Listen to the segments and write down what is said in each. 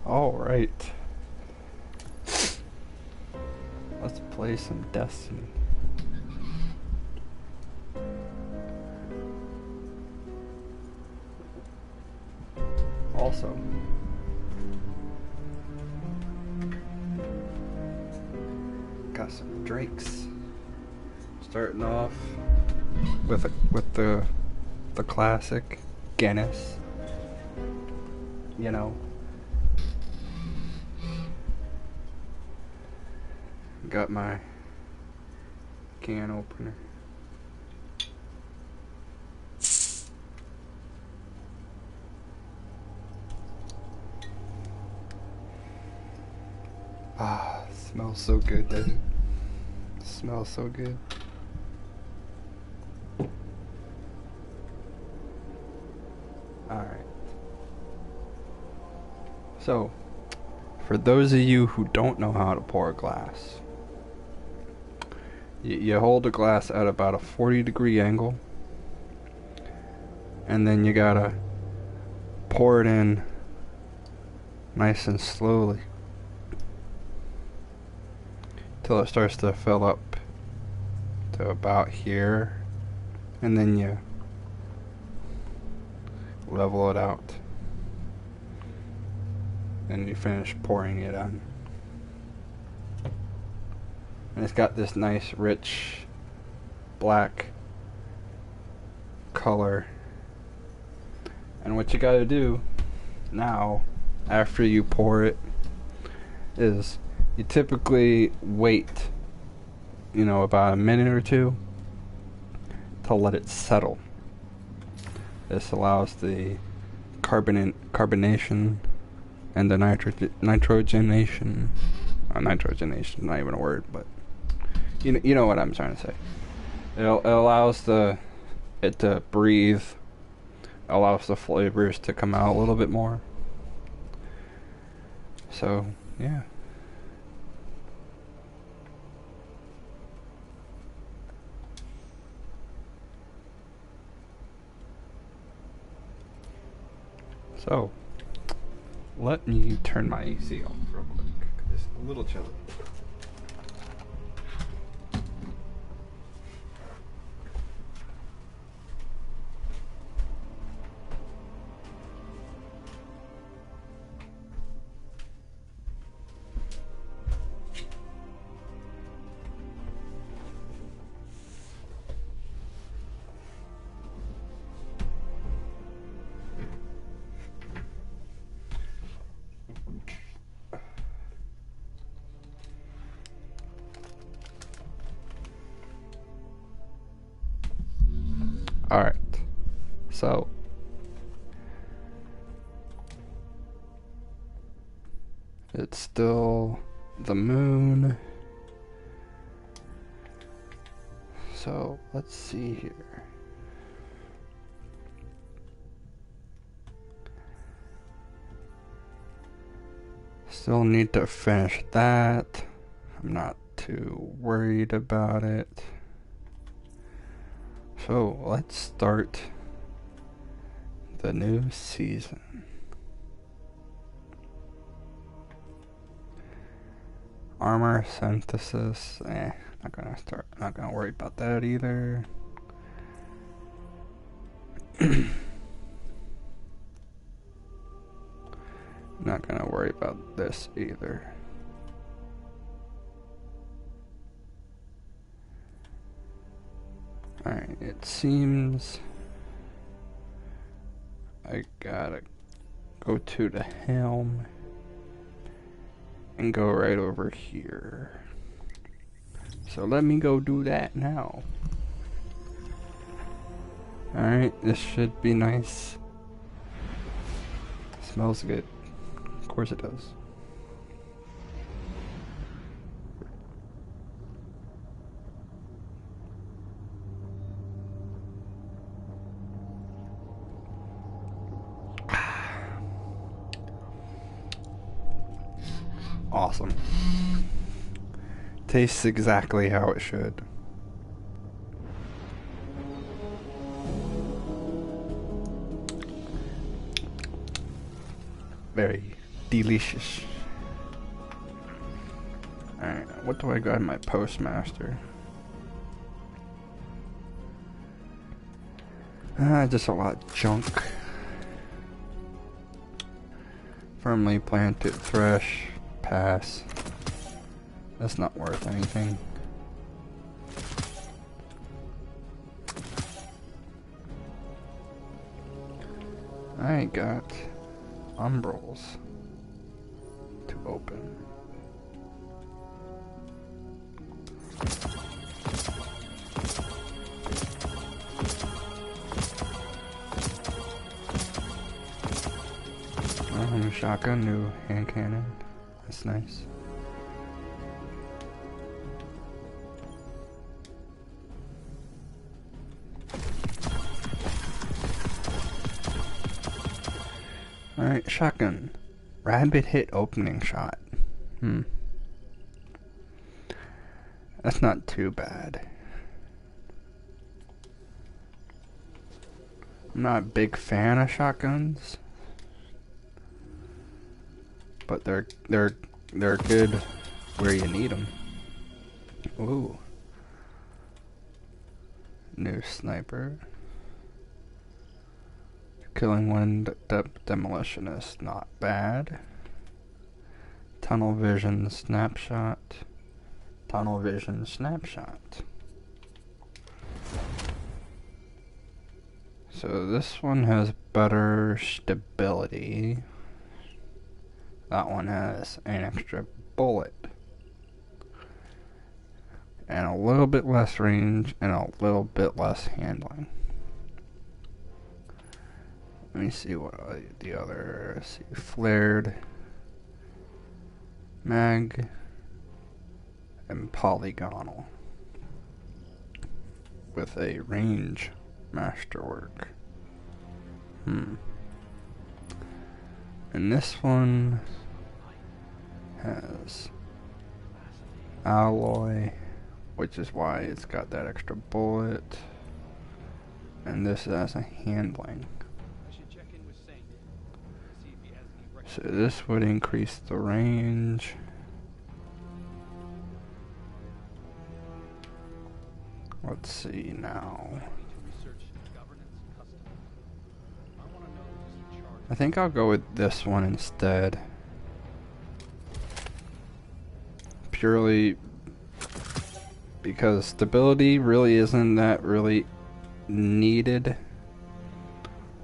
All right. Let's play some Destiny. Also, got some drinks. Starting off with the classic Guinness. You know, got my can opener. Ah, smells so good, doesn't it? Smells so good. Alright. So, for those of you who don't know how to pour a glass, you hold a glass at about a 40-degree angle, and then you gotta pour it in nice and slowly till it starts to fill up to about here, and then you level it out, and you finish pouring it on. And it's got this nice rich black color. And what you gotta do now, after you pour it, is you typically wait, about a minute or two to let it settle. This allows the carbonation and the nitrogenation. Nitrogenation, not even a word, but you know what I'm trying to say. It allows it to breathe, allows the flavors to come out a little bit more. So, yeah. So, let me turn my AC off real quick. It's a little chilly. Alright, so it's still the moon. So let's see here. Still need to finish that. I'm not too worried about it. So let's start the new season. Armor synthesis, not gonna worry about that either. Not gonna worry about this either. Alright, it seems I gotta go to the helm and go right over here. So let me go do that now. Alright, this should be nice. Smells good. Of course it does. Awesome. Tastes exactly how it should. Very, Delicious. Alright, what do I got in my postmaster? Just a lot of junk. Firmly planted thresh. Pass. That's not worth anything. I got umbrals to open. New shotgun, new hand cannon. That's nice. Alright, shotgun. Rapid hit opening shot. That's not too bad. I'm not a big fan of shotguns, but they're good where you need them. Ooh. New sniper. Killing one demolitionist, not bad. Tunnel vision snapshot. Tunnel vision snapshot. So this one has better stability. That one has an extra bullet. And a little bit less range and a little bit less handling. Let me see what the other, let's see, flared, mag, and polygonal with a range masterwork. And this one has alloy, which is why it's got that extra bullet, and this has a handling. So this would increase the range. Let's see now. I think I'll go with this one instead. Purely because stability really isn't that really needed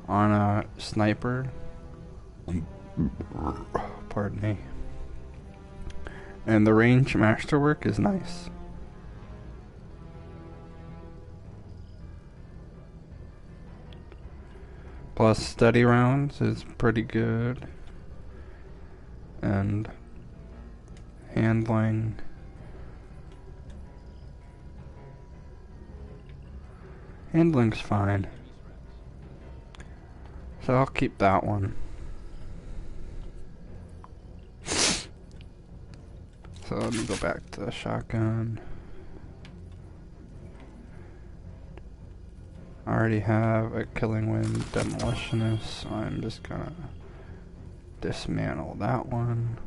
on a sniper. Pardon me. And the range masterwork is nice. Plus steady rounds is pretty good. And handling. Handling's fine. So I'll keep that one. So let me go back to the shotgun. I already have a Killing Wind Demolitionist, so I'm just gonna dismantle that one.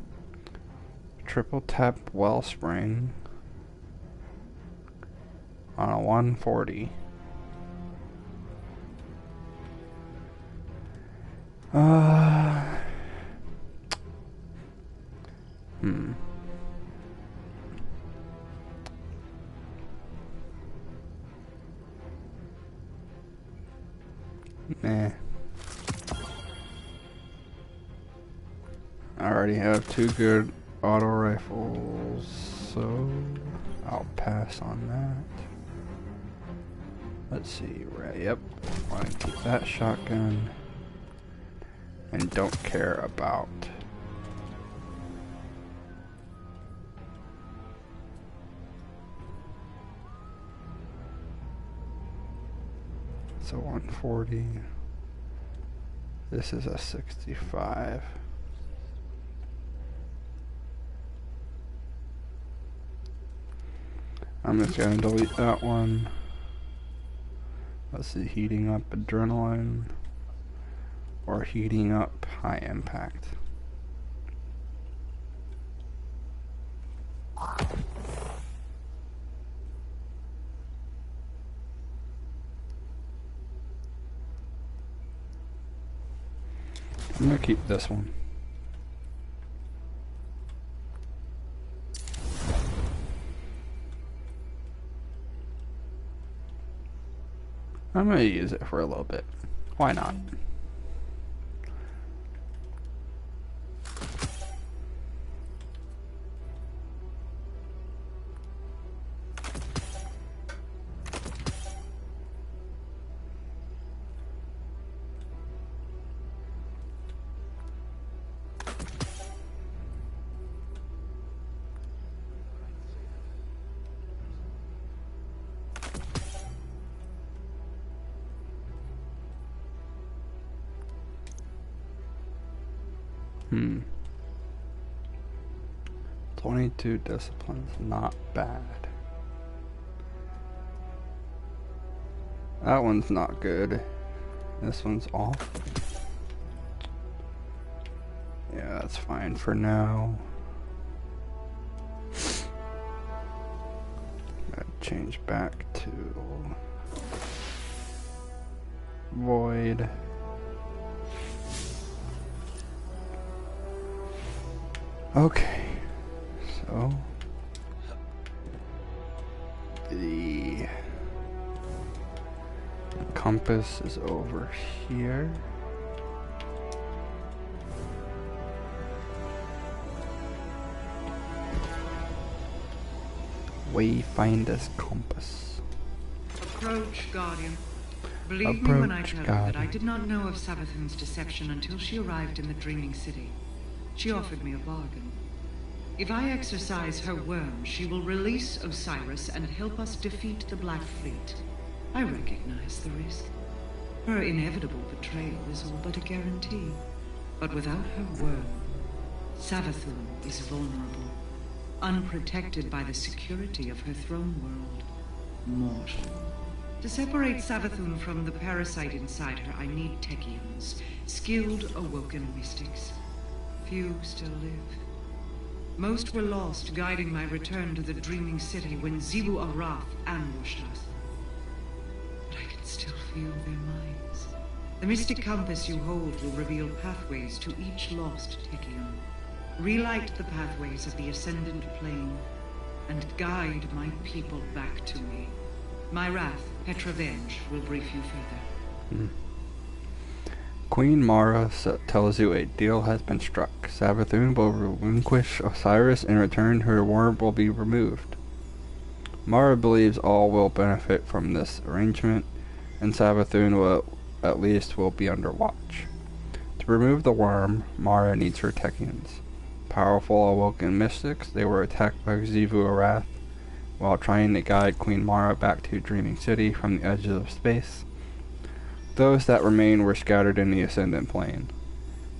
Triple tap Wellspring on a 140. Nah. I already have two good auto rifles, so I'll pass on that. Let's see, right, yep. I want to keep that shotgun. And don't care about so 140. This is a 65. I'm just gonna delete that one. Let's see, heating up adrenaline or heating up high impact. I'm gonna keep this one. I'm gonna use it for a little bit. Why not? Hmm. 22 disciplines, not bad. That one's not good. This one's off. Yeah, that's fine for now. Gotta change back to void. Okay, so the compass is over here. Wayfinder's compass. Approach, Guardian. Believe me when I tell you that I did not know of Savathun's deception until she arrived in the Dreaming City. She offered me a bargain. If I exercise her worm, she will release Osiris and help us defeat the Black Fleet. I recognize the risk. Her inevitable betrayal is all but a guarantee. But without her worm, Savathun is vulnerable, unprotected by the security of her throne world. Mortal. To separate Savathun from the parasite inside her, I need Techeuns, skilled awoken mystics. Few still live. Most were lost, guiding my return to the Dreaming City when Xivu Arath ambushed us. But I can still feel their minds. The mystic compass you hold will reveal pathways to each lost Techeun. Relight the pathways of the Ascendant Plane, and guide my people back to me. My wrath, Petravenge, will brief you further. Queen Mara tells you a deal has been struck. Savathun will relinquish Osiris. In return, her worm will be removed. Mara believes all will benefit from this arrangement, and Savathun at least will be under watch. To remove the worm, Mara needs her Techeuns. Powerful awoken mystics, they were attacked by Xivu Arath while trying to guide Queen Mara back to Dreaming City from the edges of space. Those that remain were scattered in the Ascendant Plane.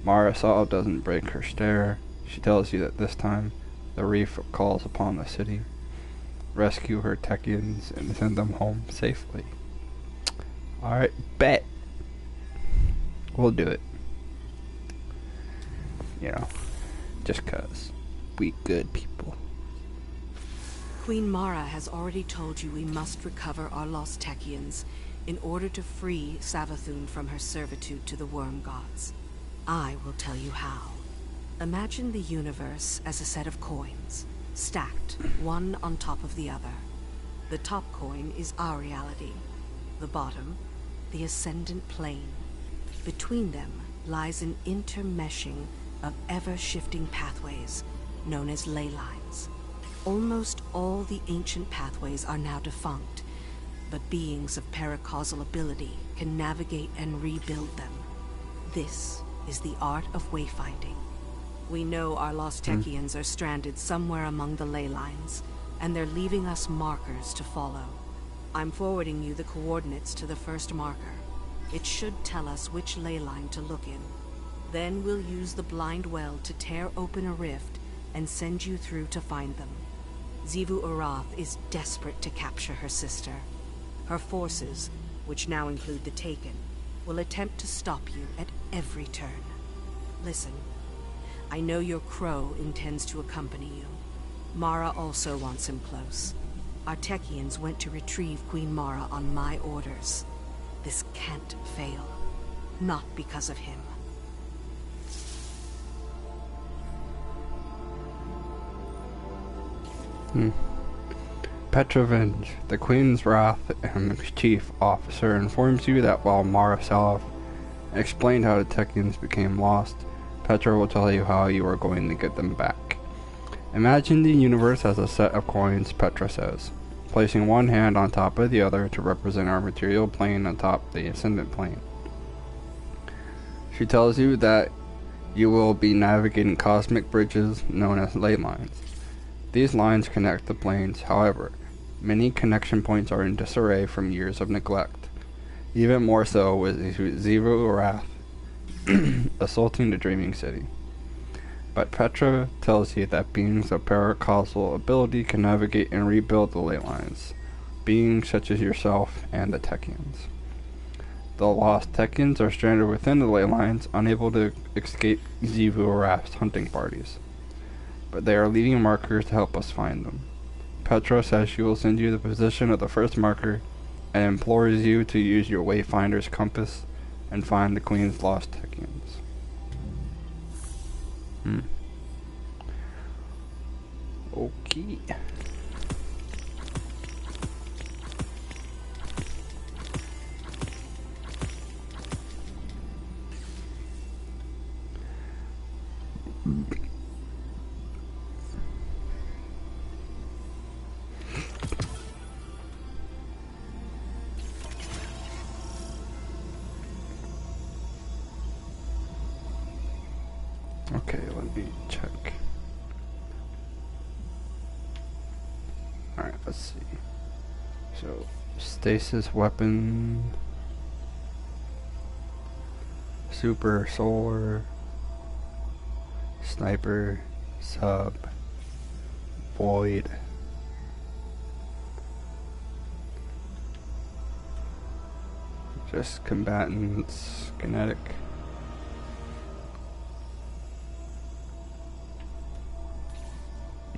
Mara Saw doesn't break her stare. She tells you that this time, the reef calls upon the city. Rescue her Techeuns and send them home safely. Alright, bet. We'll do it. You know, just 'cause we good people. Queen Mara has already told you we must recover our lost Techeuns in order to free Savathun from her servitude to the worm gods. I will tell you how. Imagine the universe as a set of coins, stacked one on top of the other. The top coin is our reality. The bottom, the Ascendant Plane. Between them lies an intermeshing of ever-shifting pathways, known as ley lines. Almost all the ancient pathways are now defunct, but beings of paracausal ability can navigate and rebuild them. This is the art of wayfinding. We know our lost Techeuns are stranded somewhere among the ley lines, and they're leaving us markers to follow. I'm forwarding you the coordinates to the first marker. It should tell us which ley line to look in. Then we'll use the blind well to tear open a rift and send you through to find them. Xivu Arath is desperate to capture her sister. Her forces, which now include the Taken, will attempt to stop you at every turn. Listen, I know your crow intends to accompany you. Mara also wants him close. Our Techeuns went to retrieve Queen Mara on my orders. This can't fail. Not because of him. Petrovenge, the Queen's Wrath and chief officer, informs you that while Mara Salov explained how the Techians became lost, Petra will tell you how you are going to get them back. Imagine the universe as a set of coins, Petra says, placing one hand on top of the other to represent our material plane atop the ascendant plane. She tells you that you will be navigating cosmic bridges known as ley lines. These lines connect the planes. However, many connection points are in disarray from years of neglect. Even more so with Xivu Arath assaulting the Dreaming City. But Petra tells you that beings of paracausal ability can navigate and rebuild the ley lines. Beings such as yourself and the Techians. The lost Techians are stranded within the ley lines, unable to escape Xivu Arath's hunting parties. But they are leaving markers to help us find them. Petra says she will send you the position of the first marker and implores you to use your Wayfinder's compass and find the Queen's lost Techians. Okay. Okay, let me check. Alright, let's see. So, stasis weapon, super solar, sniper, sub, void. Just combatants, kinetic.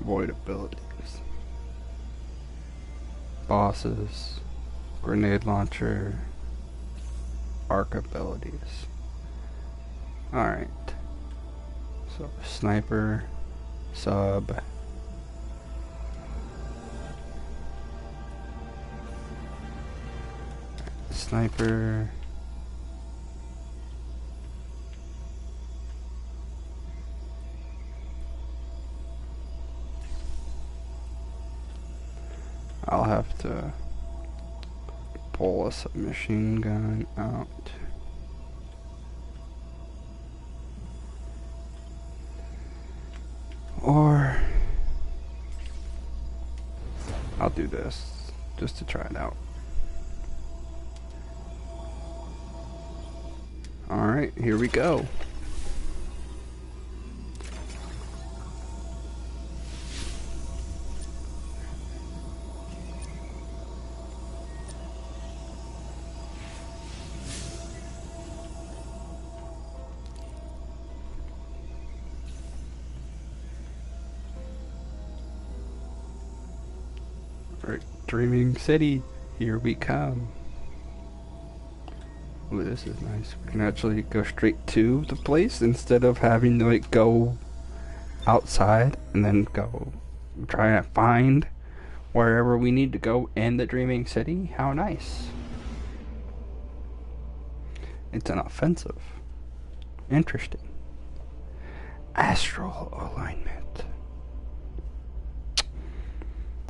Void abilities. Bosses, grenade launcher, arc abilities. Alright. So, sniper, sub. Sniper. I'll have to pull a submachine gun out. Or I'll do this just to try it out. Alright, here we go. Dreaming City, here we come. Ooh, this is nice. We can actually go straight to the place instead of having to like go outside and then go try to find wherever we need to go in the Dreaming City. How nice. It's an offensive. Interesting. Astral alignment.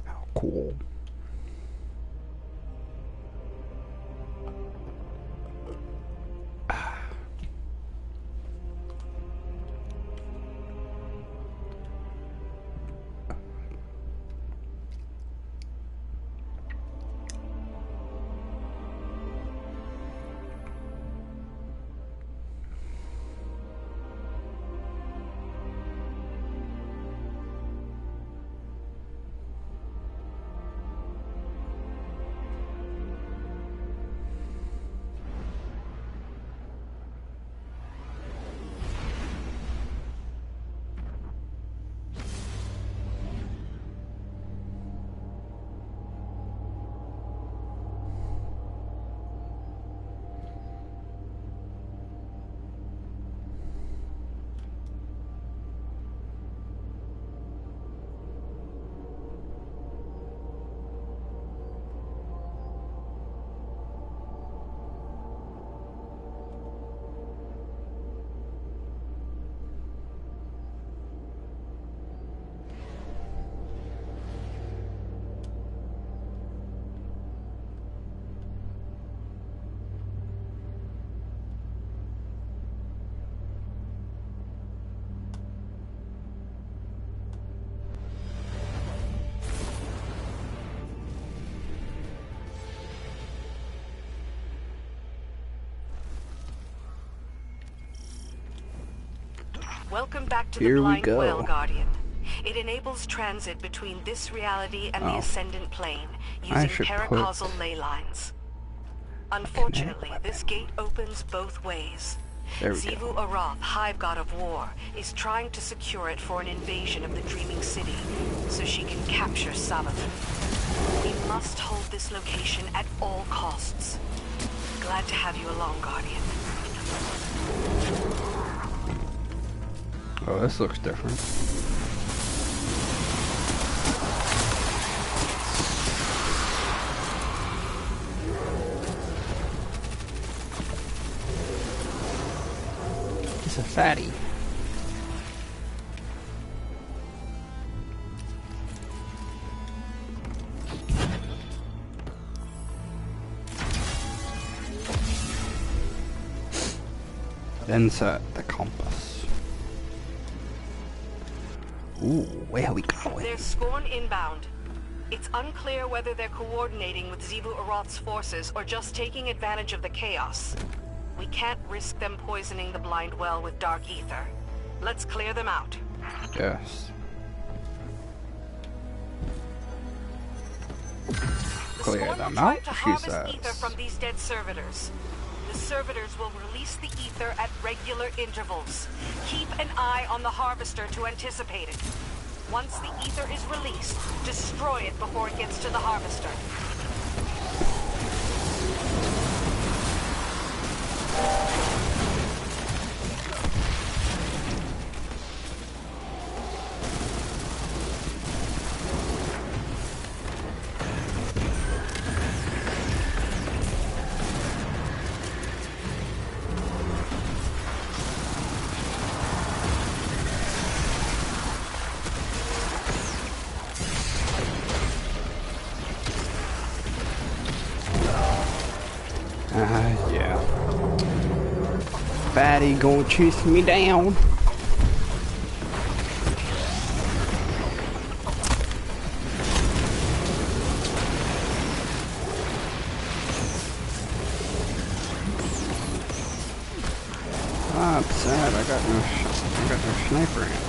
How cool. Welcome back to Here the we Blind go. Well, Guardian. It enables transit between this reality and the Ascendant Plane using paracausal ley lines. Unfortunately, this gate opens both ways. Xivu Arath, Hive God of War, is trying to secure it for an invasion of the Dreaming City, so she can capture Savathun. We must hold this location at all costs. Glad to have you along, Guardian. Oh, this looks different. It's a fatty. Insert the compass. Ooh, where are we going? There's Scorn inbound. It's unclear whether they're coordinating with Xivu Arath's forces or just taking advantage of the chaos. We can't risk them poisoning the Blind Well with dark ether. Let's clear them out. Yes. Clear them out, she says. Ether from these dead servitors. The servitors will release the ether at regular intervals. Keep an eye on the harvester to anticipate it. Once the ether is released, destroy it before it gets to the harvester. Yeah. Fatty gonna chase me down. Ah, I'm sad. I got no sniper ammo.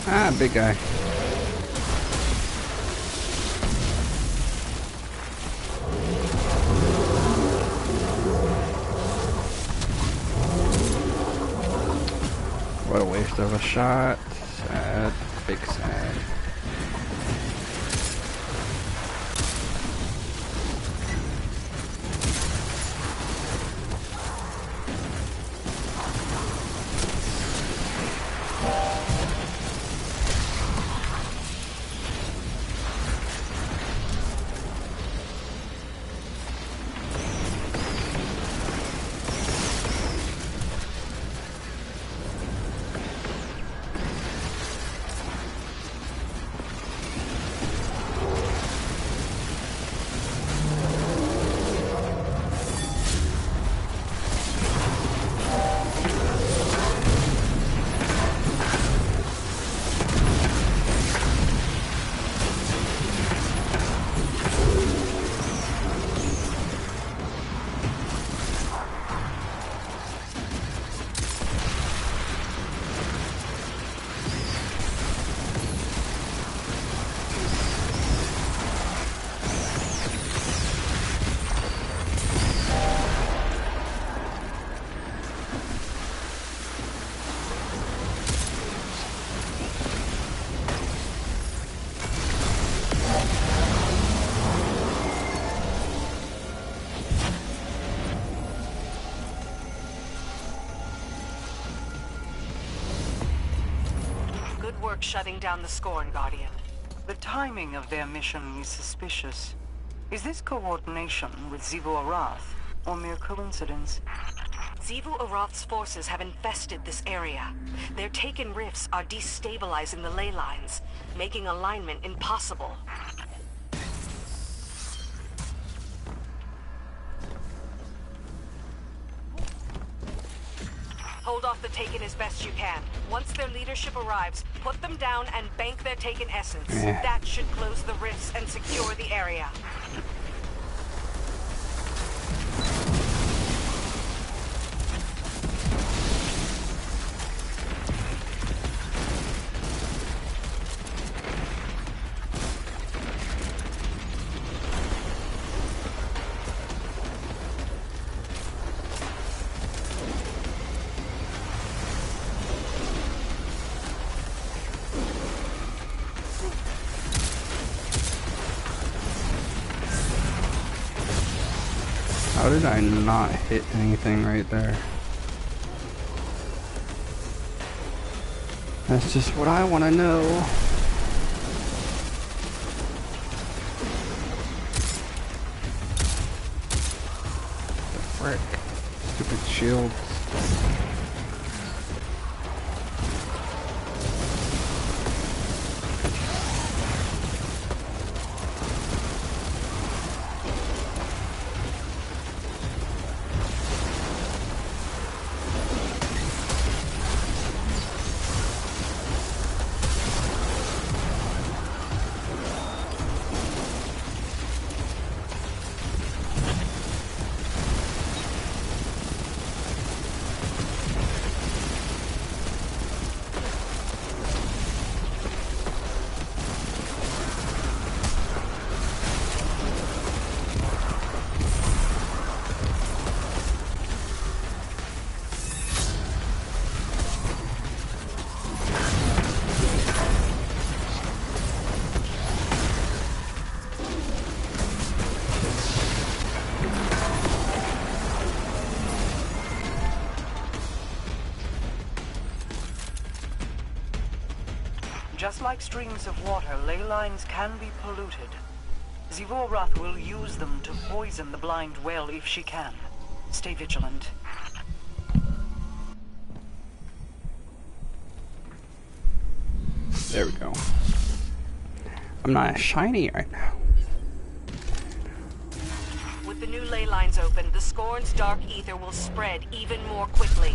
Ah, big guy. What a waste of a shot. Sad. Big sad. Shutting down the Scorn, Guardian. The timing of their mission is suspicious. Is this coordination with Xivu Arath, or mere coincidence? Xivu Arath's forces have infested this area. Their taken rifts are destabilizing the ley lines, making alignment impossible. Hold off the Taken as best you can. Once their leadership arrives, put them down and bank their Taken essence. That should close the rifts and secure the area. How did I not hit anything right there? That's just what I want to know. The frick? Stupid shields. Just like streams of water, ley lines can be polluted. Zivorath will use them to poison the blind well if she can. Stay vigilant. There we go. I'm not as shiny right now. With the new ley lines open, the Scorn's dark ether will spread even more quickly.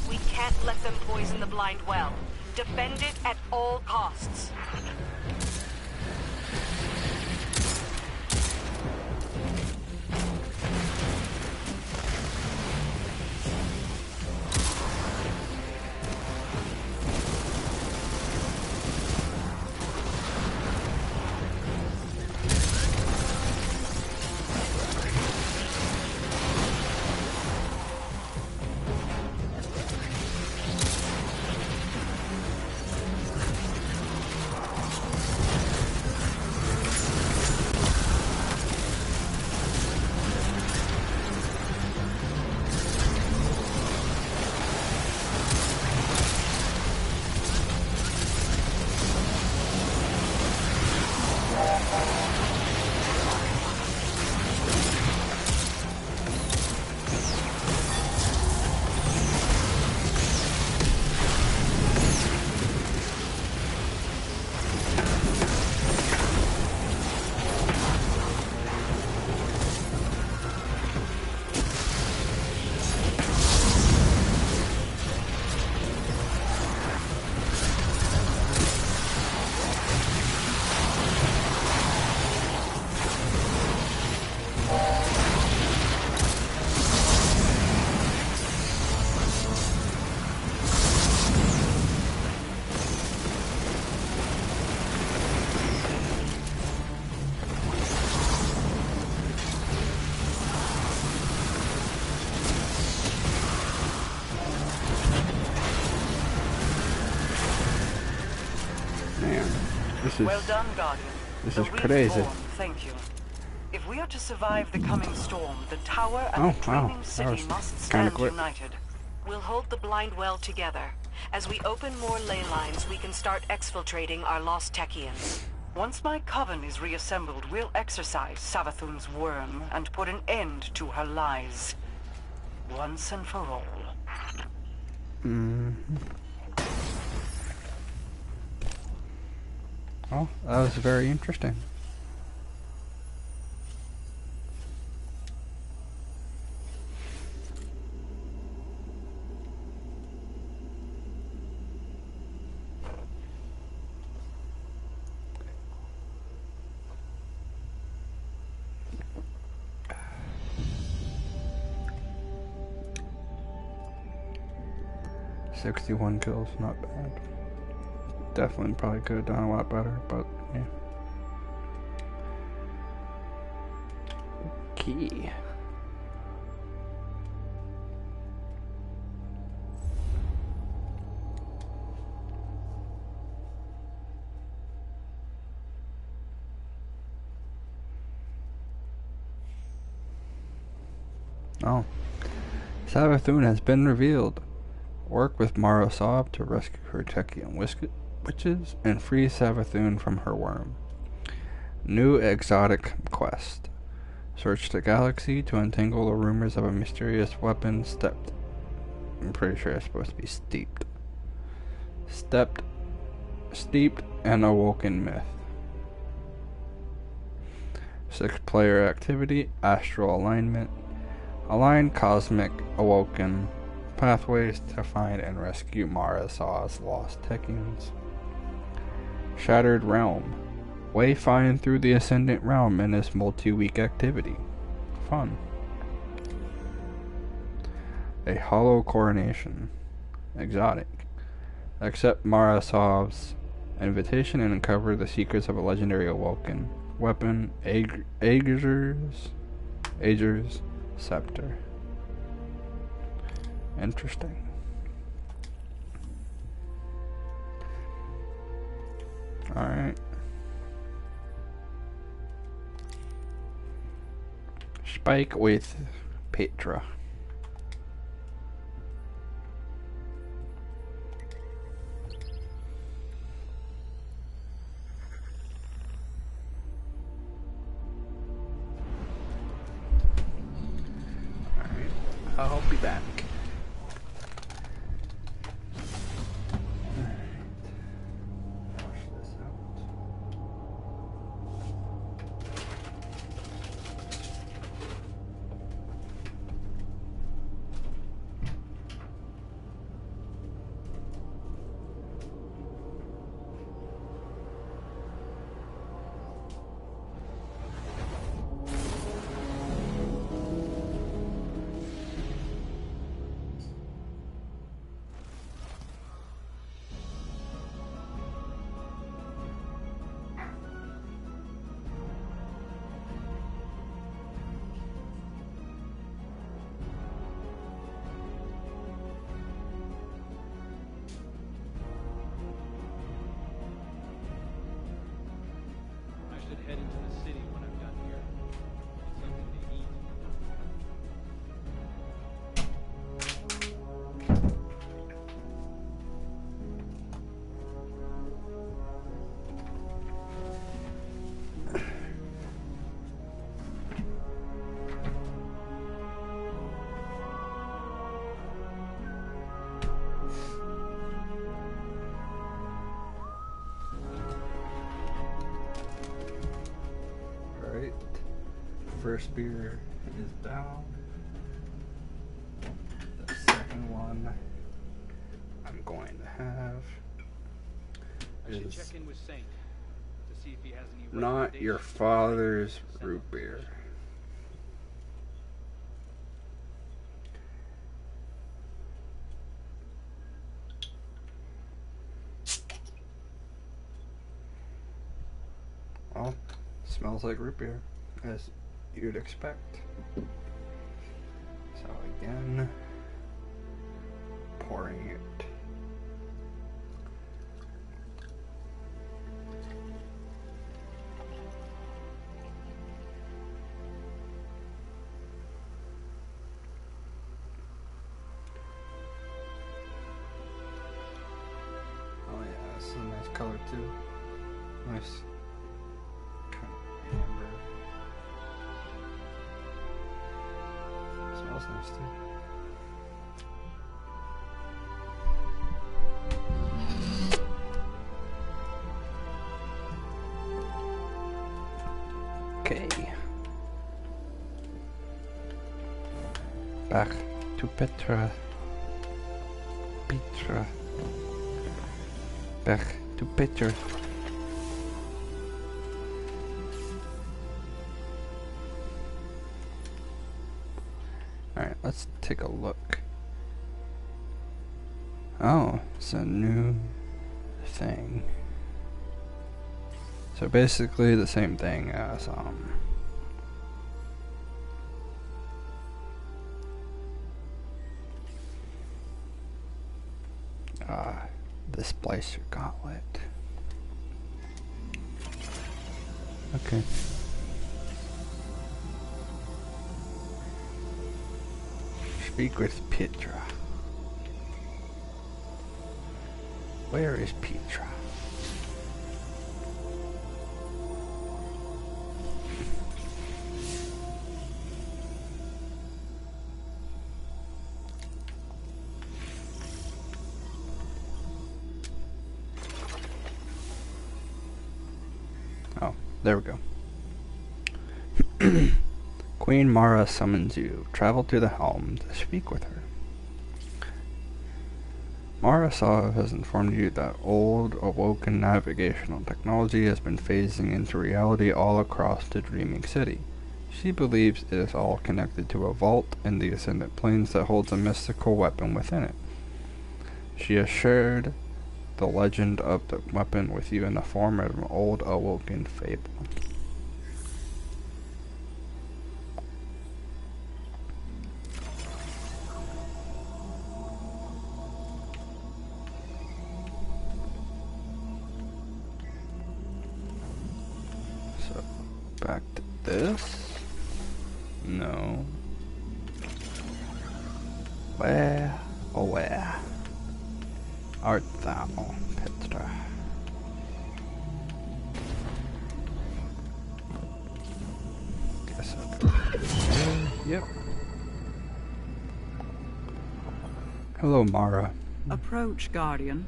We can't let them poison the blind well. Defend it at all costs. Well done, Guardian. This the is crazy. Reborn, thank you. If we are to survive the coming storm, the tower and the dreaming city must stand united. We'll hold the blind well together. As we open more ley lines, we can start exfiltrating our lost Techians. Once my coven is reassembled, we'll exorcise Savathun's worm and put an end to her lies. Once and for all. Well, that was very interesting. 61 kills, not bad. Definitely probably could have done a lot better, but yeah. Okay. Oh. Savathun has been revealed. Work with Mara Sov to rescue her Techie witches and free Savathun from her worm. New exotic quest. Search the galaxy to untangle the rumors of a mysterious weapon steeped. I'm pretty sure it's supposed to be steeped. Steeped and awoken myth. 6-player activity, astral alignment. Align cosmic awoken pathways to find and rescue Mara Sov's lost Technians. Shattered Realm. Wayfind through the Ascendant Realm in this multi-week activity. Fun. A Hollow Coronation. Exotic. Accept Mara Sov's invitation and uncover the secrets of a legendary awoken weapon, Ager's Scepter. Interesting. Alright. Spike with Petra. I'll be back. Head into the city when I'm done here. Something to eat. First beer is down. The second one I'm going to have is check in with Saint to see if he has any Not Your Father's Root Beer. Well, smells like root beer, as you'd expect. So again, pouring it. Oh yeah, this is a nice color too. Nice kind of amber. Smells nice too. Okay. Back to Petra. Back to Petra. Alright, let's take a look. Oh, it's a new thing. So basically the same thing as the Splicer Gauntlet. Okay. Speak with Petra. Where is Petra? Oh, there we go. Queen Mara summons you. Travel to the helm to speak with her. Mara Sov has informed you that old, awoken navigational technology has been phasing into reality all across the Dreaming City. She believes it is all connected to a vault in the Ascendant Planes that holds a mystical weapon within it. She has shared the legend of the weapon with you in the form of an old, awoken fable. Back to this. No. Where, oh where art thou, Petra? Guess I'll go there. Yep. Hello, Mara. Approach, Guardian.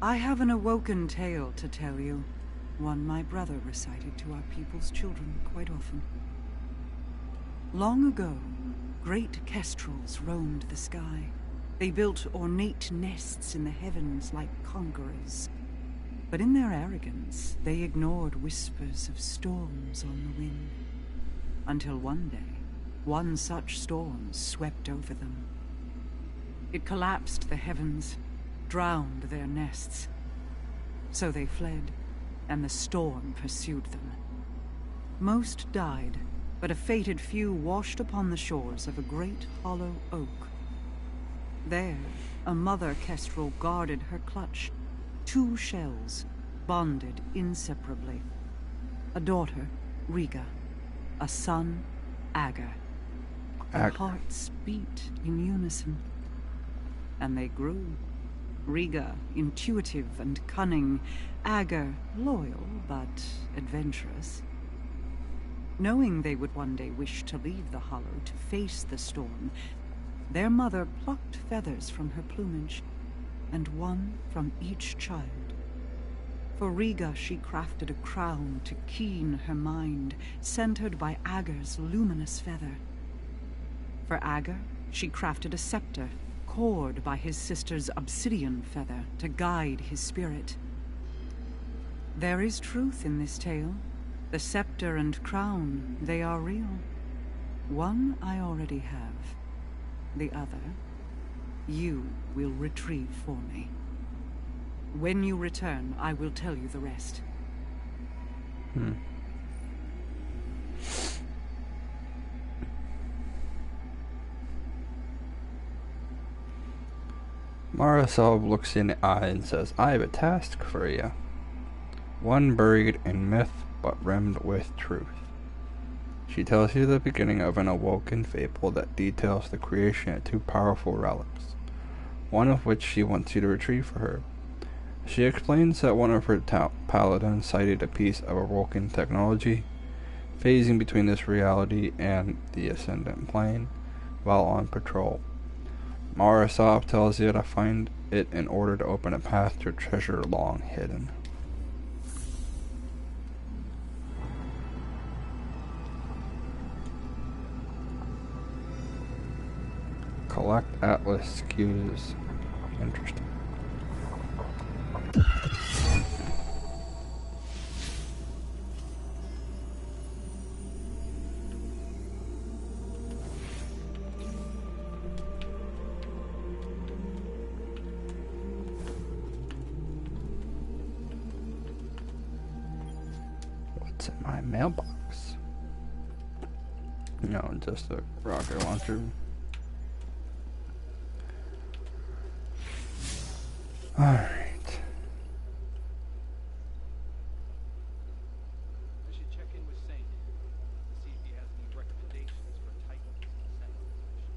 I have an awoken tale to tell you. One my brother recited to our people's children quite often. Long ago, great kestrels roamed the sky. They built ornate nests in the heavens like conquerors. But in their arrogance, they ignored whispers of storms on the wind. Until one day, one such storm swept over them. It collapsed the heavens, drowned their nests. So they fled, and the storm pursued them. Most died, but a fated few washed upon the shores of a great hollow oak. There, a mother kestrel guarded her clutch, 2 shells, bonded inseparably. A daughter, Riga. A son, Agar. Their hearts beat in unison. And they grew. Riga, intuitive and cunning. Agar, loyal but adventurous. Knowing they would one day wish to leave the hollow to face the storm, their mother plucked feathers from her plumage, and one from each child. For Riga she crafted a crown to keen her mind, centered by Agar's luminous feather. For Agar, she crafted a scepter, cored by his sister's obsidian feather to guide his spirit. There is truth in this tale. The scepter and crown, they are real. One I already have. The other, you will retrieve for me. When you return, I will tell you the rest. Mara Sov looks in the eye and says, I have a task for you. One buried in myth, but rimmed with truth. She tells you the beginning of an awoken fable that details the creation of 2 powerful relics, one of which she wants you to retrieve for her. She explains that one of her paladins sighted a piece of awoken technology, phasing between this reality and the Ascendant Plane, while on patrol. Mara Sov tells you to find it in order to open a path to a treasure long hidden. Collect Atlas cues. Interesting. my mailbox. No, just a rocket launcher. Alright. I should check in with Saint to see if he has any recommendations for Titans to send on the mission.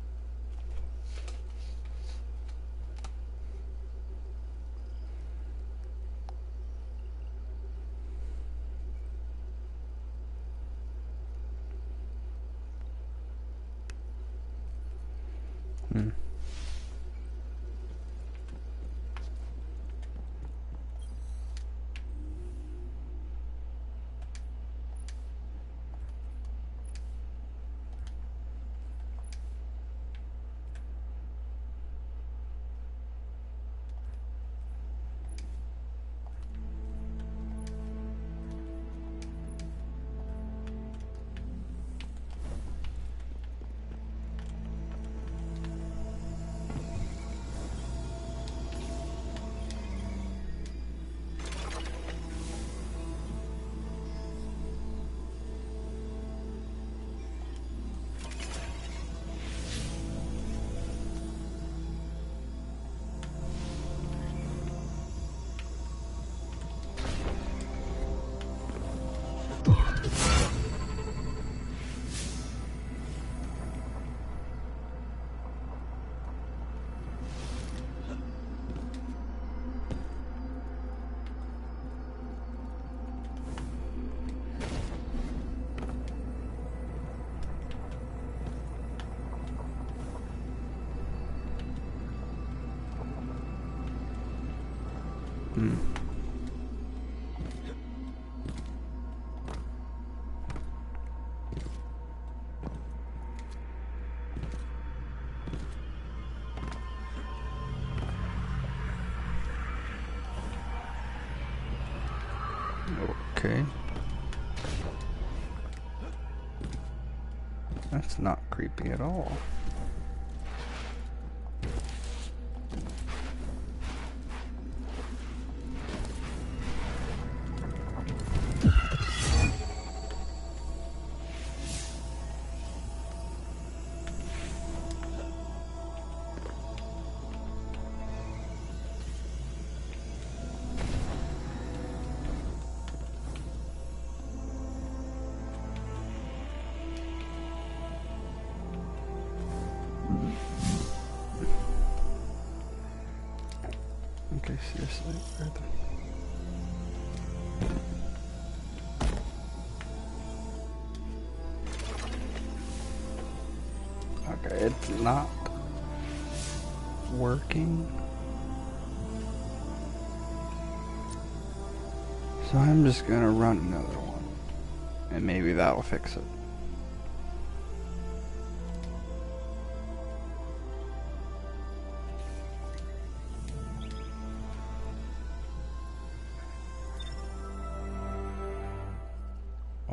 Okay. That's not creepy at all. Okay, seriously, where the... Okay, it's not working. So I'm just gonna run another one. And maybe that'll fix it.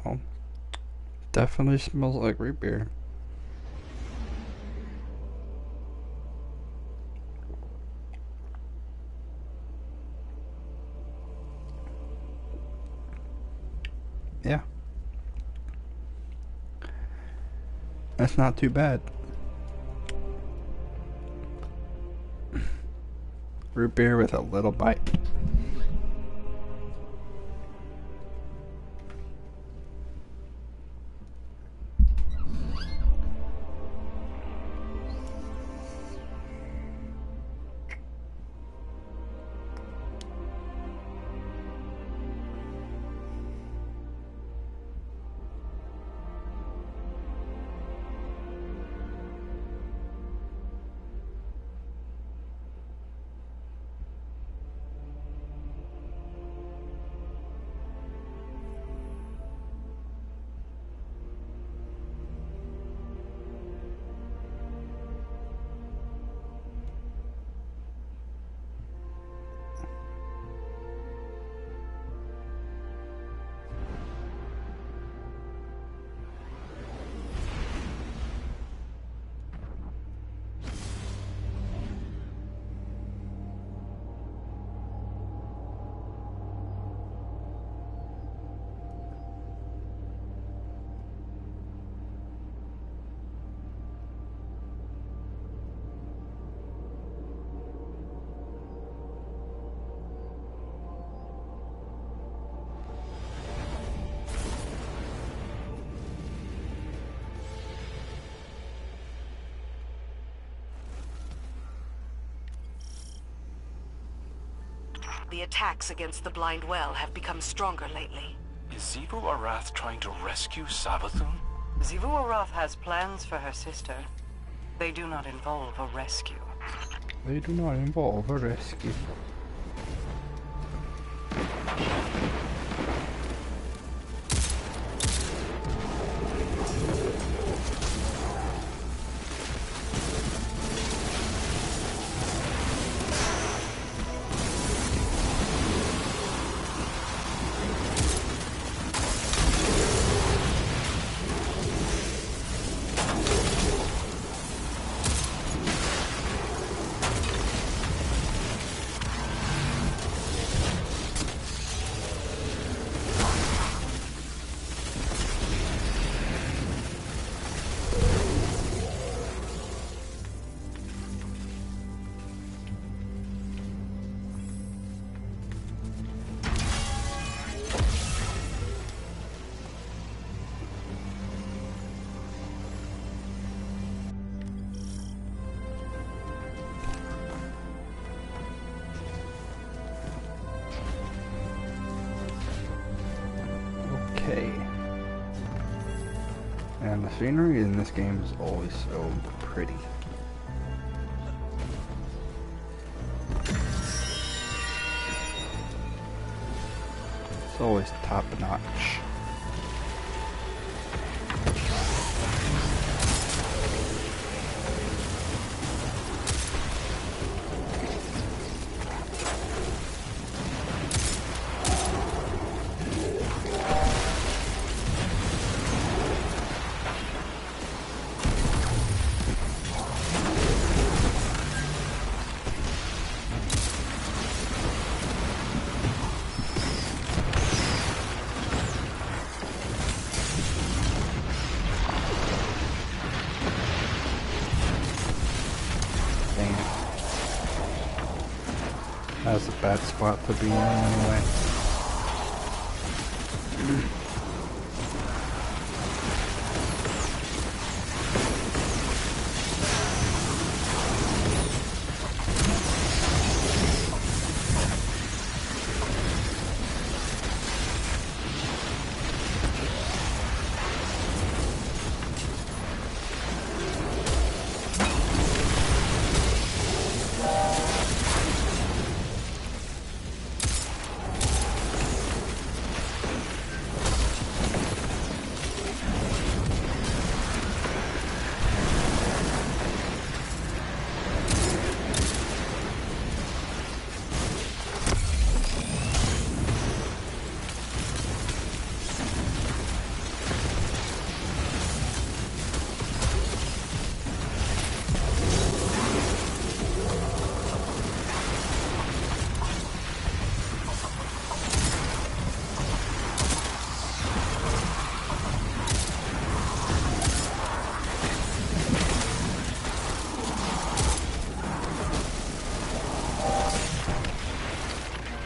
Well, definitely smells like root beer. Yeah. That's not too bad. Root beer with a little bite. the attacks against the Blind Well have become stronger lately. Is Xivu Arath trying to rescue Savathun? Xivu Arath has plans for her sister. They do not involve a rescue. They do not involve a rescue. Okay. And the scenery in this game is always so pretty. It's always top notch. That's a bad spot to be in anyway.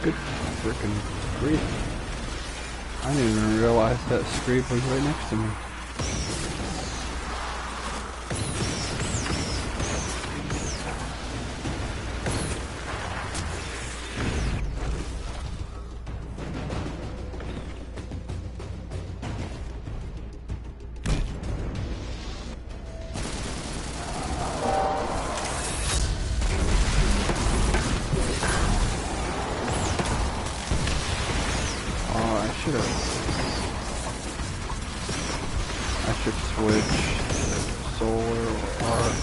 Good freaking grief. I didn't even realize that Screed was right next to me. I should switch to solar or arc.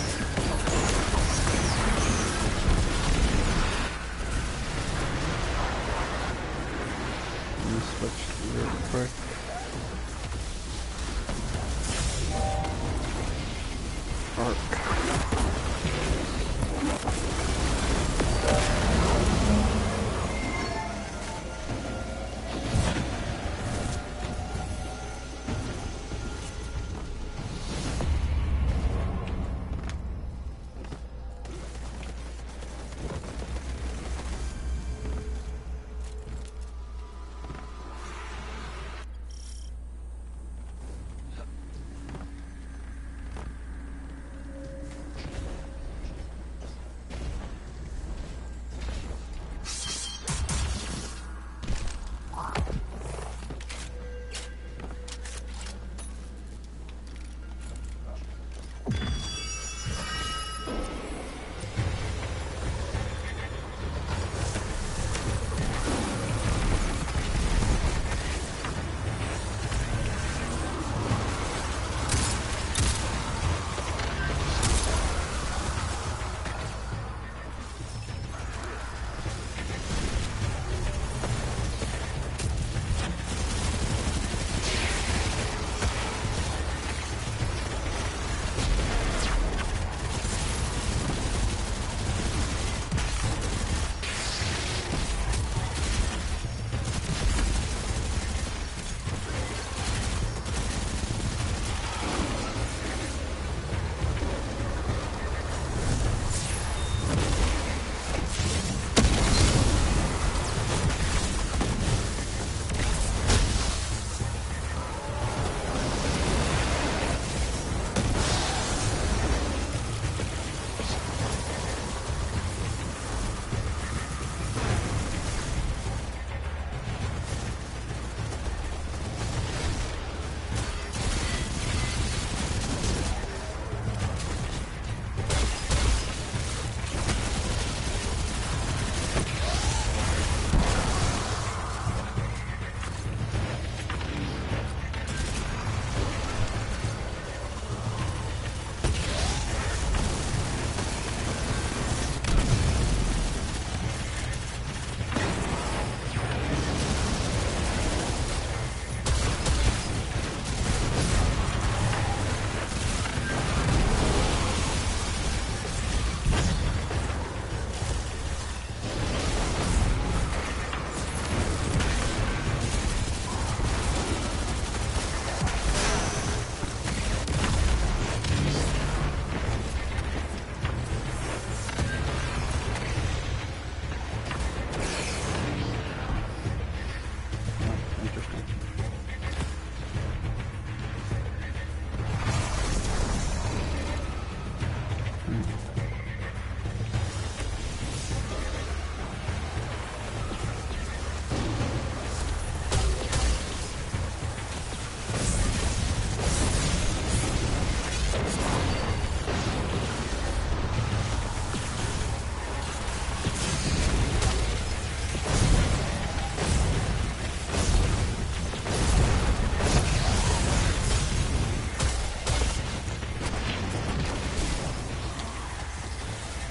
Let me switch real quick. Arc.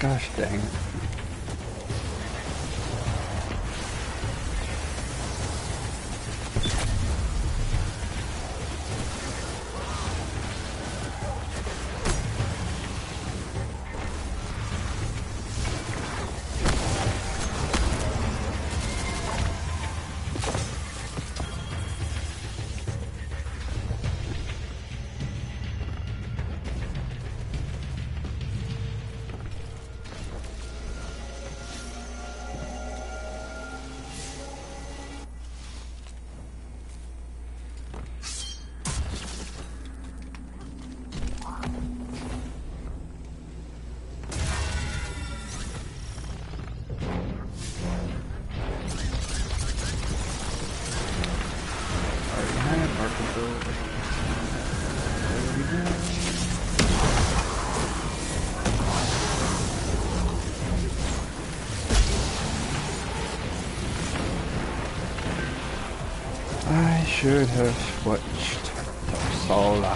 Gosh dang it. I should have switched to Sola.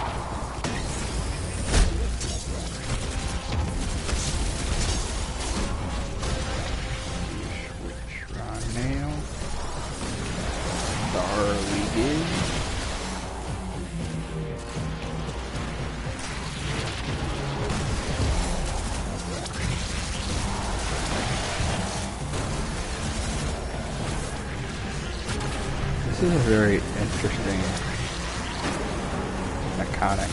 Switch right now. There we go. This is a very interesting mechanic.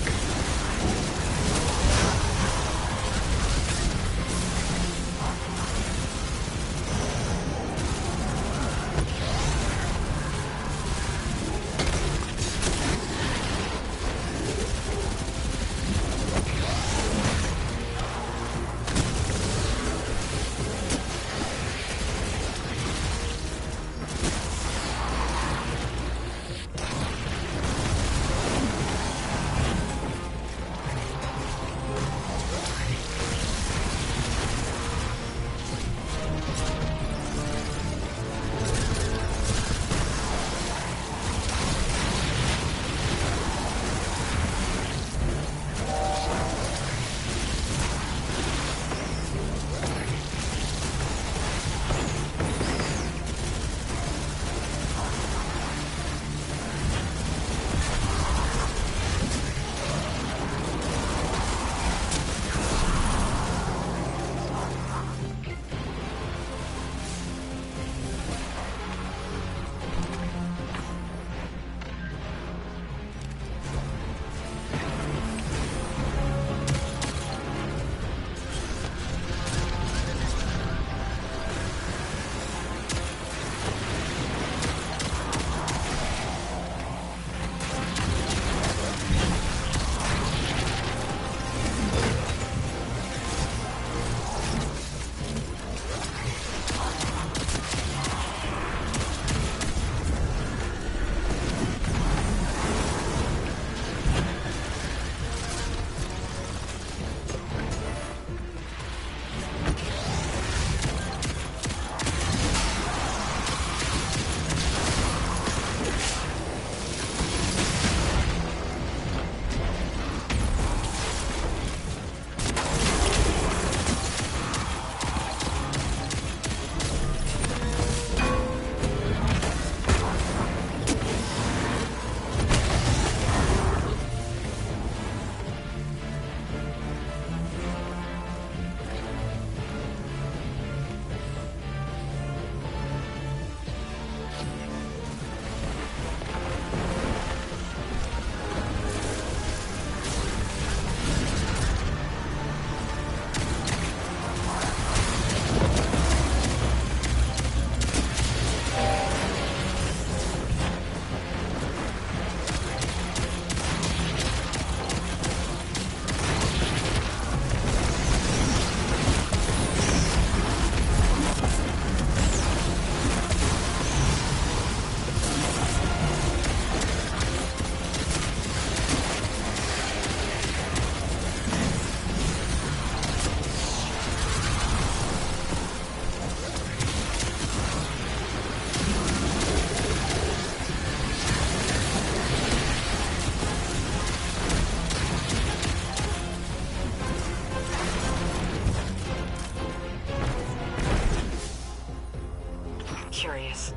curious.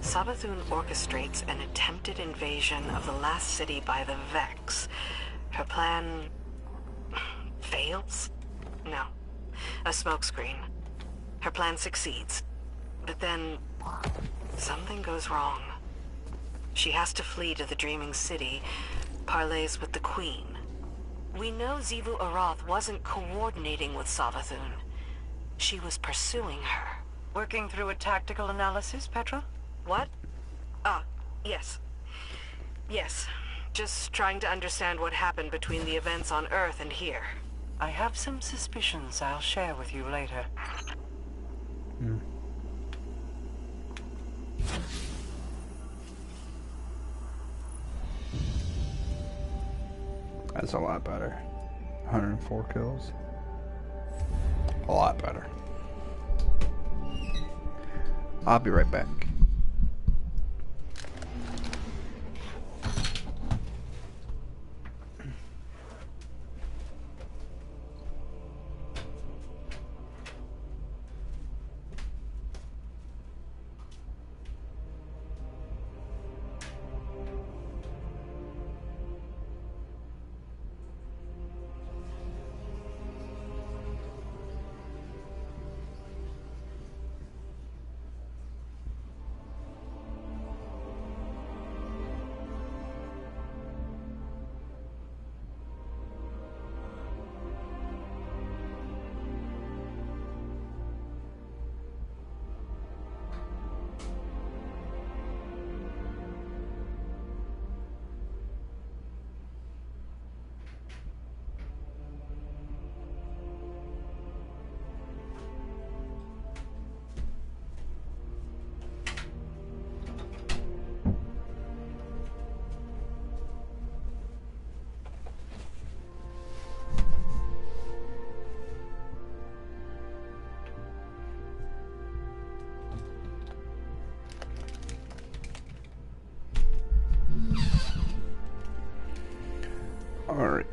Savathun orchestrates an attempted invasion of the last city by the Vex. Her plan... fails? No. A smokescreen. Her plan succeeds. But then... something goes wrong. She has to flee to the Dreaming City, parleys with the Queen. We know Xivu Arath wasn't coordinating with Savathun. She was pursuing her. Working through a tactical analysis, Petra? What? Ah, yes. Yes. Just trying to understand what happened between the events on Earth and here. I have some suspicions I'll share with you later. That's a lot better. 104 kills. A lot better. I'll be right back. Alright.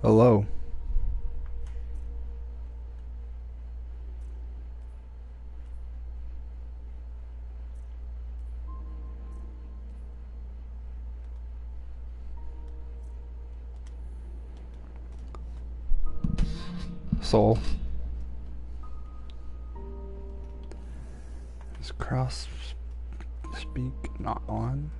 Hello. Soul. Is cross speak not on?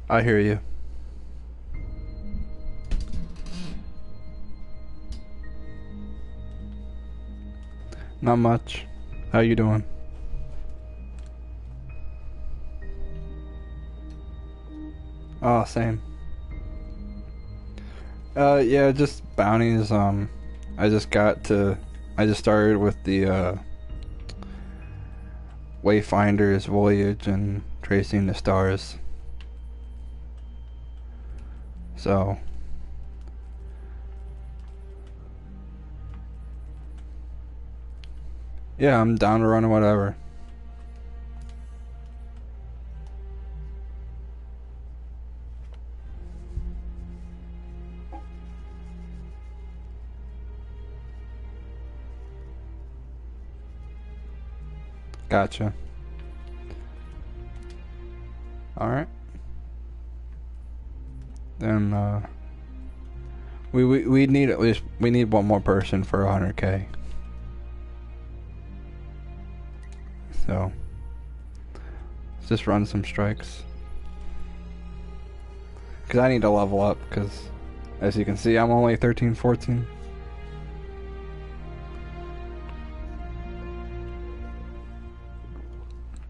I hear you. Not much. How you doing? Oh, same. Yeah, just bounties. I just started with the Wayfinder's Voyage and Tracing the Stars. So yeah, I'm down to run whatever. Gotcha. Alright. Then we need at least one more person for 100k. So let's just run some strikes. Cause I need to level up, cause as you can see I'm only 13, 14.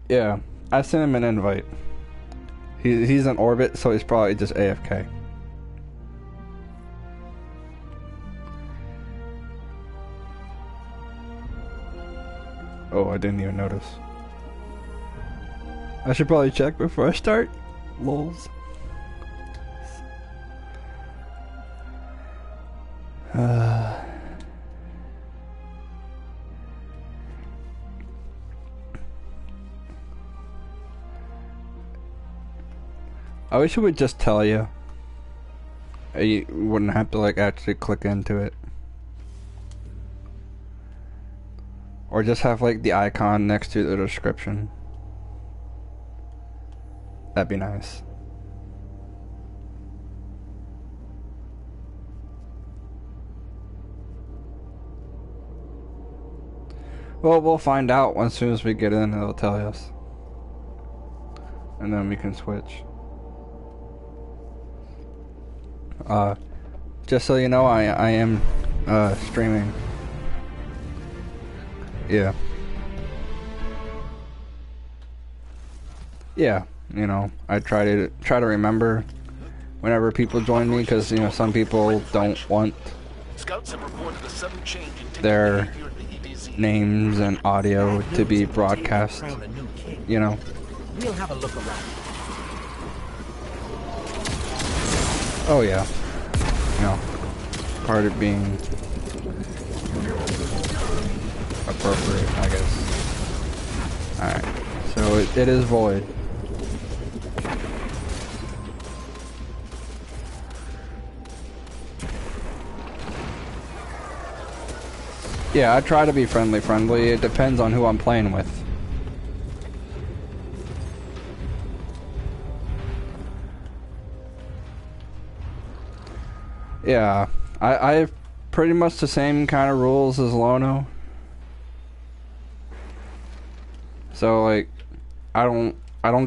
Yeah, I sent him an invite. He's in orbit, so he's probably just AFK. Oh, I didn't even notice. I should probably check before I start. Lols. I wish it would just tell you. You wouldn't have to like actually click into it. Or just have like the icon next to the description. That'd be nice. Well, we'll find out as soon as we get in, it'll tell us. And then we can switch. Just so you know, I am streaming. Yeah. Yeah, you know, I try to remember whenever people join me, because you know some people don't want their names and audio to be broadcast. You know. We'll have a look around. Oh yeah. You know, part of being appropriate, I guess. Alright. So it is void. Yeah, I try to be friendly. It depends on who I'm playing with. Yeah, I have pretty much the same kind of rules as Lono. So like, I don't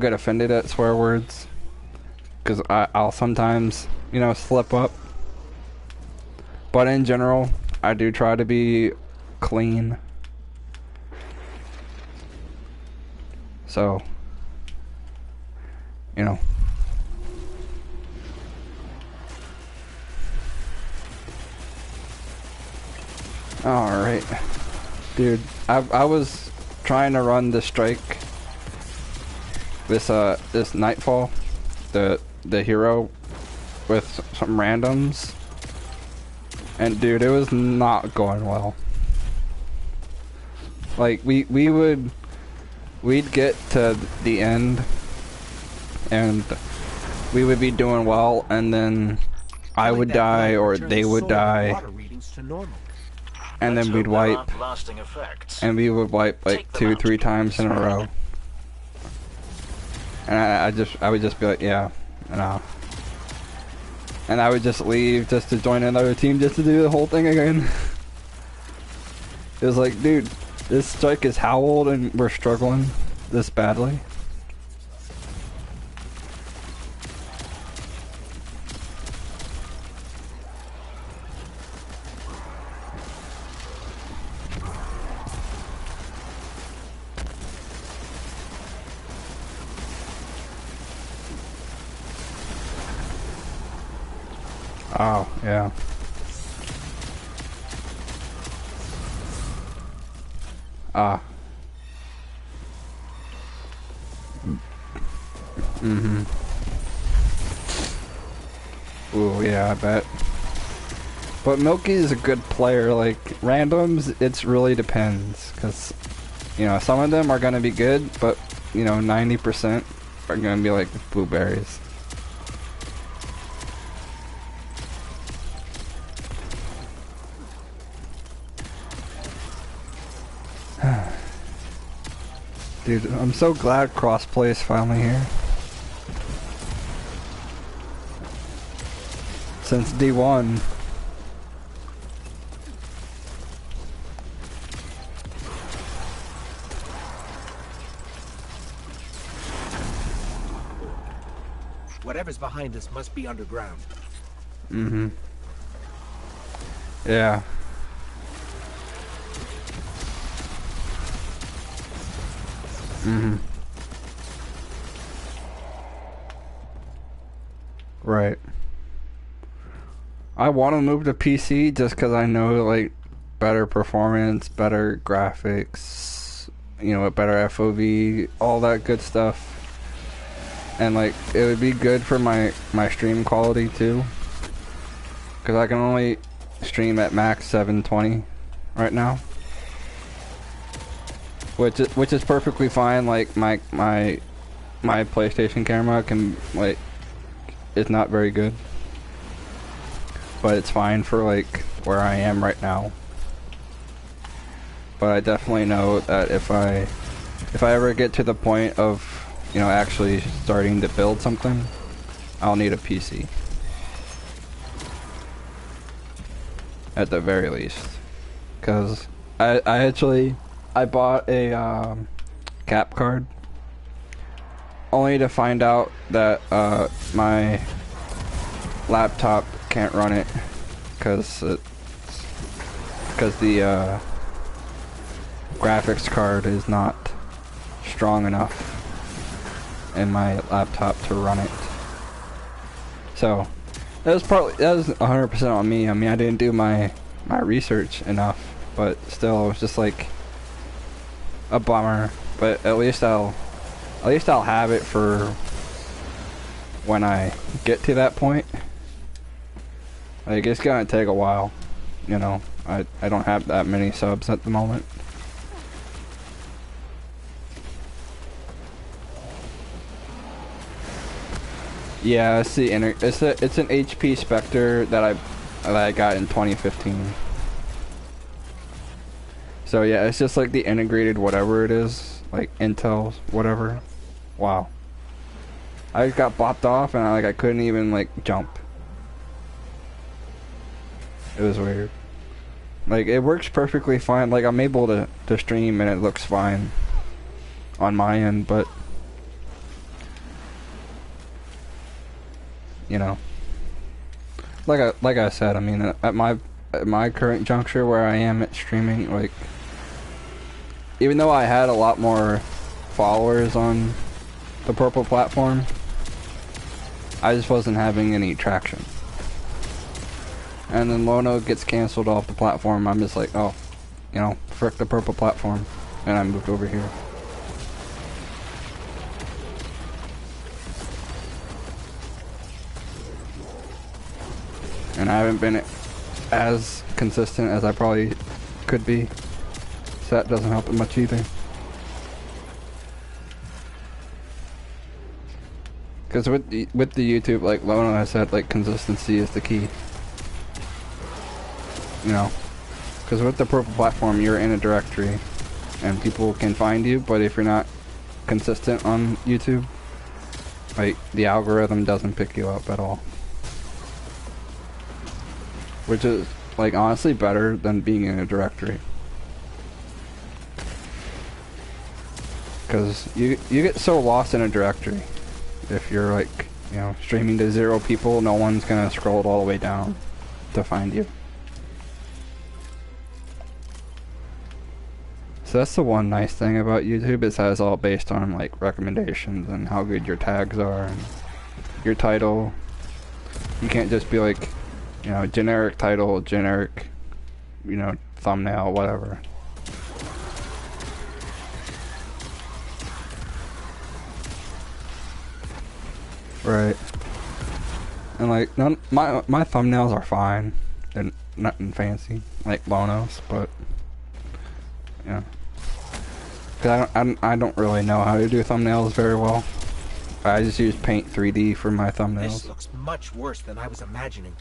get offended at swear words, because I'll sometimes, you know, slip up. But in general, I do try to be clean. So, you know. Alright. Dude, I was trying to run the strike. This Nightfall. The hero with some randoms. And dude, it was not going well. Like we'd get to the end and we would be doing well, and then I would die or they would die. And then we'd wipe, and we would wipe like 2-3 times in a row. And I would just be like, yeah, no. And I would just leave just to join another team just to do the whole thing again. It was like, dude, this strike is how old and we're struggling this badly? Oh, yeah. Ah. Mm-hmm. Ooh, yeah, I bet. But Milky is a good player. Like, randoms, it really depends. Because, you know, some of them are going to be good, but, you know, 90% are going to be like blueberries. Dude, I'm so glad crossplay is finally here. Since D1. Whatever's behind us must be underground. Mm-hmm. Yeah. Mm-hmm. Right. I want to move to PC just because I know, like, better performance, better graphics, you know, a better FOV, all that good stuff. And, like, it would be good for my stream quality, too. Because I can only stream at max 720 right now. Which is perfectly fine. Like, my PlayStation camera can, like, it's not very good. But it's fine for, like, where I am right now. But I definitely know that if I ever get to the point of, you know, actually starting to build something, I'll need a PC. At the very least. Because I bought a cap card only to find out that my laptop can't run it because the graphics card is not strong enough in my laptop to run it. So that was 100% on me. I mean, I didn't do my research enough, but still, it was just like a bummer. But at least I'll have it for when I get to that point. Like, it's gonna take a while, you know. I don't have that many subs at the moment. Yeah, it's an HP Spectre that I got in 2015. So yeah, it's just like the integrated whatever it is, like Intel whatever. Wow. I just got bopped off and I couldn't even like jump. It was weird. Like, it works perfectly fine. Like, I'm able to stream and it looks fine on my end, but you know, like I said, I mean, at my current juncture where I am at streaming, like, even though I had a lot more followers on the Purple platform, I just wasn't having any traction. And then Lono gets canceled off the platform. I'm just like, oh, you know, frick the Purple platform. And I moved over here. And I haven't been as consistent as I probably could be. So that doesn't help it much either. Because with the YouTube, like Lono has said, like, consistency is the key. You know, because with the Purple platform, you're in a directory and people can find you, but if you're not consistent on YouTube, like, the algorithm doesn't pick you up at all. Which is, like, honestly better than being in a directory. Because you get so lost in a directory. If you're, like, you know, streaming to 0 people, no one's gonna scroll all the way down to find you. So that's the one nice thing about YouTube, is that it's all based on, like, recommendations and how good your tags are and your title. You can't just be like, You know, generic title, generic, you know, thumbnail, whatever. Right. And like, my thumbnails are fine. They're nothing fancy, like Lono's, but yeah. Cause I don't really know how to do thumbnails very well. I just use Paint 3D for my thumbnails. This looks much worse than I was imagining.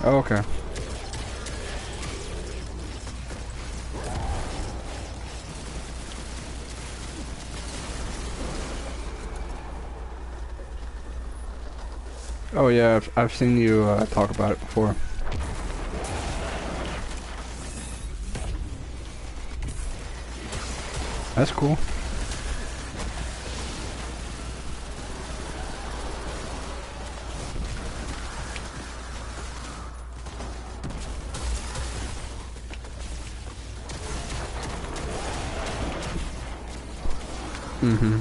Oh, okay. Oh yeah, I've seen you talk about it before. That's cool. Mm-hmm.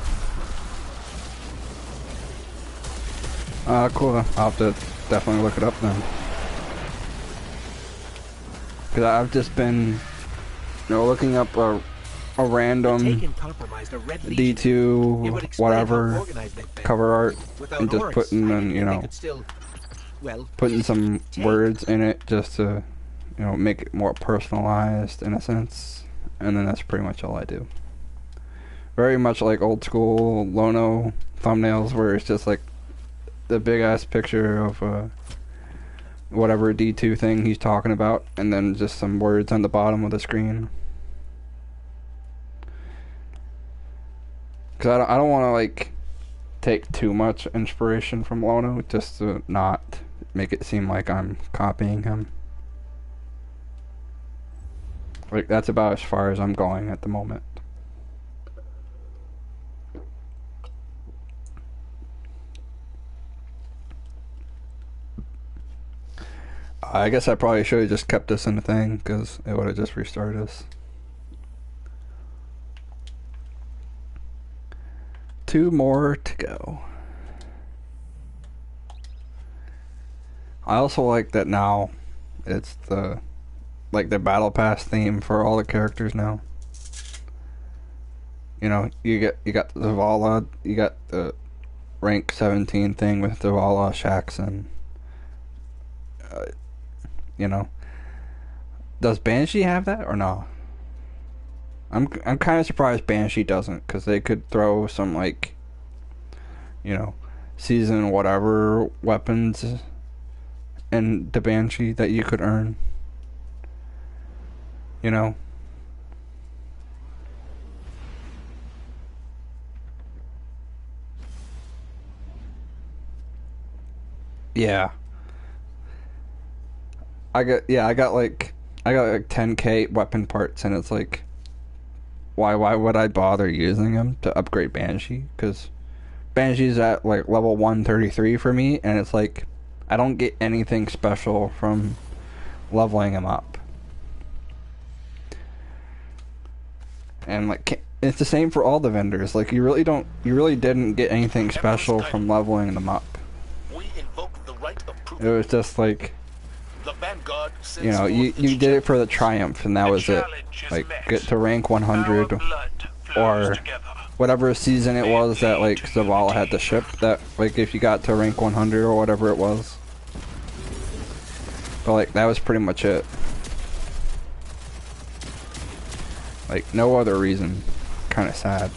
Cool. I'll have to definitely look it up then. Cause I've just been, you know, looking up a random D2 whatever cover art and just putting in, you know, putting some words in it just to, you know, make it more personalized in a sense, and then that's pretty much all I do. Very much like old school Lono thumbnails where it's just like the big ass picture of whatever D2 thing he's talking about, and then just some words on the bottom of the screen. Cause I don't want to like take too much inspiration from Lono, just to not make it seem like I'm copying him. Like that's about as far as I'm going at the moment. I guess I probably should have just kept this in the thing, because it would have just restarted us. 2 more to go. I also like that now it's the battle pass theme for all the characters now. You know, you got the Zavala, you got the rank 17 thing with Zavala, Shaxxon. You know, does Banshee have that or no? I'm kind of surprised Banshee doesn't, because they could throw some, like, you know, season whatever weapons in the Banshee that you could earn. You know? Yeah. I got like 10k weapon parts, and it's like, why would I bother using them to upgrade Banshee? Because Banshee's at like level 133 for me, and it's like I don't get anything special from leveling him up. And like it's the same for all the vendors. Like you really didn't get anything special from leveling them up. It was just like, you know, you did it for the triumph, and that was it. Like, get to rank 100, or whatever season it was that, like, Zavala had to ship, that, like, if you got to rank 100 or whatever it was. But, like, that was pretty much it. Like, no other reason. Kinda sad.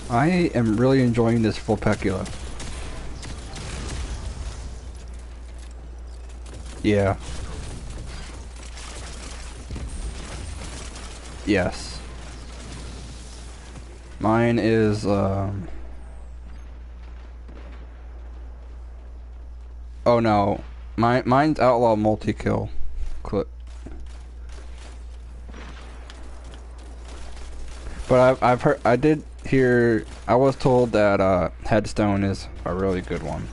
I am really enjoying this Vulpecula. Yeah. Yes. Mine is, oh no. Mine's Outlaw Multi-Kill clip. But I've heard, I was told that, Headstone is a really good one.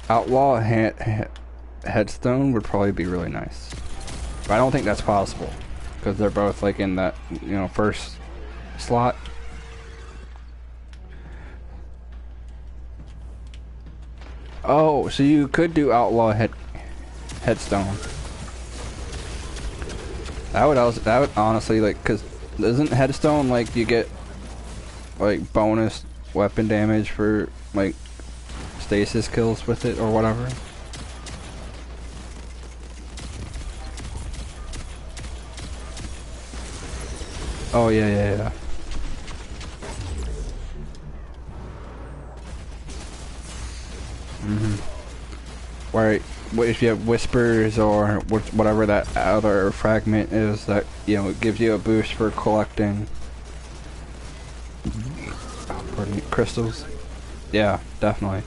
Outlaw headstone would probably be really nice. But I don't think that's possible. Because they're both like in that, you know, first slot. Oh, so you could do outlaw headstone. That would honestly, like, cause isn't headstone like you get like bonus weapon damage for like stasis kills with it or whatever? Oh yeah. Where if you have whispers or whatever that other fragment is, that, you know, it gives you a boost for collecting crystals. Yeah, definitely.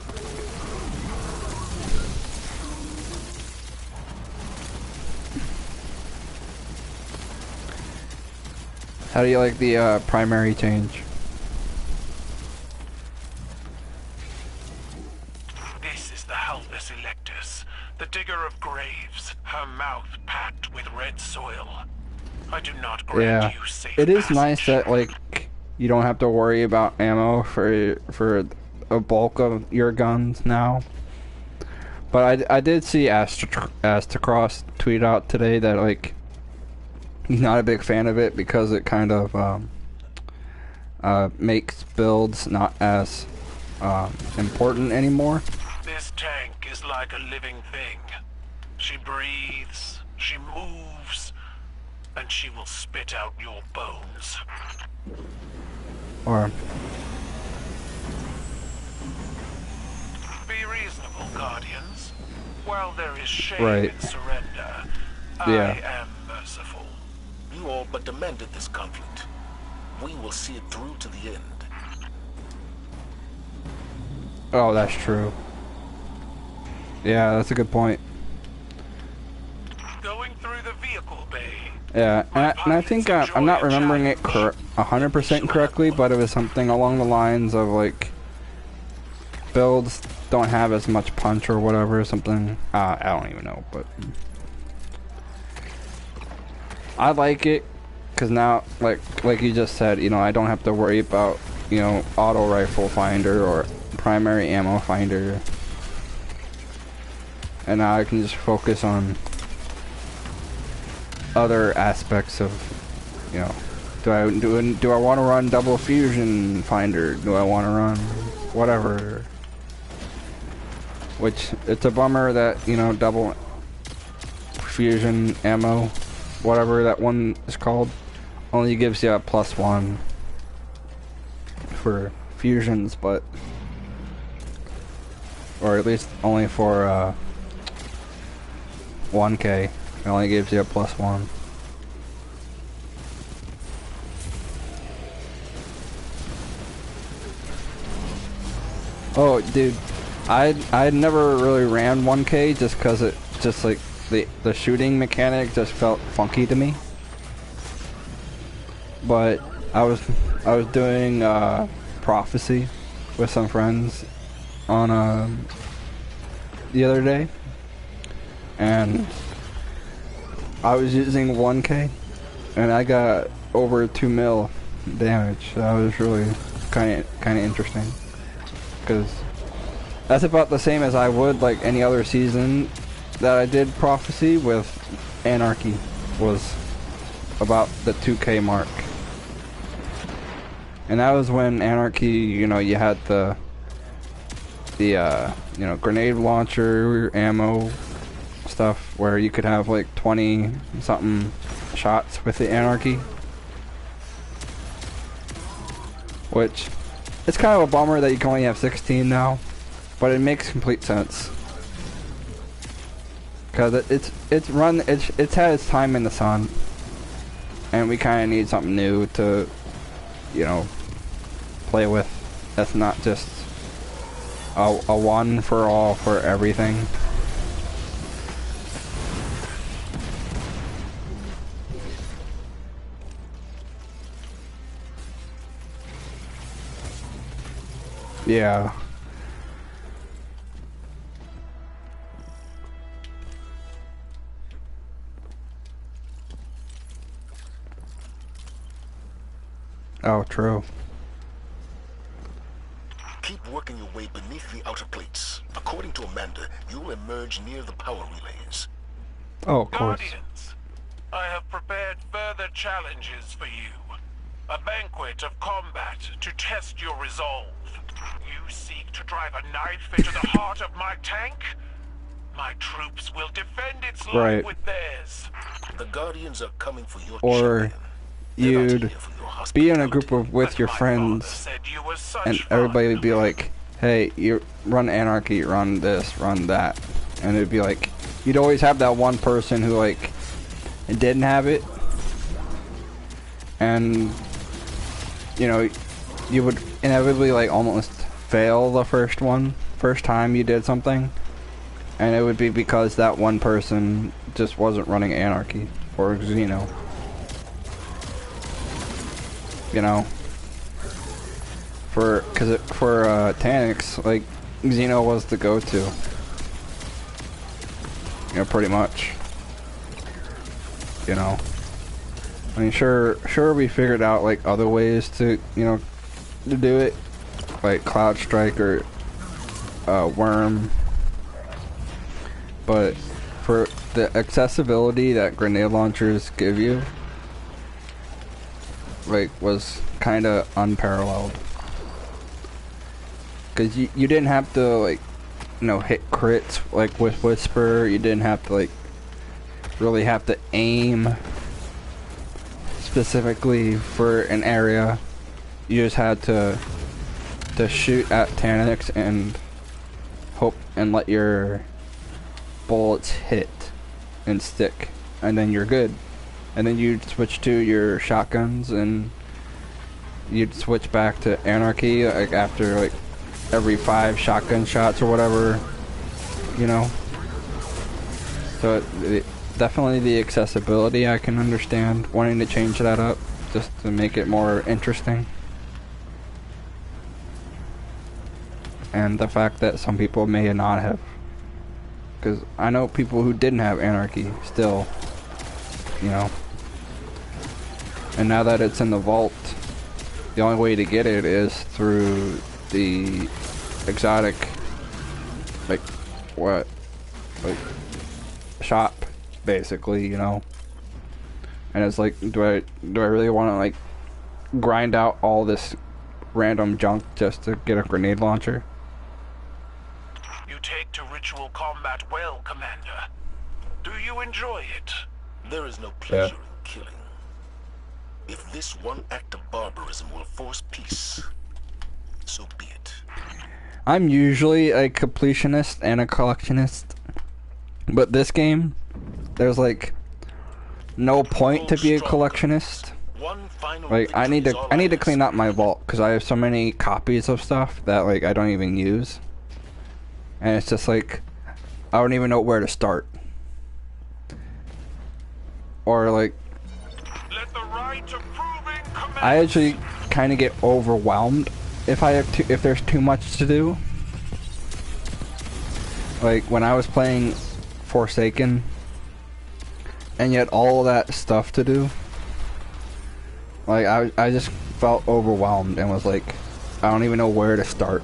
How do you like the primary change? This is the helpless Electus, the digger of graves, her mouth packed with red soil. I do not grant you safe it is passage. nice that, like, you don't have to worry about ammo for a bulk of your guns now. But I did see Astacross tweet out today that, like, he's not a big fan of it because it kind of makes builds not as important anymore. This tank is like a living thing. She breathes, she moves, and she will spit out your bones. Or be reasonable, Guardians. While there is shame Right. in surrender, Yeah. I am merciful. You all but demanded this conflict. We will see it through to the end. oh, that's true. Yeah, that's a good point. Going through the vehicle bay. Yeah, and I think I'm not remembering it 100% correctly, but it was something along the lines of, like, builds don't have as much punch or whatever, something. I don't even know, but I like it because now, like you just said, you know, I don't have to worry about, you know, auto rifle finder or primary ammo finder, and now I can just focus on other aspects of, you know, do I want to run double fusion finder? Do I want to run whatever? Which, it's a bummer that, you know, double fusion ammo, whatever that one is called, only gives you a +1 for fusions, but, or at least only for 1K. It only gives you a +1. Oh, dude, I never really ran 1K just because it just, like, the shooting mechanic just felt funky to me. But I was doing Prophecy with some friends on the other day, and I was using 1K, and I got over 2 mil damage. That was really kind of interesting, because that's about the same as I would like any other season that I did Prophecy with. Anarchy was about the 2K mark, and that was when Anarchy, you know, you had the you know, grenade launcher ammo stuff where you could have like 20 something shots with the Anarchy, which it's kind of a bummer that you can only have 16 now, but it makes complete sense because it's had its time in the sun, and we kind of need something new to, you know, play with. That's not just a one for all for everything. Yeah. Oh, true. Keep working your way beneath the outer plates. According to Amanda, you'll emerge near the power relays. Oh, of course. Guardians, I have prepared further challenges for you. A banquet of combat to test your resolve. You seek to drive a knife into the heart of my tank? My troops will defend its life Right. with theirs. The Guardians are coming for your Or champion. They're not you'd here for your be in a hospitality. group of with But your my friends, father said you were such and fun. everybody would be like, hey, you run Anarchy, run this, run that. And it'd be like, you'd always have that one person who, like, didn't have it. And, you know, you would inevitably, like, almost fail the first time you did something. And it would be because that one person just wasn't running Anarchy or Xeno. You know? For Taniks, like, Xeno was the go-to. You know, pretty much. You know? I mean, sure we figured out, like, other ways to, you know, to do it. Like Cloud Strike or, Worm. But for the accessibility that grenade launchers give you, like, was kind of unparalleled. Because you didn't have to, like, you know, hit crits, like, with Whisper. You didn't have to, like, really have to aim specifically for an area. You just had to shoot at Taniks and hope and let your bullets hit and stick, and then you're good. And then you'd switch to your shotguns, and you'd switch back to Anarchy, like, after, like, every 5 shotgun shots or whatever, you know. So definitely the accessibility I can understand, wanting to change that up just to make it more interesting. And the fact that some people may not have, because I know people who didn't have Anarchy still, you know. And now that it's in the vault, the only way to get it is through the exotic, like, shop, basically, you know. And it's like, do I really want to, like, grind out all this random junk just to get a grenade launcher? You take to ritual combat well, Commander. Do you enjoy it? There is no pleasure in killing. If this one act of barbarism will force peace, so be it. I'm usually a completionist and a collectionist, but this game, there's, like, no point to be a collectionist. Like, I need to clean up my vault because I have so many copies of stuff that, like, I don't even use. And it's just like, I don't even know where to start. Or, like, Let the right of proving commence. I actually kind of get overwhelmed if there's too much to do. Like, when I was playing Forsaken, and yet all that stuff to do, like, I just felt overwhelmed and was like, I don't even know where to start.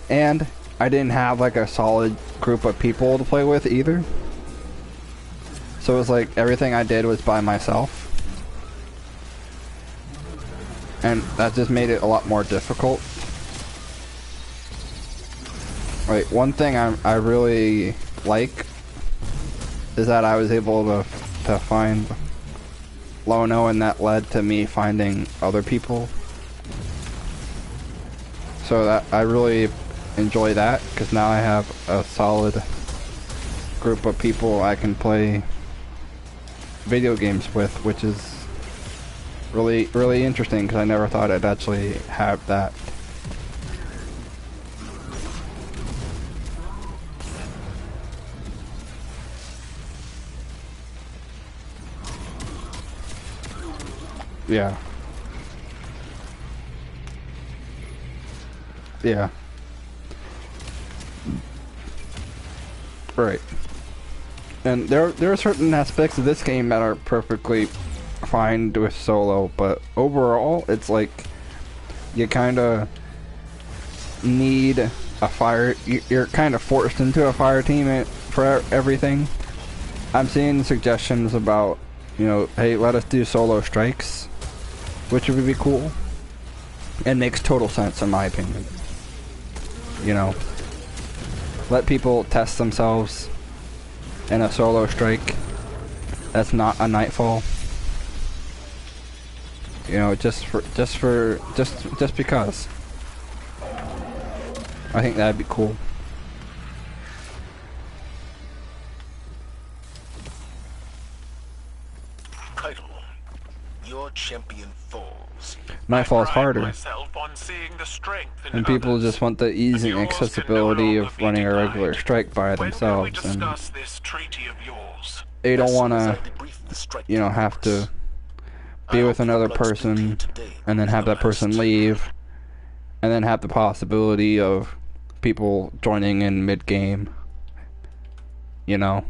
And I didn't have, like, a solid group of people to play with either. So it was like everything I did was by myself. And that just made it a lot more difficult. Like, one thing I really like is that I was able to find Lono, and that led to me finding other people. So that I really enjoy that, because now I have a solid group of people I can play video games with, which is really, really interesting, because I never thought I'd actually have that. Yeah. Yeah. Right. And there are certain aspects of this game that are perfectly fine with solo, but overall, it's like you kind of need a fire. You're kind of forced into a fire team for everything. I'm seeing suggestions about, you know, hey, let us do solo strikes, which would be cool. It makes total sense in my opinion. You know, let people test themselves in a solo strike that's not a nightfall. You know, just because. I think that'd be cool. Title. Your champion falls. Nightfall's harder. Myself on seeing the strength in And people others. just want the ease and Yours can no accessibility longer of be running a denied. regular strike by When will we themselves, and discuss this treaty of yours? they don't As soon want as I to, debrief the strike you know, have force, to be I with hope the another blood spilling person today and then will have be that the person last. leave, and then have the possibility of people joining in mid-game. You know?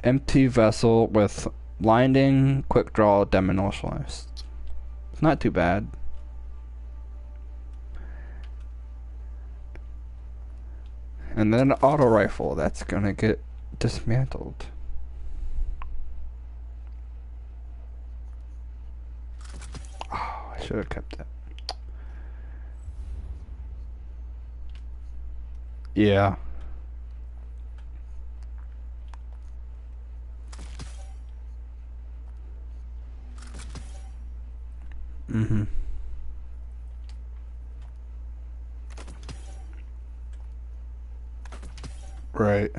Empty vessel with blinding, quick draw, demolitionist. It's not too bad. And then auto rifle, that's gonna get dismantled. Oh, I should have kept that. Yeah. Right.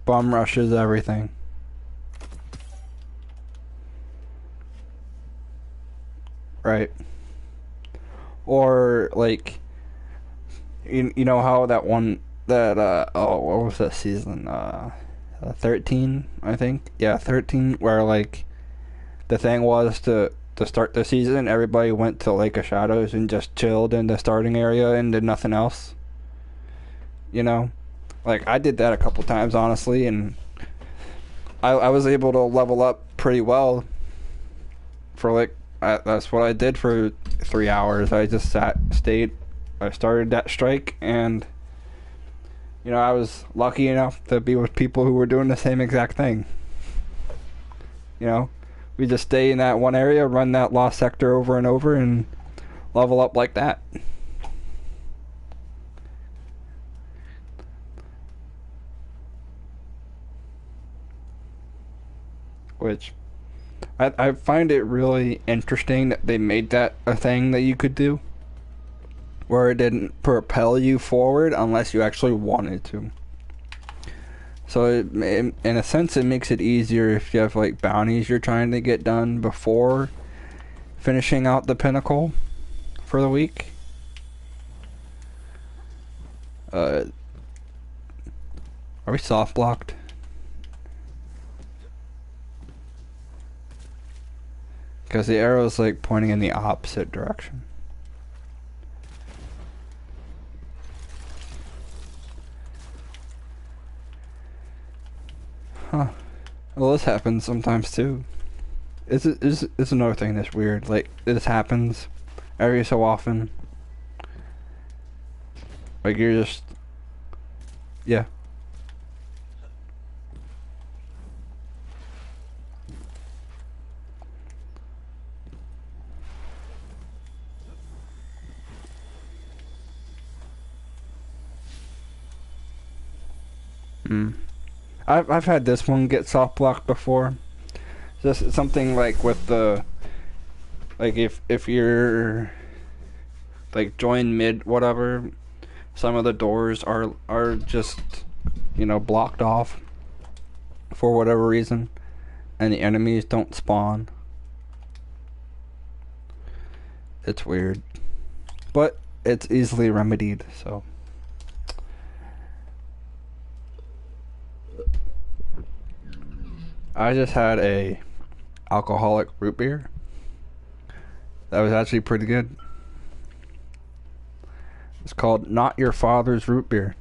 Bomb rushes everything. Right. Or like you know how that one that oh, what was that season? 13, I think. Yeah, 13, where like the thing was to start the season, everybody went to Lake of Shadows and just chilled in the starting area and did nothing else. You know? Like, I did that a couple times, honestly, and I was able to level up pretty well for, like, that's what I did for 3 hours. I just stayed, I started that strike, and, you know, I was lucky enough to be with people who were doing the same exact thing. You know? We just stay in that one area, run that lost sector over and over, and level up like that. Which I find it really interesting that they made that a thing that you could do, where it didn't propel you forward unless you actually wanted to. So in a sense, it makes it easier if you have like bounties you're trying to get done before finishing out the pinnacle for the week. Are we soft blocked? Because the arrow's like pointing in the opposite direction. Huh. Well, this happens sometimes too. It's another thing that's weird. Like, this happens every so often. Like, you're just... Yeah. I've had this one get soft blocked before. Just something like with the, like if you're like join mid whatever, some of the doors are just, you know, blocked off for whatever reason, and the enemies don't spawn. It's weird, but it's easily remedied, so. I just had a alcoholic root beer. That was actually pretty good. It's called Not Your Father's Root Beer.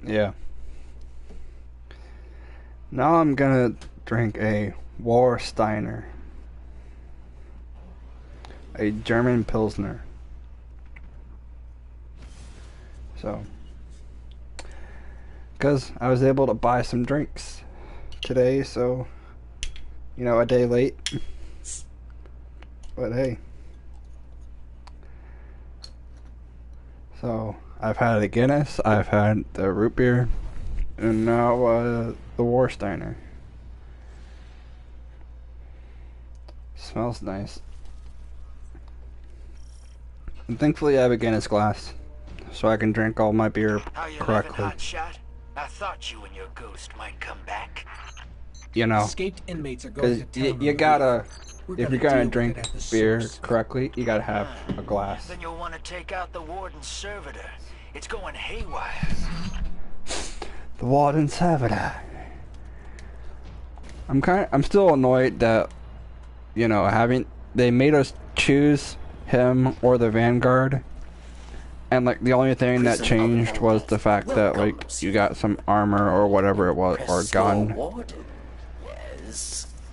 Yeah. Now I'm gonna drink a Warsteiner. A German Pilsner. So, because I was able to buy some drinks today, so, you know, a day late. But hey. So, I've had a Guinness, I've had the root beer, and now the Warsteiner. Smells nice. And thankfully I have a Guinness glass, so I can drink all my beer correctly. Hotshot? I thought you and your ghost might come back. You know, Escaped inmates are going to town. you gotta, if you're gonna drink beer correctly, you gotta have a glass. Then you'll want to take out the warden's servitor. It's going haywire. The warden's servitor. I'm still annoyed that, you know, they made us choose him or the Vanguard, and like the only thing that changed was the fact that like you got some armor or whatever it was, or gun,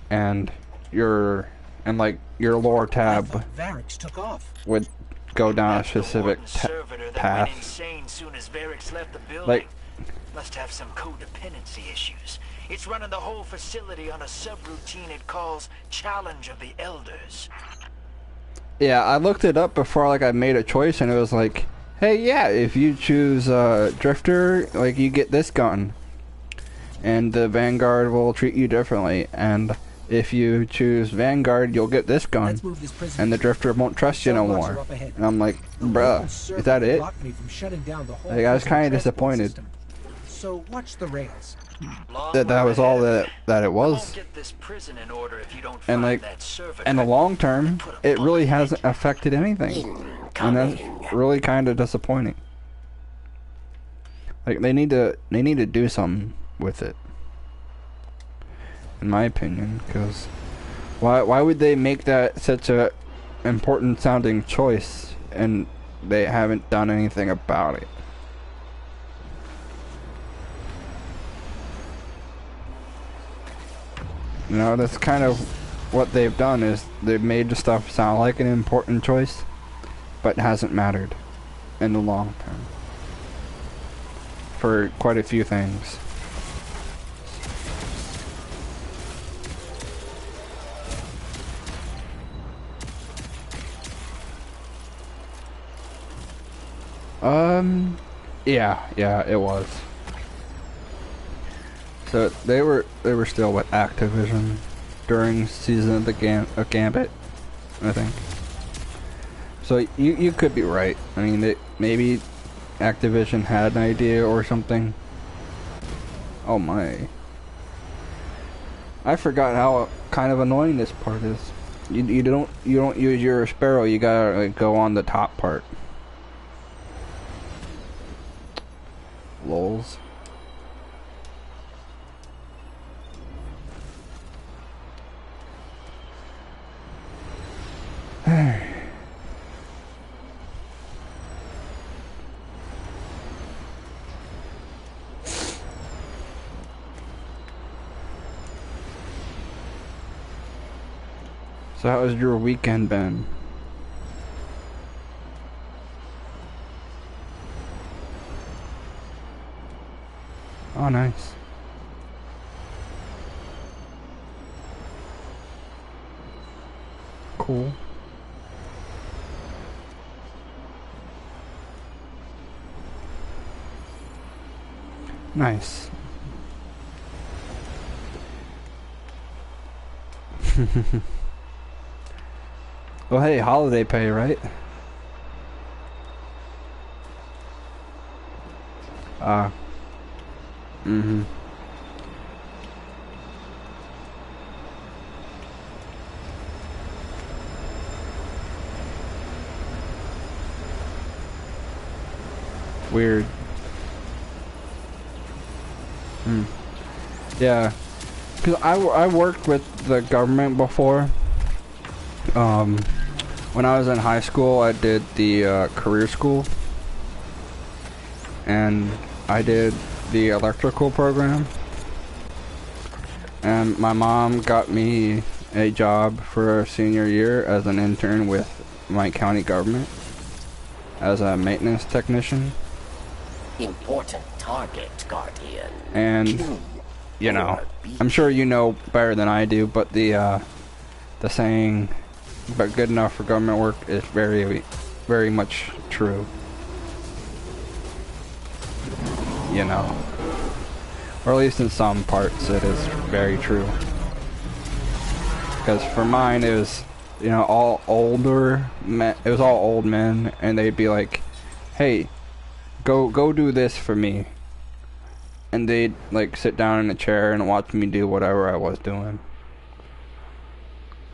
and your lore tab would go down a specific path. Like, must have some codependency issues. It's running the whole facility on a subroutine it calls Challenge of the Elders. Yeah, I looked it up before like I made a choice, and it was like, hey, yeah, if you choose Drifter, like you get this gun, and the Vanguard will treat you differently, and if you choose Vanguard, you'll get this gun, and the Drifter won't trust you no more. And I'm like, bruh, is that it? Like, I was kind of disappointed. So watch the rails. That was all that it was. And like, in the long term, it really hasn't affected anything, and that's really kind of disappointing. Like, they need to do something with it, in my opinion, because why would they make that such a important sounding choice and they haven't done anything about it? You know, that's kind of what they've done, is they've made the stuff sound like an important choice, but hasn't mattered in the long term for quite a few things. Yeah, it was. So they were still with Activision during season of the Gambit, I think. So you could be right. I mean, maybe Activision had an idea or something. Oh my! I forgot how kind of annoying this part is. You don't use your Sparrow. You gotta like, go on the top part. Lols. So how has your weekend been? Oh, nice. Cool. Nice. Well, hey, holiday pay, right? Mm-hmm. weird. Yeah, because I worked with the government before. When I was in high school, I did the career school, and I did the electrical program. And my mom got me a job for senior year as an intern with my county government as a maintenance technician. Important target, Guardian. And you know, I'm sure you know better than I do, but the saying, "but good enough for government work," is very, very much true. You know, or at least in some parts, it is very true. Because for mine, it was, you know, all older men. It was all old men, and they'd be like, "Hey, go do this for me," and they'd like sit down in a chair and watch me do whatever I was doing.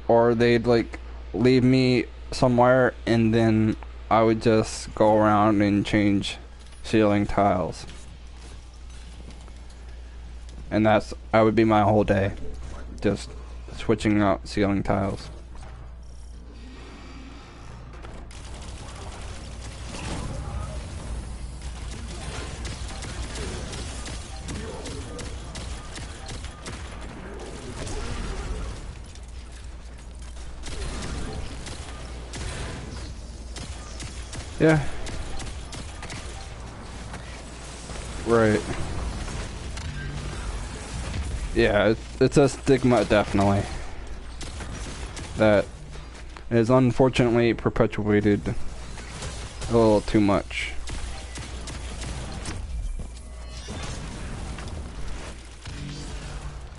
Or they'd like leave me somewhere, and then I would just go around and change ceiling tiles. And that would be my whole day, just switching out ceiling tiles. Yeah. Right. Yeah, it's a stigma, definitely, that is unfortunately perpetuated a little too much.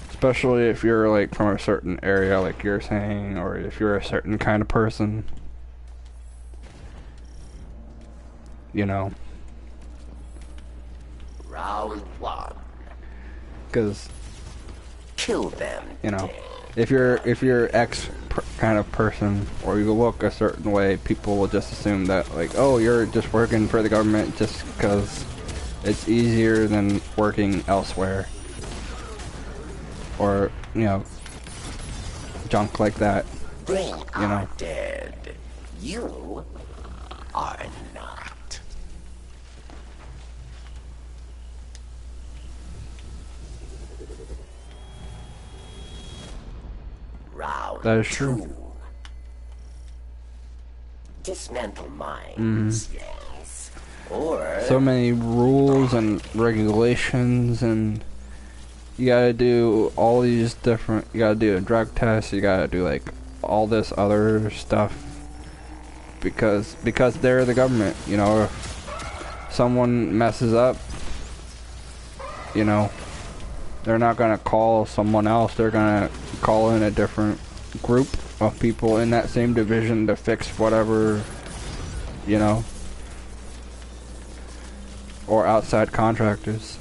Especially if you're like from a certain area, like you're saying, or if you're a certain kind of person. You know. Round one. Because, kill them. You know, if you're X kind of person, or you look a certain way, people will just assume that, like, oh, you're just working for the government just because it's easier than working elsewhere, or, you know, junk like that. They you know. are dead. You are not. Round That is true. two. Dismantle mines, yes. Or So many rules and regulations, and you gotta do all these different, you gotta do a drug test, you gotta do like all this other stuff because they're the government, you know. If someone messes up, you know, they're not gonna call someone else, they're gonna call in a different group of people in that same division to fix whatever, you know, or outside contractors.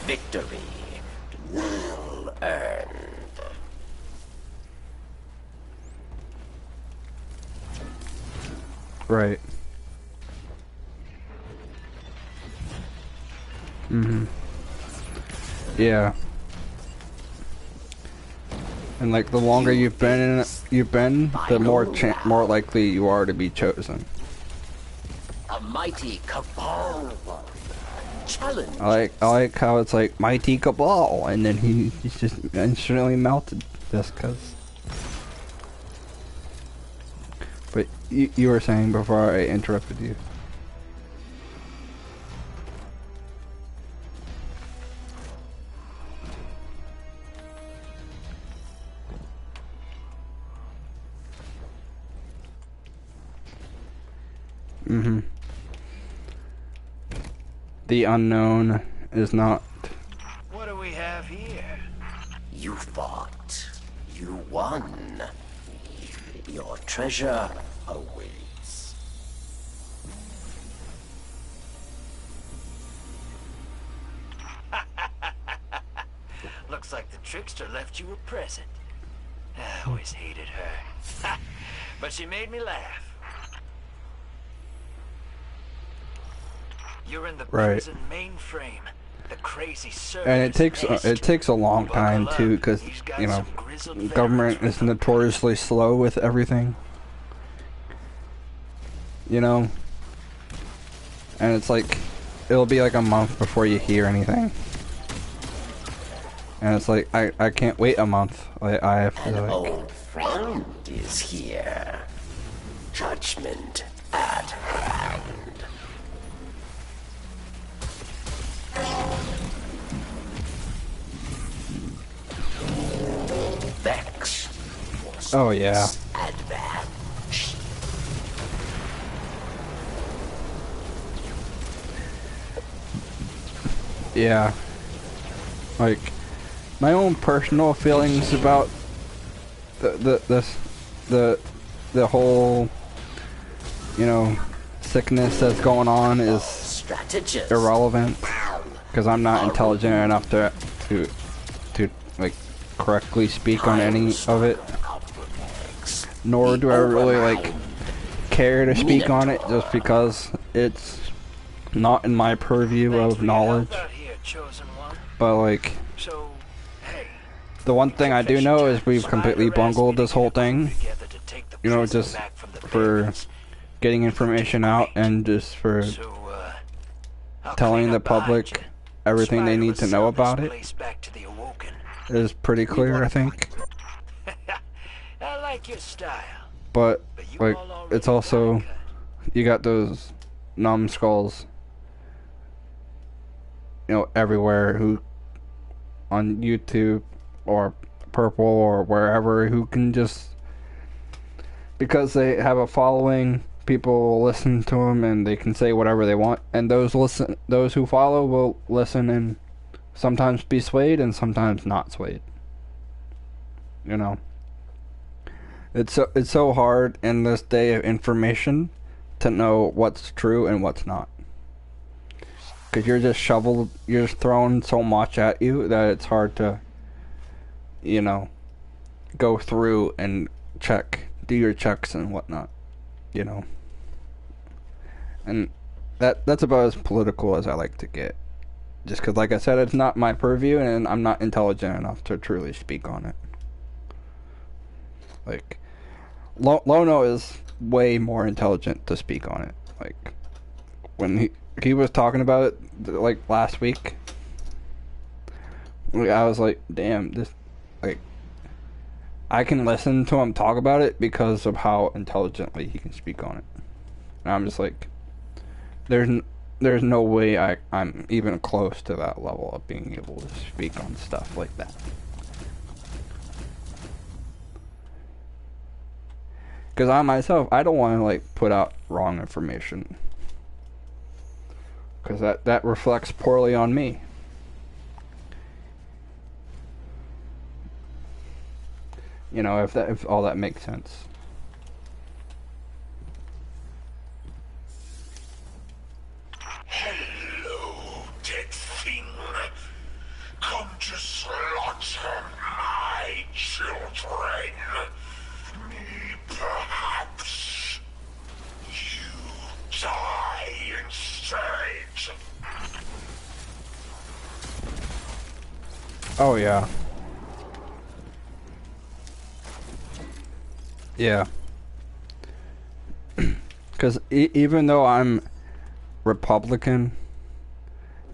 victory well earned. Right. Yeah. And like the longer you've been in it, the more likely you are to be chosen. A mighty cabal challenge. I like how it's like mighty cabal, and then he's just instantly melted just cause. But you were saying before I interrupted you. The unknown is not. What do we have here? You fought. You won. Your treasure awaits. Looks like the trickster left you a present. I always hated her. But she made me laugh. You're in the prison mainframe. The crazy service. And it takes a long time too, because you know, government is notoriously slow with everything. You know, and it's like it'll be like a month before you hear anything, and it's like I can't wait a month. I have to, An like, old friend is here. Judgment at hand. Vex. Oh yeah. Advantage. Yeah. Like my own personal feelings about the whole, you know, sickness that's going on is irrelevant, because I'm not intelligent enough to like correctly speak on any of it, nor do I really like care to speak on it, just because it's not in my purview of knowledge. But like, the one thing I do know is we've completely bungled this whole thing, you know, just for getting information out and just for telling the public everything they need to know about it is pretty clear, I think. I like your style. But like, it's also, you got those numbskulls, you know, everywhere, who on YouTube or Purple or wherever, who can just, because they have a following, people will listen to them and they can say whatever they want, and those who follow will listen and sometimes be swayed and sometimes not swayed. You know, it's so hard in this day of information to know what's true and what's not, because you're just thrown so much at you that it's hard to, you know, go through and do your checks and whatnot, you know. And that's about as political as I like to get, just because, like I said, it's not my purview and I'm not intelligent enough to truly speak on it. Like, Lono is way more intelligent to speak on it. Like, when he was talking about it, like, last week, I was like, damn, this, like, I can listen to him talk about it because of how intelligently he can speak on it. And I'm just like, there's no way I'm even close to that level of being able to speak on stuff like that. Because I myself, I don't want to, like, put out wrong information, because that reflects poorly on me. You know, if all that makes sense. Hello, dead thing. Come to slaughter my children. Me, perhaps. You die instead. Oh, yeah. Yeah. Because even though I'm Republican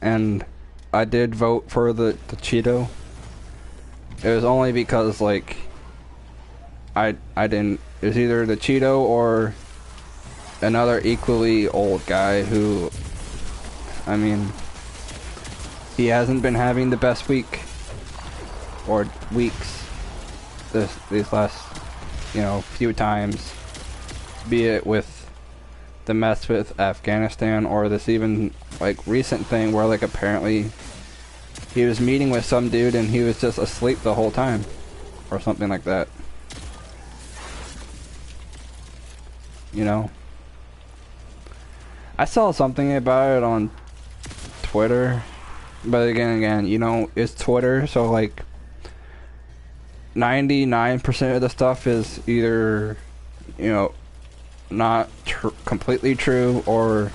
and I did vote for the Cheeto, it was only because, like, I didn't, it was either the Cheeto or another equally old guy who, I mean, he hasn't been having the best week or weeks these last, you know, few times, be it with the mess with Afghanistan or this even, like, recent thing where, like, apparently he was meeting with some dude and he was just asleep the whole time or something like that. You know, I saw something about it on Twitter, but again, you know, it's Twitter, so, like, 99% of the stuff is either, you know, not completely true or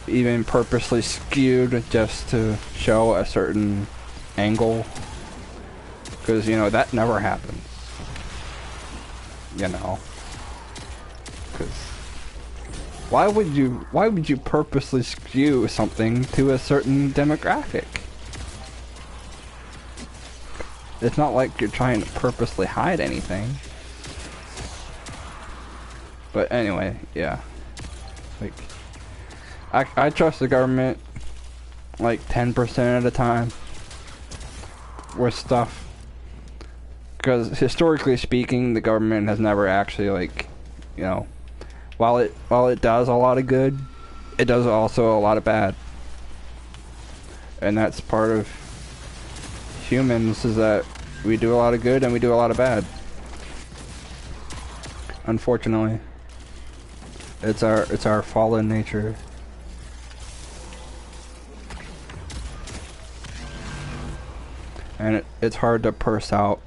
even purposely skewed just to show a certain angle. Because, you know, that never happens. You know. Because why would you purposely skew something to a certain demographic? It's not like you're trying to purposely hide anything. But anyway, yeah. Like, I trust the government like 10% of the time with stuff. Because historically speaking, the government has never actually, like, you know, while it does a lot of good, it does also a lot of bad. And that's part of humans, is that we do a lot of good and we do a lot of bad. Unfortunately. It's our fallen nature. And it's hard to parse out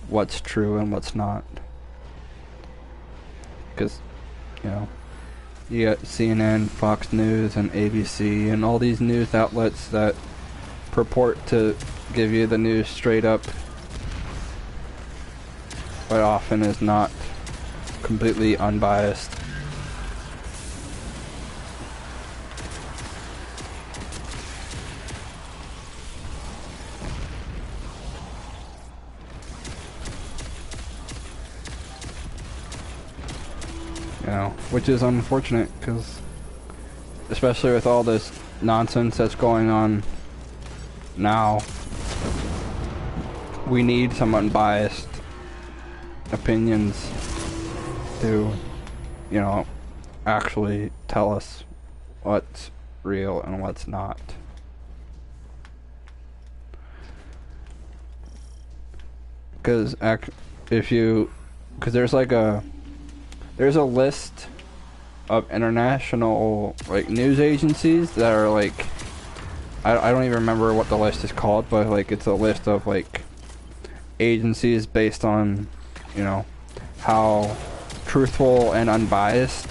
what's true and what's not. Because, you know, you got CNN, Fox News, and ABC, and all these news outlets that purport to give you the news straight up, but often is not completely unbiased. You know, which is unfortunate, because especially with all this nonsense that's going on now, we need some unbiased opinions to, you know, actually tell us what's real and what's not. Because there's a list of international, like, news agencies that are, like, I don't even remember what the list is called, but, like, it's a list of, like, agencies based on, you know, how truthful and unbiased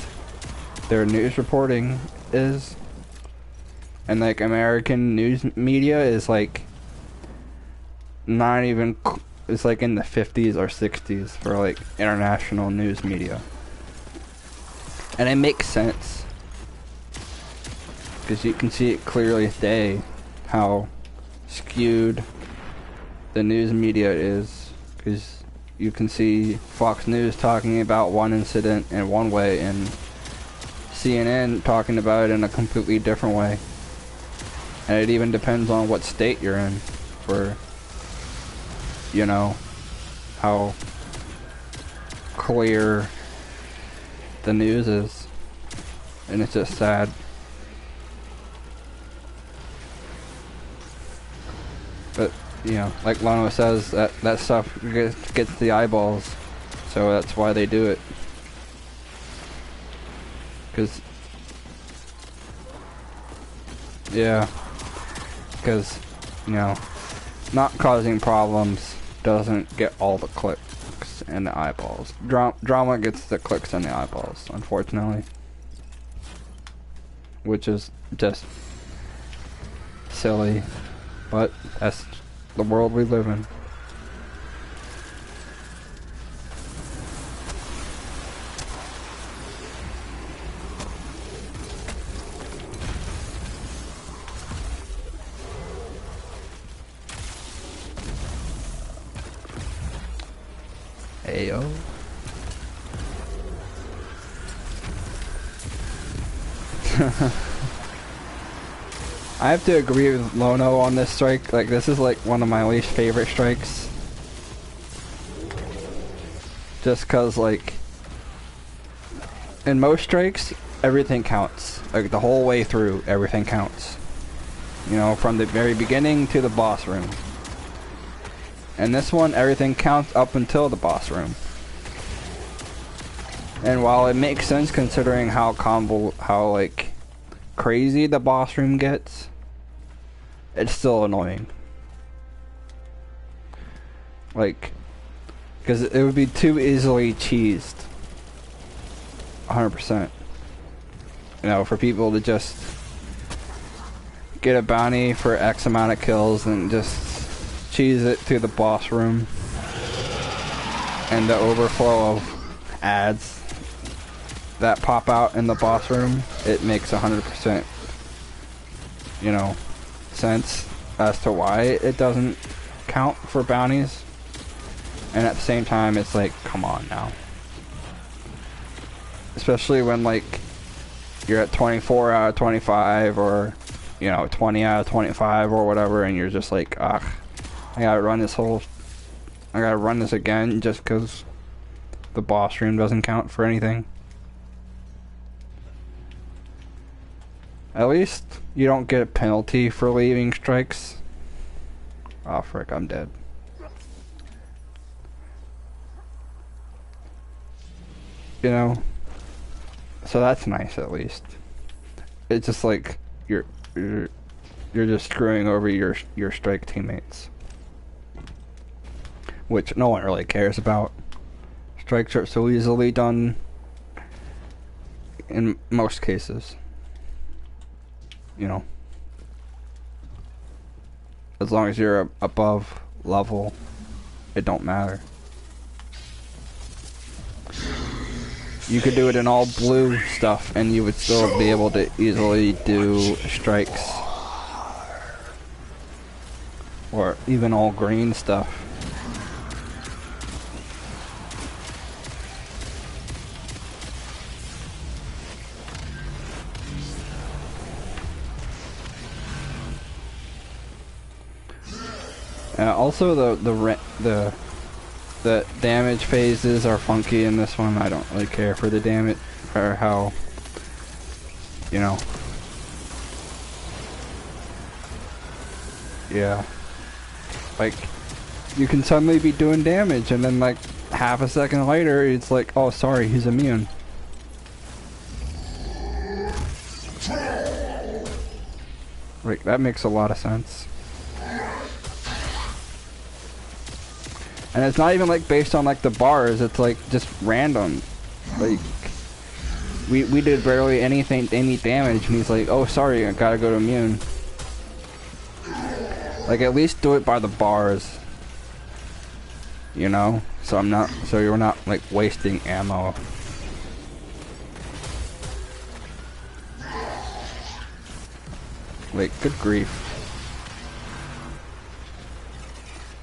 their news reporting is. And, like, American news media is, like, not even, it's, like, in the 50s or 60s for, like, international news media. And it makes sense, because you can see it clearly as day how skewed the news media is, because you can see Fox News talking about one incident in one way and CNN talking about it in a completely different way. And it even depends on what state you're in for, you know, how clear the news is. And it's just sad. But, you know, like Lono says, that stuff gets the eyeballs, so that's why they do it. Because, yeah, because, you know, not causing problems doesn't get all the clicks and the eyeballs. Drama gets the clicks and the eyeballs, unfortunately. Which is just silly, but that's the world we live in. Ayo. I have to agree with Lono on this strike. Like, this is like one of my least favorite strikes. Just cause, like, in most strikes, everything counts. Like, the whole way through, everything counts. You know, from the very beginning to the boss room. And this one, everything counts up until the boss room. And while it makes sense considering how like crazy the boss room gets, it's still annoying. Like, because it would be too easily cheesed. 100%. You know, for people to just get a bounty for X amount of kills and just cheese it to the boss room. And the overflow of ads that pop out in the boss room, it makes 100%, you know, sense as to why it doesn't count for bounties. And at the same time, it's like, come on now. Especially when, like, you're at 24 out of 25, or, you know, 20 out of 25 or whatever, and you're just like, ugh, I gotta run this again just because the boss room doesn't count for anything. At least you don't get a penalty for leaving strikes. Oh frick, I'm dead. You know, so that's nice at least. It's just like you're just screwing over your strike teammates, which no one really cares about. Strikes are so easily done in most cases. You know, as long as you're above level, it don't matter. You could do it in all blue stuff and you would still be able to easily do strikes. Or even all green stuff. Also the damage phases are funky in this one. I don't really care for the damage, or how, you know. Yeah. Like, you can suddenly be doing damage and then like half a second later it's like, oh sorry, he's immune. Like, that makes a lot of sense. And it's not even like based on like the bars, it's like just random. Like, we did barely any damage and he's like, oh sorry, I gotta go to immune. Like, at least do it by the bars. You know? So you're not like wasting ammo. Like, good grief.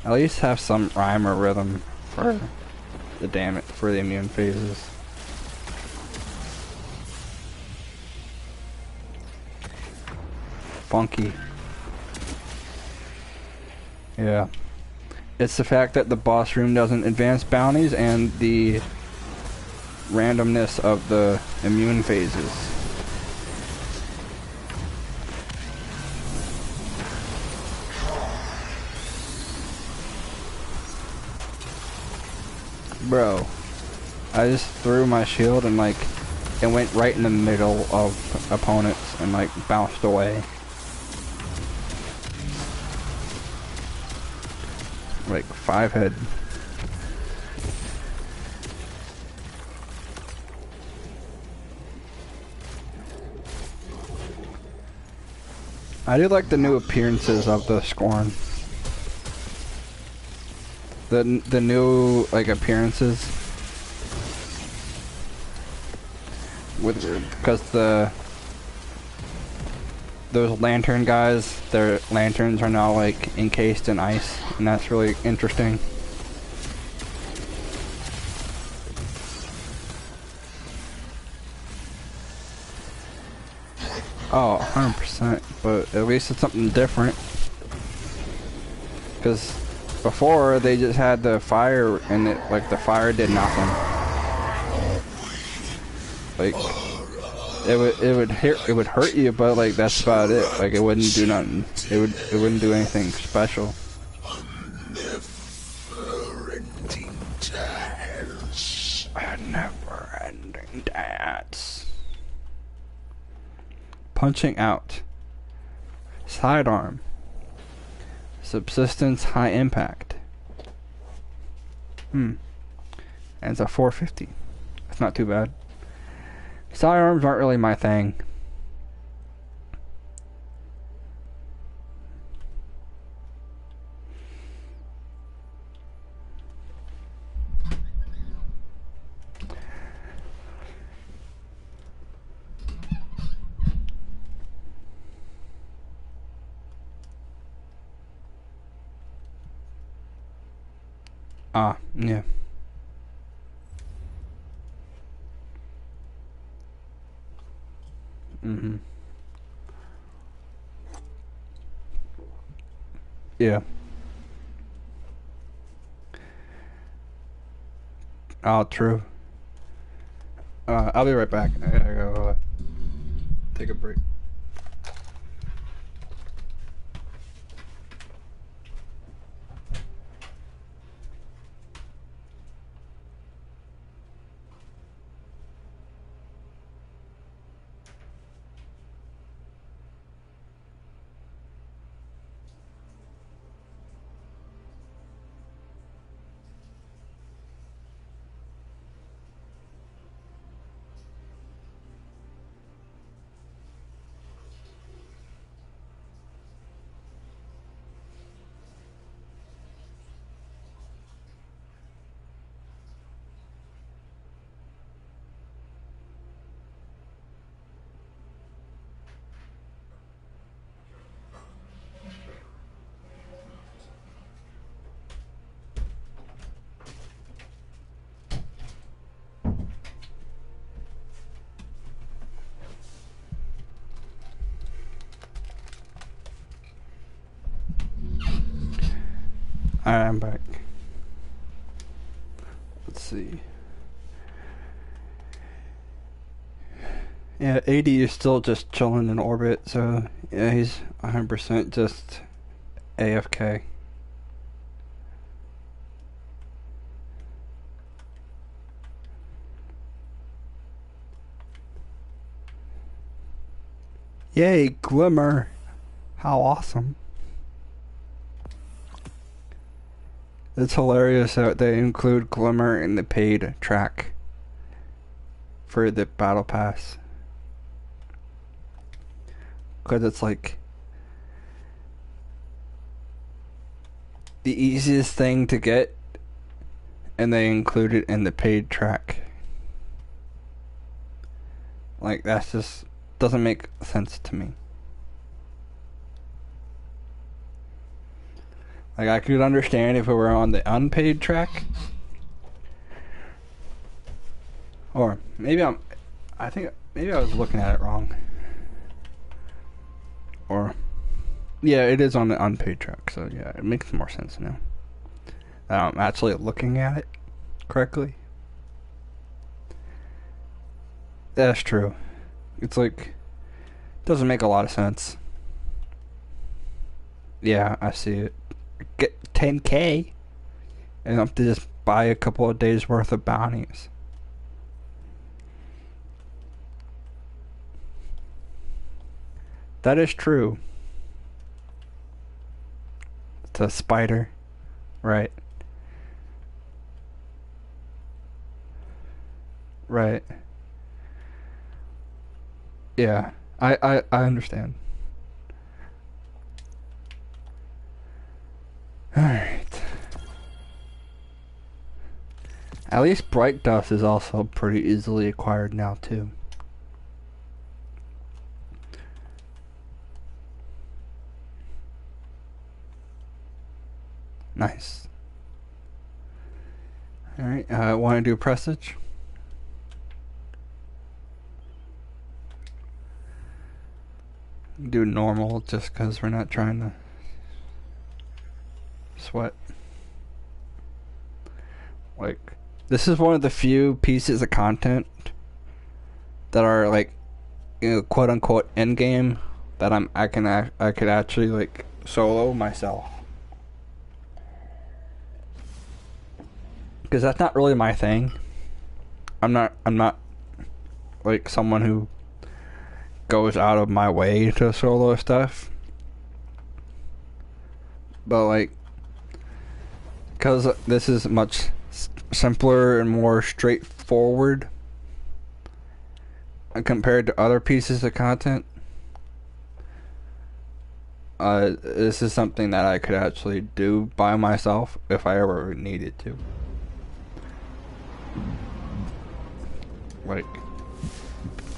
At least have some rhyme or rhythm for the damage, for the immune phases. Funky. Yeah. It's the fact that the boss room doesn't advance bounties and the randomness of the immune phases. Bro, I just threw my shield and like it went right in the middle of opponents and like bounced away. Like 5 head. I do like the new appearances of the Scorn. The new like appearances with, because those lantern guys, their lanterns are now like encased in ice, and that's really interesting. Oh, 100%, but at least it's something different. Because before they just had the fire, and it like the fire did nothing. Like it would hurt you, but like that's about it. Like it wouldn't do nothing. It wouldn't do anything special. A never-ending dance. Punching out. Sidearm. Subsistence high impact. And it's a 450. That's not too bad. Sidearms aren't really my thing. Yeah. Yeah. Oh, true. I'll be right back. I gotta go take a break. Alright, I'm back. Let's see. Yeah, AD is still just chilling in orbit, so yeah, he's 100% just AFK. Yay, Glimmer! How awesome. It's hilarious that they include Glimmer in the paid track for the Battle Pass. Because it's like the easiest thing to get, and they include it in the paid track. Like, that's just doesn't make sense to me. Like, I could understand if it were on the unpaid track. Or maybe maybe I was looking at it wrong. Or, yeah, it is on the unpaid track, so yeah, it makes more sense now. I'm actually looking at it correctly. That's true. It's like, doesn't make a lot of sense. Yeah, I see it. Get 10K and have to just buy a couple of days worth of bounties. That is true. It's a spider, right? Right. Yeah, I understand. Alright. At least Bright Dust is also pretty easily acquired now too. Nice. Alright, want to do Presage? Do normal just because we're not trying to sweat. Like, this is one of the few pieces of content that are like, you know, quote unquote end game that I could actually like solo myself. Because that's not really my thing. I'm not like someone who goes out of my way to solo stuff. But like, because this is much simpler and more straightforward compared to other pieces of content. This is something that I could actually do by myself if I ever needed to.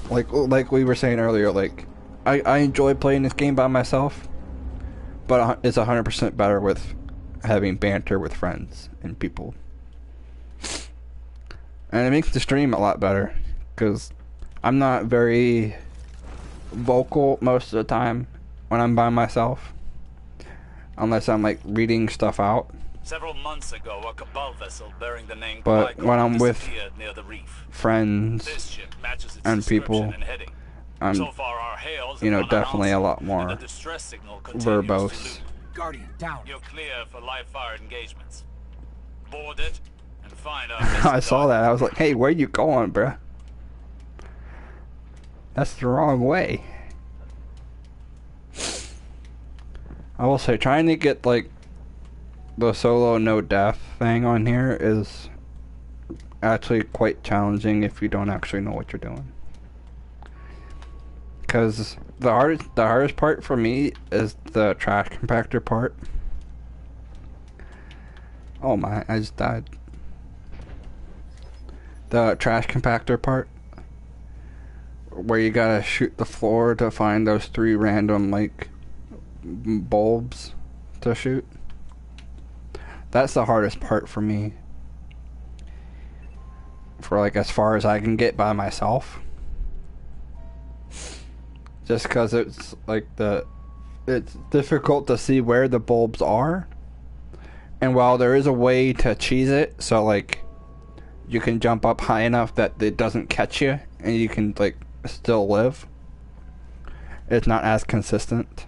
Like we were saying earlier, like I enjoy playing this game by myself, but it's 100% better with having banter with friends and people. And it makes the stream a lot better, because I'm not very vocal most of the time when I'm by myself, unless I'm like reading stuff out. Several months ago, a Cabal vessel bearing the name But Qui-Gon when I'm with disappeared near the reef. friends This ship matches its and people, description and heading. I'm, So far, our hails you know, have gone definitely a lot unanswered, more and the distress signal continues verbose. to loop. Guardian, down. You're clear for live-fire engagements. Board it and find our I saw that. I was like, hey, where you going, bruh? That's the wrong way. I will say, trying to get like the solo no death thing on here is actually quite challenging if you don't actually know what you're doing. Because the hardest part for me is the trash compactor part. Oh my, I just died. The trash compactor part, where you gotta shoot the floor to find those 3 random like bulbs to shoot. That's the hardest part for me, for like as far as I can get by myself, just because it's like it's difficult to see where the bulbs are, and while there is a way to cheese it so like you can jump up high enough that it doesn't catch you and you can like still live, it's not as consistent.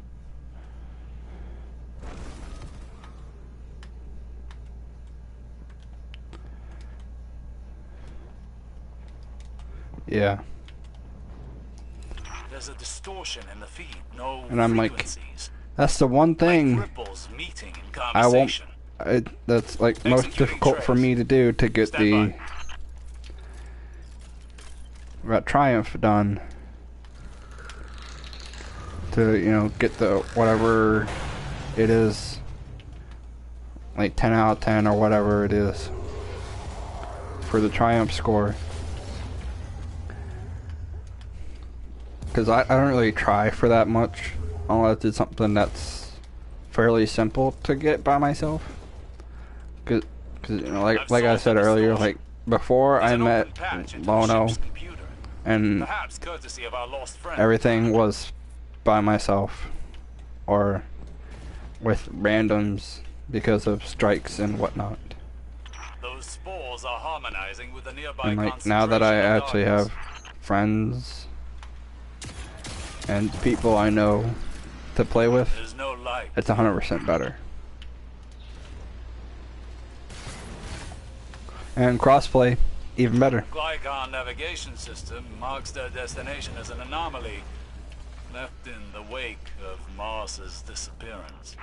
Yeah. There's a distortion in the feed. No And I'm like, frequencies. that's the one thing Like ripples meeting in I won't. conversation. That's like most difficult for me to do, to get that Triumph done. To, you know, get the whatever it is, like 10 out of 10 or whatever it is for the Triumph score. Because I don't really try for that much unless it's something that's fairly simple to get by myself. Cause you know, like I said earlier, like before I met Lono, and everything was by myself or with randoms because of strikes and whatnot. Those spores are harmonizing with the nearby And like now that I actually have friends and people I know to play with, it's 100% better. And crossplay, even better. Qui-Gon navigation system marks their destination as an anomaly, left in the wake of Mars's disappearance.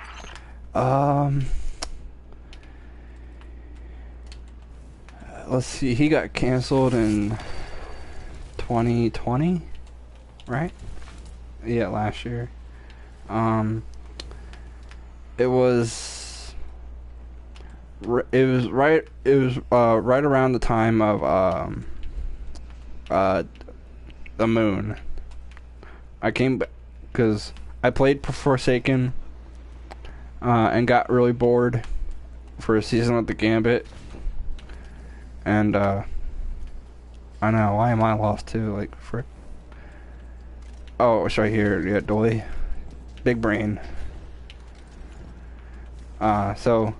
Let's see, he got canceled in 2020, right? Yeah, last year. It was right around the time of the moon. I came back because I played Forsaken and got really bored for a season of the Gambit, and I know, why am I lost too? Like, frick. Oh, it's right here. Yeah, Dolly. Big brain. So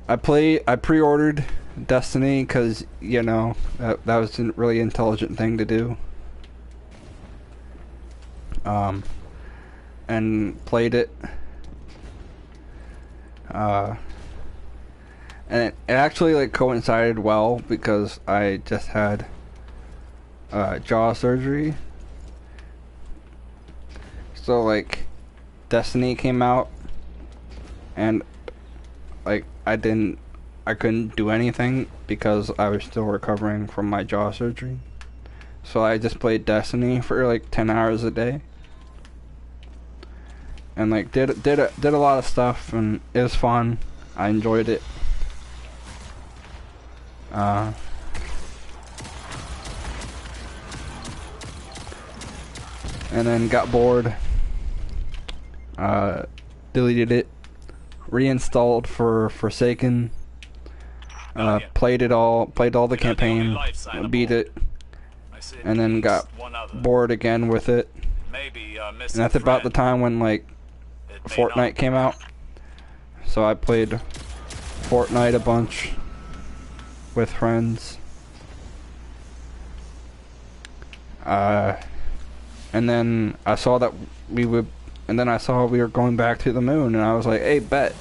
I pre-ordered Destiny because, you know, that was a really intelligent thing to do. And played it. And it actually like coincided well because I just had jaw surgery. So like Destiny came out and like I didn't I couldn't do anything because I was still recovering from my jaw surgery. So I just played Destiny for like 10 hours a day. And like did a lot of stuff, and it was fun. I enjoyed it. And then got bored. Deleted it. Reinstalled for Forsaken. Played all the campaign, beat it, and then got bored again with it. And that's about the time when like Fortnite came out. So I played Fortnite a bunch with friends. And then I saw that we were going back to the moon, and I was like, hey, bet.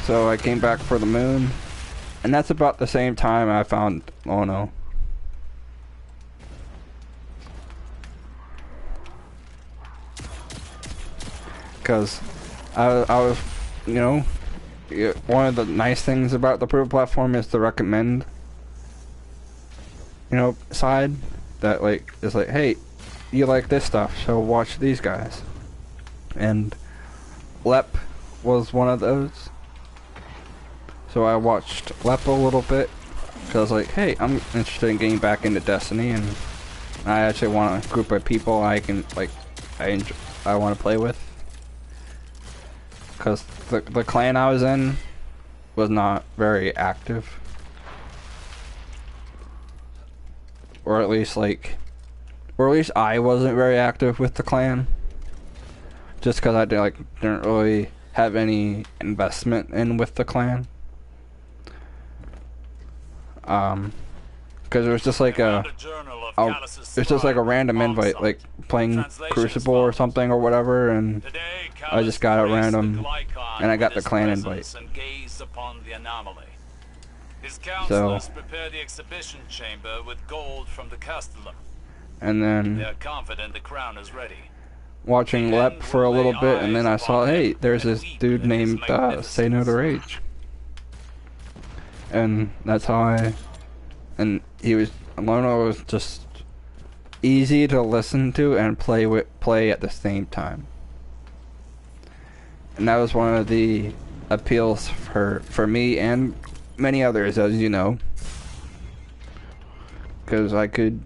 So I came back for the moon, and that's about the same time I found Lono. Because I was, you know, one of the nice things about the Proof platform is the recommend, you know, side that like is like, hey, you like this stuff, so watch these guys. And Lep was one of those. So I watched Lep a little bit, because I was like, hey, I'm interested in getting back into Destiny, and I actually want a group of people I can, like, I want to play with. Because the clan I was in was not very active. Or at least I wasn't very active with the clan. Just because I didn't really have any investment in with the clan. Because it was just like it's just like a random invite, like playing Crucible or something or whatever, and I just got it random, and I got the clan invite. So, the exhibition chamber with gold from the Castellum. And then they're confident the crown is ready. Watching Lep for a little bit, and then I saw, hey, there's this dude named Say No to Rage. And that's how Lono was just easy to listen to and play at the same time. And that was one of the appeals for me and many others, as you know. Because I could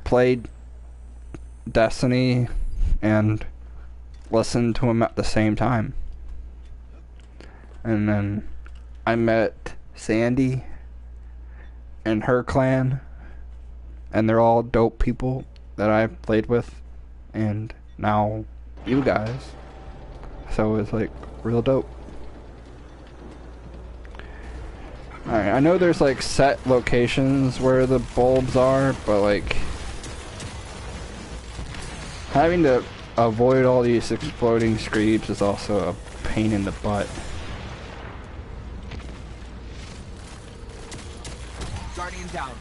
play Destiny and listen to him at the same time. And then I met Sandy and her clan, and they're all dope people that I've played with, and now you guys. So it's like real dope. Alright, I know there's like set locations where the bulbs are, but like having to avoid all these exploding screams is also a pain in the butt. Guardian down.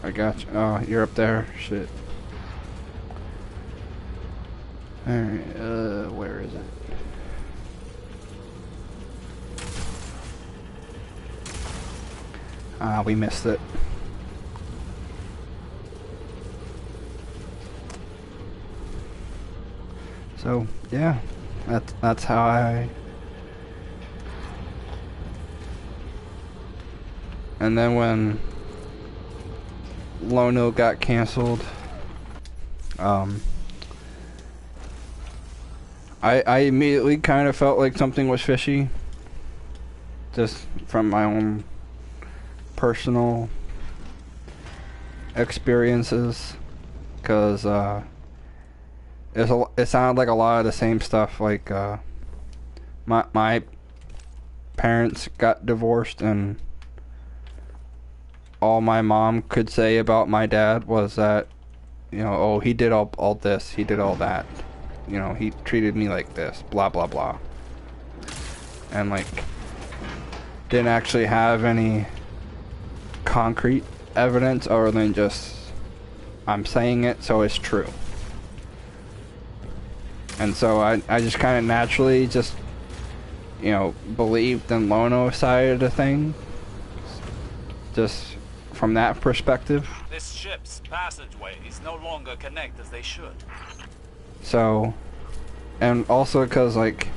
I got you. Oh, you're up there. Shit. Alright, where is it? Ah, we missed it. So, yeah. That's how I... And then when Lono got canceled, I immediately kind of felt like something was fishy, just from my own personal experiences, because it sounded like a lot of the same stuff. Like my parents got divorced, and all my mom could say about my dad was that, you know, oh, he did all this, he did all that, you know, he treated me like this, blah blah blah, and like didn't actually have any concrete evidence other than just I'm saying it so it's true. And so I just kind of naturally just you know, believed in Lono's side of the thing. Just from that perspective. This ship's passageways no longer connect as they should. So, and also because, like,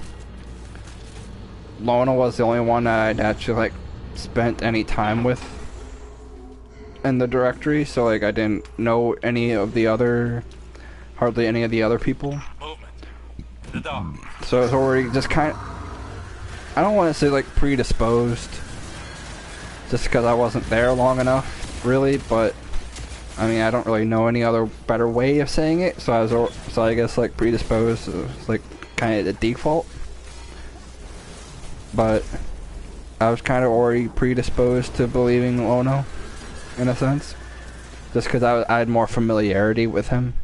Lona was the only one that I'd actually, like, spent any time with in the directory, so, like, I didn't know any of the other, hardly any of the other people. Movement. The dock. So it's already just kind of, I don't want to say, like, predisposed, just because I wasn't there long enough, really, but, I mean, I don't really know any other better way of saying it, so I guess, like, predisposed is, like, kind of the default. But I was kind of already predisposed to believing Lono, in a sense, just because I had more familiarity with him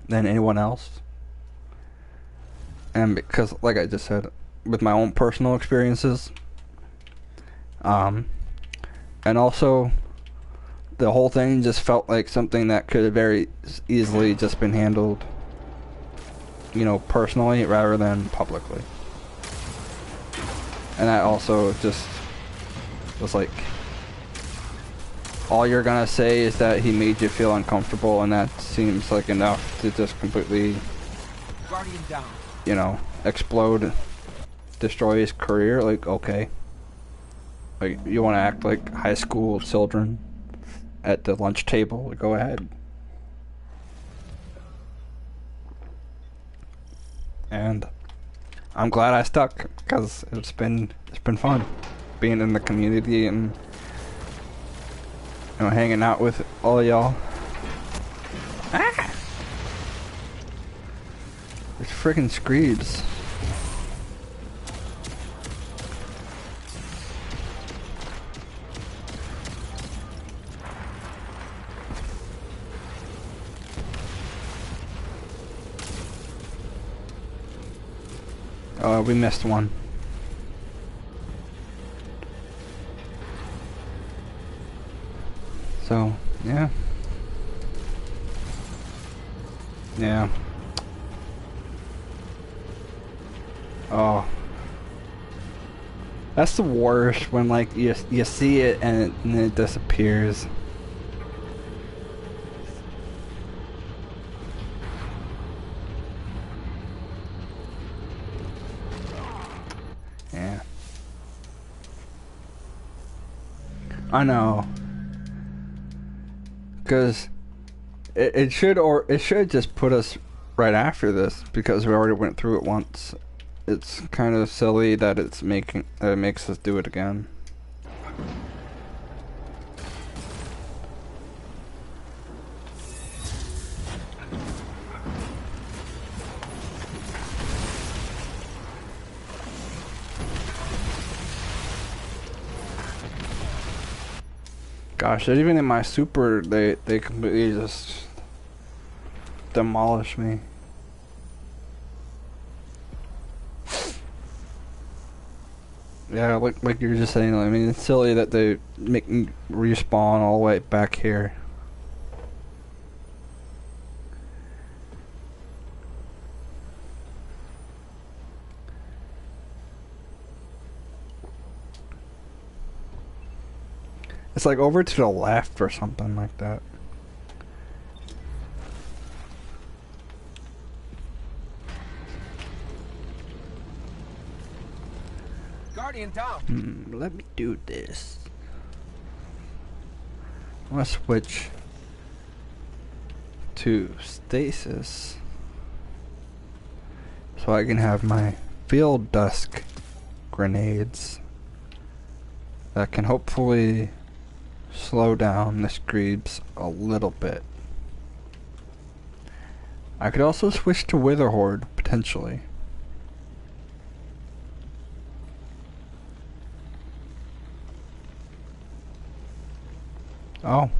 than anyone else, and because, like I just said, with my own personal experiences, and also the whole thing just felt like something that could have very easily just been handled, you know, personally rather than publicly. And that also just was like, all you're gonna say is that he made you feel uncomfortable, and that seems like enough to just completely, Guardian down. you know, explode, destroy his career. Like, okay. Like, you want to act like high school children at the lunch table? Go ahead. And I'm glad I stuck, because it's been fun being in the community and, you know, hanging out with all y'all. Ah! There's friggin' Screebs. Oh, we missed one. So, yeah. Yeah. Oh. That's the worst, when, like, you see it and it disappears. Yeah. I know. Because it should just put us right after this, because we already went through it once. It's kind of silly that it makes us do it again. Gosh, even in my super, they completely just demolish me. Yeah, like you were just saying, I mean, it's silly that they make me respawn all the way back here. It's like over to the left or something like that. Guardian down. Let me do this. I'm gonna switch to stasis so I can have my field dusk grenades that can hopefully slow down the Screebs a little bit. I could also switch to Witherhoard, potentially. Oh.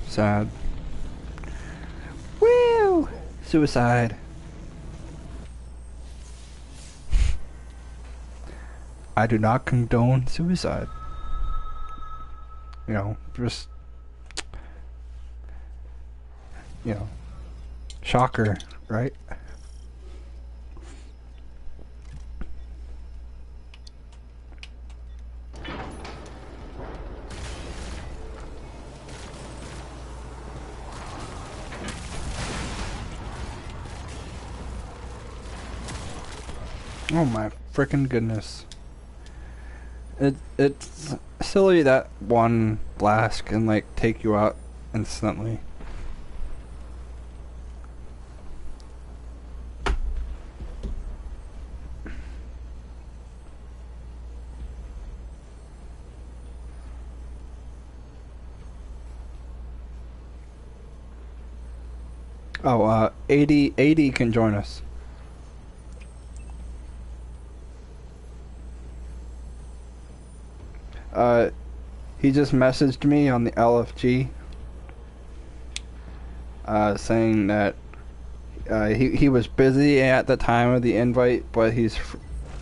Sad. Woo! Suicide. I do not condone suicide. You know, just, you know, shocker, right? Oh my freaking goodness. It's silly that one blast can like take you out instantly. Oh, 80 can join us. He just messaged me on the LFG, saying that he was busy at the time of the invite, but he's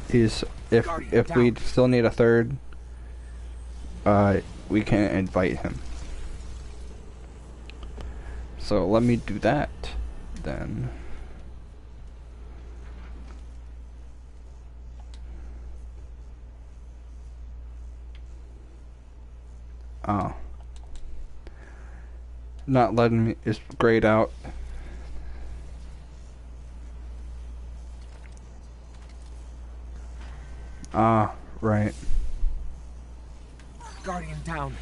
if we still need a third, we can invite him. So let me do that then. Oh. Not letting me just grayed out. Ah, right. Guardian down.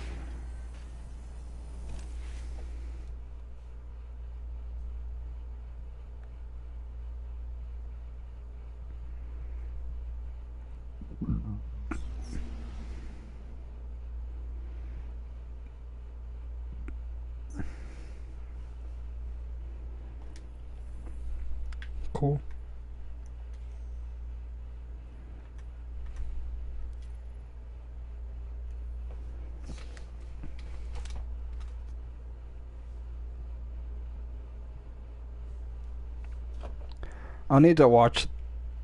Cool. I'll need to watch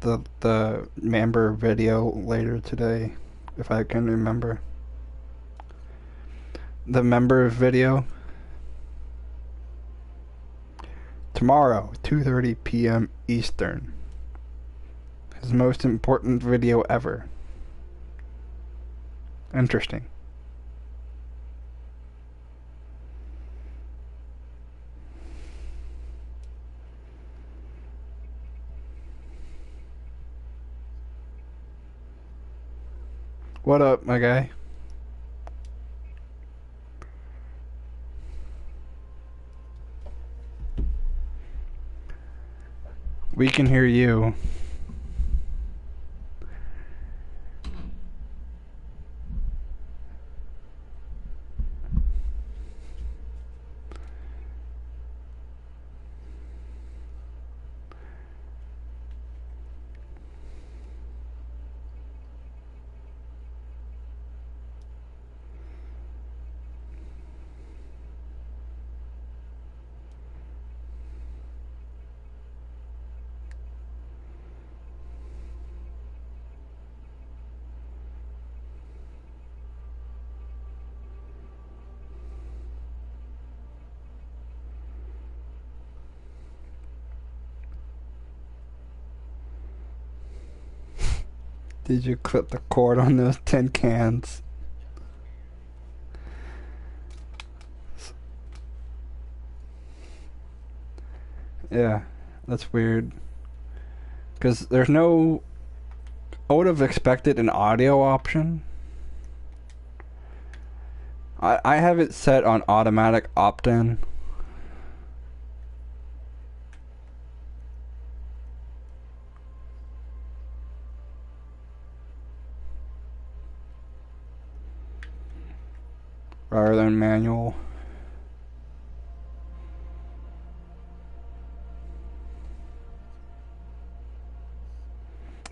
the member video later today, if I can remember. The member video. Tomorrow, 2:30 p.m. Eastern. His most important video ever. Interesting. What up, my guy? We can hear you. Did you clip the cord on those tin cans? Yeah, that's weird. Because there's no... I would have expected an audio option. I have it set on automatic opt-in. Rather than manual.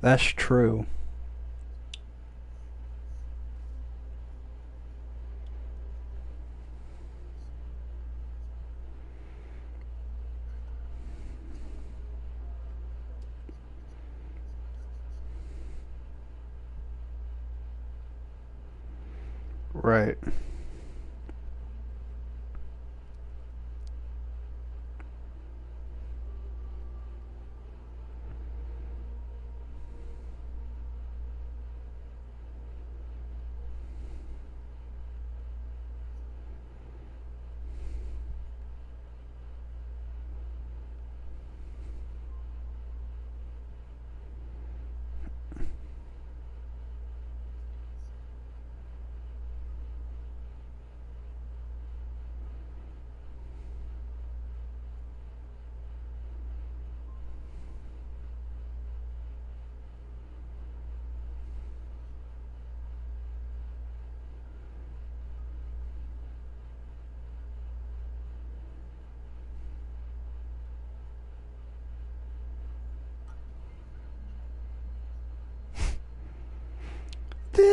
That's true. Right.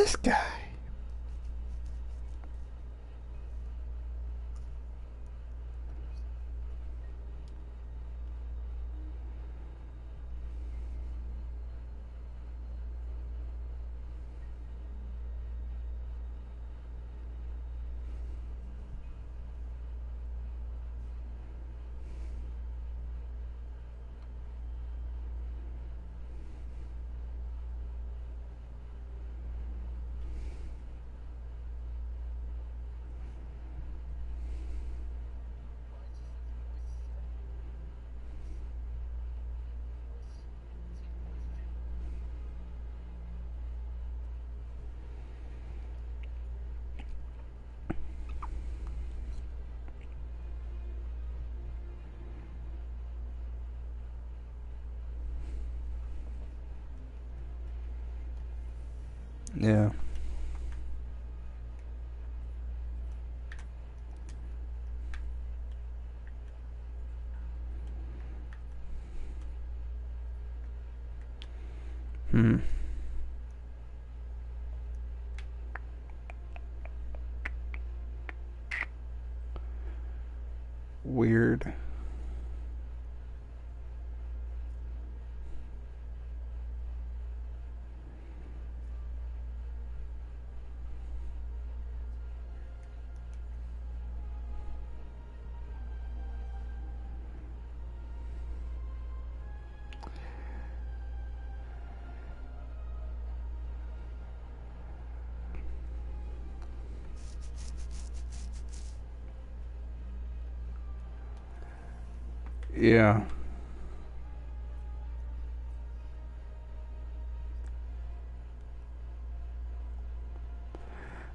this guy? Yeah. Weird. Yeah.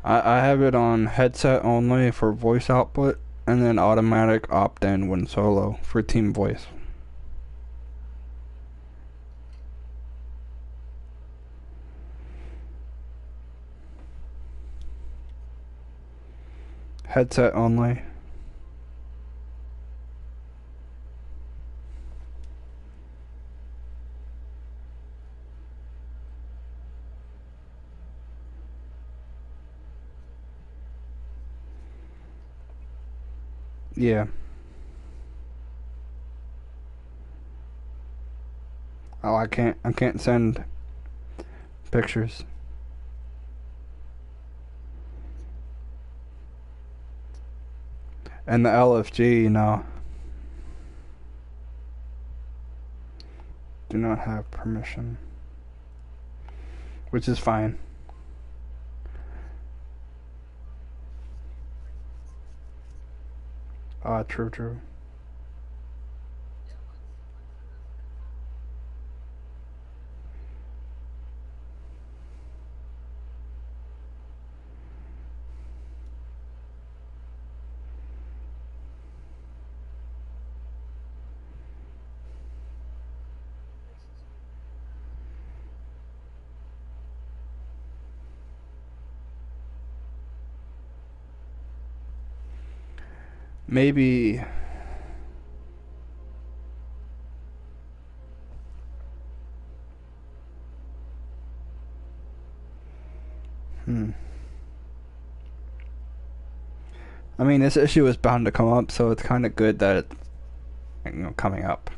I have it on headset only for voice output, and then automatic opt-in when solo for team voice. Headset only. Yeah. Oh, I can't send pictures. And the LFG, do not have permission, which is fine. True. Maybe I mean, this issue is bound to come up, so it's kind of good that it's coming up,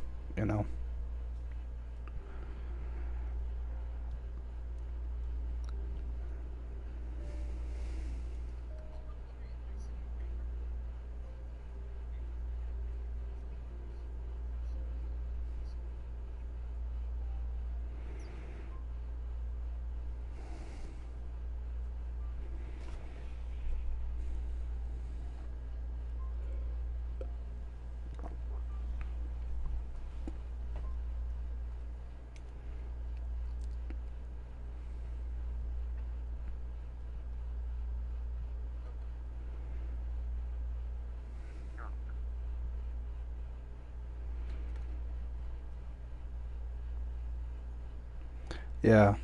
Yeah.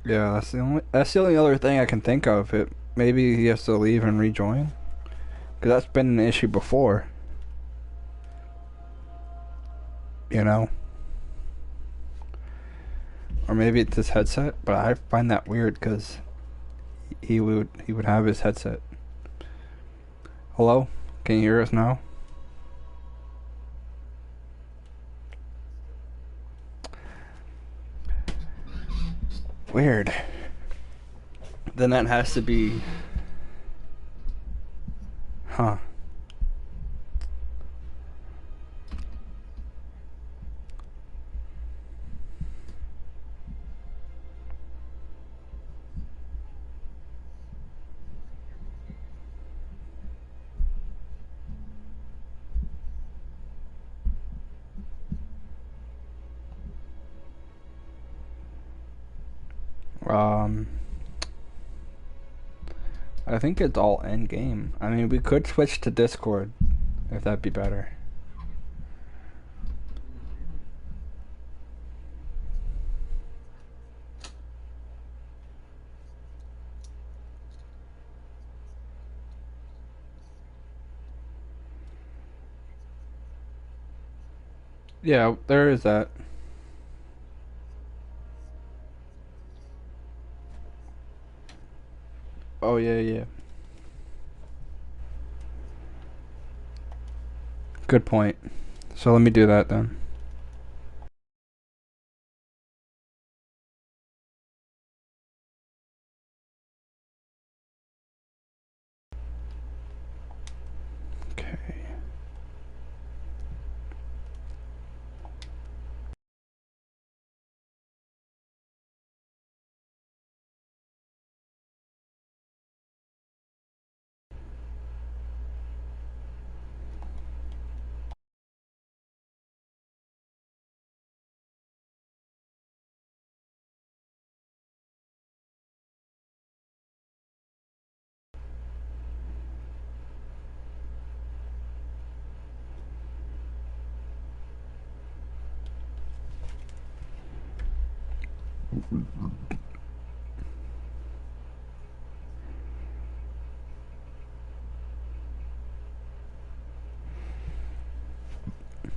Yeah, that's the only other thing I can think of. It maybe he has to leave and rejoin, because that's been an issue before. You know, or maybe it's his headset. But I find that weird because he would have his headset. Hello, can you hear us now? Weird. Then that has to be... Huh. I think it's all end game. I mean, we could switch to Discord if that'd be better. Yeah, there is that. Oh, yeah. Good point. So let me do that then. Okay.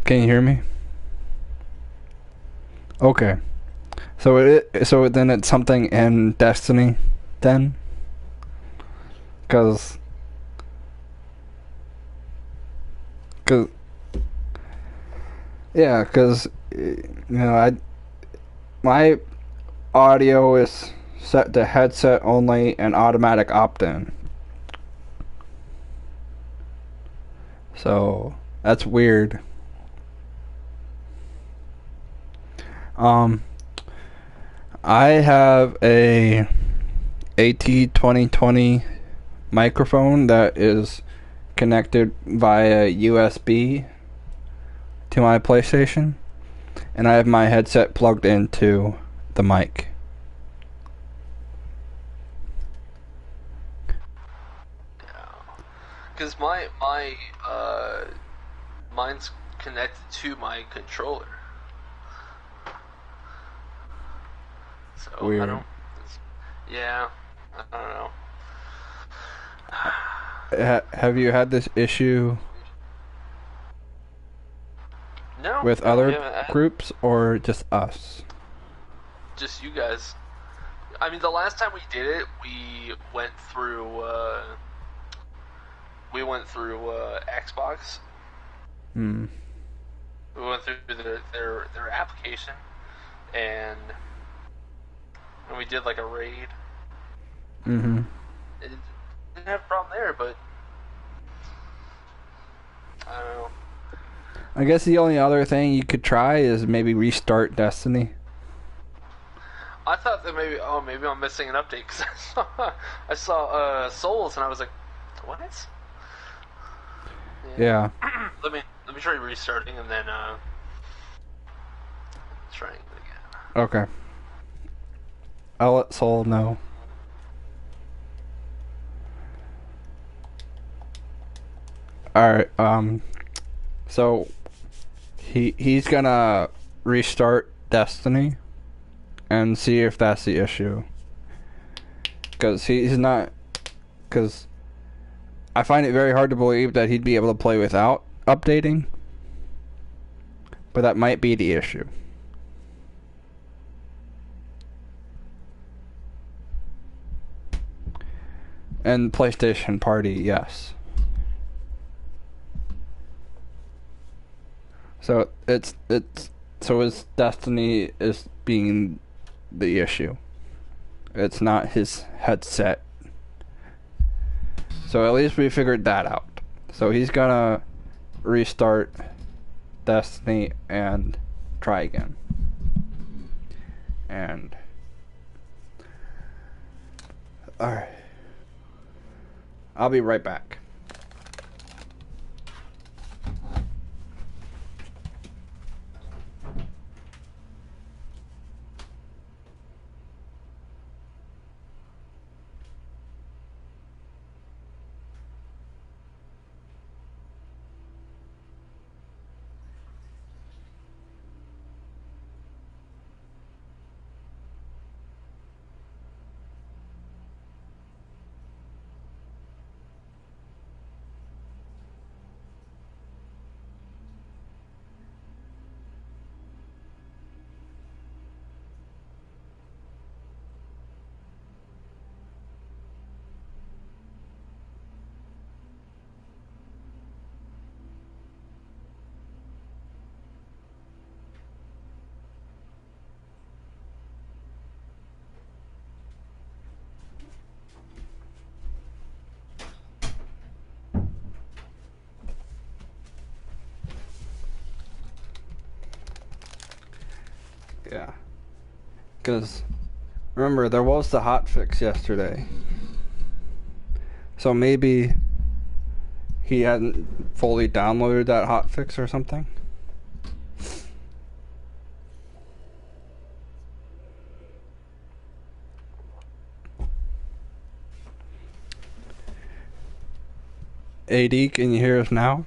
Can you hear me? Okay. So then it's something in Destiny then? Cause my audio is set to headset only and automatic opt-in. So that's weird. I have a AT2020 microphone that is connected via USB to my PlayStation, and I have my headset plugged into the mic. Because mine's connected to my controller. So Weird. I don't know. Have you had this issue with other groups or just us? Just you guys. I mean, the last time we did it, we went through Xbox. We went through their application, and we did like a raid. Mm-hmm. It didn't have a problem there, but I don't know. I guess the only other thing you could try is maybe restart Destiny. I thought that maybe I'm missing an update because I saw Souls and I was like, what? Yeah. Let me try restarting and then trying it again. Okay. I'll let Soul know. Alright, so he's gonna restart Destiny and see if that's the issue. Because he's not... Because I find it very hard to believe that he'd be able to play without updating. But that might be the issue. And PlayStation Party, yes. So it's Destiny is being the issue. It's not his headset. So at least we figured that out. So he's gonna restart Destiny and try again. And alright. I'll be right back. Yeah. Because, remember, there was the hotfix yesterday. So maybe he hadn't fully downloaded that hotfix or something. AD, can you hear us now?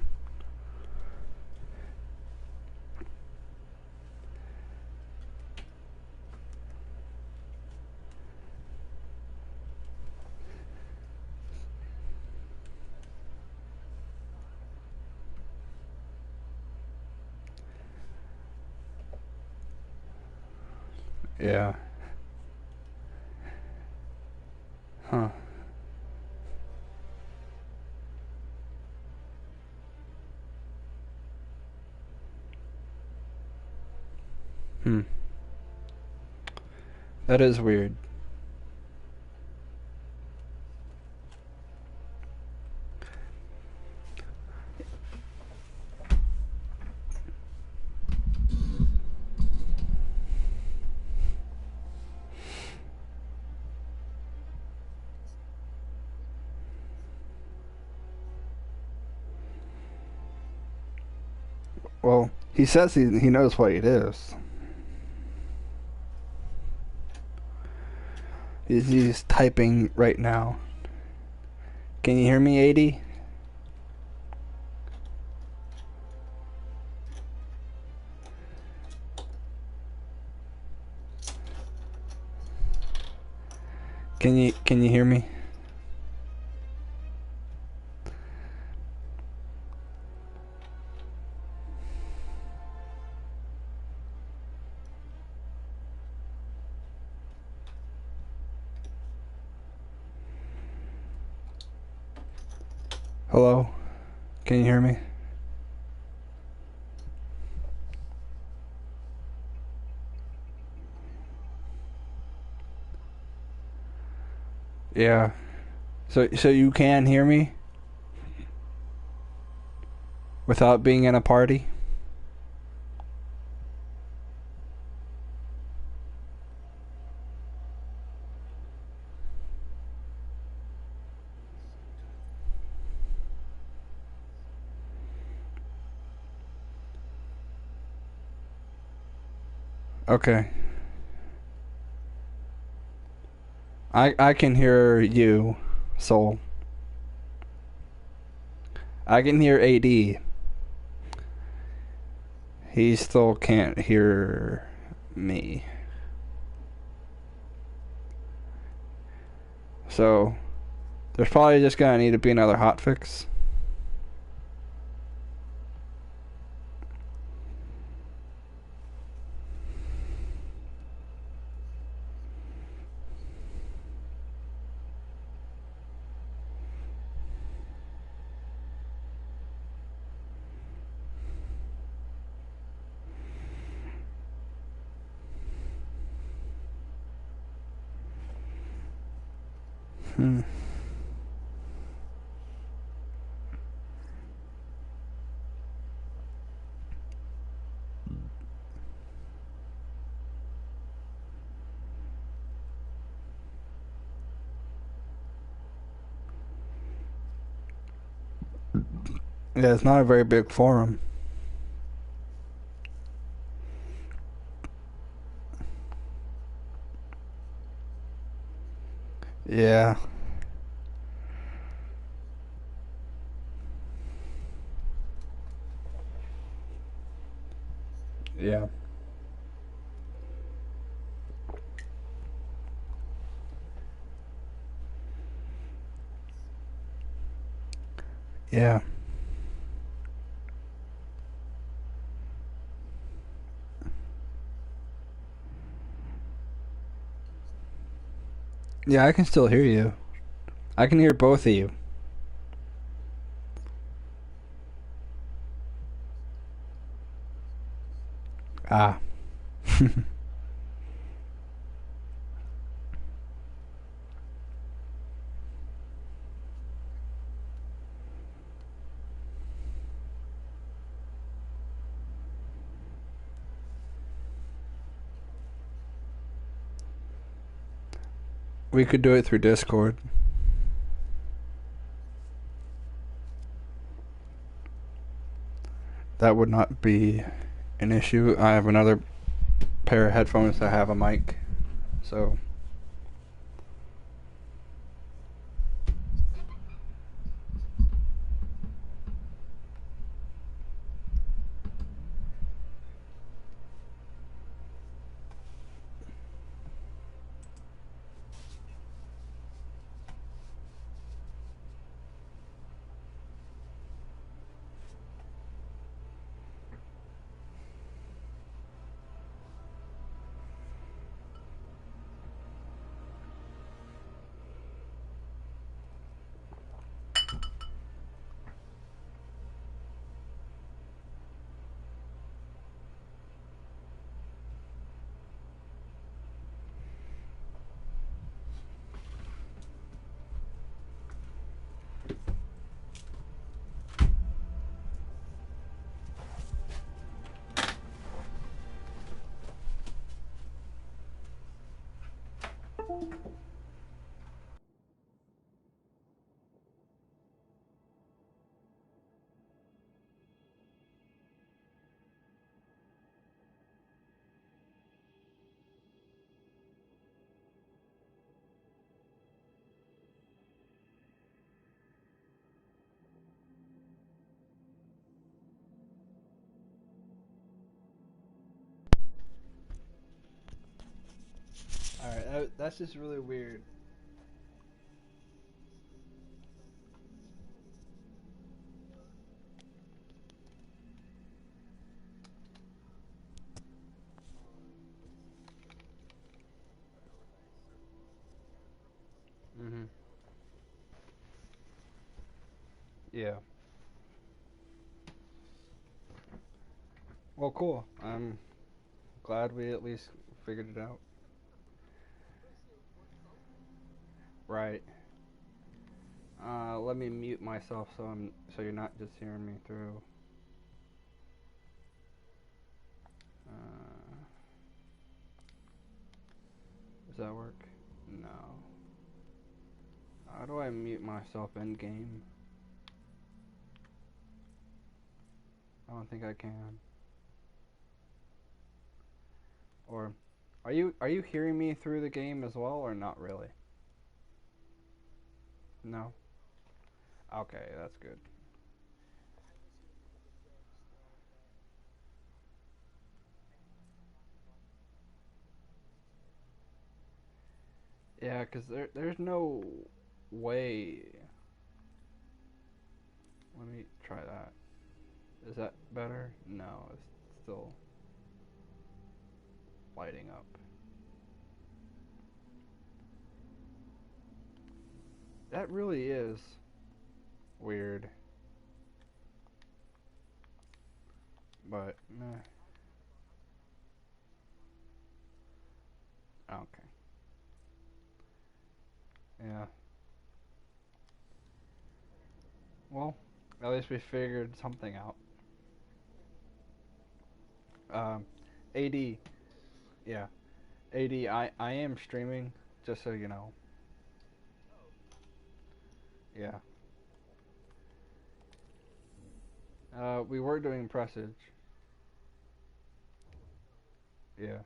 Yeah. Huh. That is weird. Well, he says he knows what it is. He's typing right now. Can you hear me, AD? Can you hear me? Hello? Can you hear me? Yeah. So you can hear me? Without being in a party? Okay. I can hear you, Soul. I can hear AD. he still can't hear me. So, there's probably just gonna need to be another hotfix. Yeah, it's not a very big forum. Yeah. Yeah. Yeah. Yeah, I can still hear you. I can hear both of you. Ah. We could do it through Discord. That would not be an issue. I have another pair of headphones that have a mic, so alright, that's just really weird. Mhm. Yeah. Well, cool. I'm glad we at least figured it out. Right. Let me mute myself so you're not just hearing me through. Does that work? No. How do I mute myself in game? I don't think I can. Or are you hearing me through the game as well or not really? No. Okay, that's good. Yeah, because there's no way. Let me try that. Is that better? No, it's still lighting up. That really is weird. But, meh. Okay. Yeah. Well, at least we figured something out. AD. Yeah. AD, I am streaming, just so you know. Yeah. We were doing Presage. Yeah.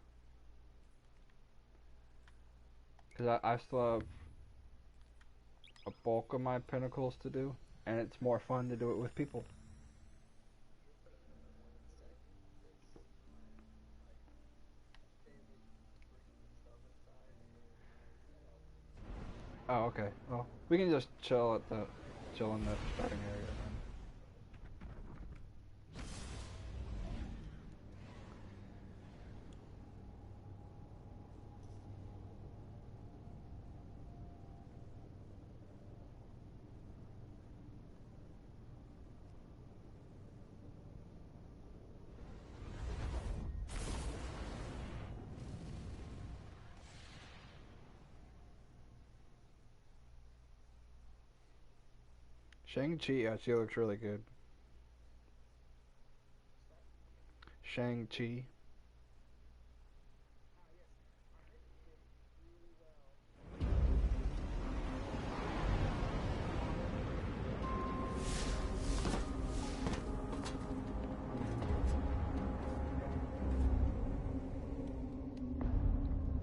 Because I still have a bulk of my pinnacles to do, and it's more fun to do it with people. Oh, okay. Well, we can just chill in the starting area then. Shang-Chi actually looks really good. Shang-Chi.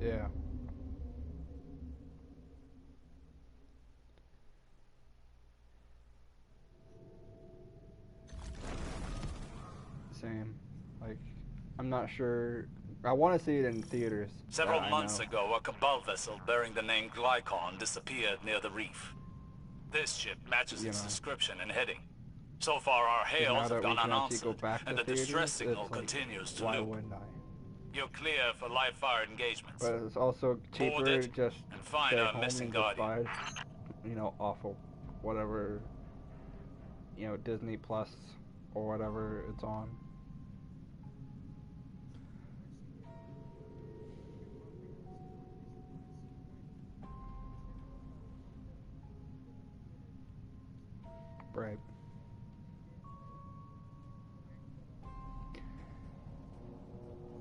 Yeah. Same. Like, I'm not sure. I want to see it in theaters. Several months ago, a Cabal vessel bearing the name Glykon disappeared near the reef. This ship matches its description and heading. So far, our hails have gone unanswered, and the distress signal continues to loop. Why wouldn't I? You're clear for live-fire engagements. But it's also cheaper to just and find stay our home missing and just guardian. buy, off of whatever, Disney Plus or whatever it's on. Right.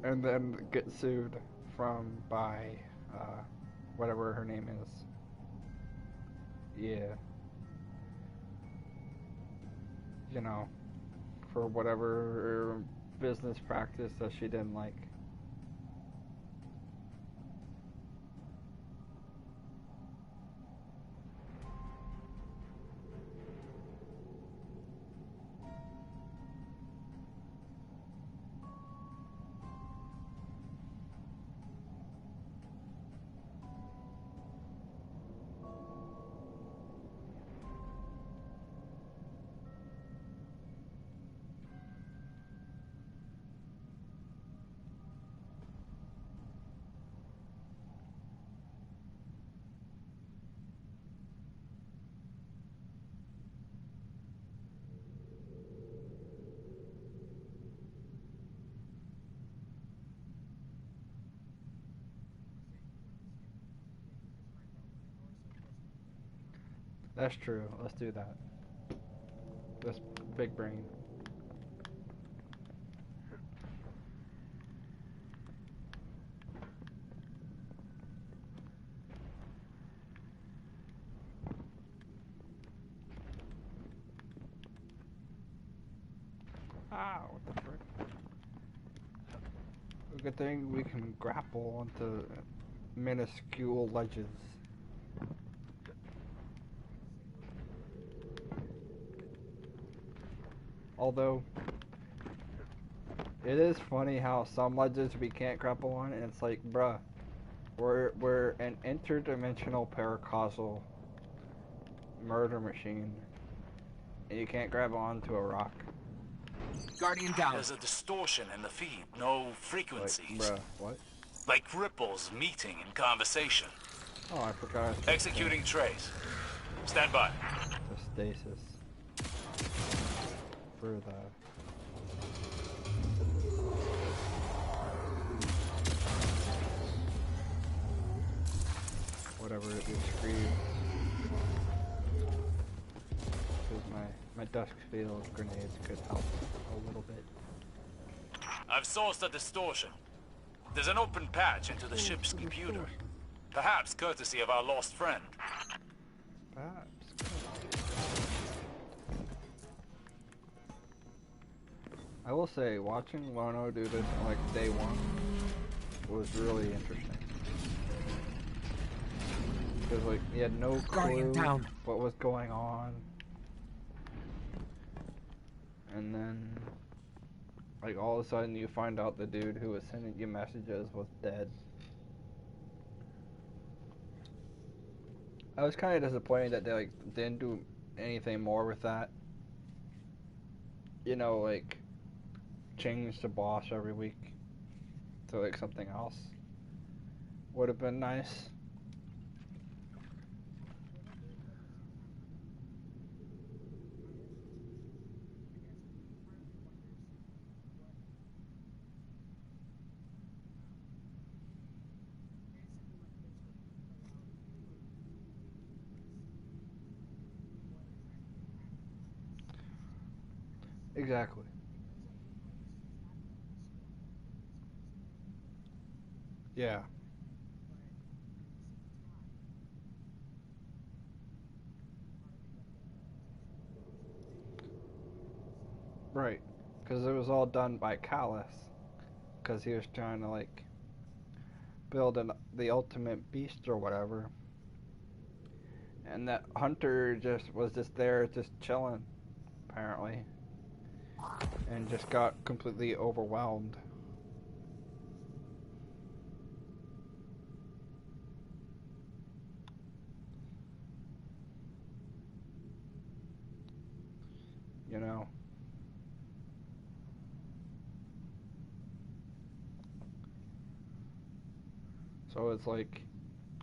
And then get sued by whatever her name is. Yeah. For whatever business practice that she didn't like. That's true. Let's do that. This big brain. Ah, what the frick? Good thing we can grapple onto minuscule ledges. Although, it is funny how some ledges we can't grapple on, and it's like, bruh, We're an interdimensional paracausal murder machine. And you can't grab onto a rock. Guardian down. There's a distortion in the feed. No frequencies. Like, bruh, what? Like ripples meeting in conversation. Oh, I forgot. Executing trace. Stand by. The stasis. For the... whatever it is, scream. Because my dusk field grenades could help a little bit. I've sourced a distortion. There's an open patch into the ship's computer. Perhaps courtesy of our lost friend. Perhaps. I will say, watching Lono do this on like day one was really interesting. Because like he had no clue what was going on, and then like all of a sudden you find out the dude who was sending you messages was dead. I was kind of disappointed that they like didn't do anything more with that. You know, like change the boss every week to like something else. Would have been nice. Exactly. Yeah. Right. Because it was all done by Callus. Because he was trying to, like, build the ultimate beast or whatever. And that Hunter was just there, just chilling, apparently. And just got completely overwhelmed. You know? So it's like,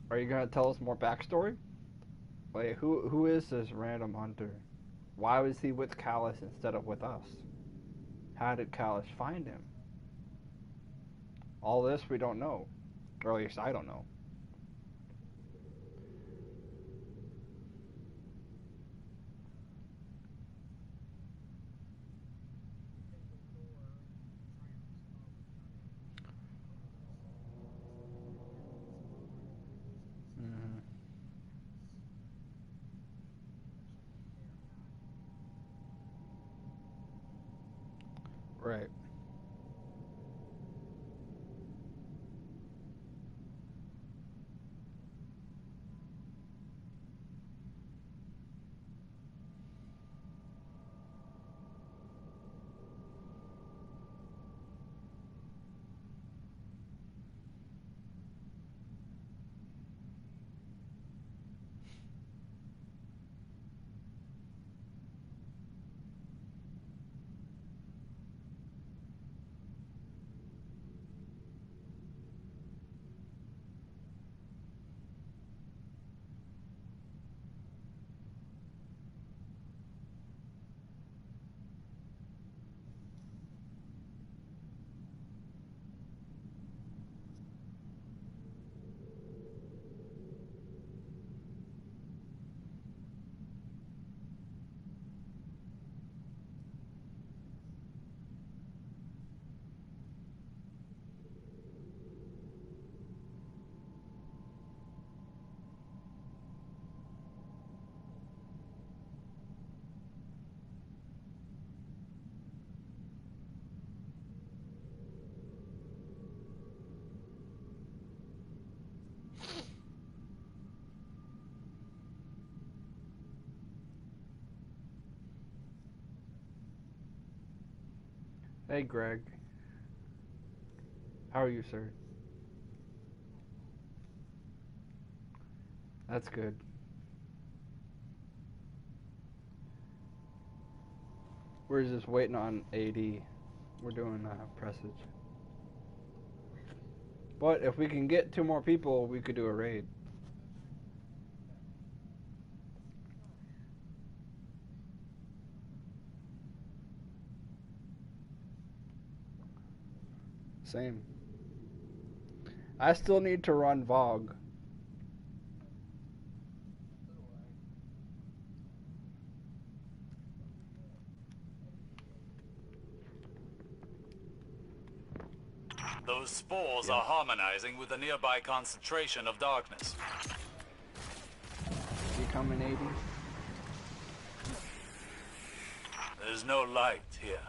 are you gonna tell us more backstory? Like, who is this random Hunter? Why was he with Callus instead of with us? How did Callus find him? All this we don't know. Or at least I don't know. Mm-hmm. Right. Hey, Greg. How are you, sir? That's good. We're just waiting on AD. We're doing presage. But if we can get 2 more people, we could do a raid. Same. I still need to run Vogue. Those spores are harmonizing with the nearby concentration of darkness. You coming, AD? There's no light here.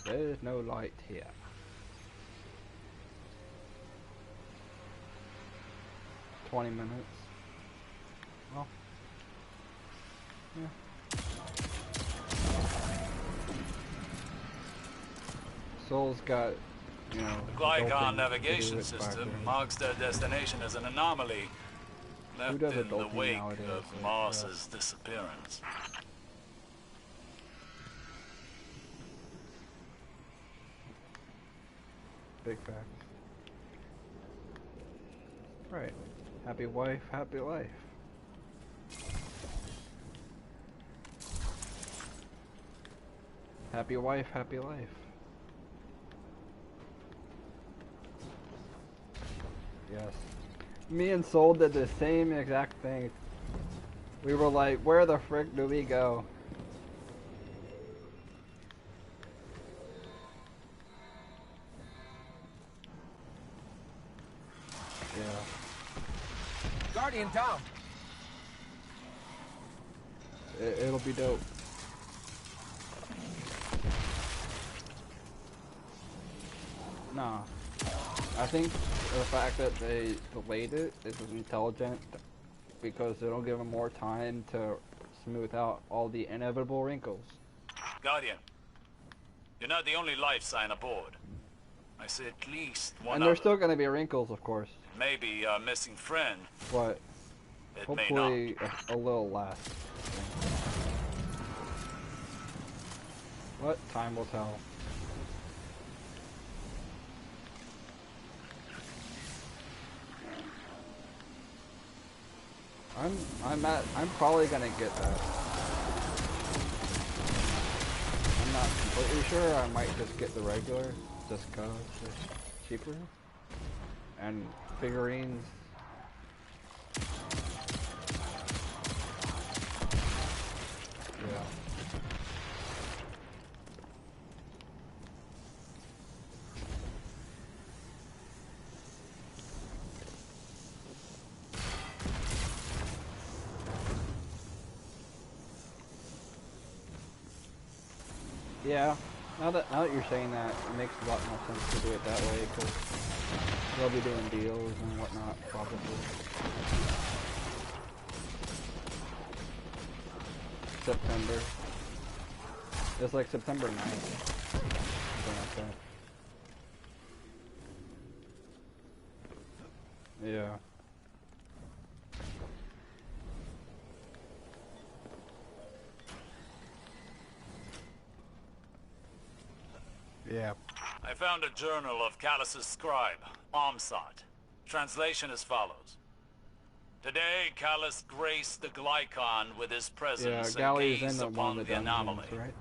There's no light here. "20 minutes. Well, yeah. Soul's got, you know, the Glykon navigation system marks their destination as an anomaly, left in the wake of Moss's disappearance. Big fact. Right. Happy wife, happy life. Happy wife, happy life. Yes. Me and Soul did the same exact thing. We were like, where the frick do we go? Yeah. Guardian down. It'll be dope. Nah. I think the fact that they delayed it is intelligent because it'll give them more time to smooth out all the inevitable wrinkles. Guardian, you're not the only life sign aboard. I see at least one And there's still going to be wrinkles, of course. Maybe a missing friend. But it hopefully may not. a little less. What? Time will tell. I'm probably gonna get that. I'm not completely sure. I might just get the regular, just cause it's cheaper. And figurines. Yeah. Yeah, now that you're saying that, it makes a lot more sense to do it that way, because they'll be doing deals and whatnot, probably. September. It's like September 9th. Something like that. Yeah. Yeah. I found a journal of Callus's scribe, Armsat. Translation as follows. Today, Callus graced the Glykon with his presence and gazed upon the anomaly. Right?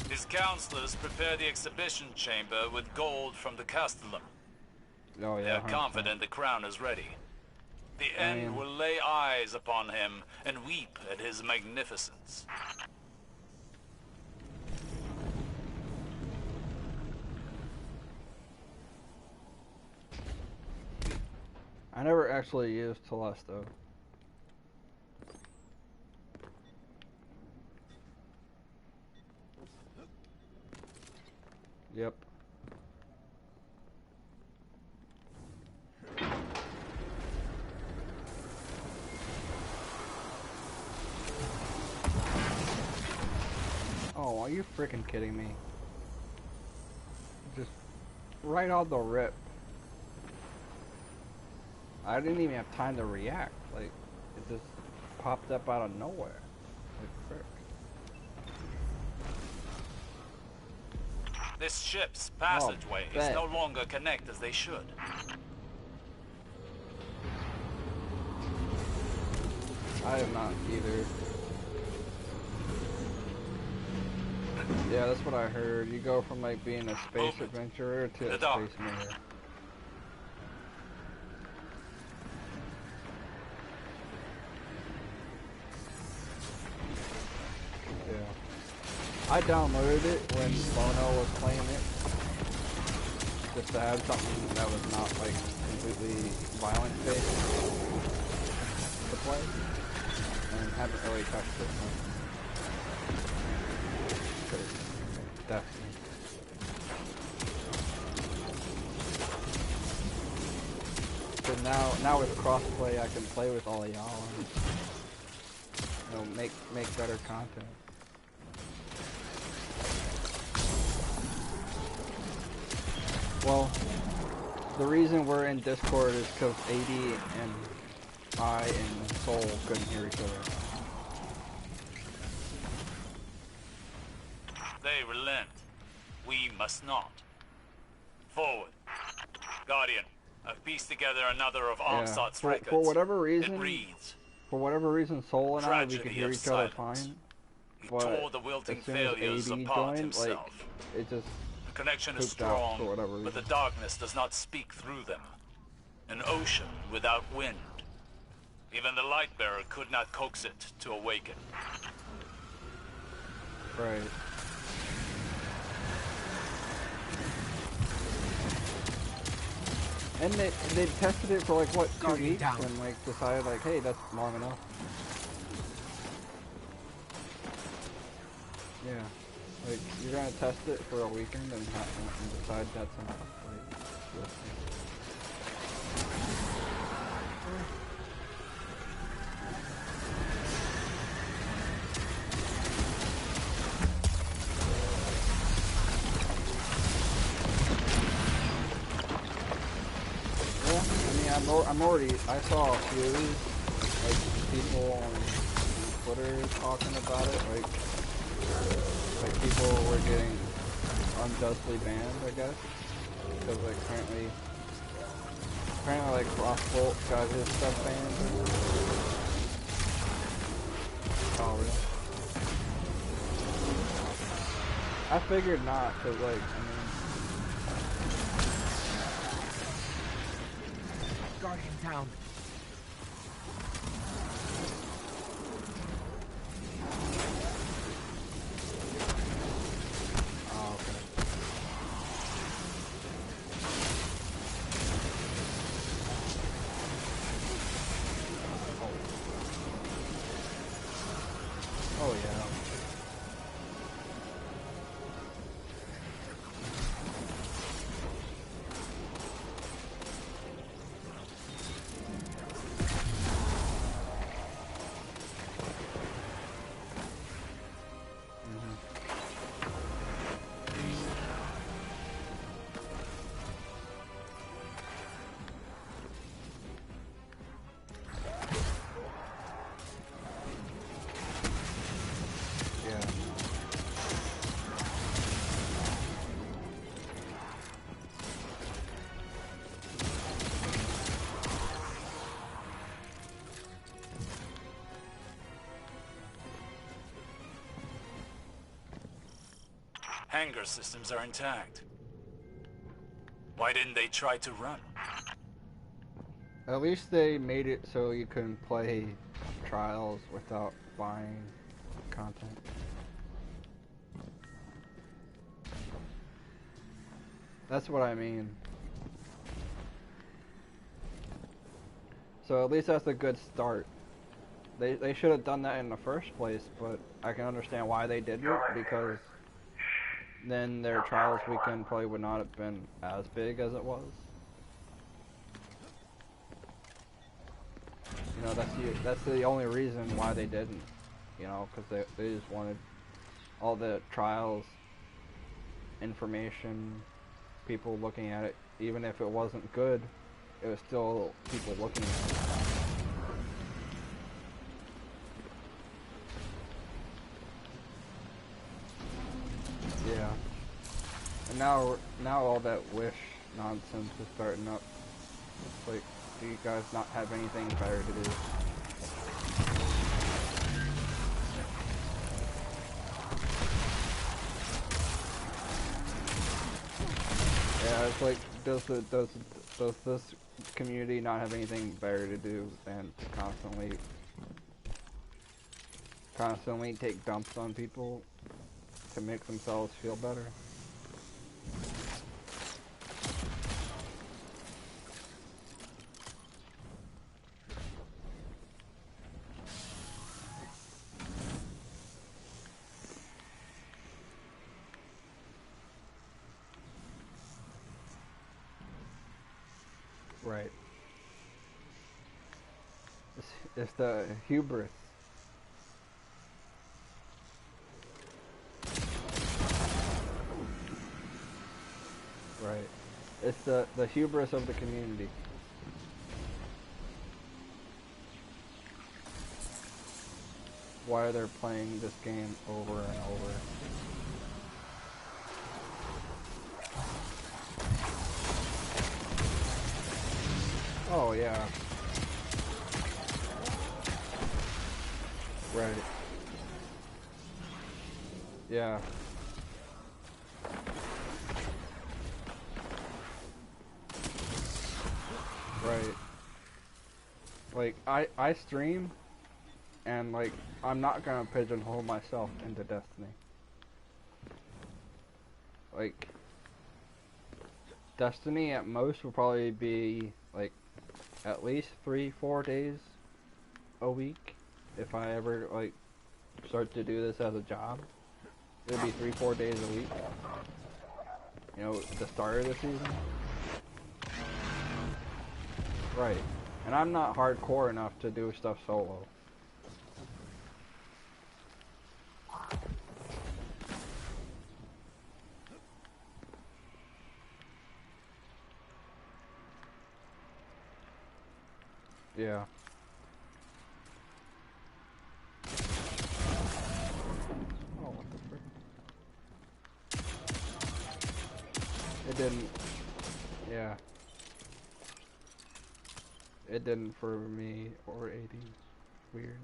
His counselors prepared the exhibition chamber with gold from the Castellum. Oh, yeah, they are confident the crown is ready. The end will lay eyes upon him and weep at his magnificence. I never actually used Telesto. Yep. Oh, are you freaking kidding me? Just right on the rip. I didn't even have time to react. Like, it just popped up out of nowhere. Like, frick. This ship's passageways no longer connect as they should. I have not either. Yeah, that's what I heard. You go from like being a space adventurer to a space marine. Yeah. I downloaded it when Bono was playing it. Just to have something that was not like completely violent based to play. And haven't really touched it much. Definitely. So now with crossplay, I can play with all of y'all and make better content. Well, the reason we're in Discord is because AD and I and Soul couldn't hear each other. They relent. We must not. Forward. Guardian, I've pieced together another of Armstad's records. For whatever reason, it reads, Soul and I, we could hear each other fine. He tore the wilting failures apart himself. Like, it just the connection is strong, but the darkness does not speak through them. An ocean without wind. Even the Lightbearer could not coax it to awaken. Right. And they tested it for like what, 2 weeks and like decided like, hey, that's long enough. Yeah. Like you're gonna test it for a weekend and decide that's enough. Like, I saw a few like people on Twitter talking about it, like people were getting unjustly banned, I guess, because like apparently like Crossbolt got his stuff banned. Oh really? I figured not, cause like I mean. Guardian down. Oh, okay. Oh yeah. Hangar systems are intact. Why didn't they try to run? At least they made it so you can play Trials without buying content. That's what I mean. So at least that's a good start. They should have done that in the first place, but I can understand why they didn't, because then their Trials weekend probably would not have been as big as it was. You know, that's the only reason why they didn't. You know, because they just wanted all the Trials information, people looking at it. Even if it wasn't good, it was still people looking at it. now all that wish nonsense is starting up. It's like, do you guys not have anything better to do? Yeah, it's like, does this community not have anything better to do than to constantly take dumps on people to make themselves feel better? Right. It's the hubris. Right. It's the hubris of the community. Why they're playing this game over and over. Oh yeah. Right. Yeah. Right. Like, I stream, and like, I'm not gonna pigeonhole myself into Destiny. Like, Destiny at most will probably be like at least 3-4 days a week. If I ever like start to do this as a job, it'll be 3-4 days a week. You know, the start of the season. Right. And I'm not hardcore enough to do stuff solo. Yeah. Oh, what the frick? It didn't. Yeah. It didn't for me or 80. Weird.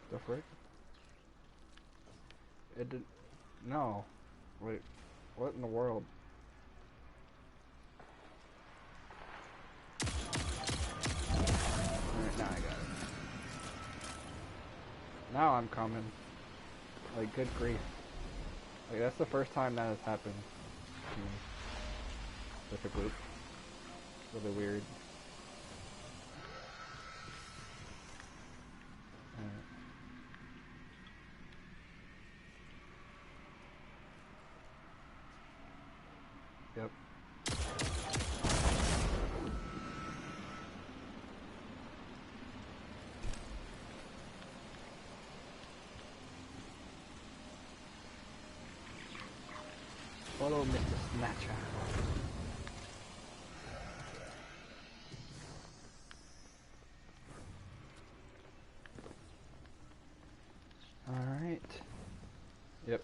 The frick? It did. No. Wait. What in the world? Alright, now I got it. Now I'm coming. Like, good grief. Like, that's the first time that has happened to me. With a group. Really weird. Yep. Follow Mr. Snatcher. Alright. Yep.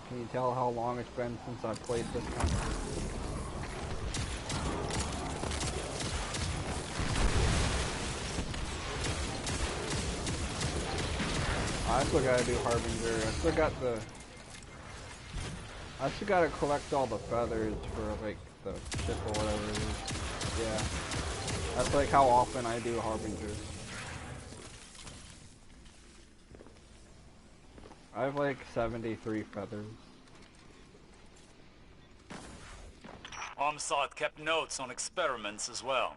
Can you tell how long it's been since I've played this one? I still gotta do Harbinger. I still gotta collect all the feathers for like the ship or whatever it is. Yeah. That's like how often I do Harbinger. I have like 73 feathers. Armsarth kept notes on experiments as well.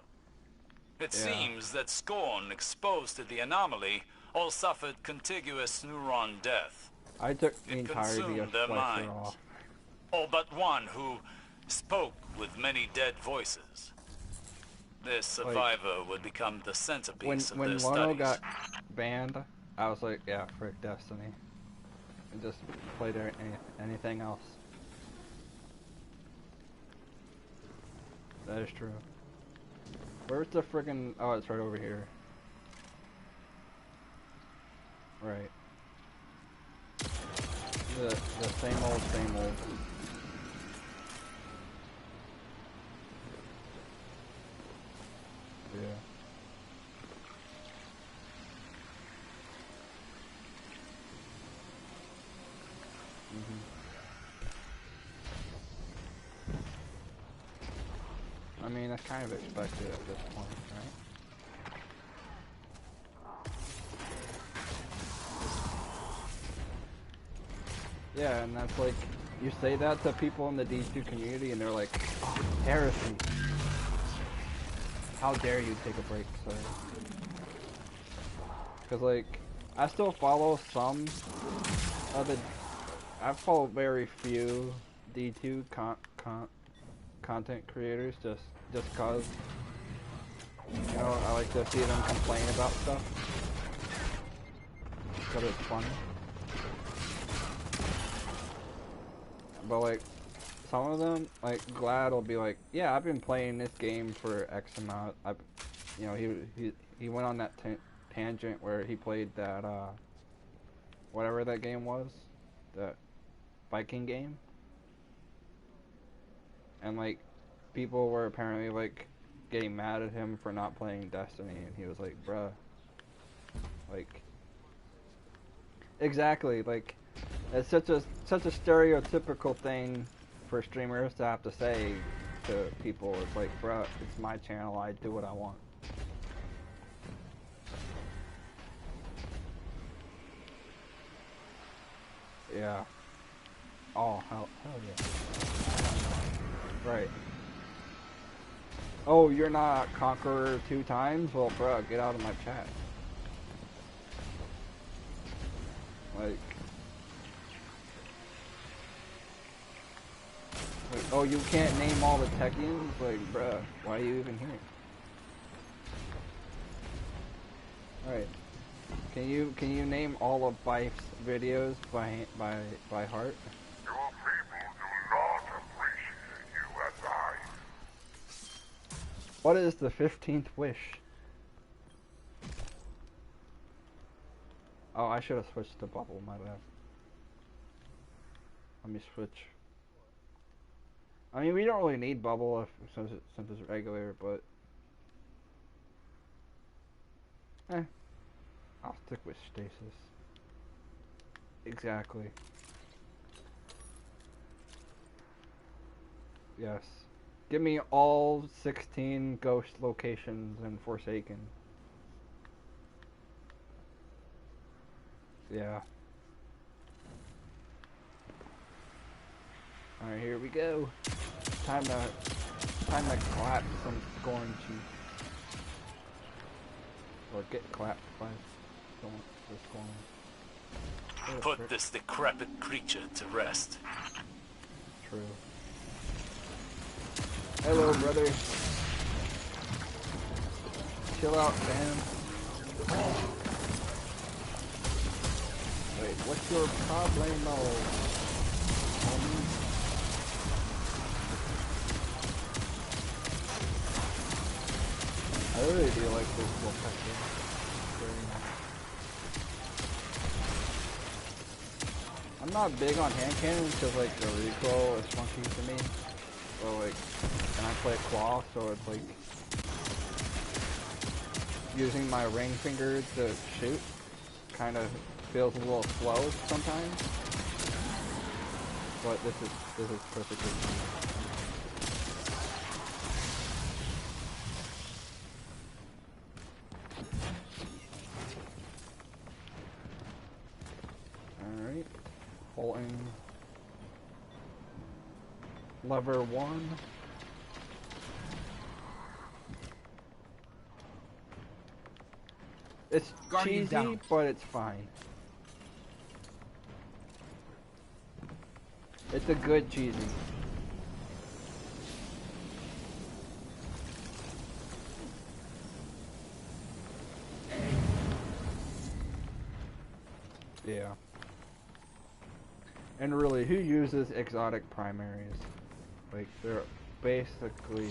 It seems that Scorn, exposed to the anomaly, all suffered contiguous neuron death. I took the entirety of their Slicer minds. off. All but one who spoke with many dead voices. This survivor would become the centerpiece of when their Lono studies. got banned, I was like, yeah, frick Destiny. And just played anything else. That is true. Where's the friggin'... Oh, it's right over here. Right. The same old, same old. Yeah. I mean, that's kind of expected at this point, right? Yeah, and that's like, you say that to people in the D2 community and they're like, oh, heresy. How dare you take a break, sir? Because like, I still follow some of the, I follow very few D2 content creators just cause, you know, I like to see them complain about stuff. Because it's funny. But like, some of them, like Glad will be like, yeah, I've been playing this game for X amount. You know, he went on that tangent where he played that whatever that game was, that Viking game, and like people were apparently like getting mad at him for not playing Destiny, and he was like, bruh, like, exactly, like, it's such a stereotypical thing for streamers to have to say to people. It's like, bruh, it's my channel, I do what I want. Yeah. Oh, hell yeah. Right. Oh, you're not Conqueror 2 times? Well, bruh, get out of my chat. Like, oh, you can't name all the Techians? Like, bruh, why are you even here? Alright. Can you name all of Bife's videos by heart? Your people do not appreciate you as I. What is the 15th wish? Oh, I should have switched to Bubble, my bad. Let me switch. I mean, we don't really need Bubble since it's regular, but I'll stick with Stasis. Exactly. Yes. Give me all 16 ghost locations in Forsaken. Yeah. Alright, here we go. Time to clap some Scorn Chief. Or get clapped by Scorn. Put this decrepit creature to rest. True. Hello, brother. Chill out, fam. Wait, what's your problemo, homie? I really do like this Wolfpack. Very nice. I'm not big on hand cannons because like the recoil is funky to me. Or like, and I play claw, so it's like using my ring finger to shoot kind of feels a little slow sometimes. But this is perfectly fine. Alright, holding lever 1. It's Guardian cheesy, down. but it's fine. It's a good cheesy. Yeah. And really, who uses exotic primaries? Like, they're basically...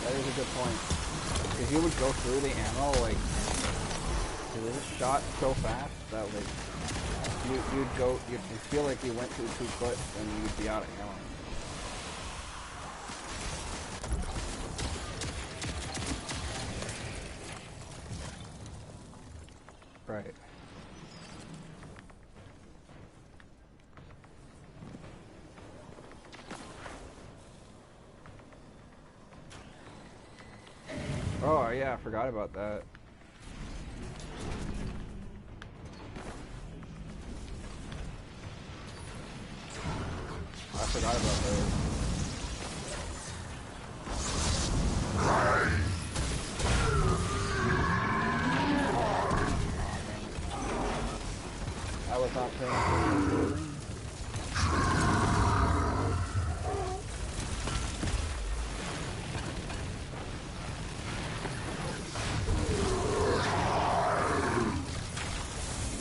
That is a good point. Because you would go through the ammo, like... It is shot so fast that, like... You'd feel like you went through 2 foot and you'd be out of ammo. Right. Oh yeah, I forgot about that. I forgot about those. I was not paying attention.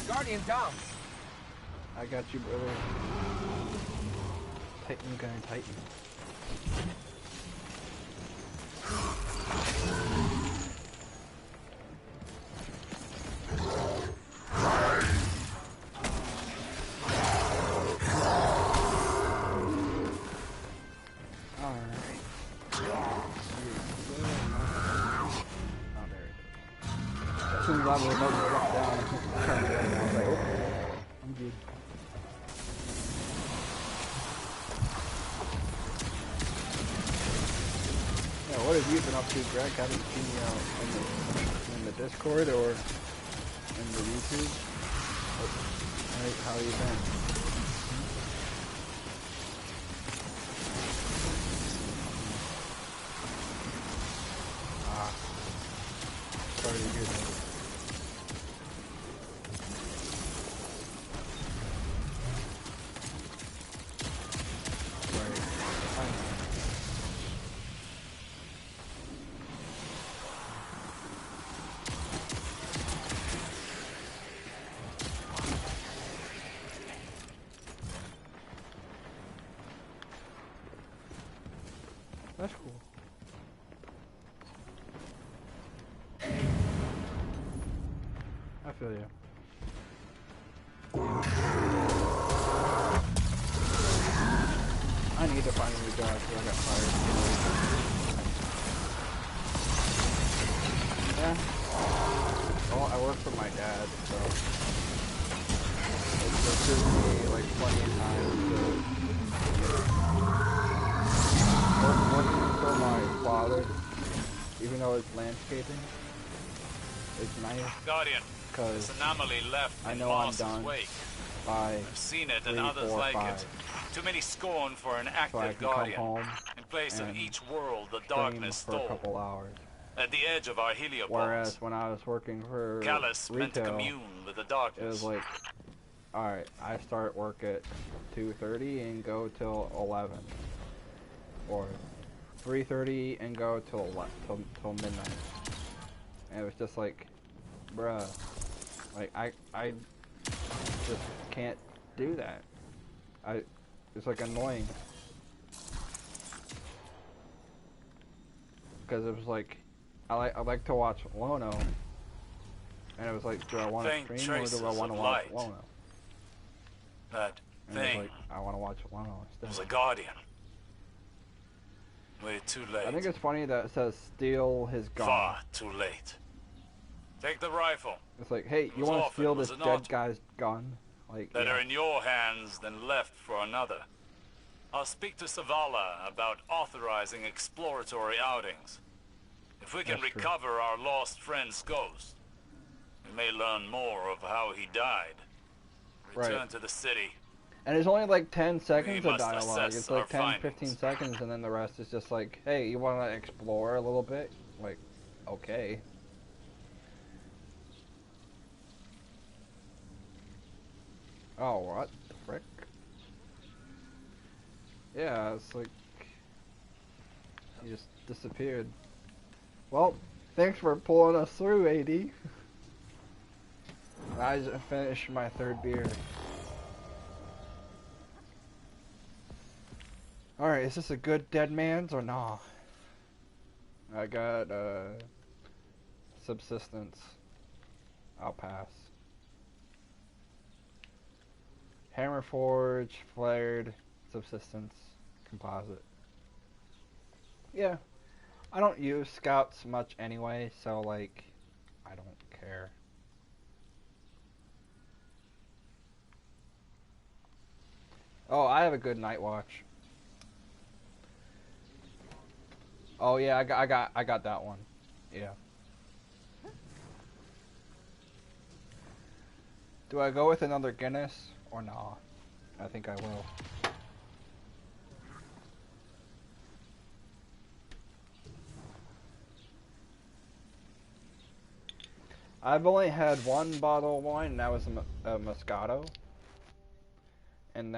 Guardian down. I got you, brother. Titan gun, Titan. Alright. Oh, there it is. As soon as I was about to drop down, I turned it and I was like, oh, I'm good. Yeah, what have you been up to, Greg? I haven't seen you in the Discord or in the YouTube. How you been? Sorry to hear that. That's cool. I feel you. I need to find a new job because I got fired. Yeah. Well, I work for my dad, so it gives me like plenty of time to working for my father, even though it's landscaping. It's nice. Guardian, this anomaly left I in know I'm Moss's done wake. by I've seen it 3, and others 4, like 5. it. Too many scorn for an So I active can Guardian. come home In place of and each world the stream darkness for a stole. couple hours. At the edge of our heliopods, Whereas when I was working for Callus meant to retail, commune with the darkness. it was like, alright, I start work at 2:30 and go till 11. Or 3:30 and go till midnight. And it was just like, bruh, like I just can't do that. It's like annoying. Because it was like, I like to watch Lono, and it was like, do I want to stream or do I want to watch Lono? That and thing. it was like, I want to watch Lono instead. It was a Guardian. Way too late. I think it's funny that it says steal his gun. Far too late. Take the rifle. It's like, hey, you want to steal this dead guy's gun? Like, better in your hands than left for another. I'll speak to Savala about authorizing exploratory outings. If we can recover our lost friend's ghost, we may learn more of how he died. Return to the city. And it's only like 10 seconds of dialogue. It's like 10, 15 seconds, and then the rest is just like, hey, you want to explore a little bit? Like, okay. Oh, what the frick? Yeah, it's like he just disappeared. Well, thanks for pulling us through, AD. I just finished my 3rd beer. Alright, is this a good dead man's or nah? I got, subsistence. I'll pass. Hammer forge, flared, subsistence, composite. Yeah. I don't use scouts much anyway, so like, I don't care. Oh, I have a good night watch. Oh yeah, I got that one. Yeah. Do I go with another Guinness or nah? I think I will. I've only had one bottle of wine, and that was a Moscato. And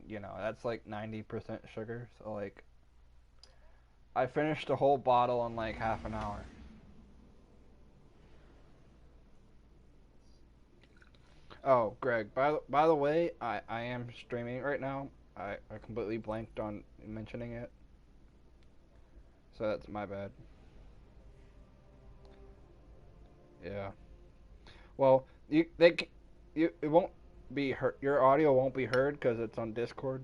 you know, that's like 90% sugar, so like, I finished a whole bottle in like half an hour. Oh, Greg, by the way, I am streaming right now. I completely blanked on mentioning it. So that's my bad. Yeah. Well, it won't be heard. Your audio won't be heard because it's on Discord,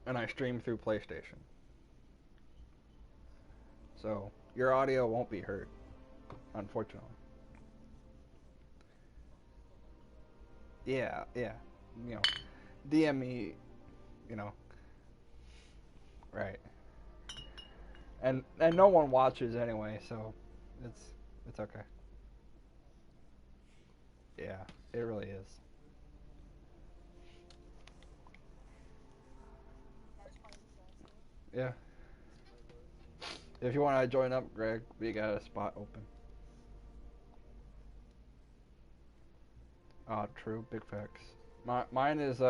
and I stream through PlayStation. So your audio won't be heard, unfortunately. Yeah, you know, DM me, you know, right. And no one watches anyway, so it's okay. Yeah, it really is. Yeah. If you want to join up, Greg, we got a spot open. True, big facts. Mine is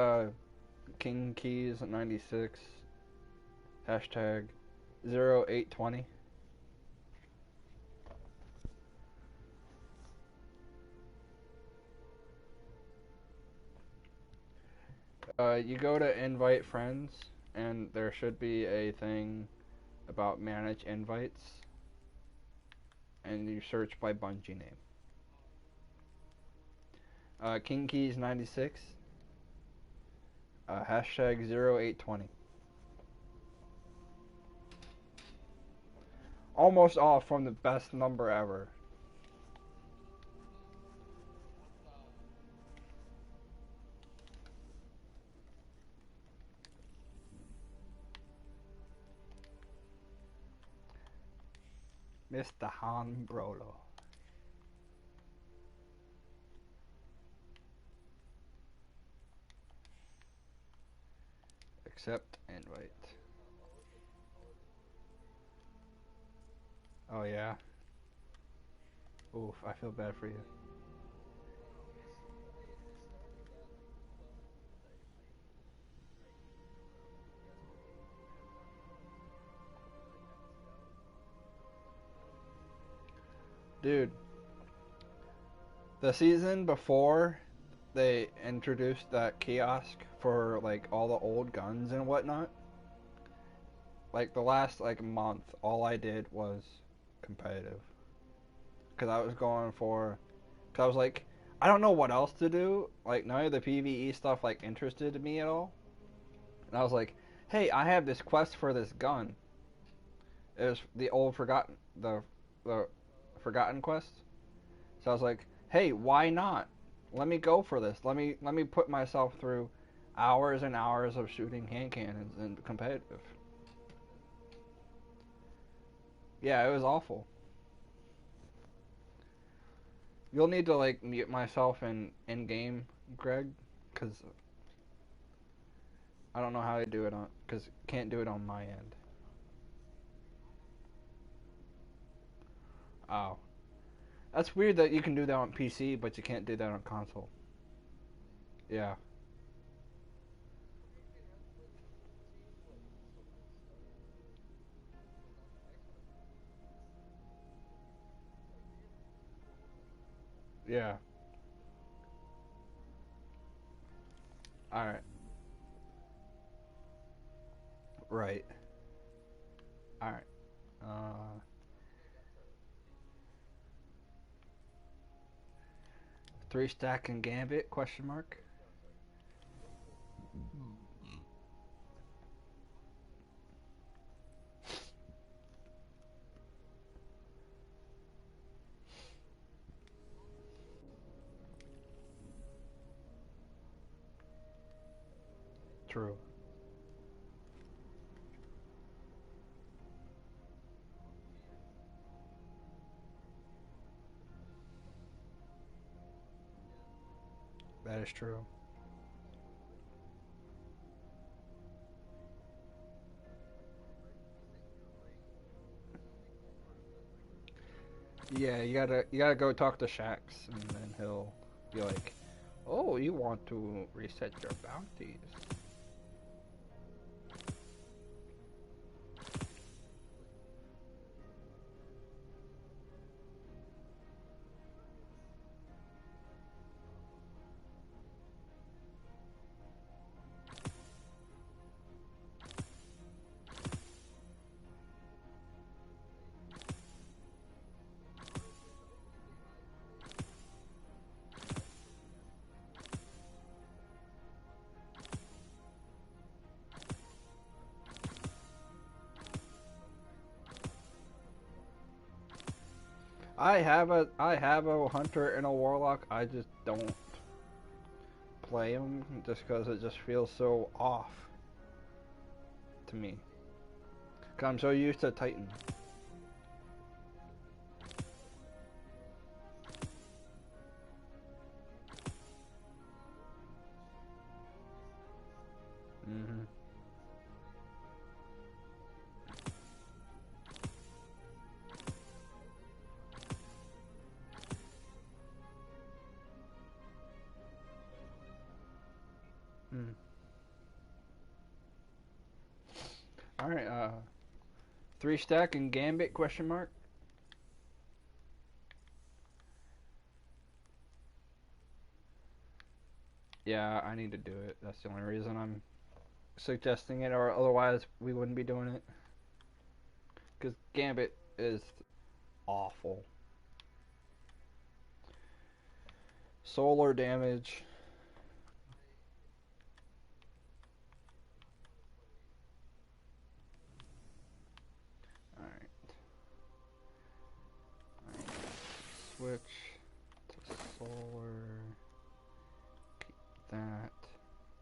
King Keys 96 hashtag 0820. You go to invite friends, and there should be a thing about manage invites, and you search by Bungie name. King Keys 96 hashtag 0820. Almost off from the best number ever. Mr. Han Brolo. Accept invite. Oh yeah. Oof, I feel bad for you. Dude, the season before they introduced that kiosk for like all the old guns and whatnot, like the last like month, all I did was competitive. Cause I was going for, cause I was like, I don't know what else to do. Like none of the PvE stuff like interested me at all. And I was like, hey, I have this quest for this gun. It was the old forgotten the forgotten quest. So I was like, hey, why not? Let me go for this. Let me put myself through hours and hours of shooting hand cannons and competitive. Yeah, it was awful. You'll need to like mute myself in game, Greg, because I don't know how to do it on, because can't do it on my end. Oh. That's weird that you can do that on PC, but you can't do that on console. Yeah. Yeah. Alright. Right. Alright. 3-stack and Gambit? Question mark. True. That is true. Yeah, you gotta go talk to Shax, and then he'll be like, "Oh, you want to reset your bounties?" I have a hunter and a warlock. I just don't play them just because it just feels so off to me. Cause I'm so used to Titan. Mm-hmm. Hmm. Alright, 3-stack and Gambit, question mark? Yeah, I need to do it. That's the only reason I'm suggesting it, or otherwise we wouldn't be doing it. Because Gambit is awful. Solar damage. Alright. Switch to solar. Keep that.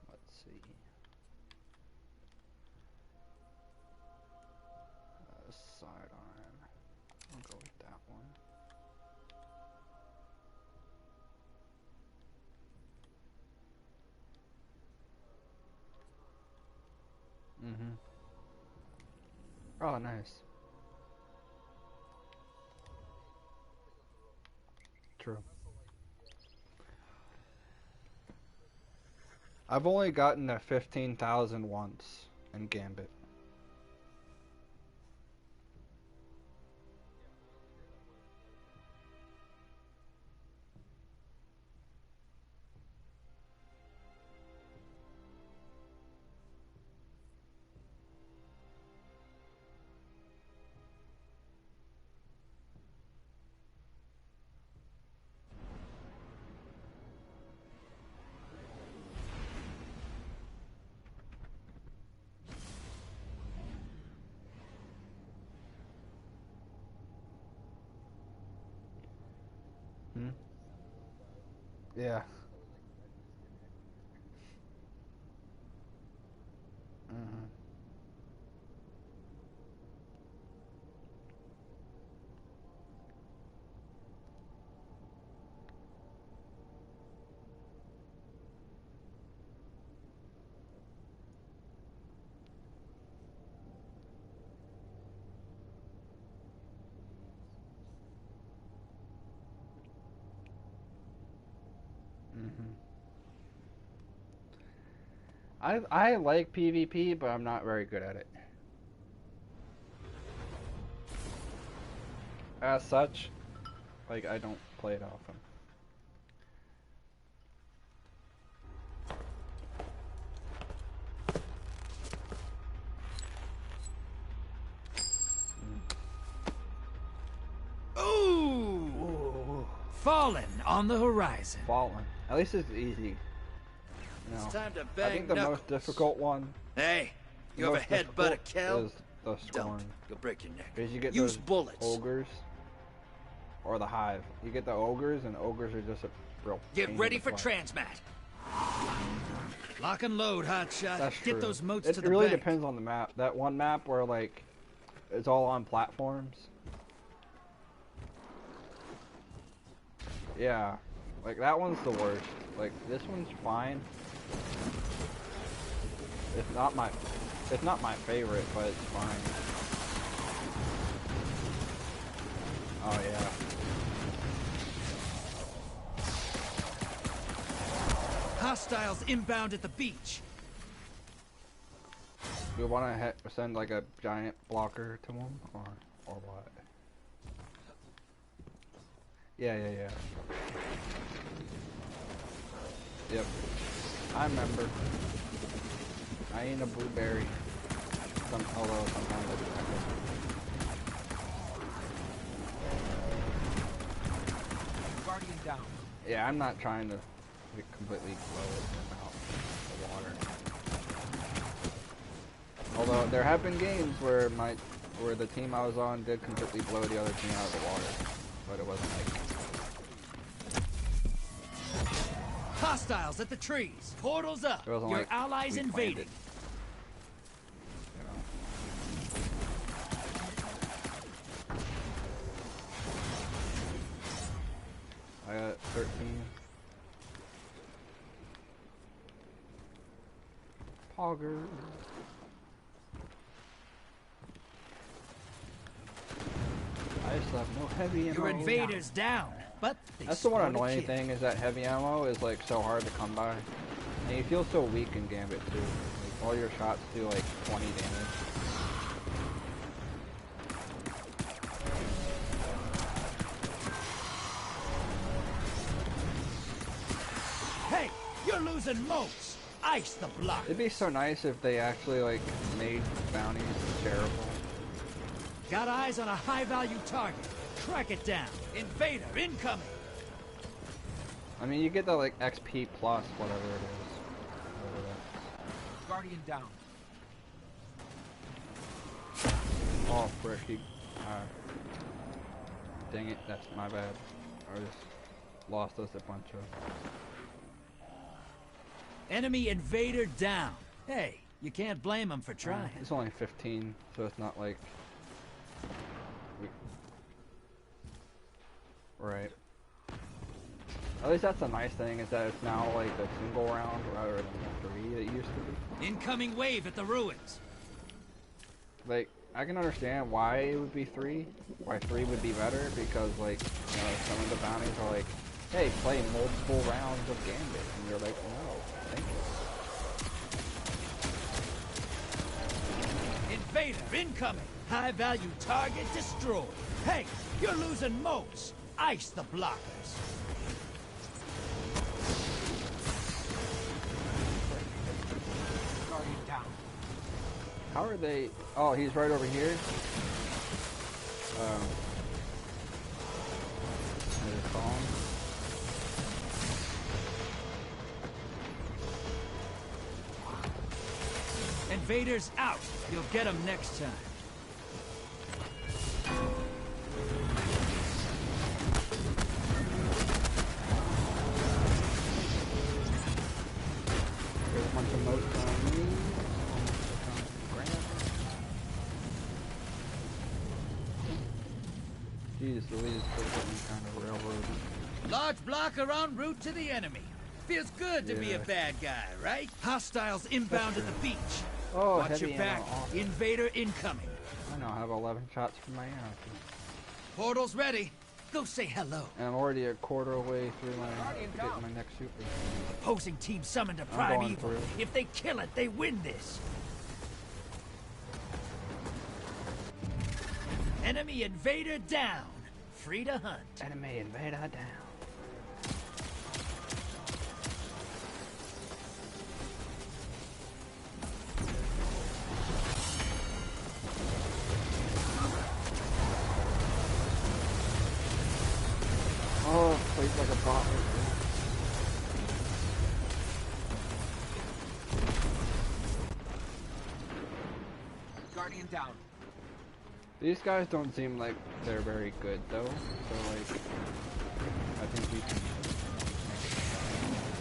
Let's see. Sidearm. I'll go with that one. Mm-hmm. Oh, nice. True. I've only gotten a 15,000 once in Gambit. Hmm? Yeah. Mm-hmm. Mm-hmm. I like PvP, but I'm not very good at it. As such, like, I don't play it often. Fallen on the horizon. Fallen. At least it's easy. You know, It's time to I bang think the knuckles. most difficult one. Hey, the you ever most headbutt a difficult cow? is the Scorn. Don't. You'll break your neck. Because you get Use those bullets. ogres. Or the hive. You get the ogres, and ogres are just a real Get pain ready in for the butt. transmat. Lock and load, hotshot. That's Get true. those moats It to the really bank. depends on the map. That one map where like it's all on platforms. Yeah, like that one's the worst. Like this one's fine. It's not my favorite, but it's fine. Oh yeah. Hostiles inbound at the beach. Do you want to send like a giant blocker to him, or what? Yeah. Yep. I remember. I ain't a blueberry. Although sometimes I do. Guardian down. Yeah, I'm not trying to completely blow them out the water. Although there have been games where the team I was on did completely blow the other team out of the water, but it wasn't like. Hostiles at the trees. Portals up. It wasn't Your like allies we planned invading. it. I got 13. Pogger. I just have no heavy ammo. Your invaders down, but they That's the one scored a annoying kill. thing is that heavy ammo is like so hard to come by. And you feel so weak in Gambit too. Like, all your shots do like 20 damage. Hey, you're losing moats. Ice the block. It'd be so nice if they actually like made bounties shareable. Got eyes on a high-value target. Track it down. Invader incoming. I mean, you get the like XP plus whatever it is. Whatever that is. Guardian down. Oh, frick. Dang it, that's my bad. I just lost us a bunch of... Enemy invader down. Hey, you can't blame him for trying. It's only 15, so it's not like... Right. At least that's a nice thing, is that it's now like a single round rather than the 3 that it used to be. Incoming wave at the ruins. Like, I can understand why it would be 3, why 3 would be better, because like, you know, some of the bounties are like, hey, play multiple rounds of Gambit, and you're like, no, thank you. Invader incoming. High-value target destroyed. Hey, you're losing moats. Ice the blockers. Guardian down. How are they? Oh, he's right over here. I just saw him. Invaders out. You'll get them next time. There's a bunch of moats on me. Jeez Louise, they're getting kind of railroaded. Large blocker en route to the enemy. Feels good to be a Yeah. bad guy, right? Hostiles inbound at the beach. Oh, Watch heavy your back. ammo. Awesome. Invader incoming. I now have 11 shots from my arrow. Portal's ready. Go say hello. And I'm already a quarter away through my getting my next super. Opposing team summoned a I'm prime going evil. through. If they kill it, they win this. Enemy invader down. Free to hunt. Enemy invader down. Oh, please he's like a bot. Guardian down. These guys don't seem like they're very good though, so like, I think we can...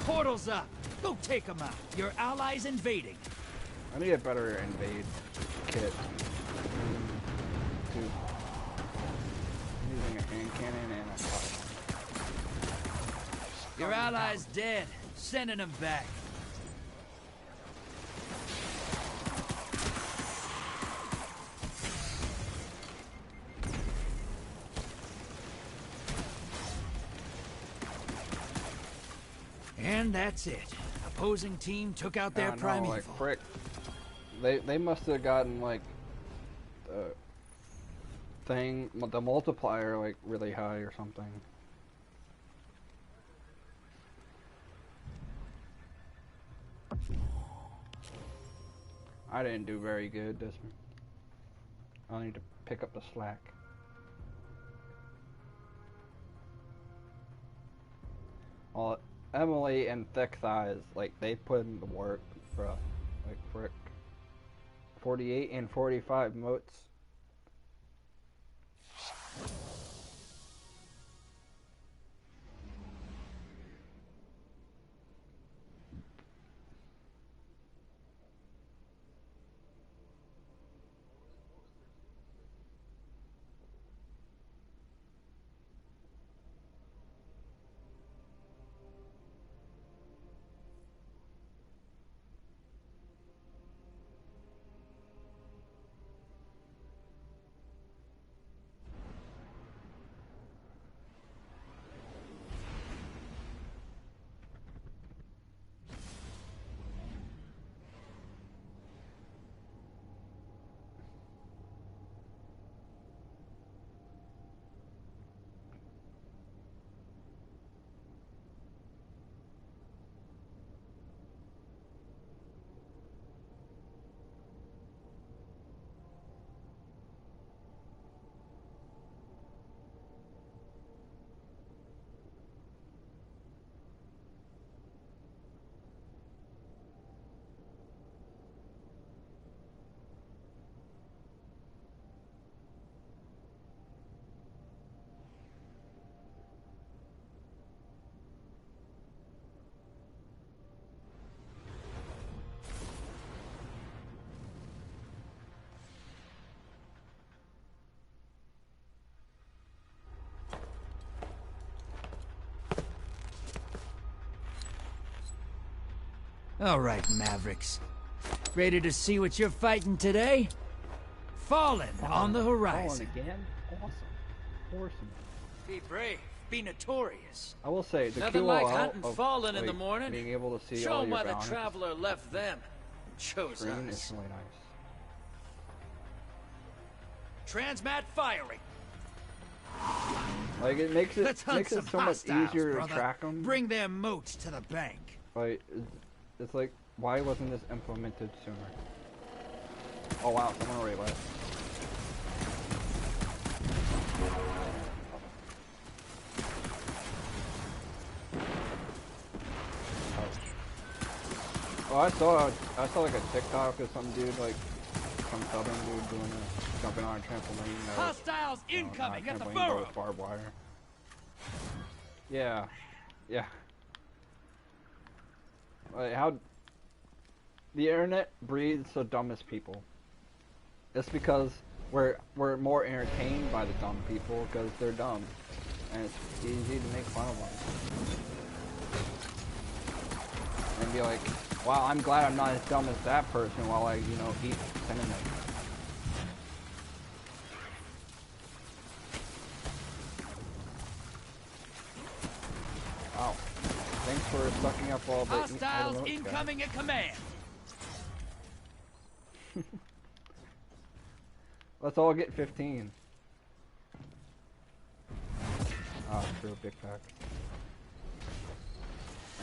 Portal's up! Go take them out! Your allies invading! I need a better invade kit. I'm using a hand cannon and a shotgun. Your allies dead. Sending them back. And that's it. Opposing team took out their primeval. Like frick. They must have gotten like the thing, the multiplier like really high or something. I didn't do very good this one. I'll need to pick up the slack. Well, Emily and Thick Thighs, like, they put in the work, bruh. Like, frick. 48 and 45 motes. All right, Mavericks. Ready to see what you're fighting today? Fallen on the horizon. Fallen again? Awesome. Awesome. Be brave. Be notorious. I will say, the Nothing QOL like hunting of, Fallen in like, the morning. being able to see Show all them your why the bounties Traveler left them. Chose screen us. is really nice. Transmat firing. Like, it makes it so much hostiles, easier brother. to track them. Bring their moats to the bank. Like, it's like, why wasn't this implemented sooner? Oh wow, someone already left. Oh, I saw like a TikTok of some dude, like some southern dude doing a jumping on a trampoline. Hostiles incoming at the trampoline, but burrow. with barbed wire. Yeah, yeah. Like how the internet breeds the dumbest people. It's because we're more entertained by the dumb people because they're dumb, and it's easy to make fun of them and be like, "Wow, I'm glad I'm not as dumb as that person," while I, you know, eat cinnamon. Wow. Thanks for sucking up all the Hostiles incoming at command. Let's all get 15. Oh, true, big pack.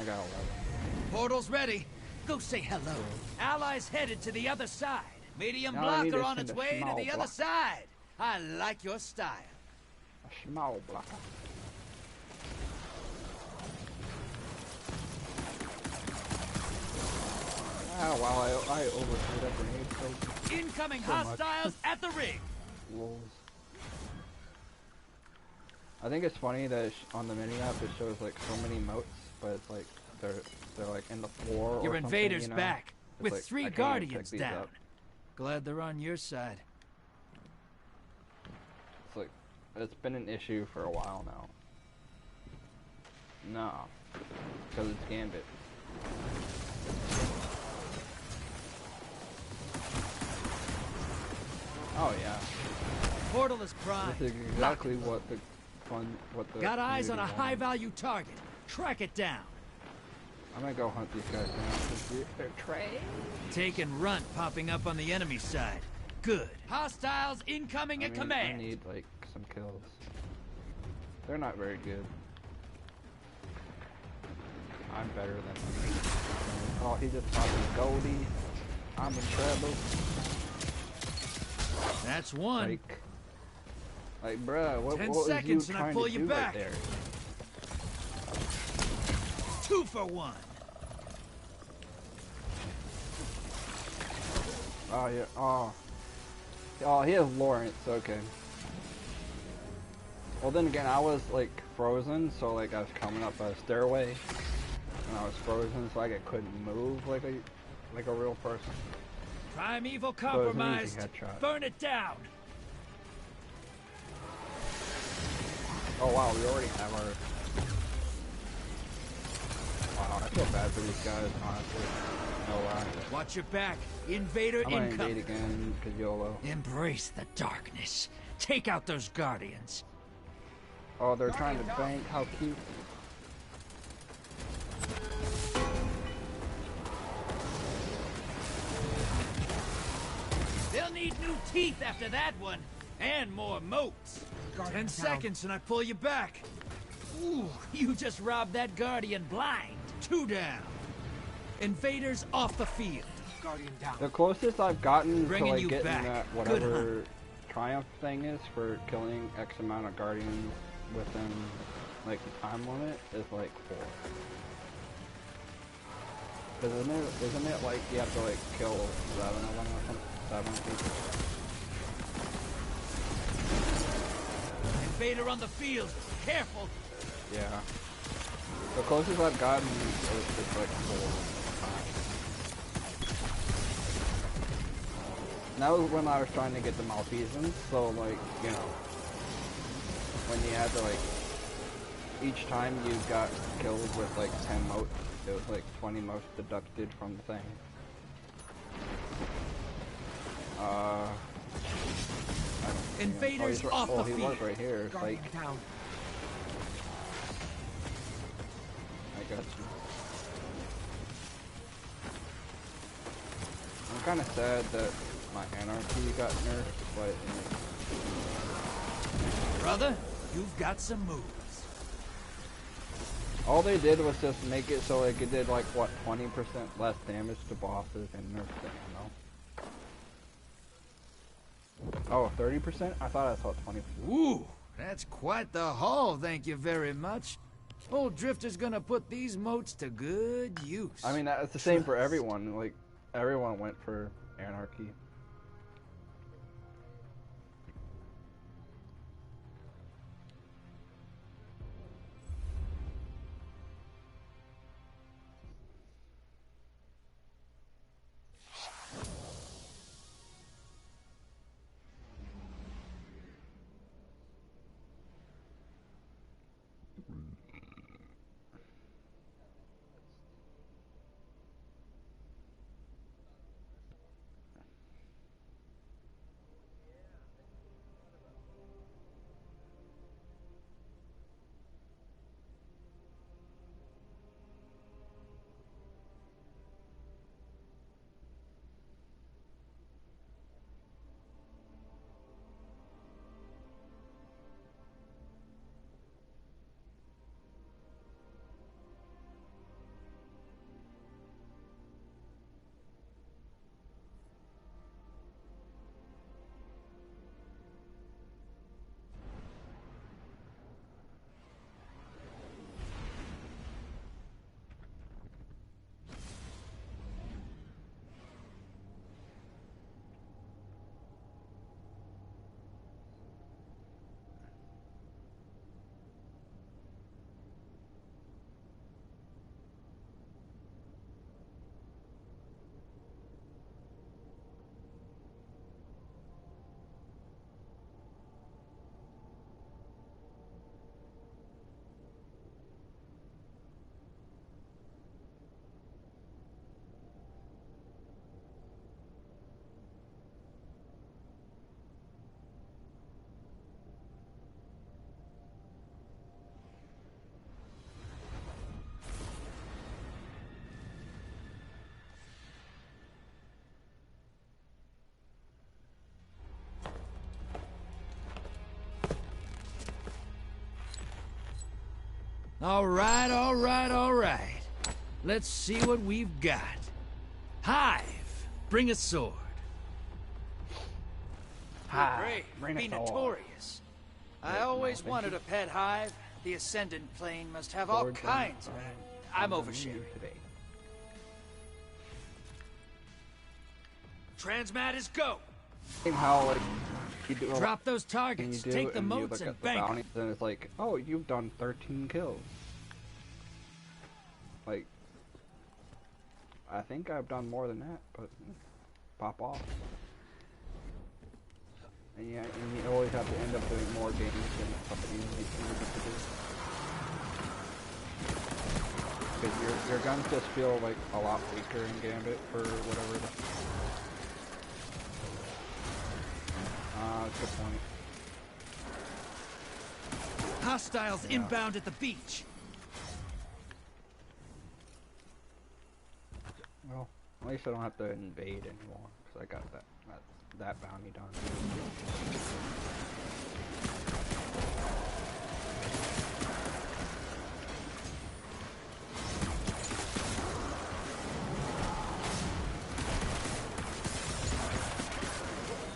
I got 11. Portal's ready. Go say hello. Allies headed to the other side. Medium Now I need blocker to on send its a way to small the other block. side. I like your style. A small blocker. Ah, wow, I overthrew that grenade so Incoming hostiles at the ring. Lulz. I think it's funny that on the minimap it shows like so many moats, but it's like they're like in the floor. Your or invaders you know? back It's with like, 3 I can't even guardians pick these down. up. Glad they're on your side. It's like it's been an issue for a while now. No, because it's Gambit. Oh yeah. Portal is primed. This is exactly what the Got eyes on a community high-value target. Track it down. I'm gonna go hunt these guys down because they're trained. Taking runt popping up on the enemy side. Good. Hostiles incoming at command. I need like some kills. They're not very good. I'm better than them. Oh, he just popped his Goldie. I'm in trouble. That's one. Like, bruh, what 10 was seconds you and I trying pull to you do back. right there? 2 for 1. Oh yeah. Oh, he has Lawrence. Okay. Well, then again, I was like frozen, so like I was coming up a stairway, and I was frozen, so like I couldn't move like a real person. Primeval So it was an compromised. easy headshot. Burn it down. Oh wow, we already have our. Wow, I feel bad for these guys, honestly. No lie. Watch your back. Invader I'm gonna incoming. invade again, cause YOLO. Embrace the darkness. Take out those guardians. Oh, they're trying to bank. How cute. They'll need new teeth after that one. And more moats. 10 seconds and I pull you back. Ooh, you just robbed that guardian blind. 2 down. Invaders off the field. Guardian down. The closest I've gotten Bringing to like you getting back. that Good whatever triumph thing is for killing X amount of guardians within like the time limit is like 4. Cause isn't it like you have to like kill 7 of them or something? 7 people. Invader on the field. Careful. Yeah. The closest I've gotten is just like 4. And that was when I was trying to get the malfeasance, so like, you know, when you had to like, each time you got killed with like 10 motes, it was like 20 motes deducted from the thing. Invaders off the he field. was right here, it's like, Down. I got you. I'm kind of sad that my anarchy got nerfed, but Brother, you've got some moves. all they did was just make it so like it did like what 20% less damage to bosses and nerfed the ammo. Oh, 30%? I thought I saw 20%. Ooh, that's quite the haul, thank you very much. Old Drifter's gonna put these moats to good use. I mean, that's the same for everyone. Like, everyone went for anarchy. All right, all right, all right. Let's see what we've got. Hive, bring a sword. Hive, Great, bring a be sword. notorious. I always wanted a pet hive. The Ascendant plane must have all kinds of it. I'm oversharing. Transmat is go. How like you do drop those targets, take the moats and bank. Then it's like, oh, you've done 13 kills. Like, I think I've done more than that, but pop off. And yeah, and you always have to end up doing more damage than something you need to do. Because your guns just feel like a lot weaker in Gambit for whatever the... good point. Hostiles inbound at the beach. Well, at least I don't have to invade anymore, because I got that bounty done.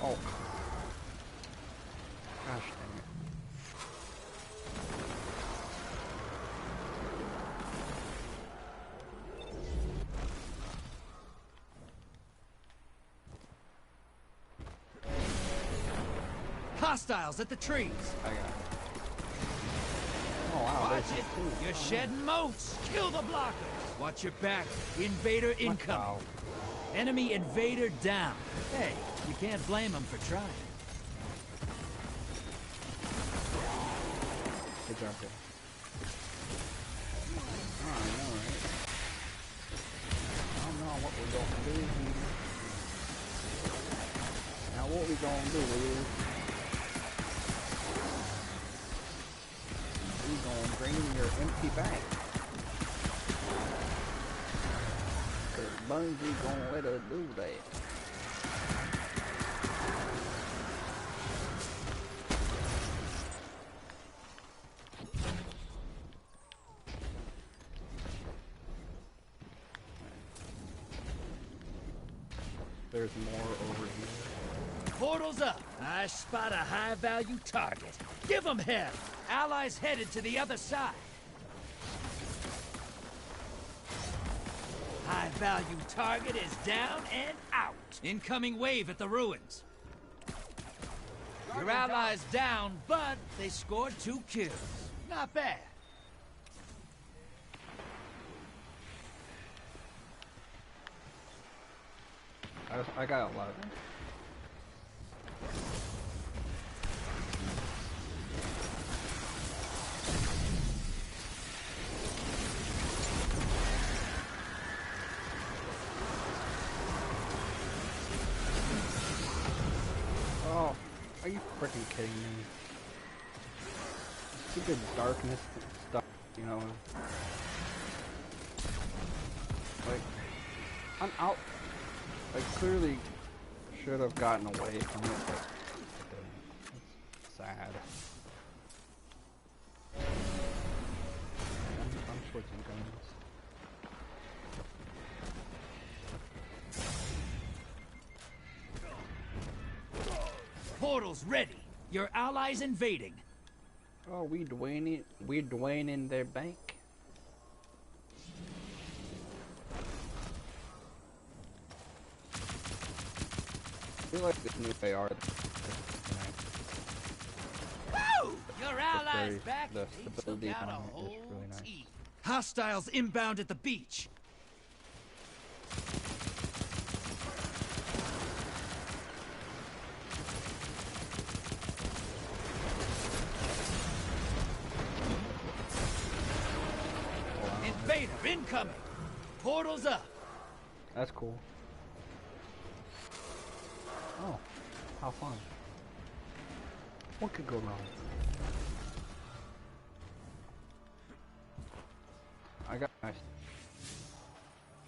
Oh. Gosh dang it. Hostiles at the trees. I got it. Oh wow. Watch it. You're shedding moats. Kill the blockers. Watch your back. Invader incoming. Enemy invader down. Hey, you can't blame them for trying. Good job, kid. Oh, I know, right? I don't know what we're gonna do here. Now what we gonna do is we gonna bring your empty bank. Cause Bungie gonna let us do that. There's more over here. Portals up. I spot a high-value target. Give them hell. Allies headed to the other side. High-value target is down and out. Incoming wave at the ruins. Your allies down, but they scored 2 kills. Not bad. I got 11. Oh, are you freaking kidding me? Stupid darkness stuff, you know. Like, I'm out. I clearly should have gotten away from it, but I didn't. It's sad. I'm switching guns. Portals ready. Your allies invading. Oh, we Dwayne in their bank. I feel like this new AR. Woo! Your allies back. The stability on it is really nice. Hostiles inbound at the beach. Invader incoming. Portals up. That's cool. Oh, how fun. What could go wrong? I got nice.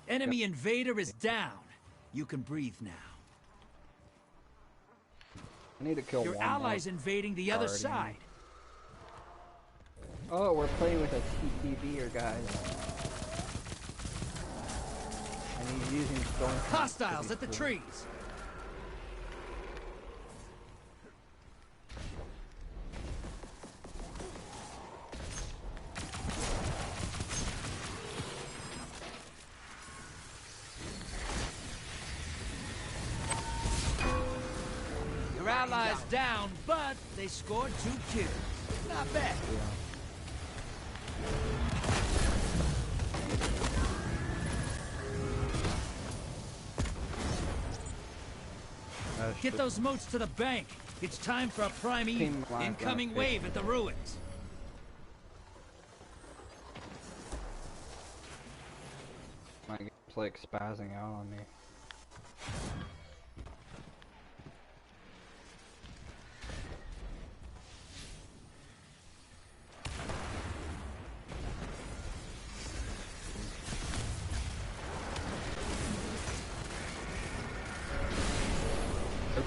Enemy invader is down. You can breathe now. I need to kill your one allies more invading the other side. Oh, we're playing with a TTVer, guys. And he's using stone. Hostiles at the trees! Your allies down, but they scored 2 kills. Not bad. Get those moats to the bank. It's time for a prime incoming wave at the ruins. My game's like spazzing out on me. I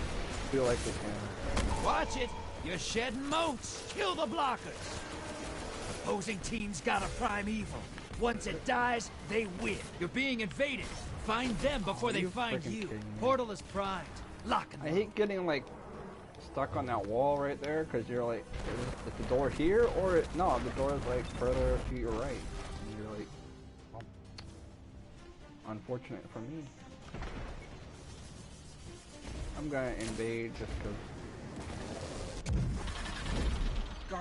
feel like this one. Watch it! You're shedding moats! Kill the blockers! Opposing team's got a primeval. Once it dies, they win. You're being invaded. Find them before they find you. Portal is primed. Lock and I hate getting like stuck on that wall right there because you're like, is the door here or no? The door is like further to your right, and you're like, well, unfortunate for me. I'm gonna invade just because.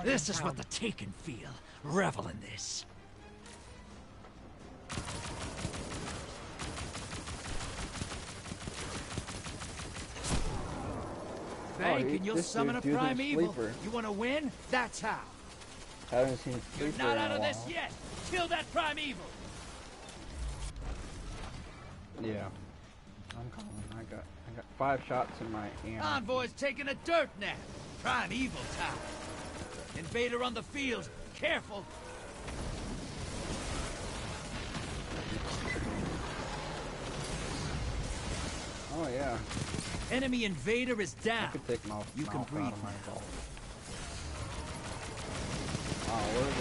This is what the Taken feel. Revel in this. Bank and you'll summon a primeval. You want to win? That's how. Haven't seen Sleeper. You're not out of this yet. Kill that primeval. Yeah, I'm calling. I got 5 shots in my ammo. Envoy's taking a dirt nap. Primeval time. Invader on the field. Careful. Oh yeah. Enemy invader is down. I could take mouth. You can breathe now. Oh,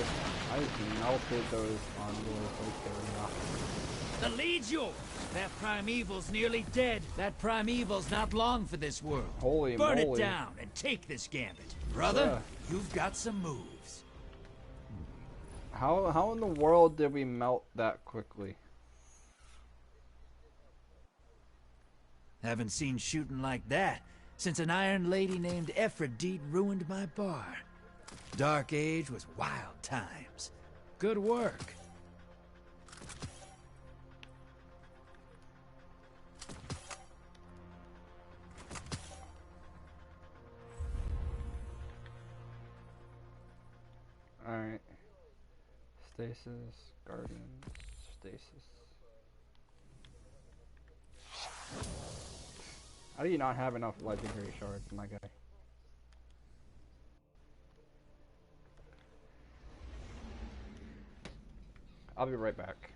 I just melted those envoys like they were nothing. The lead's yours. That primeval's nearly dead. That primeval's not long for this world. Holy Burn moly. it down and take this gambit. Brother, you've got some moves. How in the world did we melt that quickly? Haven't seen shooting like that since an iron lady named Ephrodite ruined my bar. Dark Age was wild times. Good work. Alright. Stasis, Guardians, Stasis. How do you not have enough legendary shards, my guy? I'll be right back.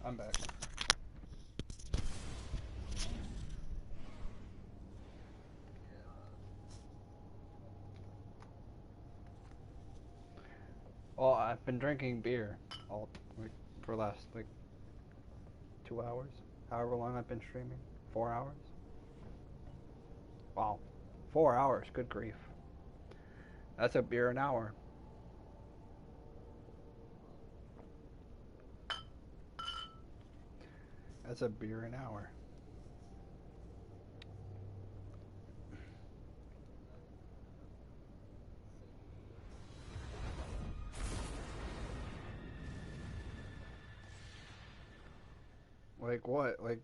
I'm back. Oh, I've been drinking beer all for the last like 2 hours, however long I've been streaming. 4 hours. Wow, 4 hours. Good grief. That's a beer an hour. That's a beer an hour. Like what? Like...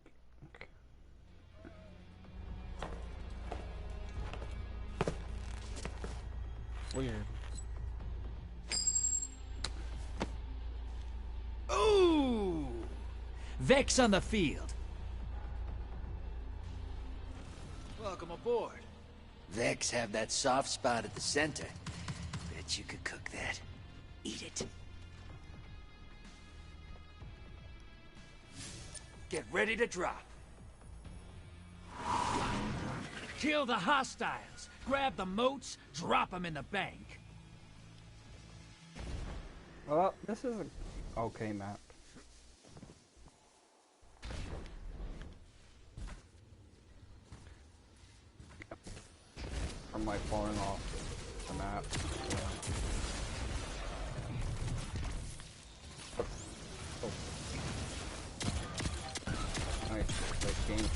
Weird. Ooh! Vex on the field. Welcome aboard. Vex have that soft spot at the center. Bet you could cook that. Eat it. Get ready to drop. Kill the hostiles. Grab the moats, drop them in the bank. Well, this is an okay map. I'm like falling off the map. Yeah. Nice, like game.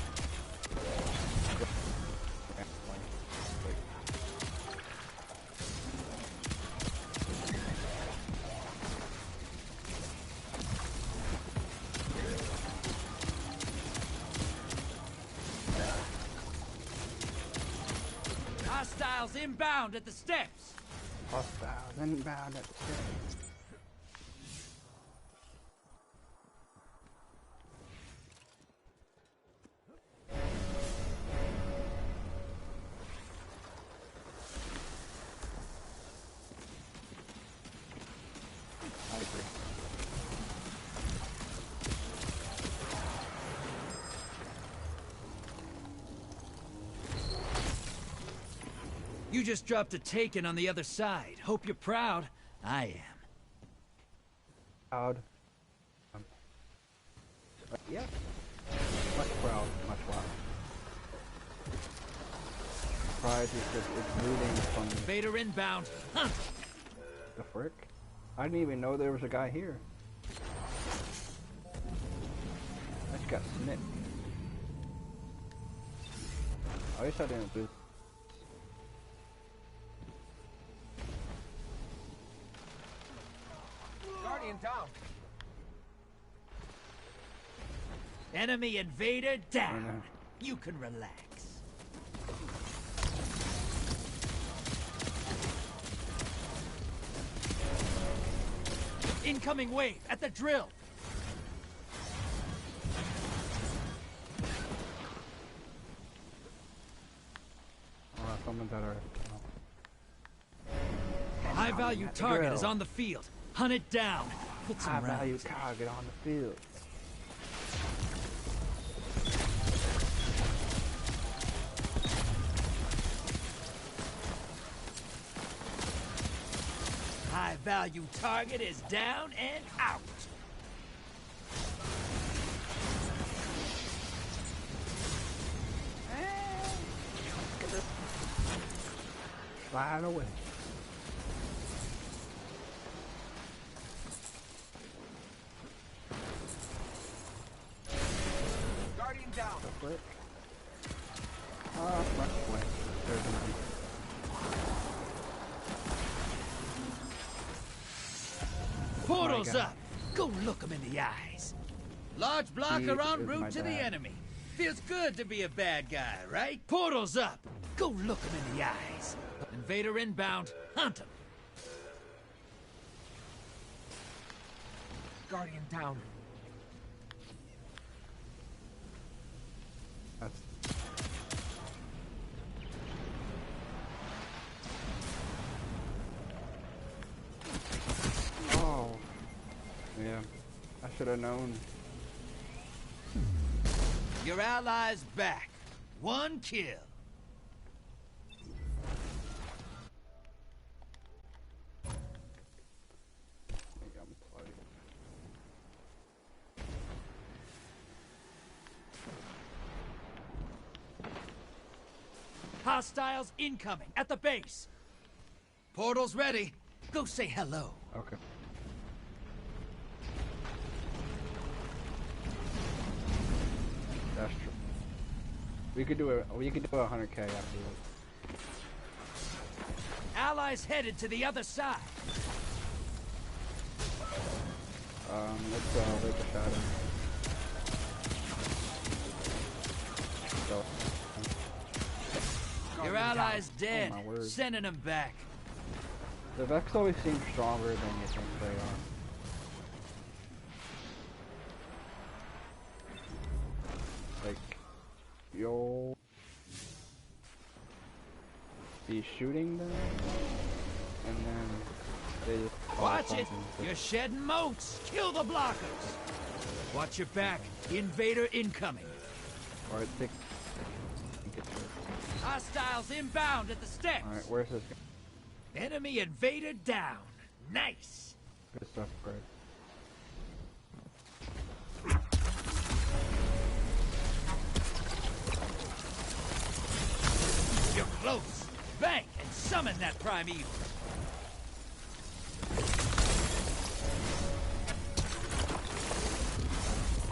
Hostiles inbound at the steps. Hostiles inbound at the steps. I agree. You just dropped a Taken on the other side. Hope you're proud. I am. Proud. Yeah. Much proud. Much proud. Pride is just exuding from me. Vader inbound. Huh. The frick? I didn't even know there was a guy here. I just got snipped. I wish I didn't do. Guardian down. Enemy invader down. You can relax. Incoming wave at the drill. Someone that are. High value target is on the field. Hunt it down. Put some High value rounds. target on the field. High value target is down and out. Slide away. Guardian down. Quick. Much away. There's an Portal's up. Go look him in the eyes. Large blocker en route to the enemy. Feels good to be a bad guy, right? Portal's up. Go look him in the eyes. Invader inbound. Hunt him. Guardian down. That's... Oh. Yeah. I should have known. Your ally's back. One kill. Hostiles incoming at the base. Portal's ready. Go say hello. Okay. That's true. We could do a 100K after this. Allies headed to the other side. Let's take a shot at Your ally's dead. Oh, sending them back. The Vex always seem stronger than you think they are. Like, you'll be shooting them, and then they just watch it! You're shedding motes! Kill the blockers! Watch your back. Invader incoming. Alright, take. Hostiles inbound at the steps. Alright, where's this guy? Enemy invader down. Nice. Good stuff, Greg. You're close. Bank and summon that primeval.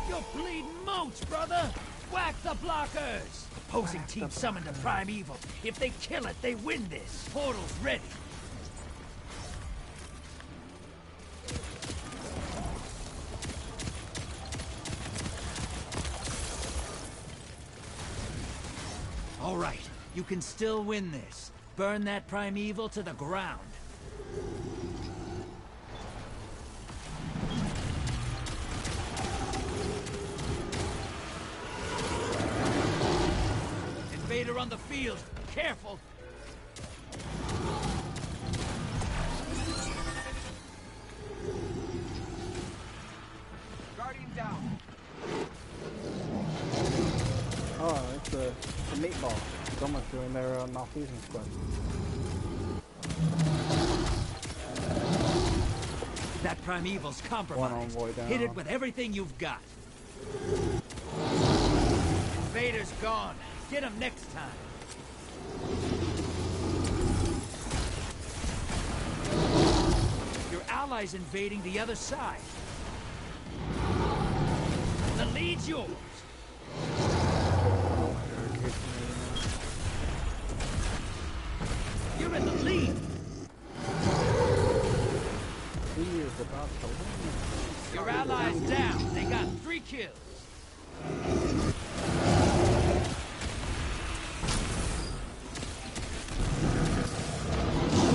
You're bleeding motes, brother. Whack the blockers. Opposing team summoned a primeval. If they kill it, they win this. Portal's ready. All right, you can still win this. Burn that primeval to the ground. Invader on the field. Careful. Guardian down. Oh, it's a meatball. Someone's doing their malfeasance quest. That primeval's compromised. Hit it with everything you've got. Invader's gone. Get him next time. Your allies invading the other side. The lead's yours. You're in the lead. He is about to win. Your allies down. They got 3 kills.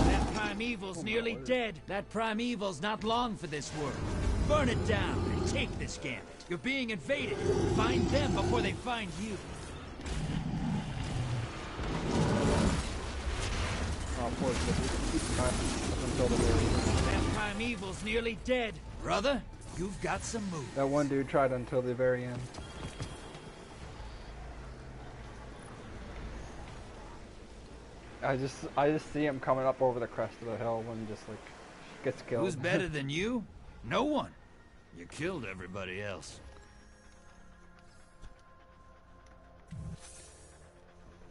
That primeval's nearly dead. That primeval's not long for this world. Burn it down and take this gambit. You're being invaded. Find them before they find you. That primeval's nearly dead. Brother, you've got some moves. That one dude tried until the very end. I just see him coming up over the crest of the hill when just like gets killed. Who's better than you? No one. You killed everybody else.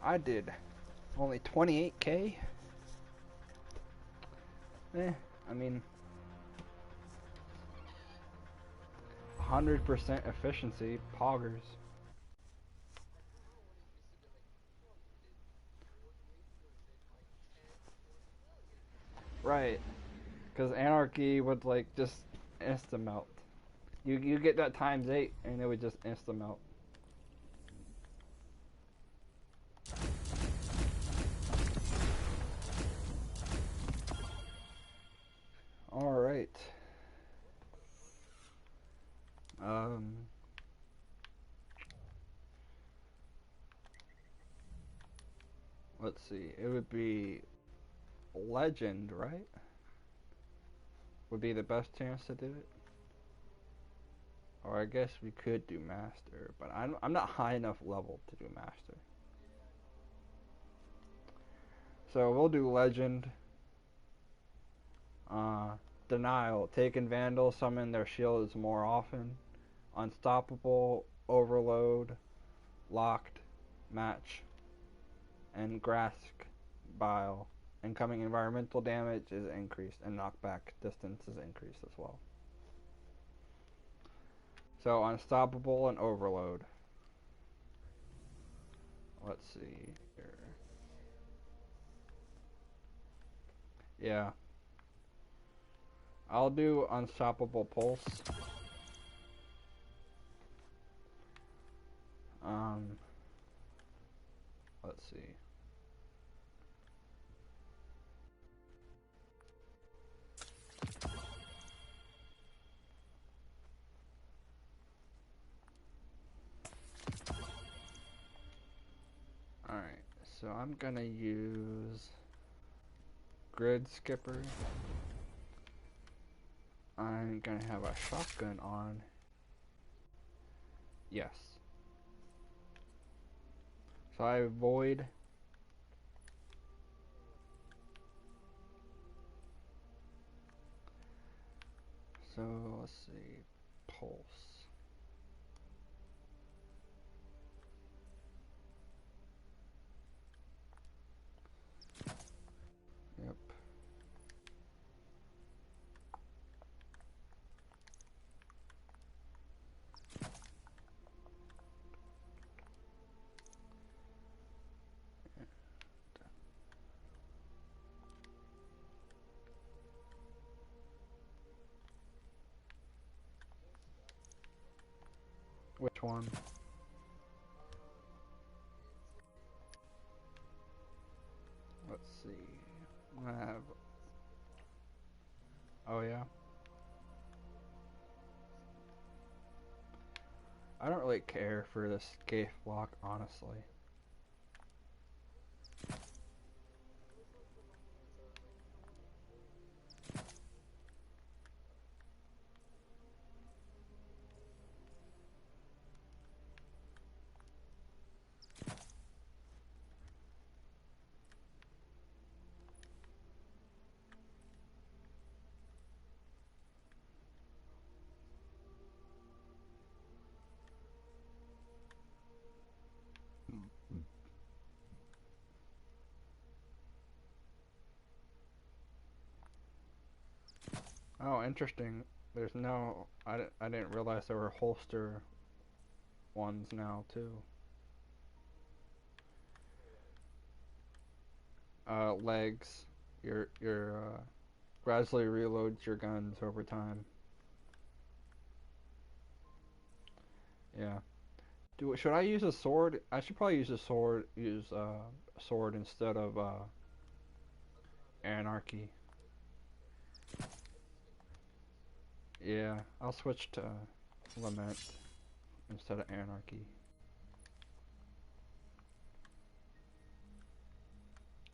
I did. Only 28K? I mean 100% efficiency, poggers. Right, because Anarchy would like just insta melt. You get that ×8 and it would just insta melt. All right. Let's see. It would be Legend, right? Would be the best chance to do it. Or I guess we could do Master, but I'm not high enough level to do Master. So we'll do Legend. Denial. Taken Vandal, summon their shields more often. Unstoppable, Overload, Locked, Match, and Grask Bile. Incoming environmental damage is increased, and knockback distance is increased as well. So, Unstoppable and Overload. Let's see here. Yeah. I'll do Unstoppable Pulse. Let's see. Alright, so I'm gonna use Grid Skipper. I'm gonna have a shotgun on. Yes. So I avoid. So let's see. Pulse. Yep. Which one? Let's see. I have. Oh yeah. I don't really care for the Scathe block, honestly. Oh, interesting. There's no... I didn't realize there were holster ones now, too. Legs. Your gradually reloads your guns over time. Yeah. Should I use a sword? I should probably use a sword. Use a sword instead of Anarchy. Yeah, I'll switch to Lament instead of Anarchy.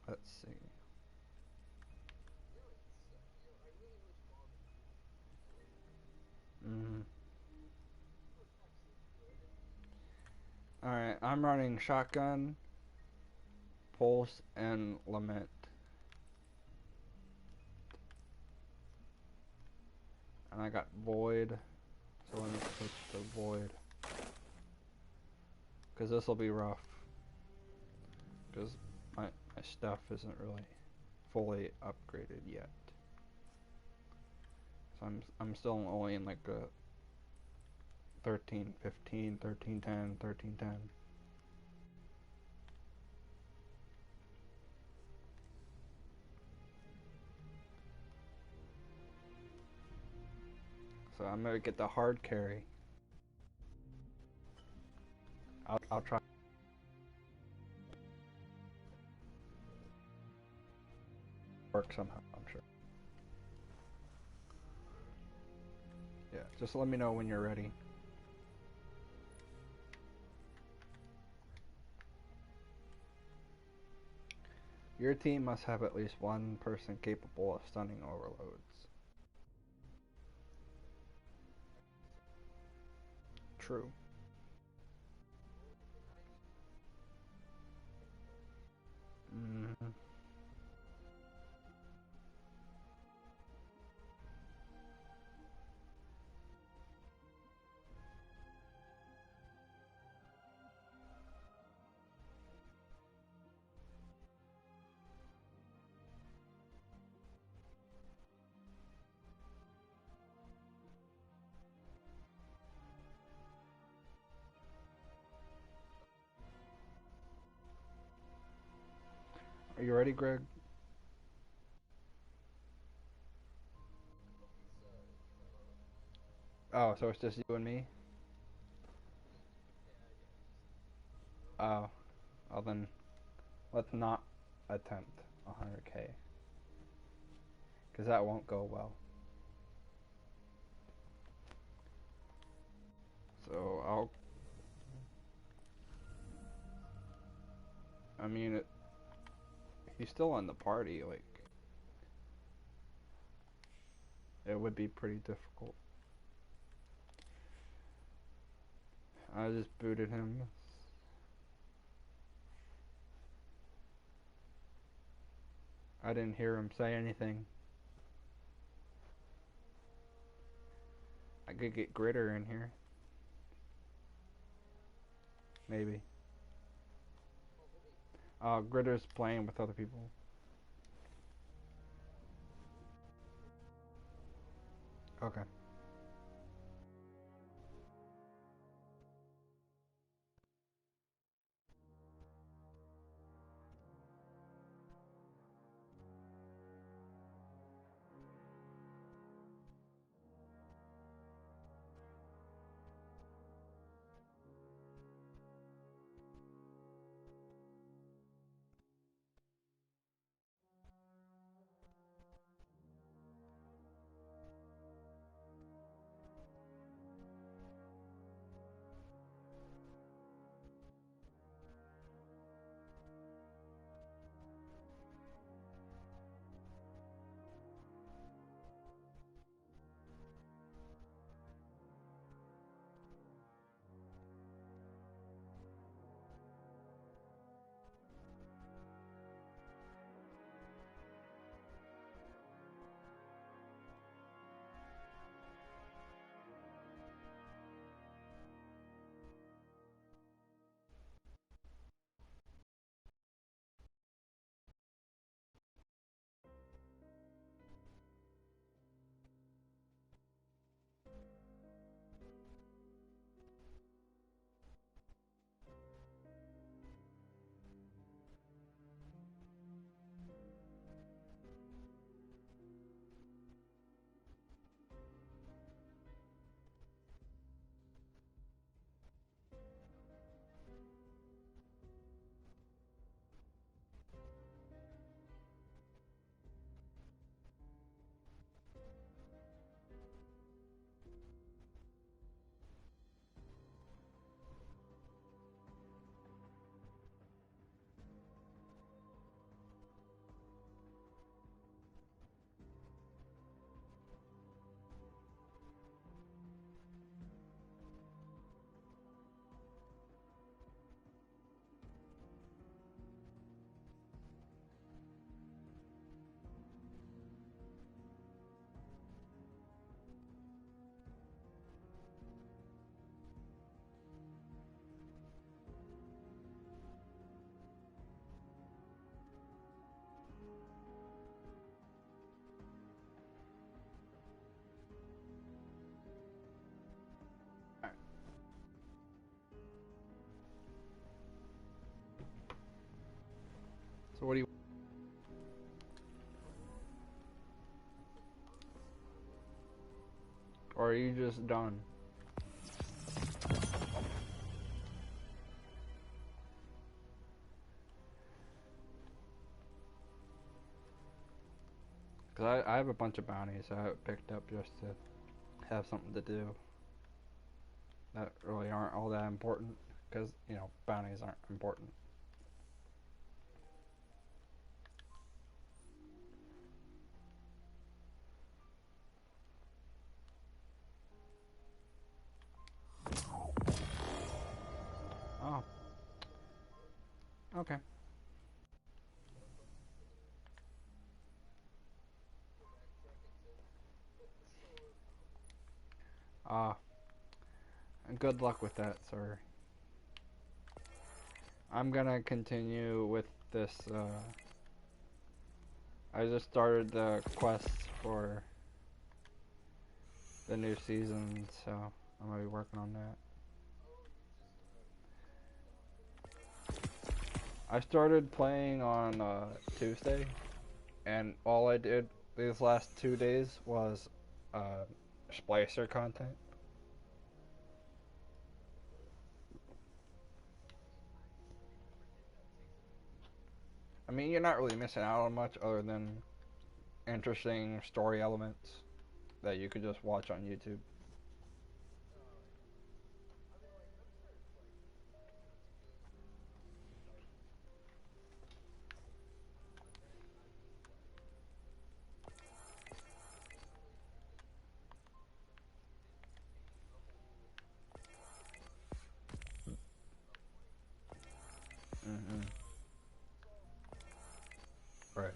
Let's see. Alright, I'm running Shotgun, Pulse, and Lament. And I got Void, so let me switch to Void. Because this will be rough. Because my stuff isn't really fully upgraded yet. So I'm still only in like a 13, 15, 13, 10, 13, 10. So I'm gonna get the hard carry. I'll try. Work somehow, I'm sure. Yeah, just let me know when you're ready. Your team must have at least one person capable of stunning overloads. True. Are you ready, Greg? Oh, so it's just you and me? Oh, well then, let's not attempt 100k. Because that won't go well. So I mean, he's still in the party, like, it would be pretty difficult. I just booted him. I didn't hear him say anything. I could get Gritter in here. Maybe. Gritter's playing with other people. Okay. So what do you... Or are you just done? Because I have a bunch of bounties I picked up just to have something to do that really aren't all that important, because, you know, bounties aren't important. Oh. Okay. Good luck with that, sir. I'm gonna continue with this, I just started the quests for the new season, so I'm gonna be working on that. I started playing on Tuesday, and all I did these last 2 days was Splicer content. I mean, you're not really missing out on much other than interesting story elements that you could just watch on YouTube. Mm-hmm. Right.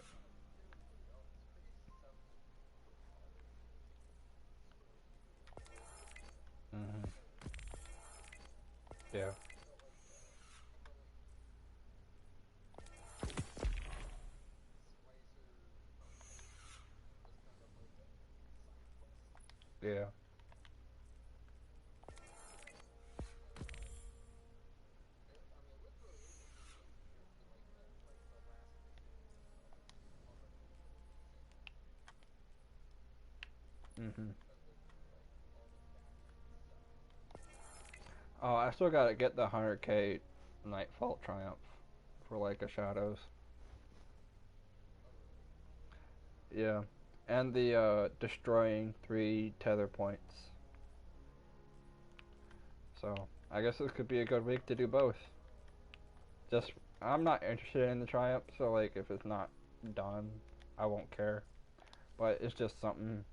Mm-hmm. Yeah. Yeah. Mm-hmm. Oh, I still gotta get the 100k Nightfall Triumph for Leica Shadows. Yeah. And the destroying 3 tether points. So, I guess this could be a good week to do both. Just, I'm not interested in the Triumph, so like, if it's not done, I won't care. But it's just something.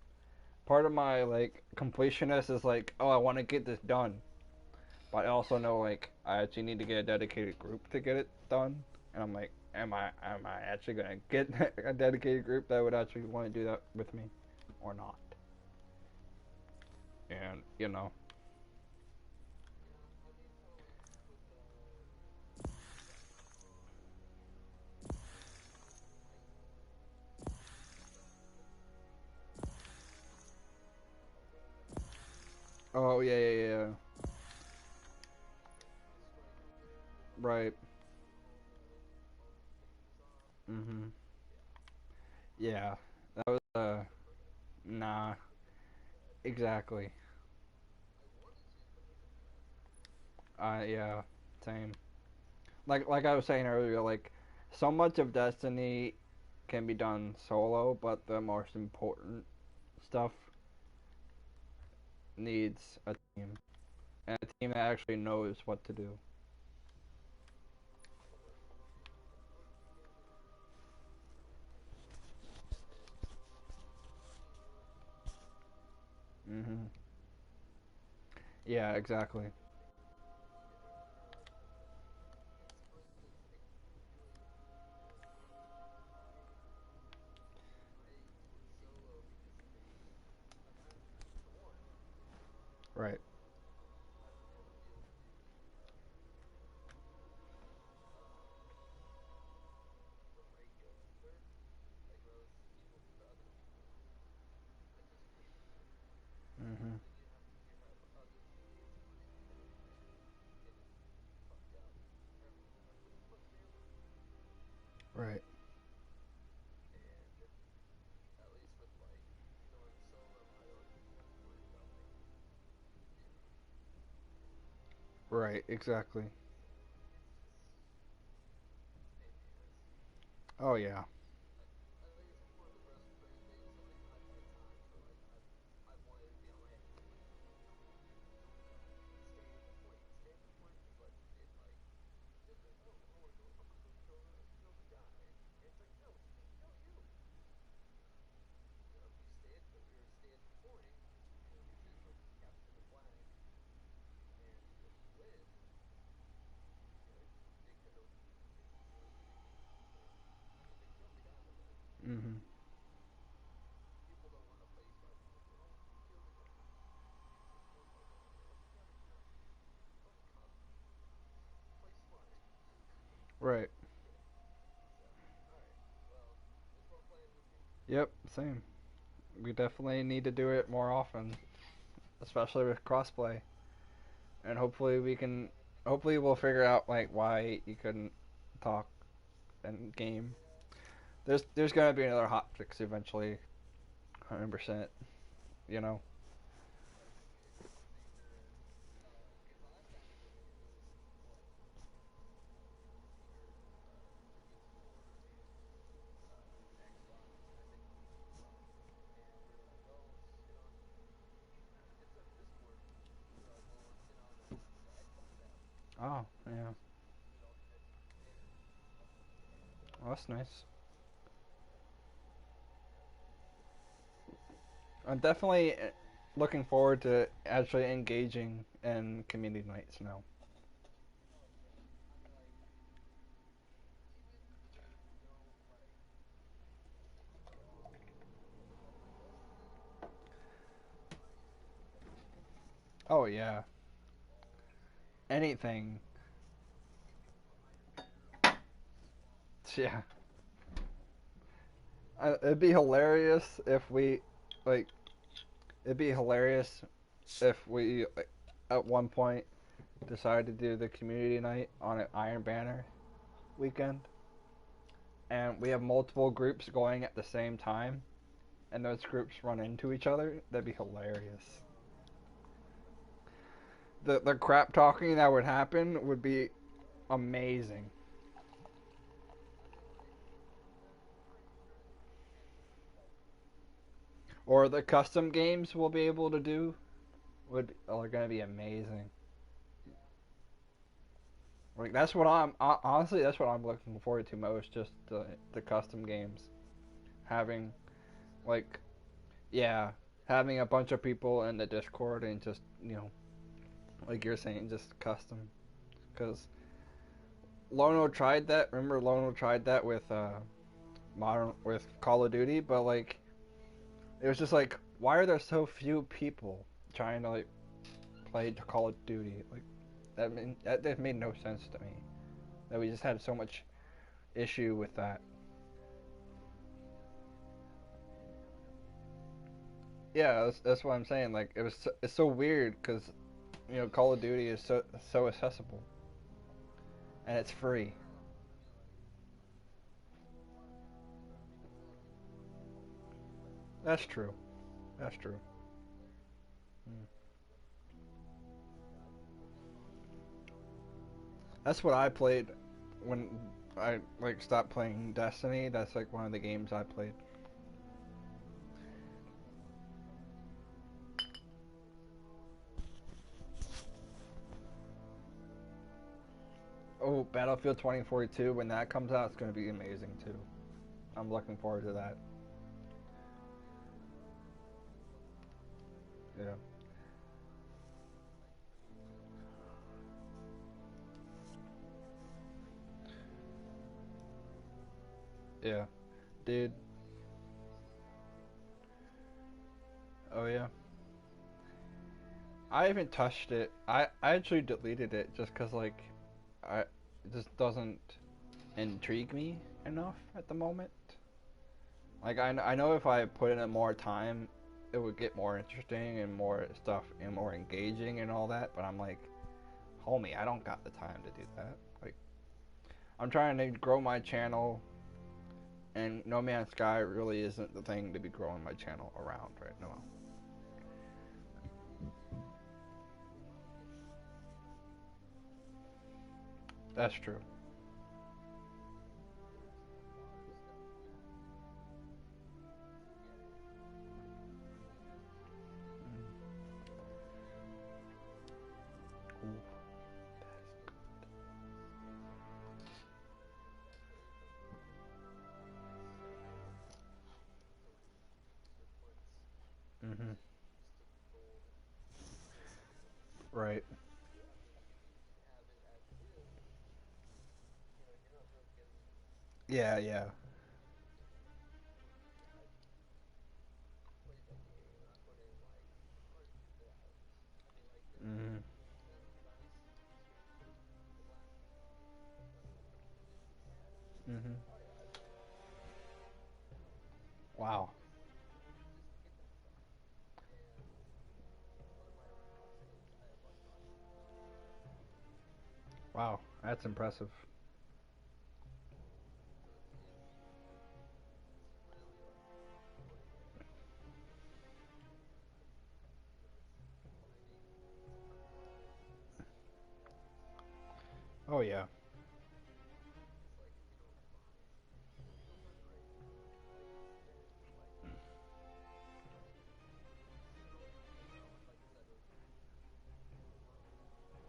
Part of my, like, completionist is like, oh, I want to get this done. But I also know, like, I actually need to get a dedicated group to get it done. And I'm like, am I actually gonna get a dedicated group that would actually want to do that with me, or not? And you know. Oh yeah. Right. Mhm. Yeah. That was nah. Exactly. Yeah. Same. Like I was saying earlier, like so much of Destiny can be done solo, but the most important stuff needs a team, and a team that actually knows what to do. Mhm. Yeah, exactly. Right. Mhm. Right. Right. Exactly. Oh yeah. Mhm. Right. Yep. Same. We definitely need to do it more often, especially with crossplay. And hopefully we can. Hopefully we'll figure out like why you couldn't talk and game. There's gonna be another hotfix eventually, 100%. You know. Oh, yeah. Well, that's nice. I'm definitely looking forward to actually engaging in community nights now. Oh, yeah. Anything. Yeah. It'd be hilarious if we, like, it'd be hilarious if we, like, at one point, decided to do the community night on an Iron Banner weekend. And we have multiple groups going at the same time. And those groups run into each other. That'd be hilarious. The crap talking that would happen would be amazing. Or the custom games we'll be able to do are gonna be amazing. Like that's what honestly that's what I'm looking forward to most. Just the custom games, having like yeah, having a bunch of people in the Discord and just like you're saying, just custom. Because Lono tried that. Remember, Lono tried that with with Call of Duty, but like it was just like, why are there so few people trying to like play Call of Duty? Like that made no sense to me. That we just had so much issue with that. Yeah, that's what I'm saying. Like it's so weird because Call of Duty is so accessible and it's free. That's true. That's true. That's what I played when I like stopped playing Destiny. That's like one of the games I played. Oh, Battlefield 2042, when that comes out, it's going to be amazing too. I'm looking forward to that. Yeah. Yeah. Dude. Oh yeah. I haven't touched it. I actually deleted it just because like it just doesn't intrigue me enough at the moment. Like I know if I put in more time, it would get more interesting and more stuff and more engaging and all that. But I'm like, homie, I don't got the time to do that. Like, I'm trying to grow my channel, and No Man's Sky really isn't the thing to be growing my channel around right now. That's true. Mm-hmm. Right. Yeah, yeah. Mm-hmm. Mm-hmm. Wow. Wow, that's impressive. Oh yeah.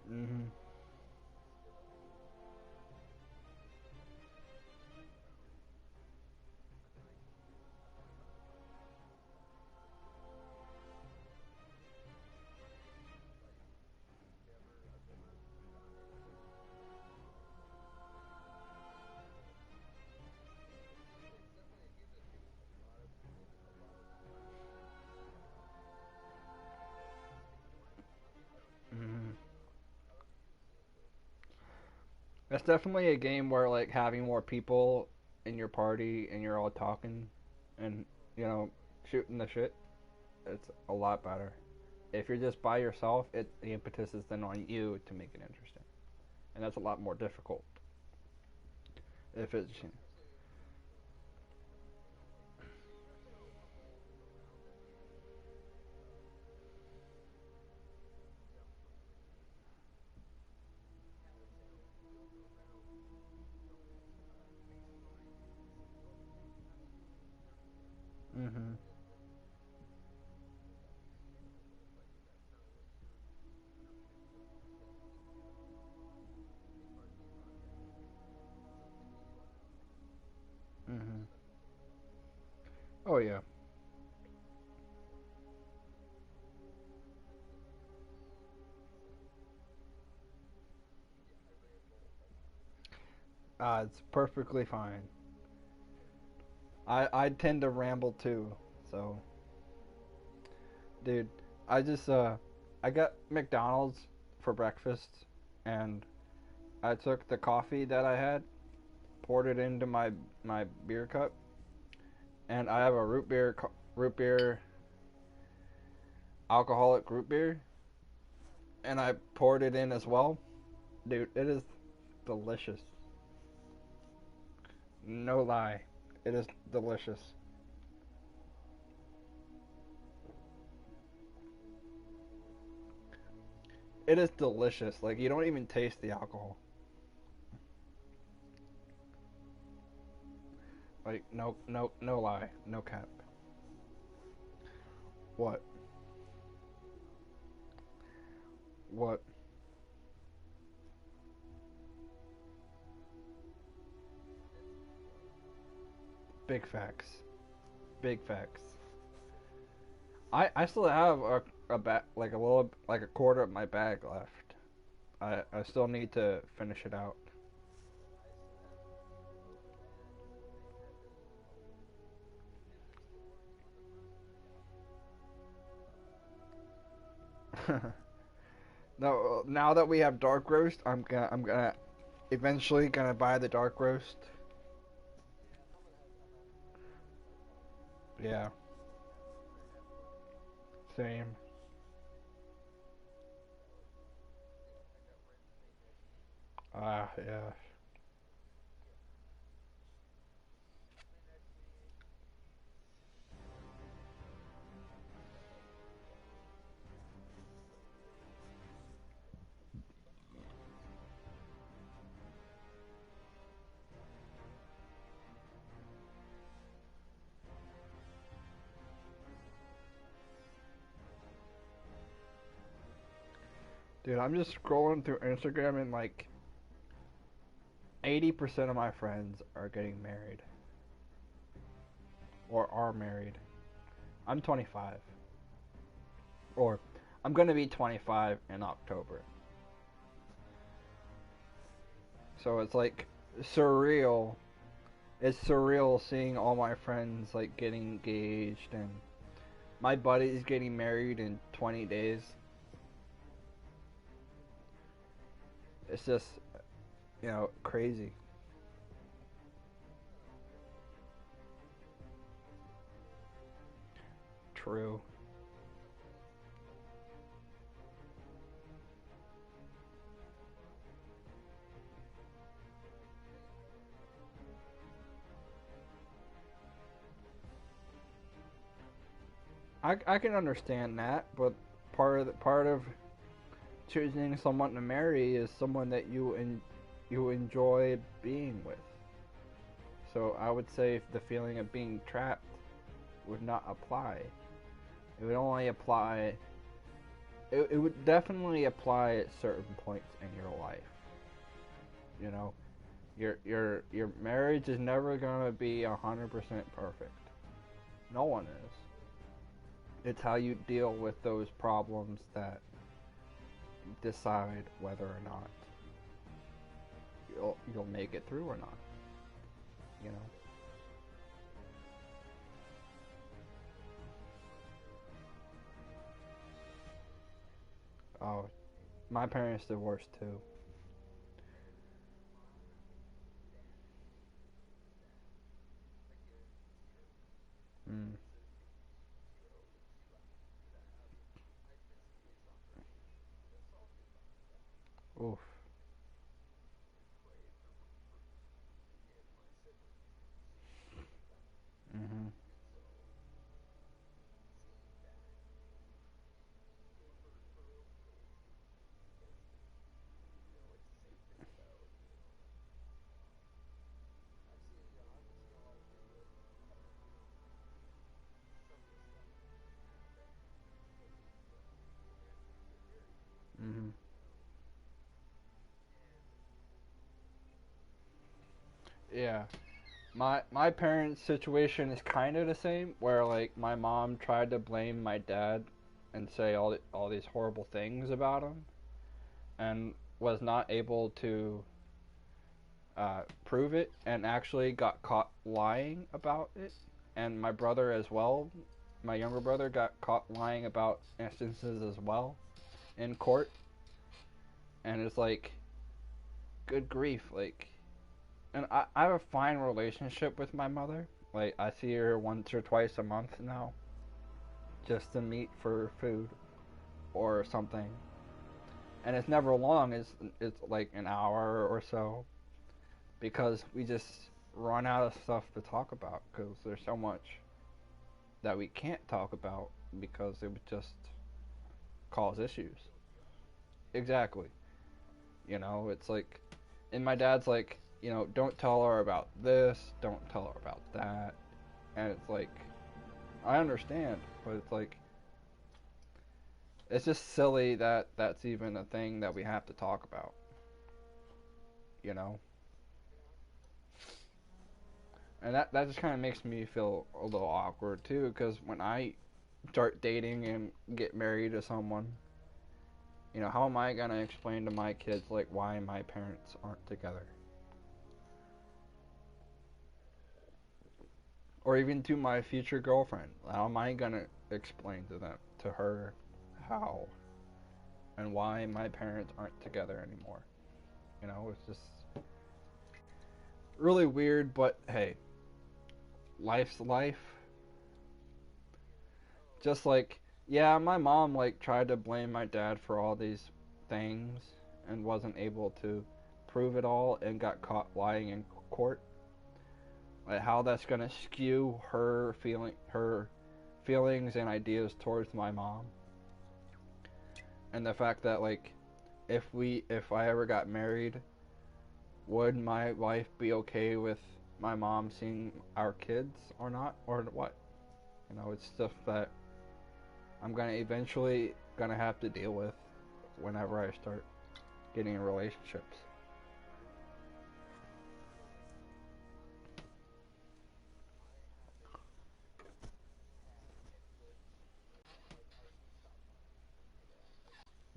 Mm-hmm. Mm-hmm. That's definitely a game where like having more people in your party and you're all talking and shooting the shit. It's a lot better. If you're just by yourself, the impetus is then on you to make it interesting, and that's a lot more difficult. If it's mm-hmm. Mm-hmm. Oh yeah. It's perfectly fine. I tend to ramble too, so dude, I got McDonald's for breakfast, and I took the coffee that I had, poured it into my beer cup, and I have a root beer alcoholic root beer, and I poured it in as well. Dude, it is delicious. No lie. It is delicious. It is delicious. Like, you don't even taste the alcohol. Like, no lie. No cap. What? What? Big facts. Big facts. I still have a like a little, like a quarter of my bag left. I still need to finish it out. No, now that we have dark roast, I'm gonna eventually gonna buy the dark roast. Yeah. Same. Yeah. Dude, I'm just scrolling through Instagram and like 80% of my friends are getting married. Or are married. I'm 25. Or I'm gonna be 25 in October. So it's like surreal. It's surreal seeing all my friends like getting engaged, and my buddy's getting married in 20 days. It's just, crazy. True. I can understand that, but part of choosing someone to marry is someone that you you enjoy being with. So I would say if the feeling of being trapped would not apply. It would only apply. It would definitely apply at certain points in your life. You know, your marriage is never gonna be 100% perfect. No one is. It's how you deal with those problems that decide whether or not you'll make it through or not. You know. Oh, my parents divorced too. Mm. Oof. Mhm. Mhm. Yeah. My parents' situation is kind of the same, where like my mom tried to blame my dad and say all these horrible things about him, and was not able to prove it, and actually got caught lying about it. And my brother as well, my younger brother, got caught lying about instances as well in court. And it's like, good grief, like. And I have a fine relationship with my mother. Like, I see her once or twice a month now, just to meet for food or something. And it's never long. It's like an hour or so, because we just run out of stuff to talk about, because there's so much that we can't talk about because it would just cause issues. Exactly. You know, it's like, and my dad's like, you know, don't tell her about this, don't tell her about that. And it's like, I understand, but it's like, it's just silly that that's even a thing that we have to talk about. You know? And that just kind of makes me feel a little awkward too, because when I start dating and get married to someone, you know, how am I gonna explain to my kids like why my parents aren't together? Or even to my future girlfriend, how am I gonna explain to her how and why my parents aren't together anymore? You know, it's just really weird, but hey, life's life. Just like, yeah, my mom like tried to blame my dad for all these things and wasn't able to prove it all and got caught lying in court. Like how that's gonna skew her feelings and ideas towards my mom. And the fact that like if I ever got married, would my wife be okay with my mom seeing our kids or not, or what? You know, it's stuff that I'm gonna eventually gonna have to deal with whenever I start getting in relationships.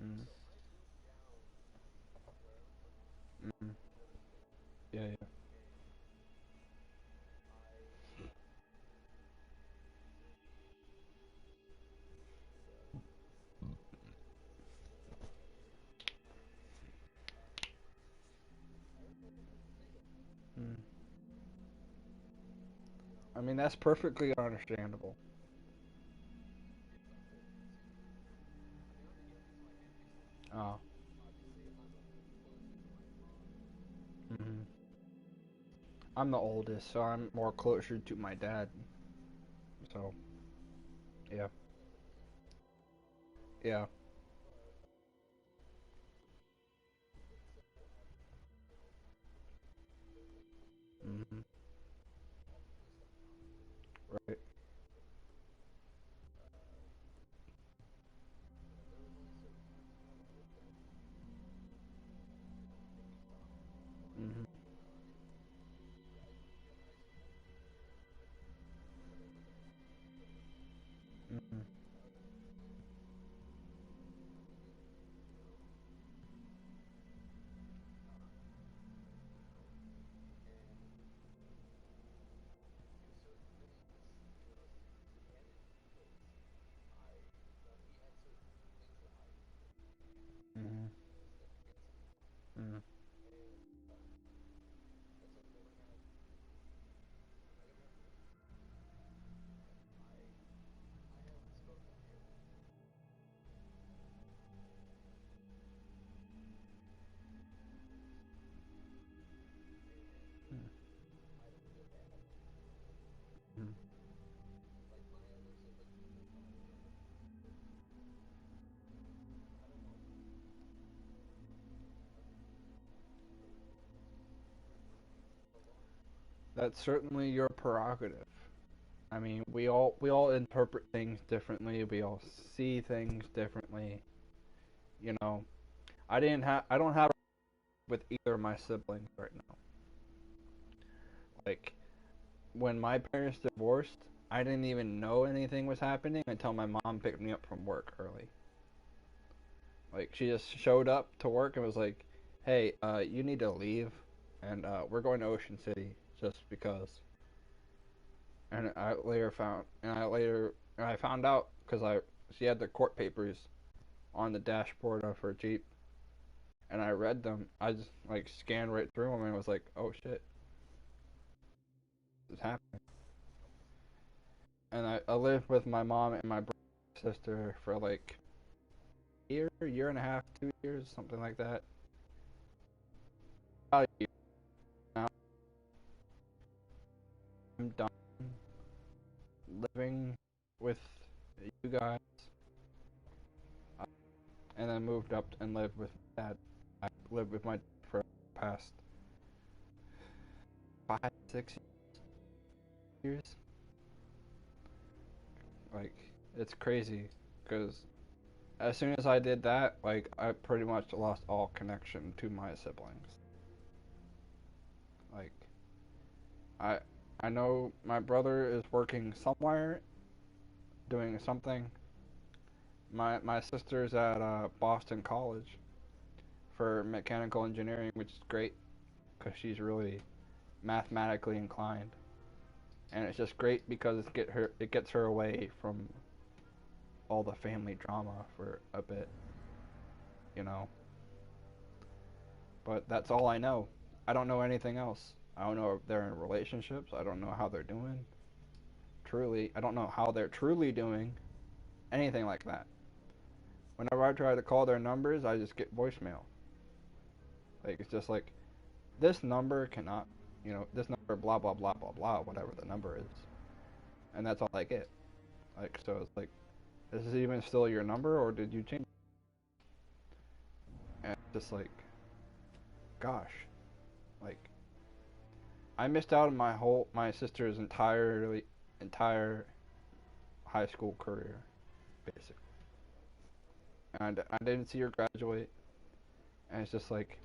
Mm. Mm. Yeah, yeah. Mm. I mean, that's perfectly understandable. Oh. Hmm. I'm the oldest, so I'm more closer to my dad. So, yeah. Yeah. Right. Mm-hmm. Mm-hmm. Mm-hmm. Mm-hmm. Mm-hmm. That's certainly your prerogative. I mean, we all interpret things differently. We all see things differently. You know, I don't have with either of my siblings right now. Like when my parents divorced, I didn't even know anything was happening until my mom picked me up from work early. Like she just showed up to work and was like, "Hey, you need to leave, and we're going to Ocean City just because." And I found out because she had the court papers on the dashboard of her Jeep, and I read them. I just like scanned right through them and was like, "Oh shit, this is happening." And I lived with my mom and my sister for like year and a half, 2 years, something like that. About a year now. I'm done living with you guys, and then moved up and lived with my dad. I lived with my dad for the past 5, 6 years. Like it's crazy because as soon as I did that, like I pretty much lost all connection to my siblings. Like I I know my brother is working somewhere, doing something. My sister's at Boston College for mechanical engineering, which is great because she's really mathematically inclined, and it's just great because it gets her away from all the family drama for a bit, you know. But that's all I know. I don't know anything else. I don't know if they're in relationships. I don't know how they're doing. Truly, I don't know how they're truly doing. Anything like that. Whenever I try to call their numbers, I just get voicemail. Like it's just like this number cannot, this number blah blah blah blah blah whatever the number is, and that's all I get. Like so, it's like, is this even still your number or did you change it? And it's just like, gosh, like I missed out on my sister's entire high school career, basically. And I didn't see her graduate, and it's just like,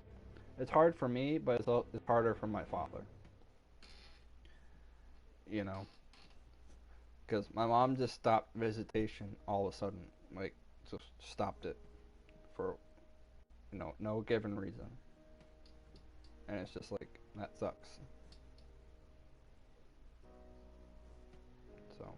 it's hard for me, but it's harder for my father. You know, because my mom just stopped visitation all of a sudden, like just stopped it for no given reason, and it's just like that sucks. So.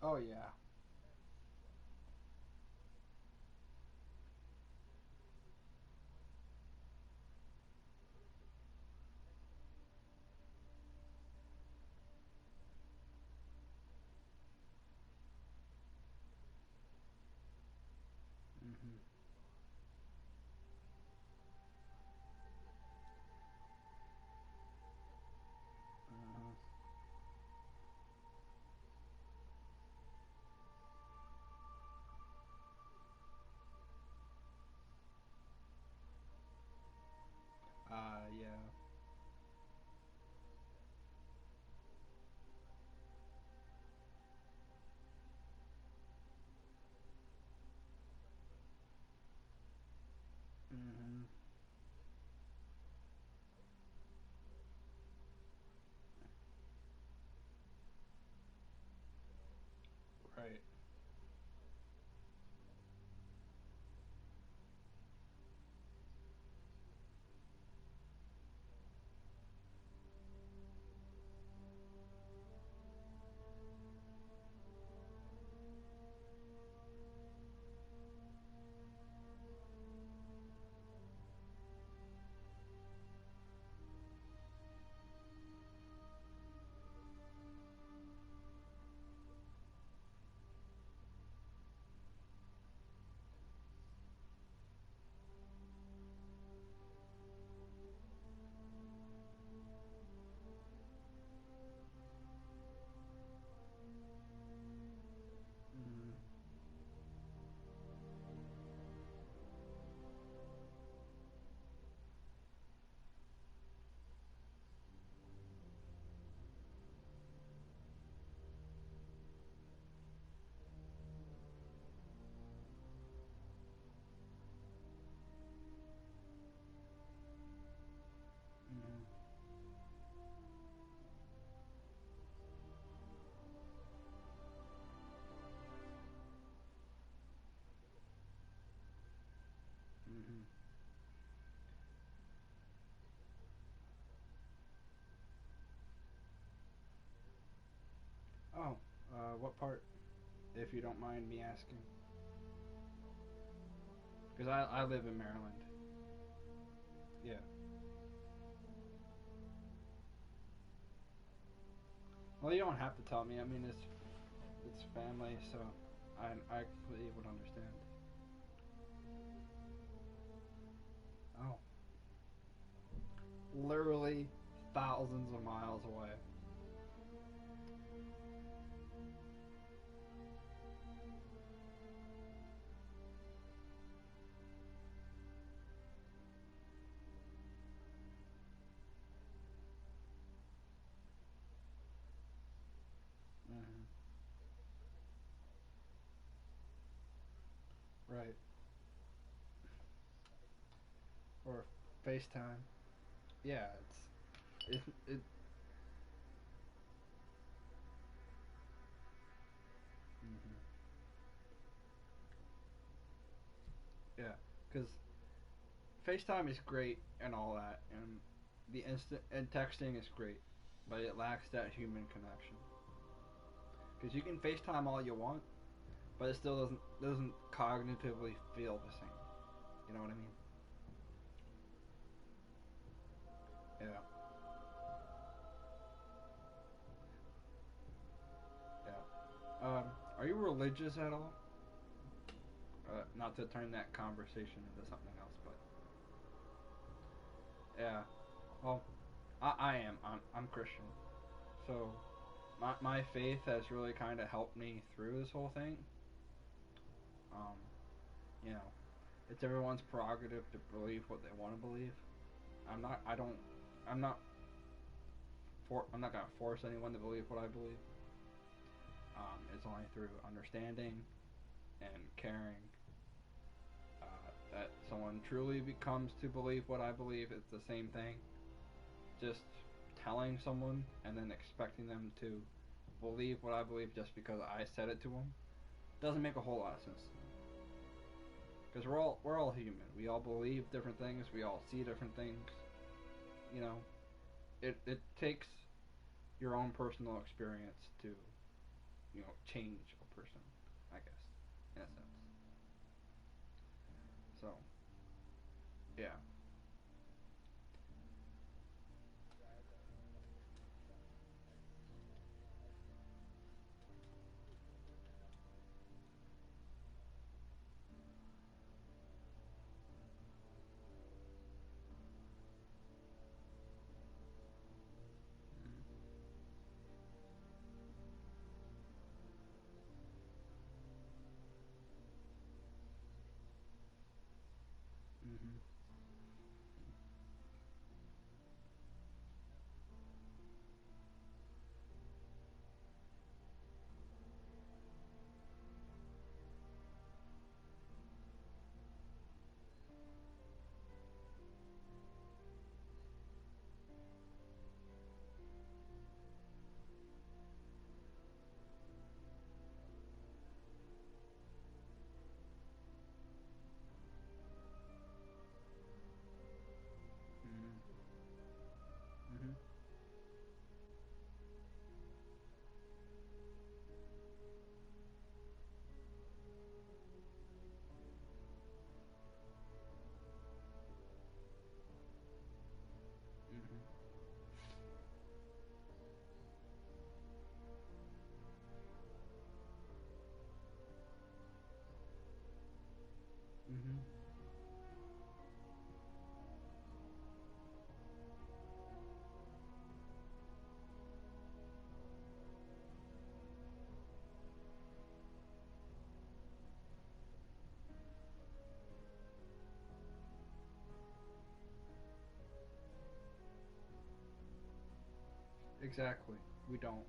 Oh yeah. Mhm. Uh-huh. Yeah. Mhm. Right. Mhm. Mhm. Mhm. Oh, what part? If you don't mind me asking. Because I live in Maryland. Yeah. Well, you don't have to tell me. I mean, it's family, so I completely would understand. Oh. Literally thousands of miles away. Mhm. Right. Or FaceTime. Yeah, it. Mhm. Yeah, because FaceTime is great and all that, and the instant and texting is great, but it lacks that human connection. Because you can FaceTime all you want, but it still doesn't cognitively feel the same. You know what I mean? Yeah. Yeah. Are you religious at all? Not to turn that conversation into something else, but yeah. Well, I am. I'm Christian, so my faith has really kind of helped me through this whole thing. Um, you know, it's everyone's prerogative to believe what they want to believe. I'm not. I don't. I'm not. I'm not gonna force anyone to believe what I believe. It's only through understanding and caring that someone truly becomes to believe what I believe. It's the same thing. Just telling someone and then expecting them to believe what I believe just because I said it to them doesn't make a whole lot of sense. Because we're all human. We all believe different things. We all see different things. You know, it takes your own personal experience to change a person, I guess, in a sense. So, yeah. Mm-hmm. Mm-hmm. Mm-hmm. Mm-hmm. Mm-hmm. Exactly. We don't.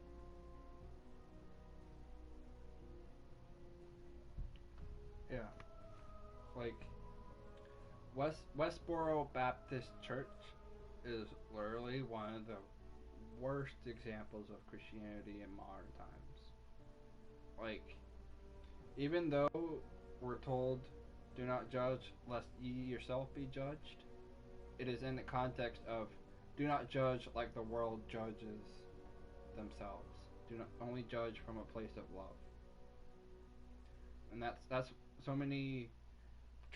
Yeah. Like, Westboro Baptist Church is literally one of the worst examples of Christianity in modern times. Like, even though we're told, do not judge lest ye yourself be judged, it is in the context of, do not judge like the world judges themselves. Do not only judge from a place of love. And that's so many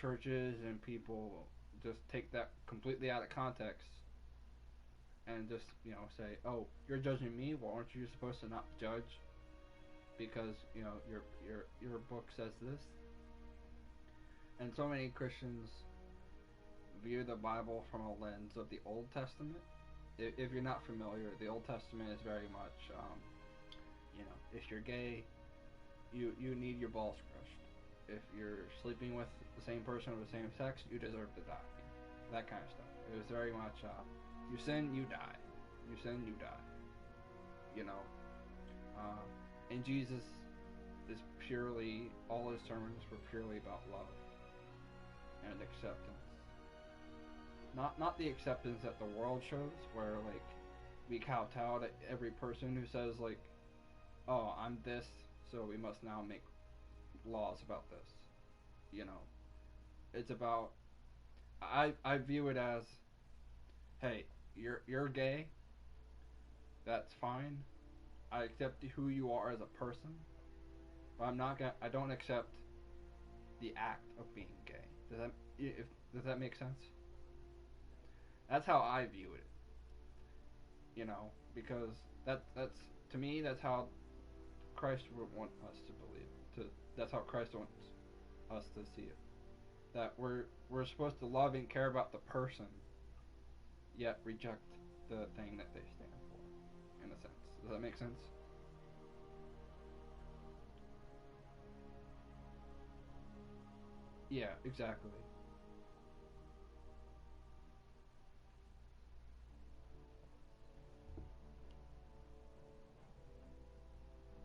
churches and people just take that completely out of context and just say, oh, you're judging me, well, aren't you supposed to not judge because your book says this? And so many Christians view the Bible from a lens of the Old Testament. If you're not familiar, the Old Testament is very much if you're gay, you need your balls crushed. If you're sleeping with the same person of the same sex, you deserve to die. That kind of stuff. It was very much, you sin, you die. You sin, you die. And Jesus is purely, all his sermons were purely about love and acceptance. Not the acceptance that the world shows, where, like, we kowtow to every person who says, like, oh, I'm this, so we must now make laws about this. It's about, I view it as, hey, you're gay, that's fine. I accept who you are as a person, but I don't accept the act of being gay. Does that make sense? That's how I view it. Because that's to me, that's how Christ would want us to believe. That's how Christ wants us to see it. That we're supposed to love and care about the person, yet reject the thing that they stand for, in a sense. Does that make sense? Yeah, exactly.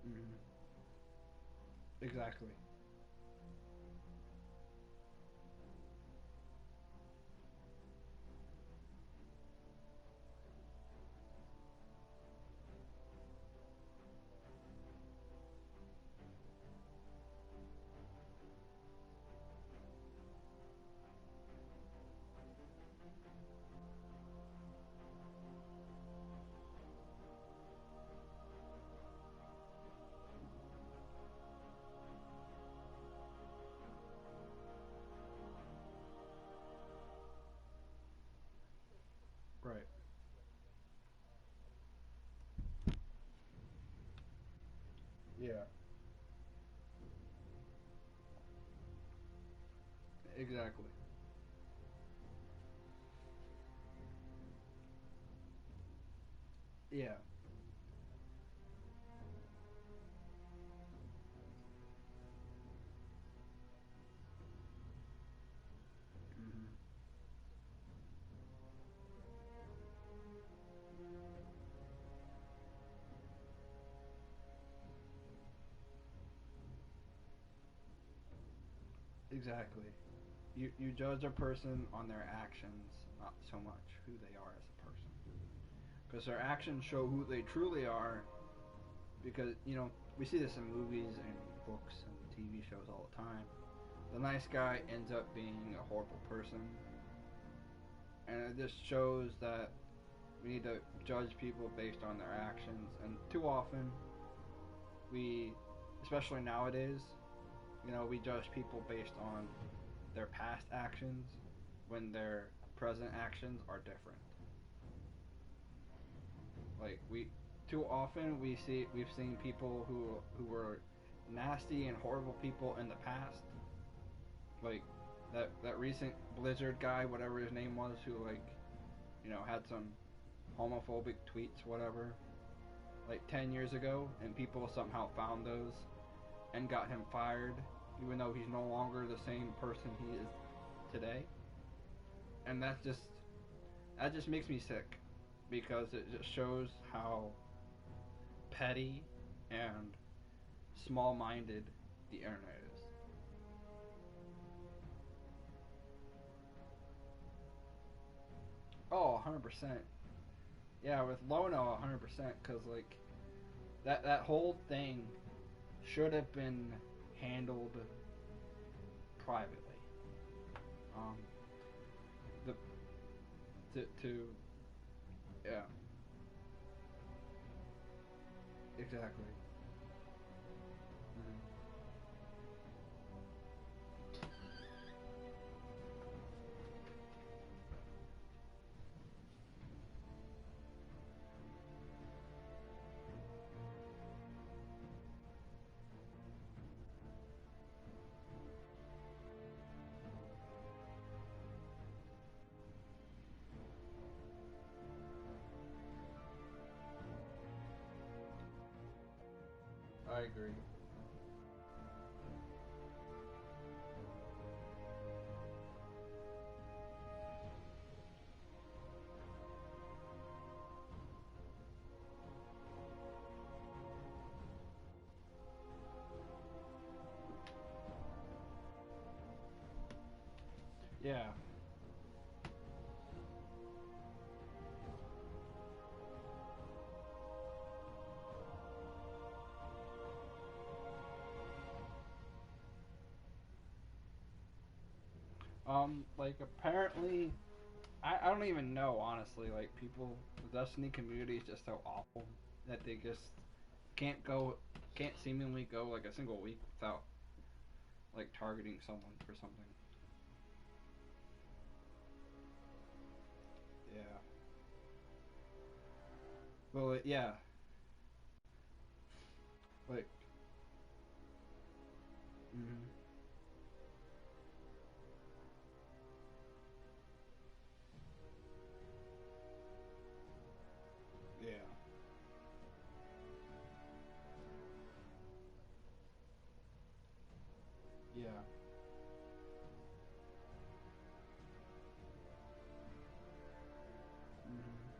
Mm-hmm. Exactly. Right. Yeah. Exactly. Yeah. Mm-hmm. Exactly. You judge a person on their actions, not so much who they are as a person. Because their actions show who they truly are. Because, you know, we see this in movies and books and TV shows all the time. The nice guy ends up being a horrible person. And it just shows that we need to judge people based on their actions. And too often, we, especially nowadays, you know, we judge people based on their past actions when their present actions are different. Like too often we've seen people who were nasty and horrible people in the past. Like that recent Blizzard guy, whatever his name was, who, like, you know, had some homophobic tweets, whatever, like 10 years ago, and people somehow found those and got him fired, even though he's no longer the same person he is today. And that just makes me sick, because it just shows how petty and small-minded the internet is. Oh, 100%. Yeah, with Lono, 100%, because, like, that whole thing should have been handled privately. The to yeah, exactly. Mm-hmm. I agree. Yeah. Like, apparently, I don't even know, honestly. Like, people, the Destiny community is just so awful that they just can't seemingly go like a single week without, like, targeting someone for something. Yeah. Well, yeah. Like, mm-hmm. Yeah. Yeah. Mm-hmm.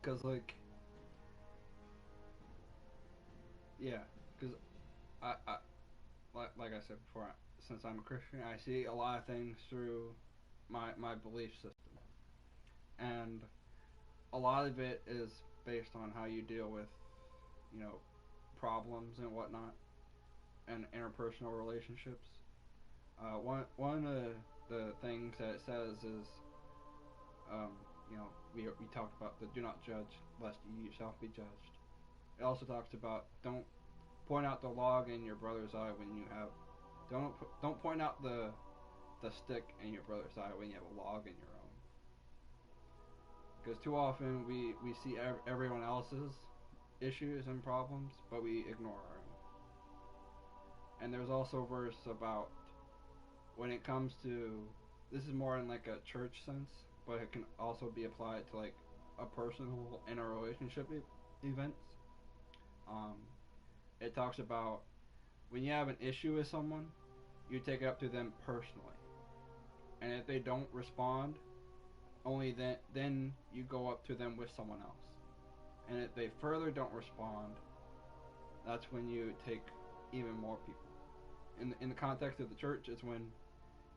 Because, like... Yeah, because like I said before, since I'm a Christian, I see a lot of things through my belief system. And a lot of it is based on how you deal with, problems and whatnot, and interpersonal relationships. One of the things that it says is, we talked about the do not judge lest you yourself be judged. It also talks about don't point out the log in your brother's eye when you have don't point out the stick in your brother's eye when you have a log in your own. Because too often we see everyone else's issues and problems, but we ignore our own. And there's also a verse about when it comes to, this is more in like a church sense, but it can also be applied to like a personal interrelationship events. It talks about when you have an issue with someone, you take it up to them personally, and if they don't respond, only then you go up to them with someone else, and if they further don't respond, that's when you take even more people. In the context of the church, it's when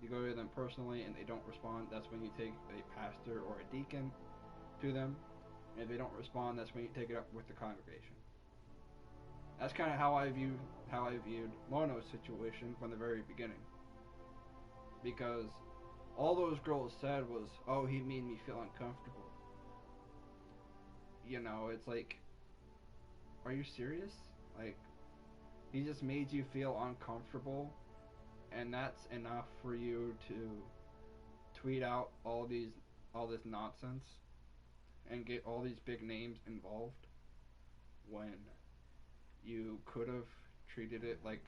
you go to them personally and they don't respond, that's when you take a pastor or a deacon to them, and if they don't respond, that's when you take it up with the congregation. That's kind of how I viewed Lono's situation from the very beginning. Because all those girls said was, oh, he made me feel uncomfortable. It's like, are you serious? Like, he just made you feel uncomfortable, and that's enough for you to tweet out all this nonsense and get all these big names involved when you could have treated it like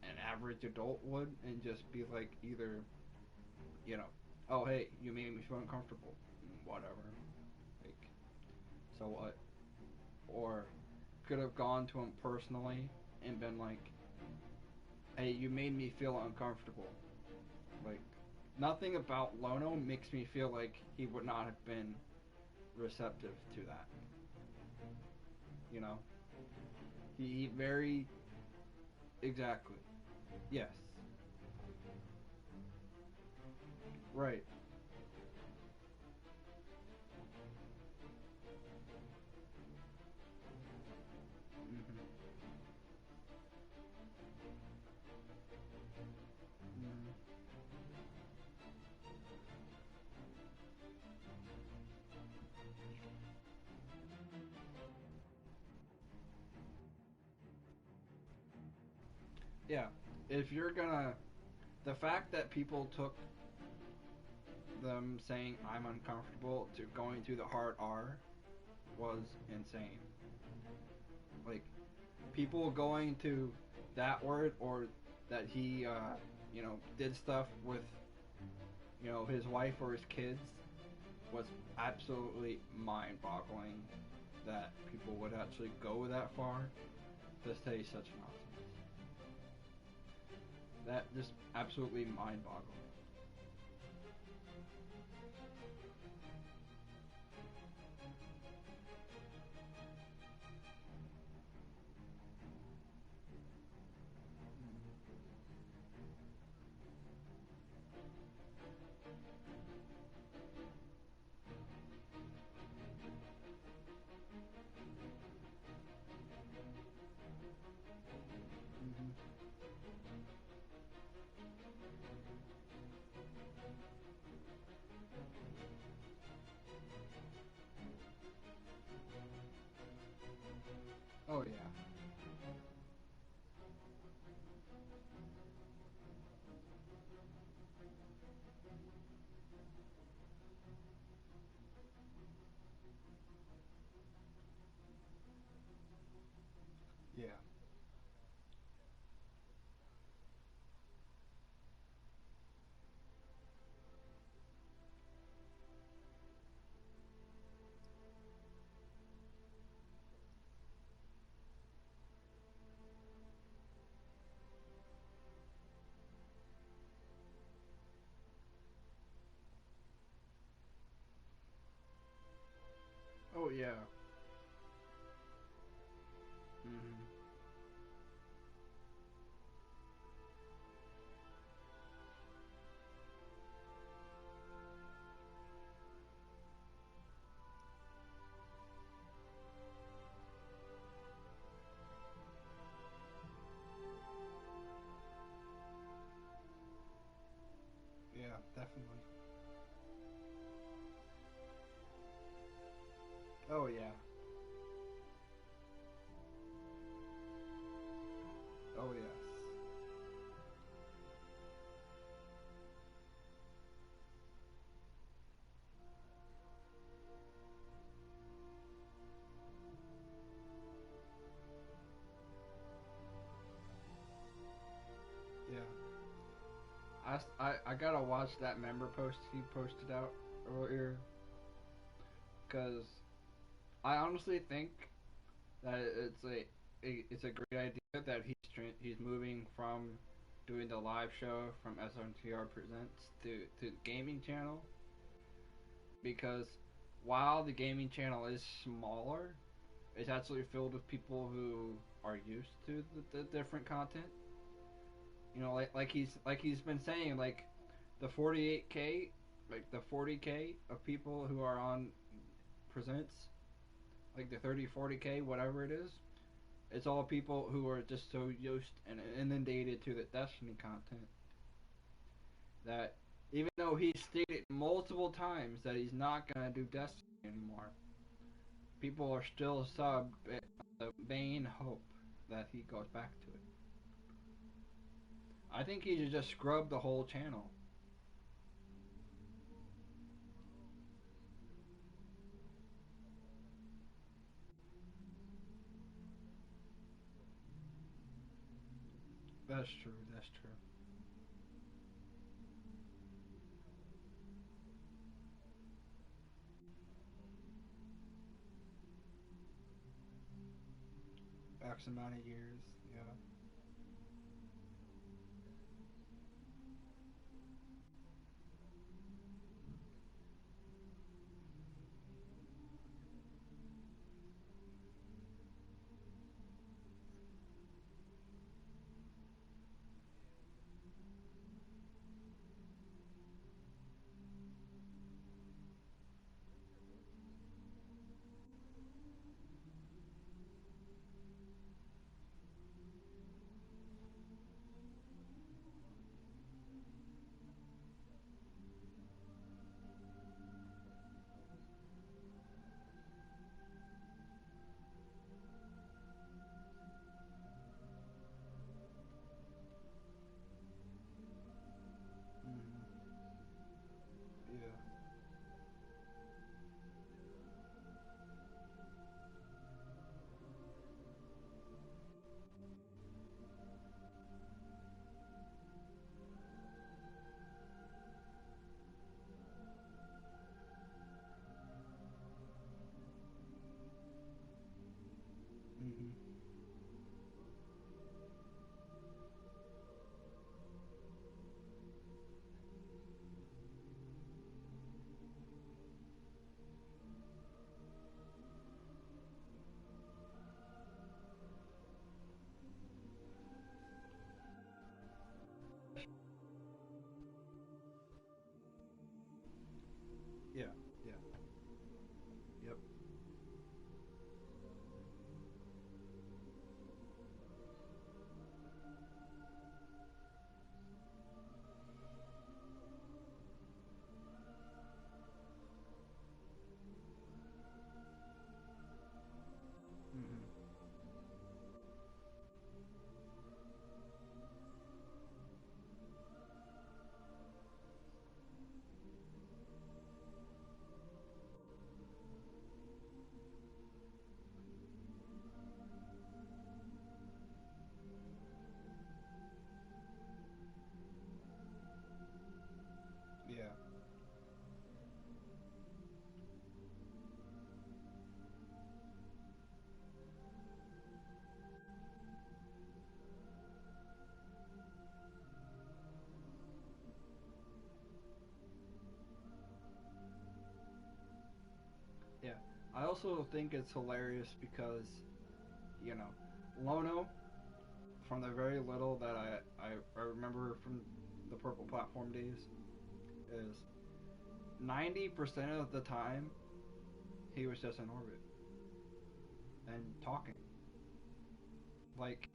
an average adult would and just be like, either, oh, hey, you made me feel uncomfortable, whatever, like, so what? Or could have gone to him personally and been like, hey, you made me feel uncomfortable. Like, nothing about Lono makes me feel like he would not have been receptive to that. He very... Exactly. Yes. Right. Mm-hmm. Mm-hmm. Yeah, if you're gonna... The fact that people took them saying I'm uncomfortable to going to the hard R was insane. Like, people going to that word, or that he, did stuff with, his wife or his kids, was absolutely mind-boggling that people would actually go that far to say such nonsense. That just absolutely mind-boggling. yeah. Mm-hmm. Yeah, definitely. Oh yeah. Oh yes. Yeah. I gotta watch that member post he posted out earlier, because I honestly think that it's a great idea that he's moving from doing the live show from SNTR Presents to the gaming channel, because while the gaming channel is smaller, it's actually filled with people who are used to the different content. You know, like he's been saying, like the 48K, like the 40K of people who are on Presents, like the 30, 40K, whatever it is. It's all people who are just so used and inundated to the Destiny content that even though he's stated multiple times that he's not gonna do Destiny anymore, people are still sub the vain hope that he goes back to it. I think he should just scrub the whole channel. That's true. That's true. X amount of years. Yeah. Mm-hmm. Yeah. Mm-hmm. Yeah. Yeah. Yep. also think it's hilarious because, you know, Lono, from the very little that I remember from the Purple Platform days, is 90% of the time he was just in orbit and talking. Like,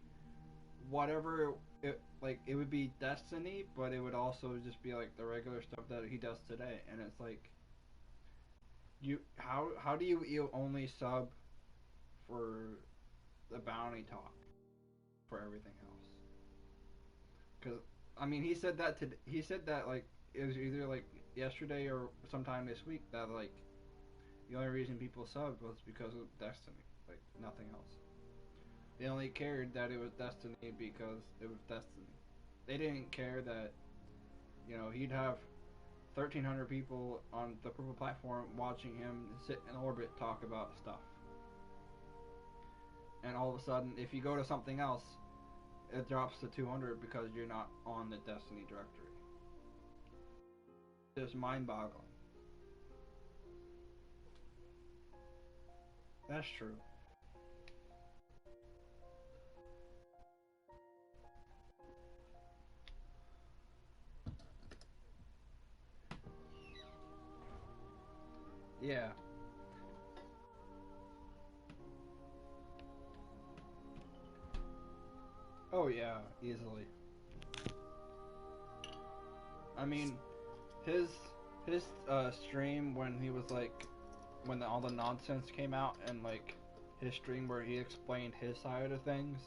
whatever, it would be Destiny, but it would also just be like the regular stuff that he does today. And it's like, how do you only sub for the bounty talk for everything else? Because I mean, he said that like it was either like yesterday or sometime this week that like the only reason people subbed was because of Destiny, like nothing else. They only cared that it was Destiny because it was Destiny. They didn't care that, you know, he'd have 1,300 people on the Purple Platform watching him sit in orbit talk about stuff. And all of a sudden, if you go to something else, it drops to 200 because you're not on the Destiny directory. It's mind-boggling. That's true. Yeah. Oh yeah, easily. I mean, his stream when he was like, when all the nonsense came out, and like his stream where he explained his side of things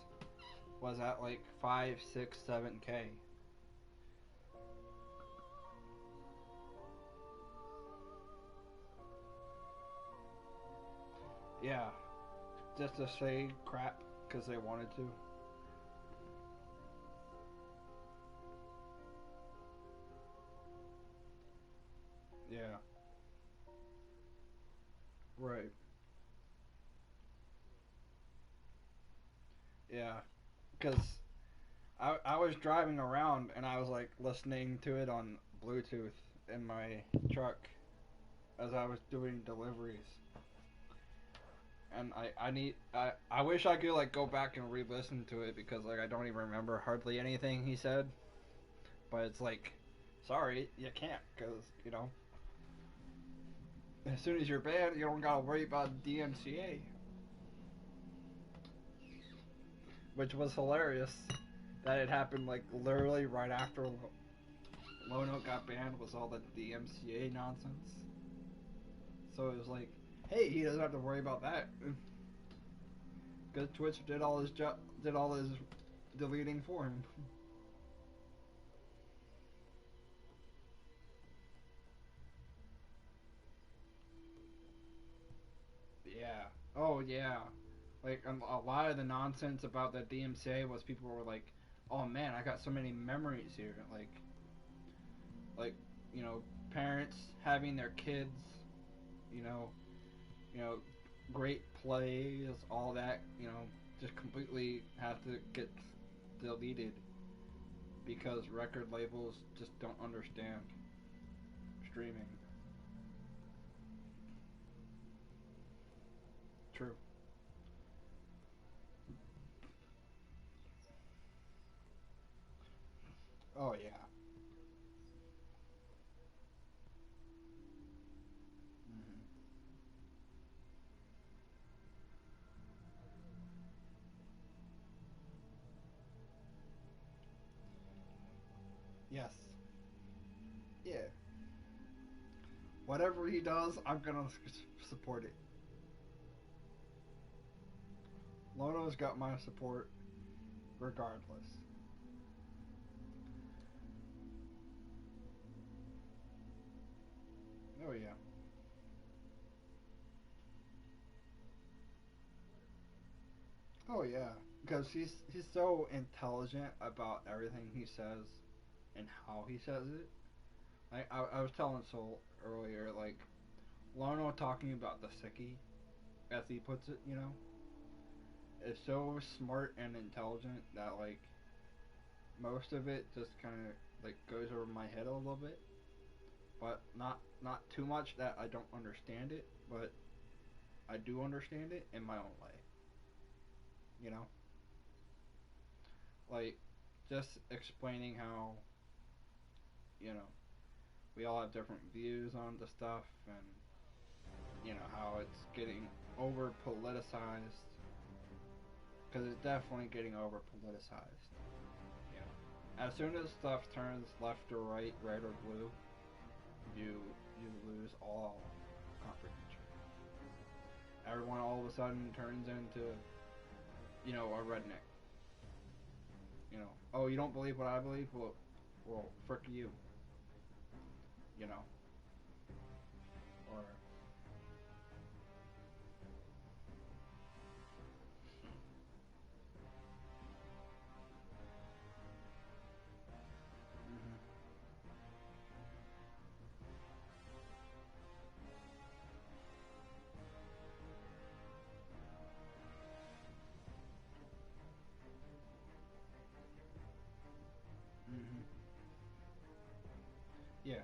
was at like 5, 6, 7K. Yeah, just to say crap because they wanted to. Yeah. Right. Yeah, because I was driving around and I was like listening to it on Bluetooth in my truck as I was doing deliveries. And I wish I could like go back and re-listen to it because like I don't even remember hardly anything he said. But it's like, sorry, you can't because, you know, as soon as you're banned, you don't gotta worry about DMCA. Which was hilarious that it happened like literally right after Lono got banned was all the DMCA nonsense. So it was like, hey, he doesn't have to worry about that because Twitch did all his deleting for him. Yeah. Oh yeah. Like a lot of the nonsense about the DMCA was people were like, "Oh man, I got so many memories here." Like you know, parents having their kids, you know, great plays, all that, you know, just completely have to get deleted because record labels just don't understand streaming. True. Oh yeah. Mm-hmm. Yes. Yeah. Whatever he does, I'm gonna support it. Lono's got my support regardless. Oh yeah. Oh yeah, because he's so intelligent about everything he says and how he says it. I was telling Soul earlier, like Lono talking about the sickie, as he puts it, you know, is so smart and intelligent that like most of it just kind of like goes over my head a little bit, but not too much that I don't understand it. But I do understand it in my own way. You know? Like, just explaining how, you know, we all have different views on the stuff, and, you know, how it's getting over politicized. Because it's definitely getting over politicized. You know, as soon as stuff turns left or right, red or blue, you lose all comprehension. Everyone all of a sudden turns into, you know, a redneck. You know, oh, you don't believe what I believe? Well, frick you. You know, or yeah.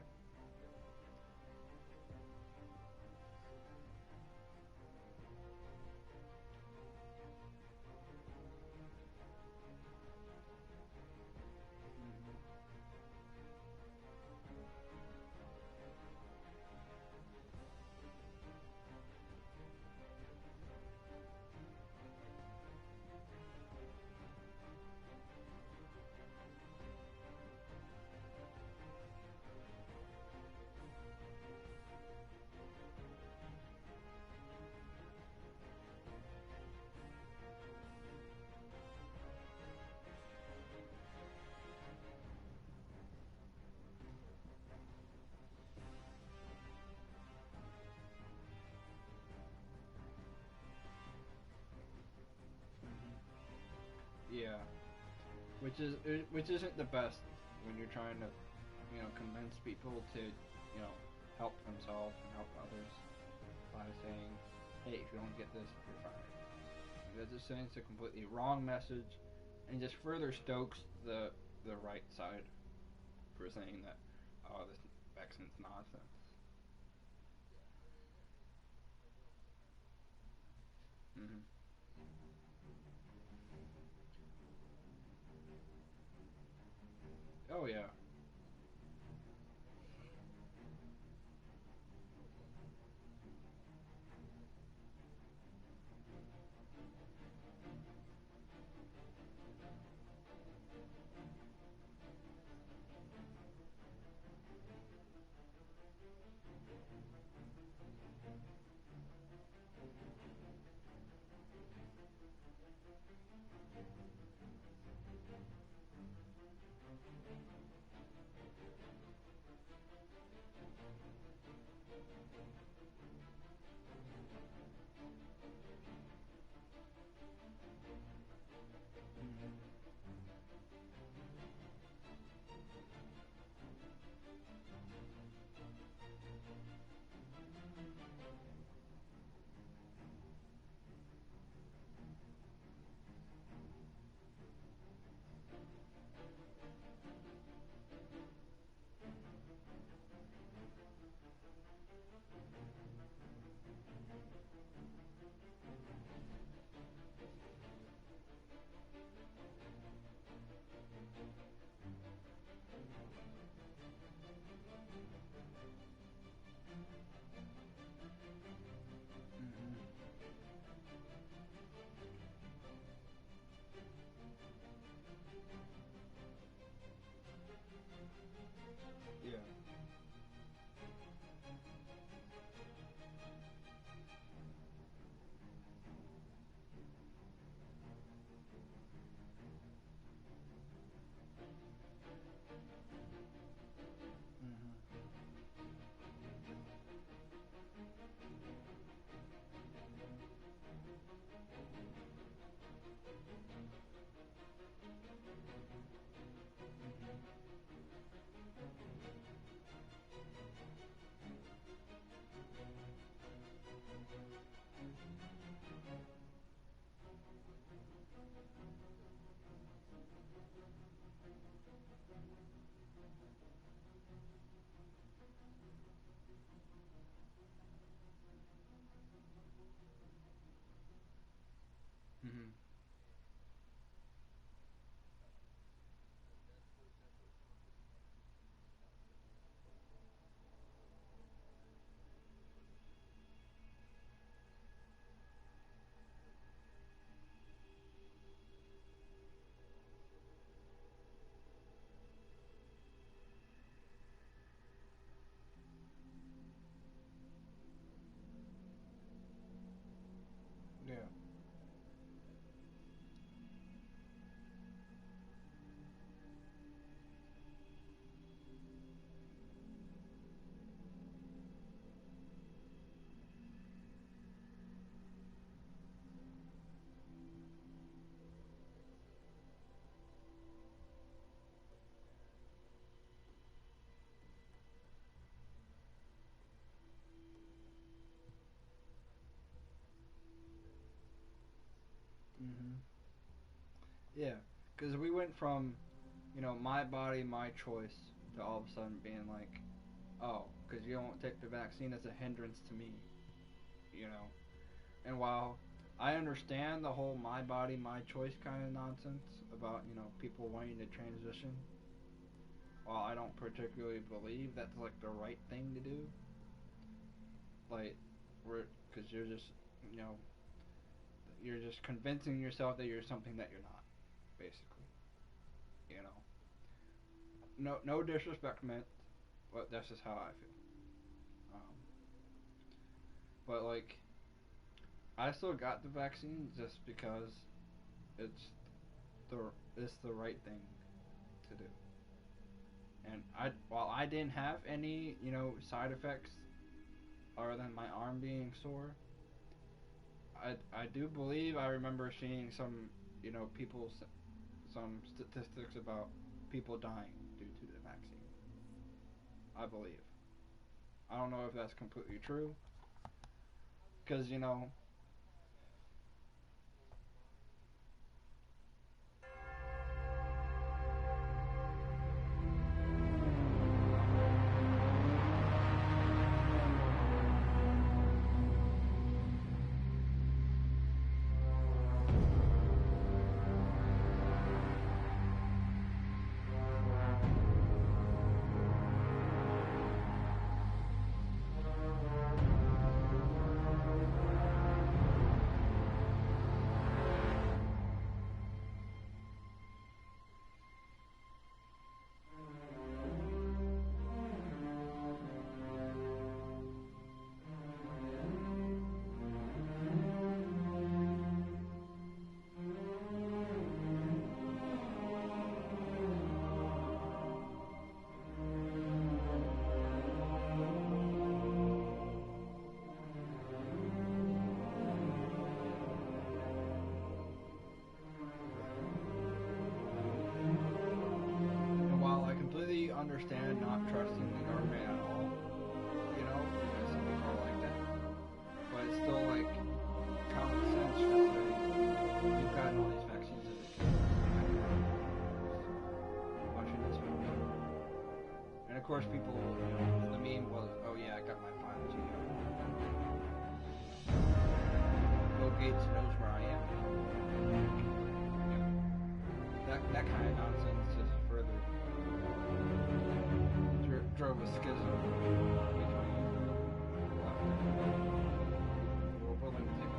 Yeah, which isn't the best when you're trying to, you know, convince people to, you know, help themselves and help others by saying, hey, if you don't get this, you're fired. That just sends a completely wrong message, and just further stokes the right side for saying that, oh, this vaccine's nonsense. Oh yeah. Yeah, because we went from, you know, my body, my choice, to all of a sudden being like, oh, because you don't take the vaccine as a hindrance to me, you know. And while I understand the whole my body, my choice kind of nonsense about, you know, people wanting to transition, while I don't particularly believe that's like the right thing to do, like, because you're just, you know, you're just convincing yourself that you're something that you're not, basically, you know. No disrespect meant, but that's just how I feel. But like, I still got the vaccine just because it's the right thing to do. And while I didn't have any, you know, side effects other than my arm being sore, I do believe I remember seeing some, you know, some statistics about people dying due to the vaccine. I believe. I don't know if that's completely true, because, you know, understand not trusting the government at all, you know, because some people are like that. But it's still like common sense to say you've gotten all these vaccines as a kid. Why shouldn't this be? And of course, people, you know, the meme was, oh yeah, I got my 5G. Bill Gates knows where I am. Yeah. That kind of nonsense is further. Drove a schism between left and right. We're willing to take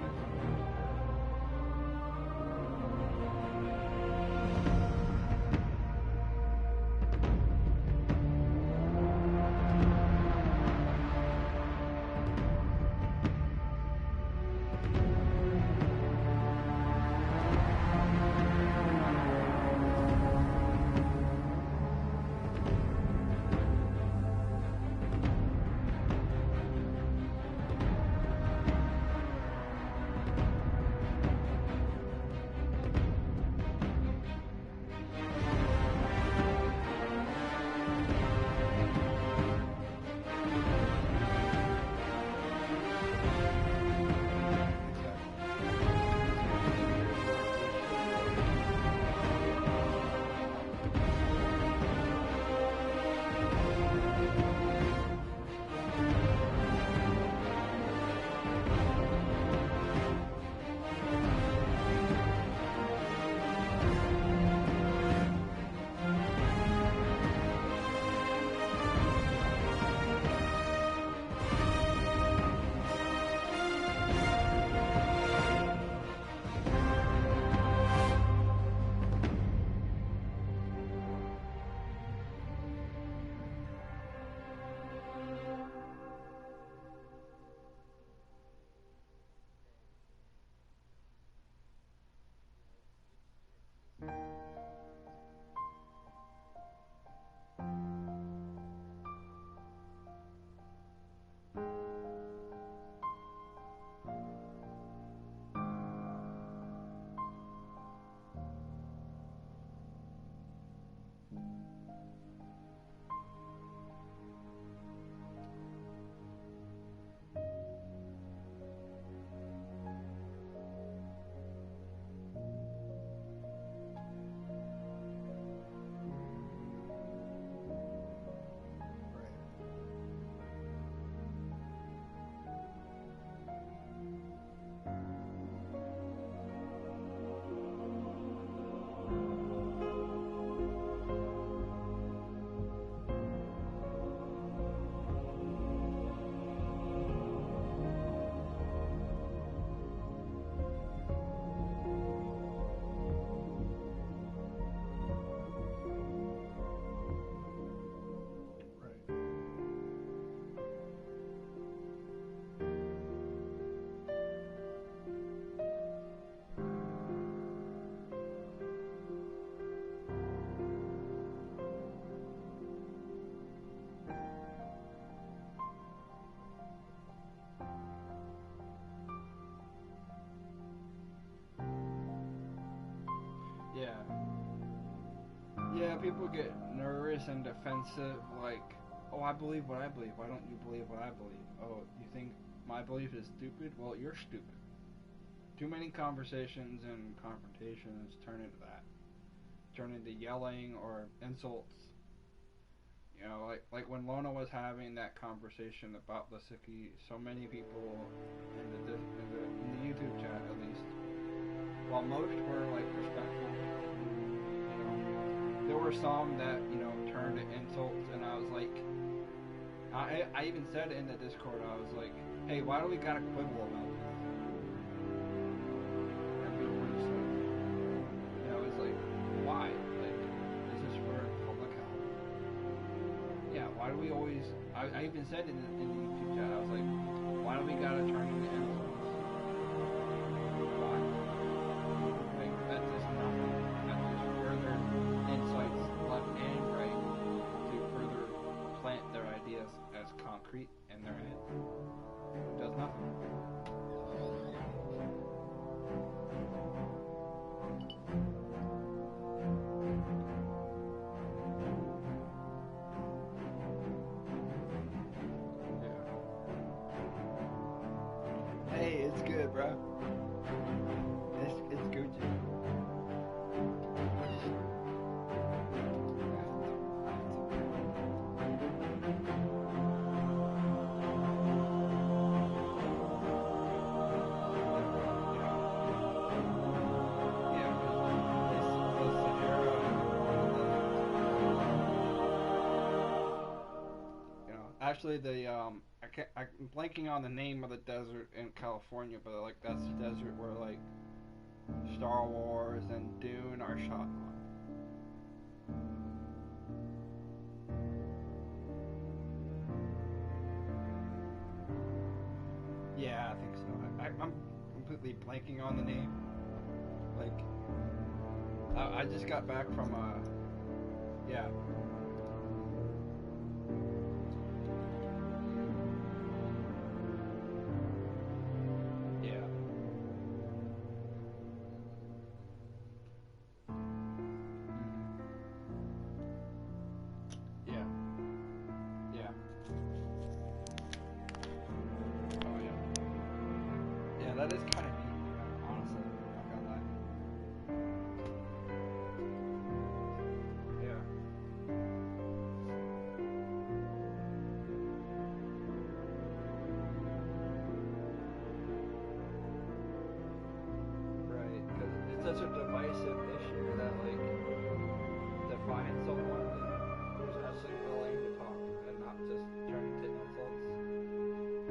Yeah. Yeah, people get nervous and defensive, like, oh, I believe what I believe. Why don't you believe what I believe? Oh, you think my belief is stupid? Well, you're stupid. Too many conversations and confrontations turn into that. Turn into yelling or insults. You know, like when Lona was having that conversation about Lisicki, so many people in the YouTube chat, at least, while most were like respectful, you know, there were some that, you know, turned to insults, and I was like, I even said in the Discord, I was like, hey, why do we gotta quibble about this? And people were just like, you know, it's like, why? Like, this is for public health. Yeah, why do we always, I even said in the YouTube chat, I was like, why do we gotta turn into insults? Why? Like, that's just nothing. That just further insights left and right to further plant their ideas as concrete in their head. It does nothing. Hey, it's good, bro. It's Gucci. Actually, I'm blanking on the name of the desert in California, but like that's the desert where like Star Wars and Dune are shot on. Yeah, I think so. I'm completely blanking on the name. Like, I just got back from yeah. That is kind of neat, honestly. Not gonna lie. Yeah. Right, because it's such a divisive issue that, like, to find someone who's actually willing to talk and not just turn to insults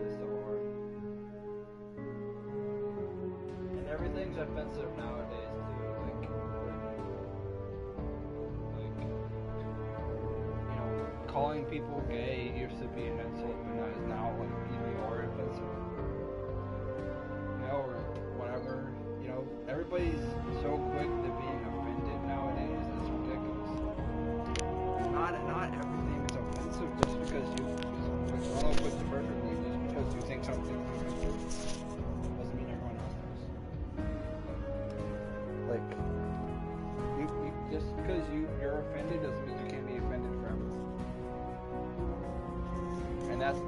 is so hard. Everything's offensive nowadays too, like, you know, calling people gay used to be an insult, and that is now like even more offensive. You know, or whatever. You know, everybody's so quick to being offended nowadays. It's ridiculous. Not everything is offensive just because you want to put the perfectly just because you think something is offensive. Doesn't mean everyone else does. Like, you just because you're offended doesn't mean you can't be offended forever. And that's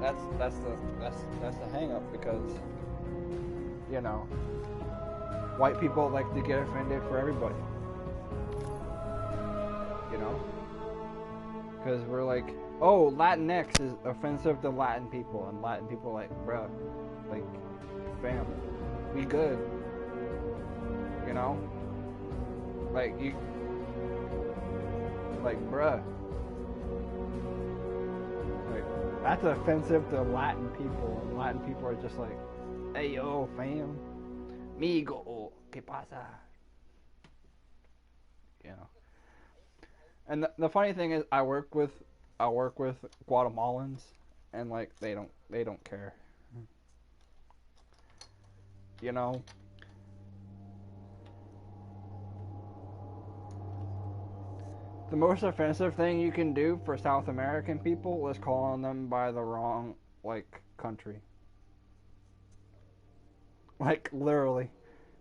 the hang up, because, you know, white people like to get offended for everybody. You know? Because we're like, oh, Latinx is offensive to Latin people, and Latin people are like, bruh, like, fam, we good. You know? Like, you, like, bruh, like, that's offensive to Latin people, and Latin people are just like, hey, yo, fam, migo, ¿qué pasa? You know. And the funny thing is, I work with Guatemalans, and like, they don't care. You know. The most offensive thing you can do for South American people is calling them by the wrong, like, country. Like, literally.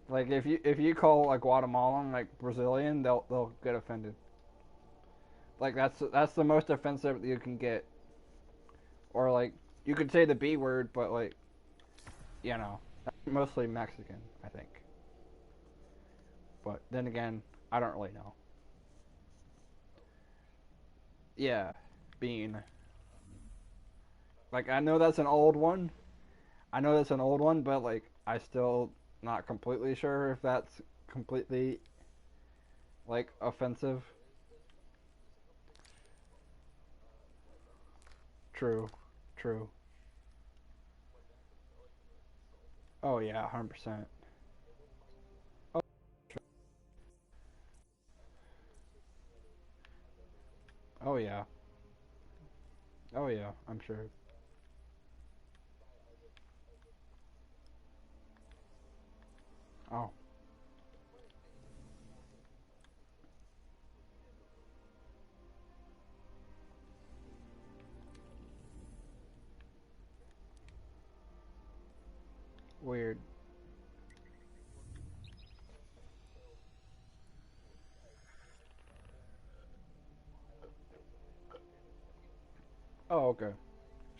Like if you call a Guatemalan like Brazilian, they'll get offended. Like that's the most offensive that you can get. Or like you could say the B word, but like you know, that's mostly Mexican, I think. But then again, I don't really know. Yeah, bean. Like I know that's an old one. But like I still not completely sure if that's completely like offensive. True. Oh yeah, 100%. Oh, true. Oh yeah. Oh yeah, I'm sure. Oh. Weird. Oh, okay.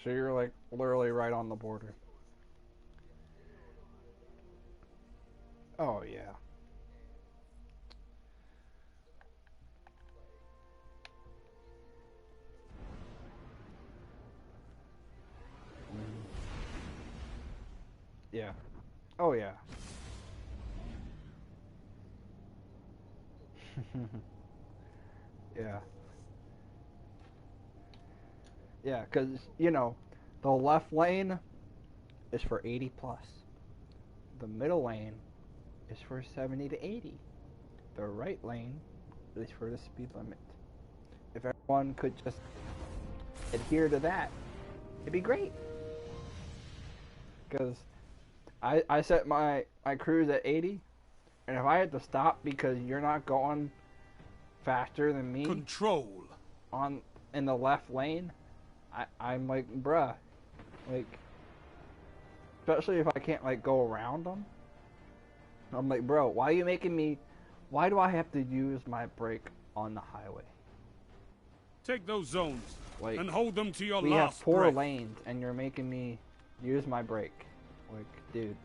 So you're like literally right on the border. Oh yeah. Yeah. Oh yeah. Yeah. Yeah, because, you know, the left lane is for 80 plus. The middle lane is for 70 to 80. The right lane is for the speed limit. If everyone could just adhere to that, it'd be great. Because I set my cruise at 80, and if I had to stop because you're not going faster than me in the left lane, I'm like, bruh, like, especially if I can't like go around them. I'm like, bro, why do I have to use my brake on the highway? Take those zones like, and hold them to your we last have 4 breath. lanes and you're making me use my brake. Like, dude.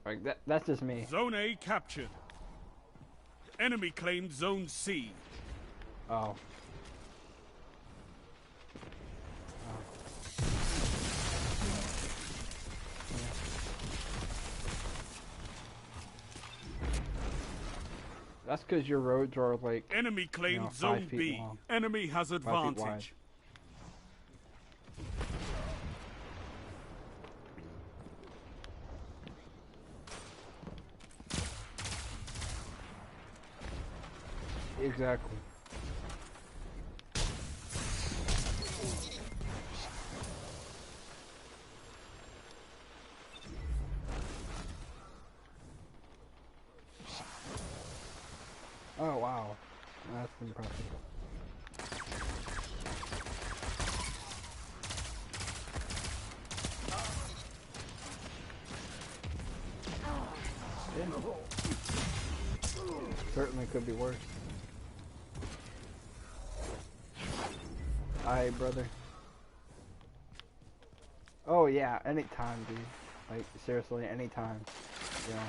Like, that's just me. Zone A captured. Enemy claimed Zone C. Oh. That's because your roads are like enemy claimed Zone B. Long. Enemy has advantage. Exactly. Oh wow, that's impressive. Certainly could be worse. Aye, brother. Oh yeah, anytime, dude. Like seriously, anytime. You know,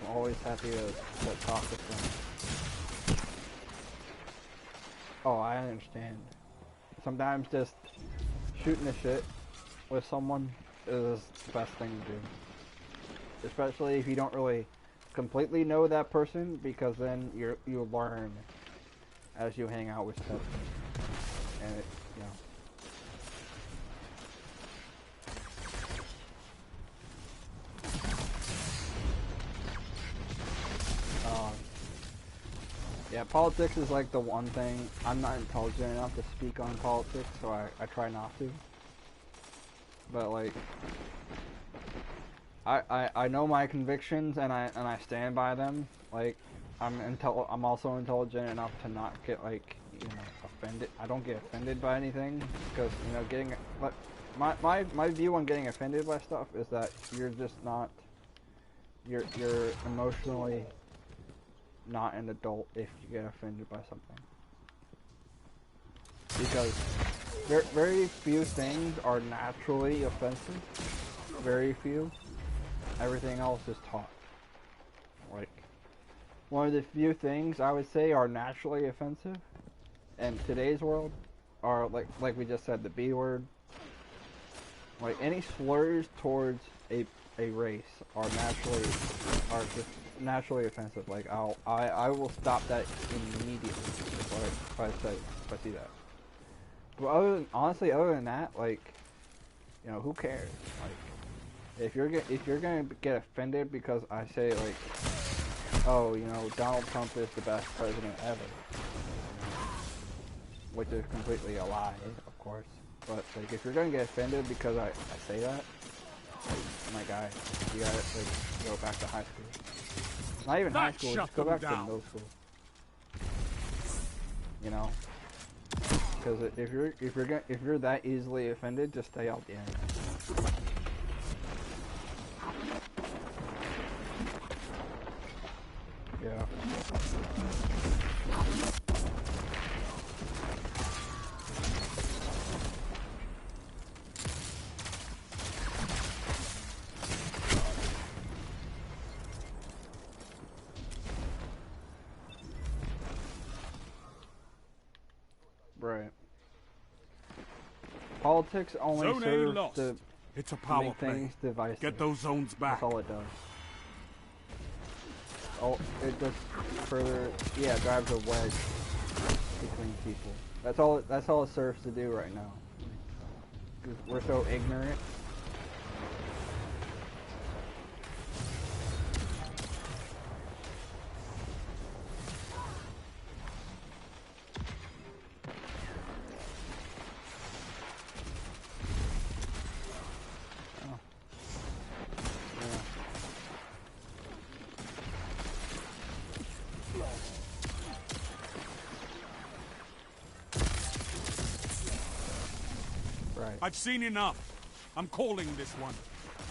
I'm always happy to talk with them. Oh, I understand. Sometimes just shooting the shit with someone is the best thing to do. Especially if you don't really completely know that person, because then you learn as you hang out with them. And it, you know. Yeah, politics is like the one thing. I'm not intelligent enough to speak on politics, so I try not to. But like, I know my convictions and I stand by them. Like, I'm also intelligent enough to not get like, you know, offended. I don't get offended by anything because, you know, my view on getting offended by stuff is that you're just not, you're emotionally not an adult if you get offended by something. Because very few things are naturally offensive. Very few. Everything else is taught. Like, one of the few things I would say are naturally offensive in today's world are like we just said, the B word. Like any slurs towards a race are just naturally offensive. Like I will stop that immediately if I see that. But honestly, other than that, like, you know, who cares? Like, if you're gonna get offended because I say like, oh, you know, Donald Trump is the best president ever, which is completely a lie, of course. But like, if you're gonna get offended because I say that, like, my guy, you gotta like go back to high school. Not even high school, just go back to middle school. You know, because if you're that easily offended, just stay out the internet. Yeah. Right. Politics only Zone A serves lost. to It's a power make play. things divisive. Get those zones back. That's all it does. Oh, it just further, yeah, drives a wedge between people. That's all it serves to do right now. 'Cause we're so ignorant. I've seen enough. I'm calling this one.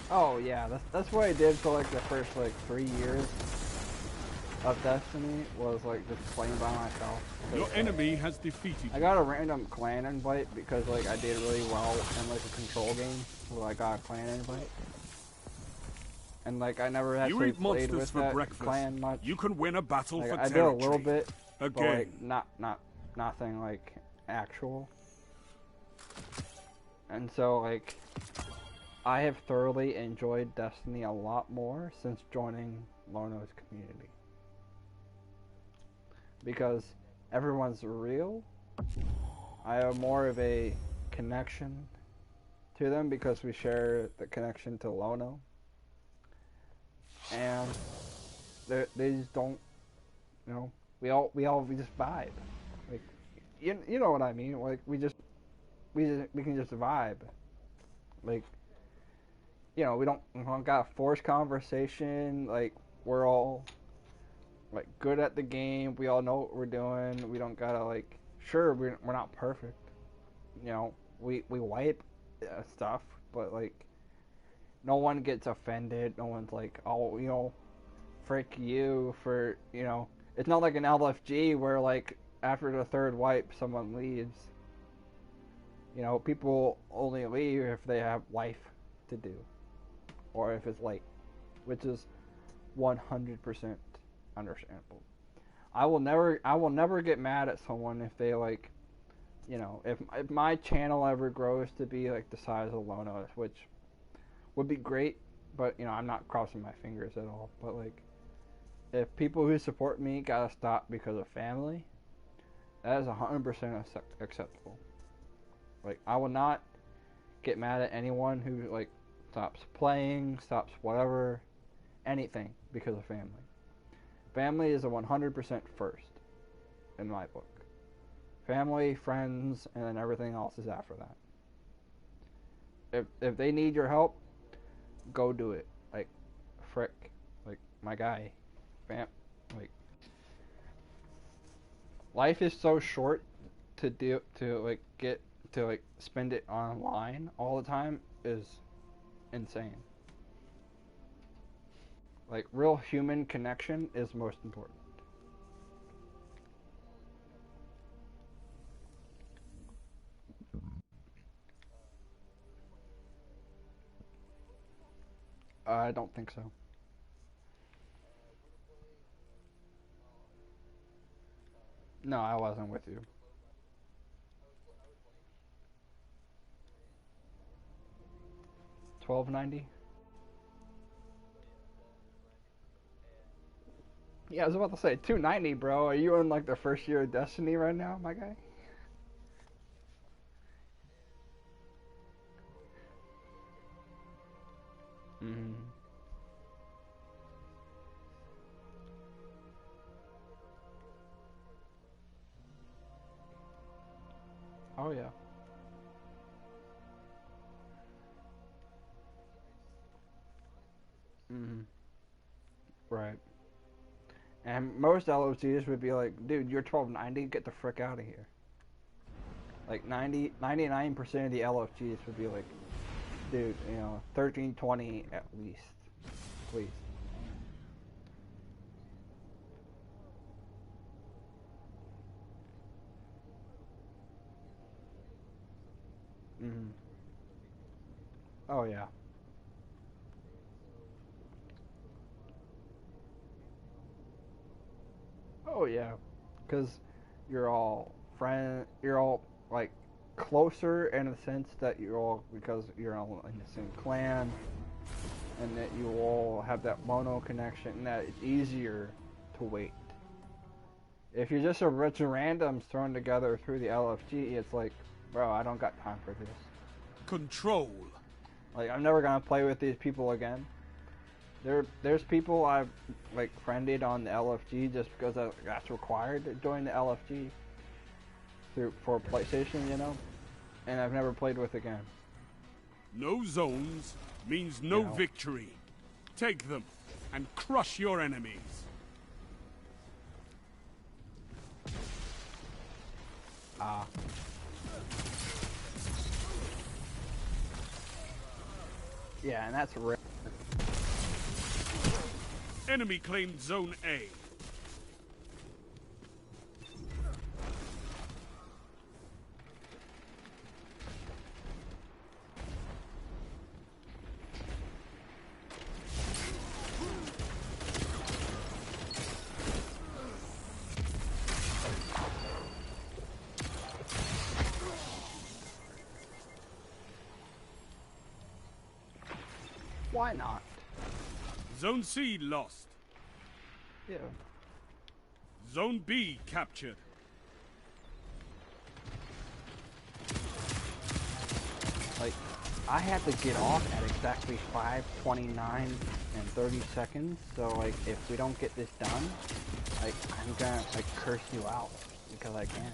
Oh yeah, that's what I did for like the first like 3 years of Destiny, was like just playing by myself. Your enemy has defeated. I got a random clan invite because like I did really well in like a control game, so I got a clan invite. And like I never actually played with that clan much. You can win a battle like, for I territory. did a little bit, Again. but like nothing like actual. And so, like, I have thoroughly enjoyed Destiny a lot more since joining Lono's community. Because everyone's real. I have more of a connection to them because we share the connection to Lono. And they just don't, you know, we just vibe. Like, you know what I mean? Like, we can just vibe. Like, you know, we don't got a forced conversation. Like, we're all like good at the game. We all know what we're doing. We don't gotta like. Sure, we're not perfect. You know, we wipe stuff, but like, no one gets offended. No one's like, oh, you know, frick you for, you know. It's not like an LFG where like after the third wipe, someone leaves. You know, people only leave if they have life to do, or if it's late, which is 100% understandable. I will never get mad at someone if they like, you know, if my channel ever grows to be like the size of Lono's, which would be great, but you know, I'm not crossing my fingers at all. But like, if people who support me gotta stop because of family, that is 100% acceptable. Like, I will not get mad at anyone who, like, stops playing, stops whatever, anything because of family. Family is a 100% first, in my book. Family, friends, and then everything else is after that. If they need your help, go do it. Like, frick. Like, my guy. Like, life is so short to get to like spend it online all the time is insane. Like, real human connection is most important. I don't think so. No, I wasn't with you. $12.90? Yeah, I was about to say $2.90, bro. Are you in like the first year of Destiny right now, my guy? Mm-hmm. Oh yeah. Mm-hmm. Right. And most LOCs would be like, dude, you're $12.90, get the frick out of here. Like 99% of the LFGs would be like, dude, you know, $13.20 at least, please. Mm-hmm. Oh yeah. Oh yeah, because you're all like closer in the sense that you're all, because you're all in the same clan, and that you all have that mono connection, and that it's easier to wait. If you're just a bunch of randoms thrown together through the LFG, it's like, bro, I don't got time for this. Control. Like, I'm never gonna play with these people again. There's people I've like friended on the LFG just because that's required to join the LFG for PlayStation, you know, and I've never played with again. No zones means no victory. Take them and crush your enemies. Ah. Yeah, and that's rare. Enemy claimed Zone A. Why not? Zone C lost. Yeah. Zone B captured. Like, I had to get off at exactly 5:29 and 30 seconds, so like, if we don't get this done, like, I'm gonna like curse you out because I can.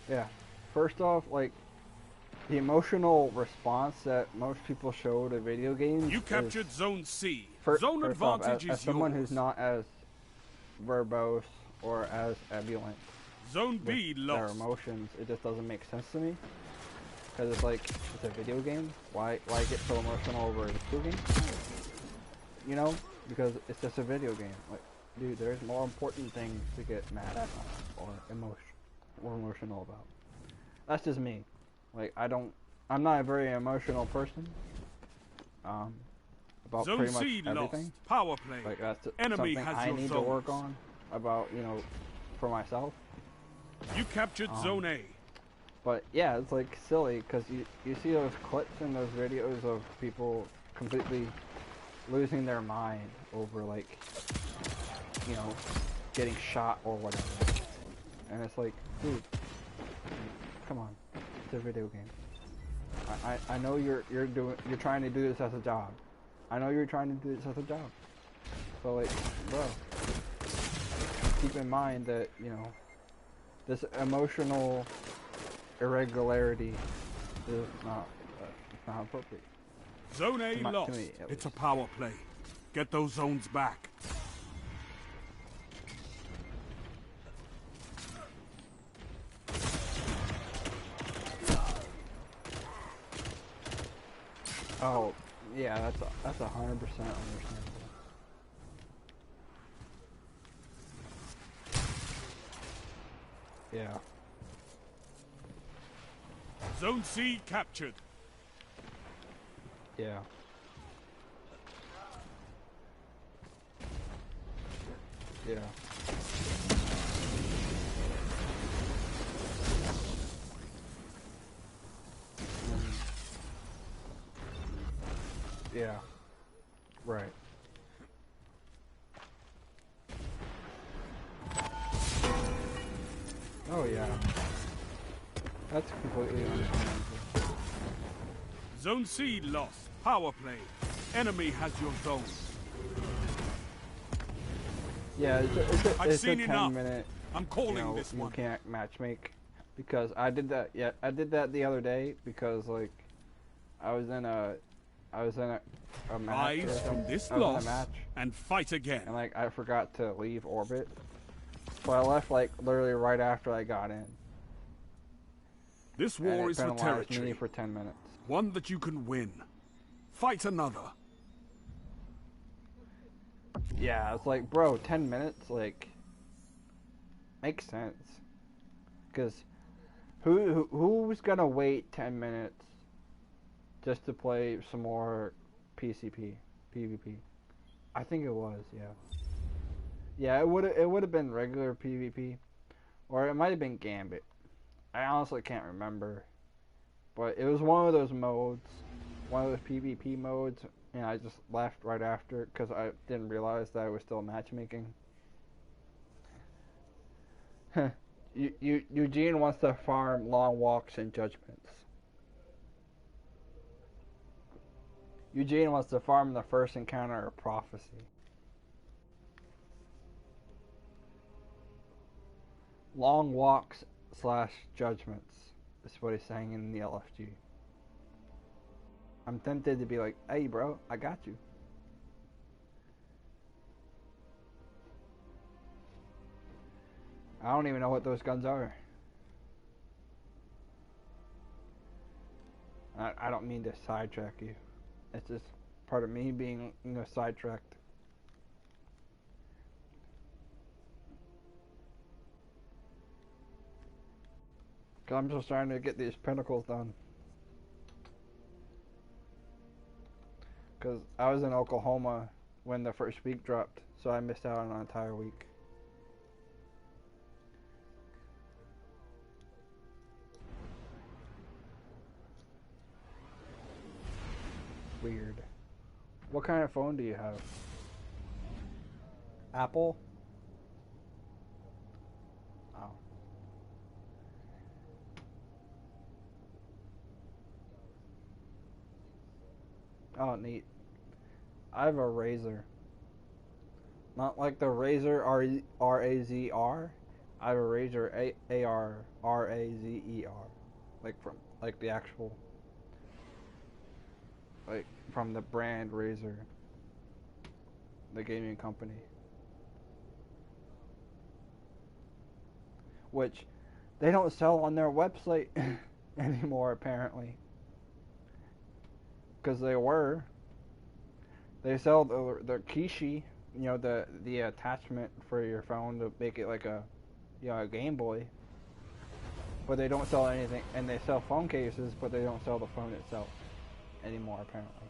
Yeah. First off, like, the emotional response that most people show to video games. You captured Zone C. Zone advantage as someone who's not as verbose or as ebullient. Zone B lost. Their emotions, it just doesn't make sense to me. Because it's like, it's a video game. Why get so emotional over a video game? You know, because it's just a video game. Like, dude, there's more important things to get mad at or emotional about. That's just me. Like, I'm not a very emotional person. About Zone pretty much C everything. Lost. Power play. Like, that's Enemy something has I your need zones. to work on about, you know, for myself. You captured Zone A. But yeah, it's like silly because you see those clips and those videos of people completely losing their mind over, like, you know, getting shot or whatever. And it's like, dude, come on, it's a video game. I know you're trying to do this as a job. I know you're trying to do this as a job. So like, bro, keep in mind that, you know, this emotional irregularity is not appropriate. Zone A lost. It's a power play. Get those zones back. Oh, yeah, that's 100% understandable. Yeah. Zone C captured. Yeah. Yeah. Yeah. Right. Oh yeah. That's completely understandable. Zone C lost. Power play. Enemy has your zone. Yeah, it's a 10 minute. I'm calling this one. You can't matchmake because I did that. Yeah, I did that the other day because like I was in a match. Rise from this loss and fight again. And like I forgot to leave orbit, so I left like literally right after I got in. This war is for territory. Me for 10 minutes. One that you can win. Fight another. Yeah, it's like, bro, 10 minutes, like, makes sense. Because who's gonna wait 10 minutes just to play some more PvP? I think it was, yeah. Yeah, it would have been regular PvP, or it might have been Gambit. I honestly can't remember, but it was one of those modes, one of those PvP modes. And I just left right after because I didn't realize that I was still matchmaking. Eugene wants to farm long walks and judgments. Eugene wants to farm the first encounter of prophecy. Long walks / judgments is what he's saying in the LFG. I'm tempted to be like, hey bro, I got you. I don't even know what those guns are. I don't mean to sidetrack you. It's just part of me being, sidetracked. Cause I'm just trying to get these pinnacles done. Because I was in Oklahoma when the first week dropped, so I missed out on an entire week. Weird. What kind of phone do you have? Apple? Oh. Oh, neat. I have a Razer. Not like the Razer R-A-Z-R. I have a Razer A-R-R-A-Z-E-R. Like the actual, like from the brand Razer. The gaming company. Which they don't sell on their website anymore apparently. Because they were. They sell the Kishi, the attachment for your phone to make it like a Game Boy. But they don't sell anything, and they sell phone cases, but they don't sell the phone itself anymore apparently.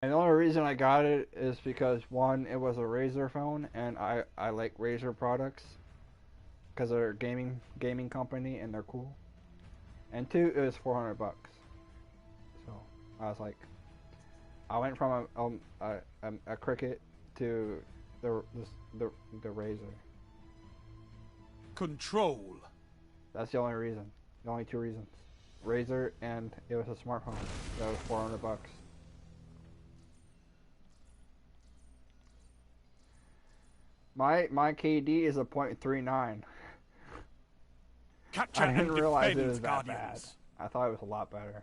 And the only reason I got it is because one, it was a Razer phone, and I like Razer products because they're a gaming company and they're cool. And two, it was $400. So I was like, I went from a Cricket to the Razer. Control. That's the only reason. The only two reasons. Razer, and it was a smartphone. That was $400. My KD is a .39. Capture I didn't realize it defend was that Guardians. bad. I thought it was a lot better.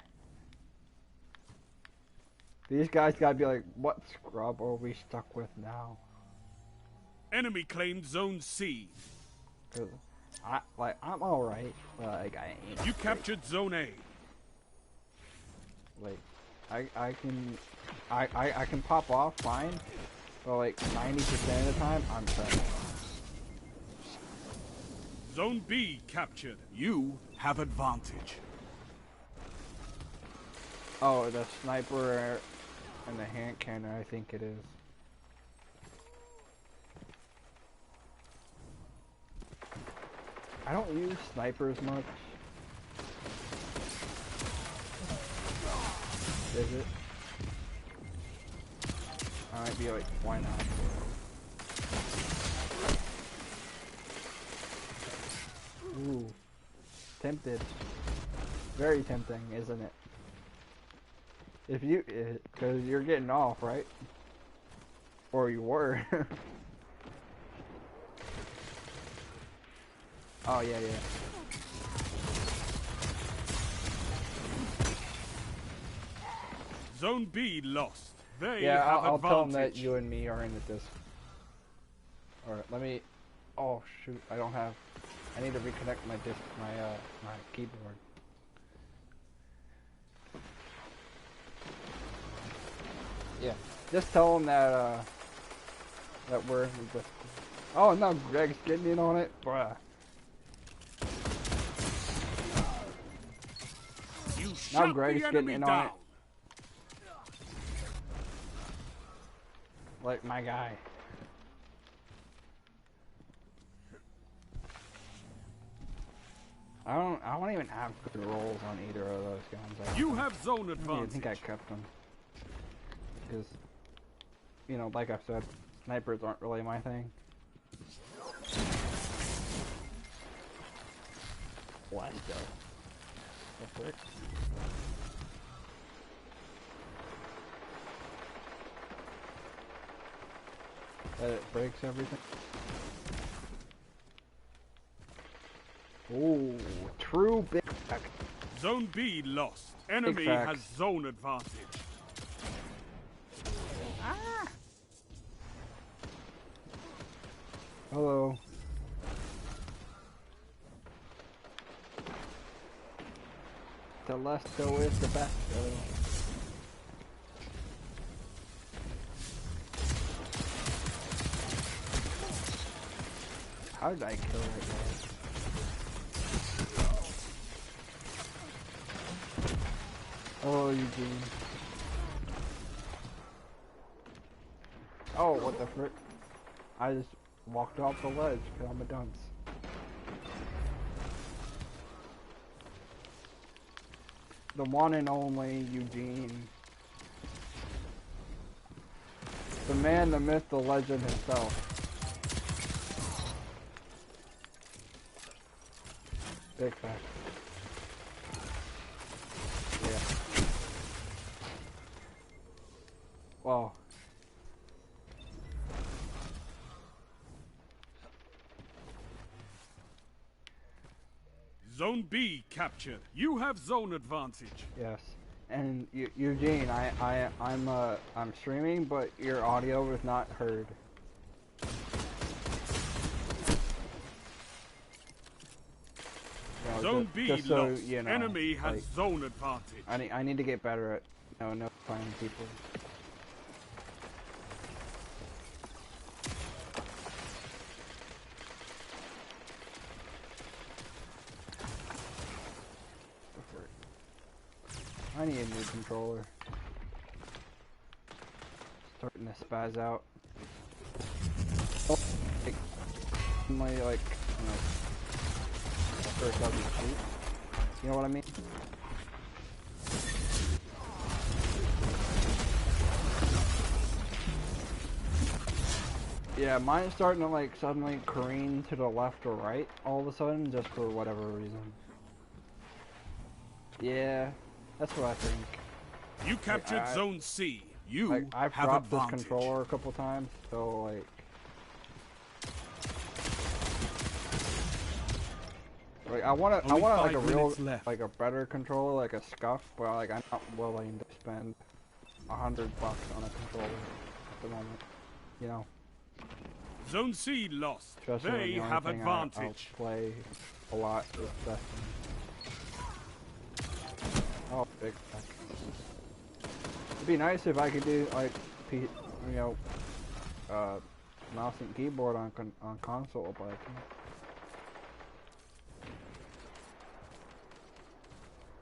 These guys gotta be like, what scrub are we stuck with now? Enemy claimed Zone C. Cause I'm alright, but like I ain't. You captured Zone A. Like, I can pop off fine, but like 90% of the time, I'm trapped. Zone B captured. You have advantage. Oh, the sniper and the hand cannon, I think it is. I don't use snipers much. Is it? I might be like, why not? Ooh. Tempted. Very tempting, isn't it? If you, cause you're getting off, right? Or you were. Oh, yeah, yeah. Zone B lost. They yeah, have I'll advantage. tell them that you and me are in this. Alright, let me... Oh, shoot, I don't have... I need to reconnect my my keyboard. Yeah, just tell them that, that we're in this... Oh, no, Greg's getting in on it? Bruh. Now Greg's getting in on it. Like my guy. I don't even have good rolls on either of those guns. You have zone advantage. I think I kept them. Because, you know, like I've said, snipers aren't really my thing. Let's go. Go for it. That it breaks everything. Ooh, true big fact. Zone B lost. Enemy has zone advantage. Ah! Hello. The less though is the best though. How did I kill that guy? Oh, Eugene. Oh, what the frick? I just walked off the ledge because I'm a dunce. The one and only Eugene. The man, the myth, the legend himself. Big fact. Yeah. Wow. Zone B captured. You have zone advantage. Yes. And Eugene, I'm streaming, but your audio was not heard. You know, zone B just so, lost. you know, enemy has like, zone advantage. I need to get better at notifying people. I need a new controller. Starting to spaz out. Like, you know, first out the shoot. You know what I mean? Yeah, mine's starting to like suddenly careen to the left or right all of a sudden, just for whatever reason. Yeah. That's what I think. You captured Zone C. You I've have dropped advantage. this controller a couple times, so like... I want like a real, like a better controller, like a Scuff, but like I'm not willing to spend $100 on a controller at the moment. You know. Zone C lost. Especially they have advantage. I'll play a lot with Destiny. Oh, big fuck. It'd be nice if I could do like, you know, mouse and keyboard on console, but I can't.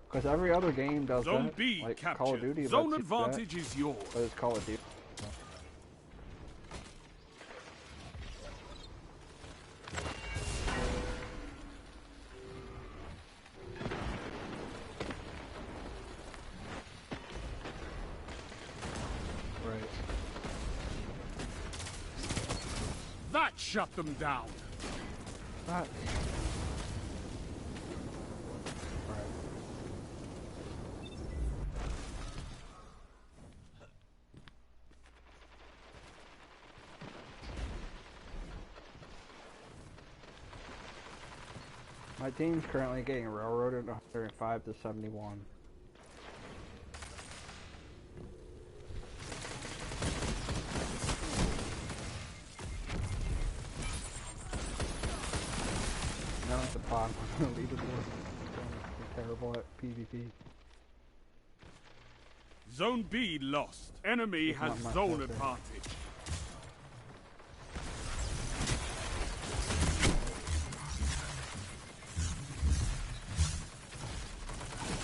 Because every other game does Zone that. B like captured. Call of Duty. Zone advantage is yours. But it's Call of Duty. Right. That shut them down. That. My team's currently getting railroaded 105 to 71. Now at the bottom of the leaderboard. We're terrible at PvP. Zone B lost. Enemy has zone advantage.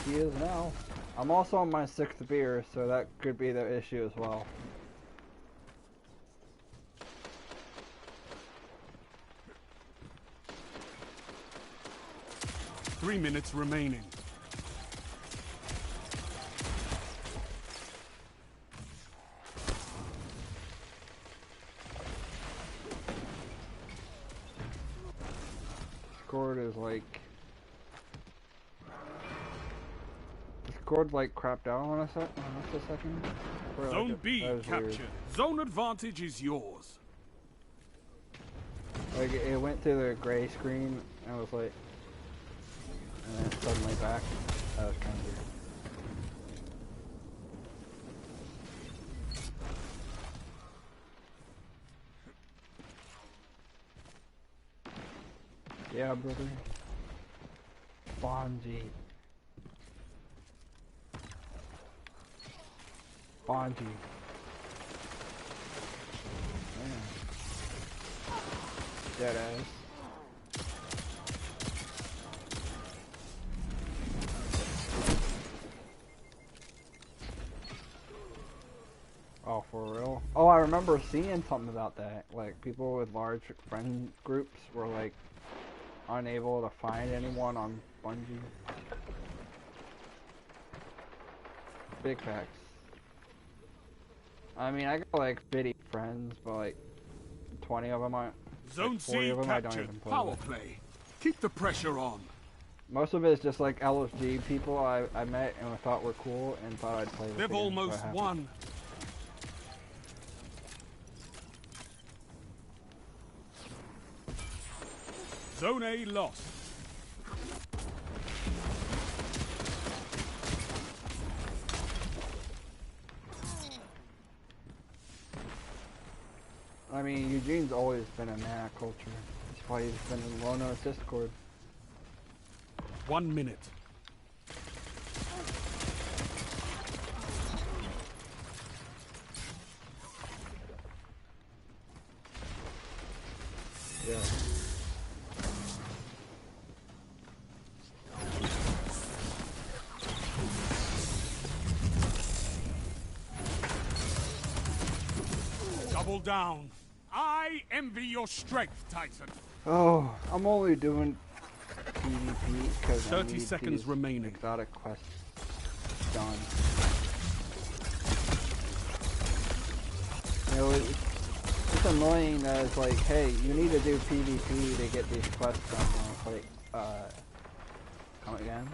He is now. I'm also on my 6th beer, so that could be the issue as well. Three minutes remaining. Discord is like... Discord like crapped out on us a second. Zone like B captured. Weird. Zone advantage is yours. Like it went to the gray screen and was like, and then suddenly back. That was kind of weird. Yeah, brother. Bonji. Bonji. Man. Dead ass. Oh, for real? Oh, I remember seeing something about that. Like, people with large friend groups were, like, unable to find anyone on Bungie. Big facts. I mean, I got, like, 50 friends, but, like, 20 of them aren't. Zone like 40 C of them I don't captured. even play Power with. play. Keep the pressure on. Most of it is just, like, LFG people I met and I thought were cool and thought I'd play with. They've almost won. Zone A lost. I mean, Eugene's always been a mana culture. That's why he's been in Lono's Discord. 1 minute. Yeah. Double down. I envy your strength, Titan. Oh, I'm only doing PvP because 30 seconds remaining. Exotic quest done. You know, it's annoying that it's like, hey, you need to do PvP to get these quests done. And it's like, come again?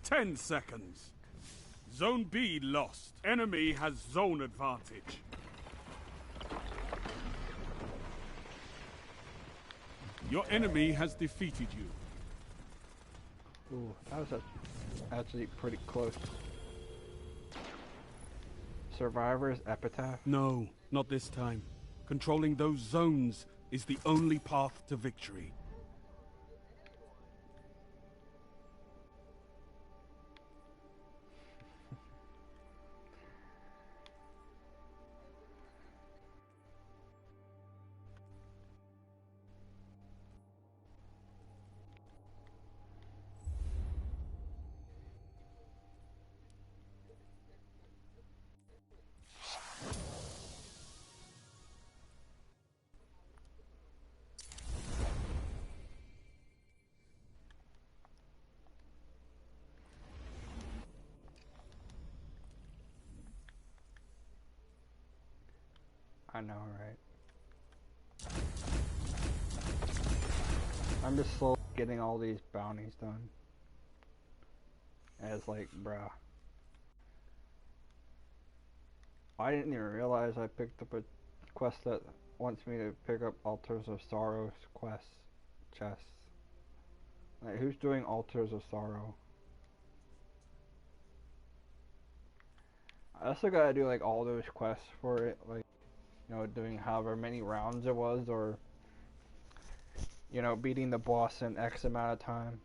10 seconds. Zone B lost. Enemy has zone advantage. Your enemy has defeated you. Ooh, that was actually pretty close. Survivor's Epitaph? No, not this time. Controlling those zones is the only path to victory. I know, right? I'm just slowly getting all these bounties done. And it's like, bruh. I didn't even realize I picked up a quest that wants me to pick up Altars of Sorrow's chests. Like, who's doing Altars of Sorrow? I also gotta do like all those quests for it, like, you know, doing however many rounds it was, or, you know, beating the boss in X amount of time.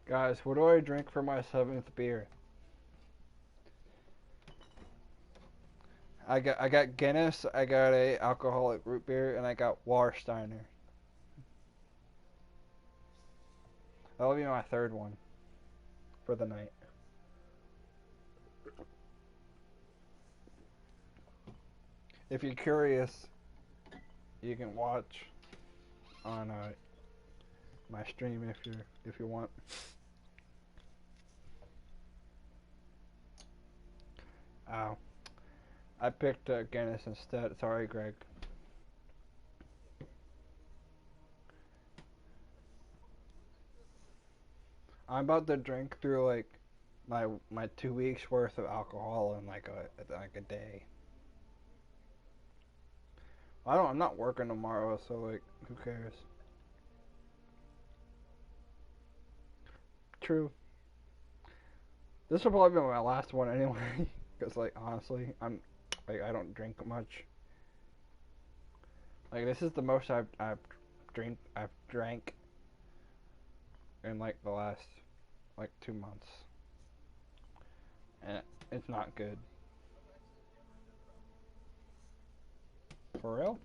Guys, what do I drink for my 7th beer? I got Guinness, I got a alcoholic root beer, and I got Warsteiner. That'll be my 3rd one for the night. If you're curious, you can watch on my stream if you want. Ow. I picked Guinness instead. Sorry, Greg. I'm about to drink through like my 2 weeks worth of alcohol in like a day. I'm not working tomorrow, so like, who cares? True. This will probably be my last one anyway, because like honestly, I don't drink much. Like, this is the most I've drank in like the last like 2 months, and it's not good. For real?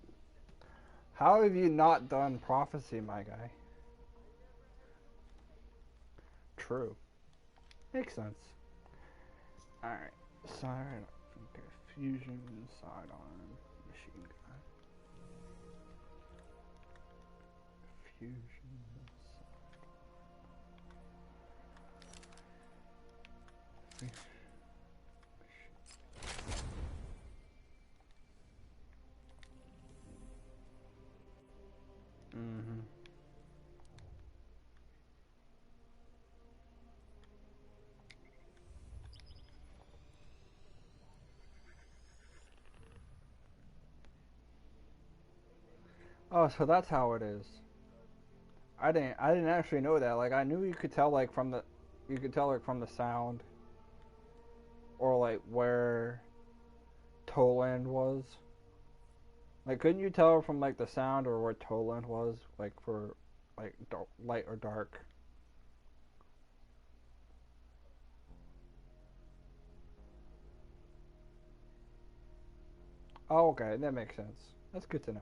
How have you not done Prophecy, my guy? True. Makes sense. Alright. Sidearm. Okay. Fusion, sidearm, machine gun. Fusion, sidearm. Mm-hmm. Oh, so that's how it is. I didn't actually know that. Like, I knew you could tell like from the sound, or like where Toland was. Like, couldn't you tell from like the sound or where Toland was, like for like light or dark? Oh, okay, that makes sense. That's good to know.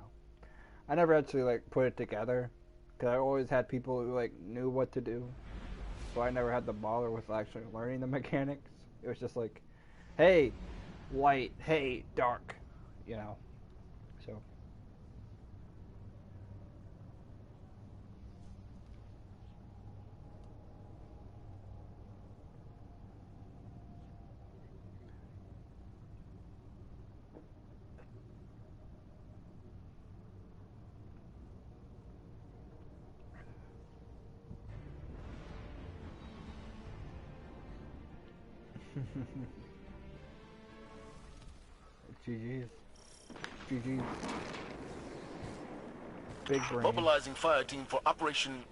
I never actually like put it together, because I always had people who like knew what to do, so I never had to bother with actually learning the mechanics. It was just like, hey, light, hey, dark, you know. So. GG's. GG's. Big brain. Mobilizing fire team for Operation...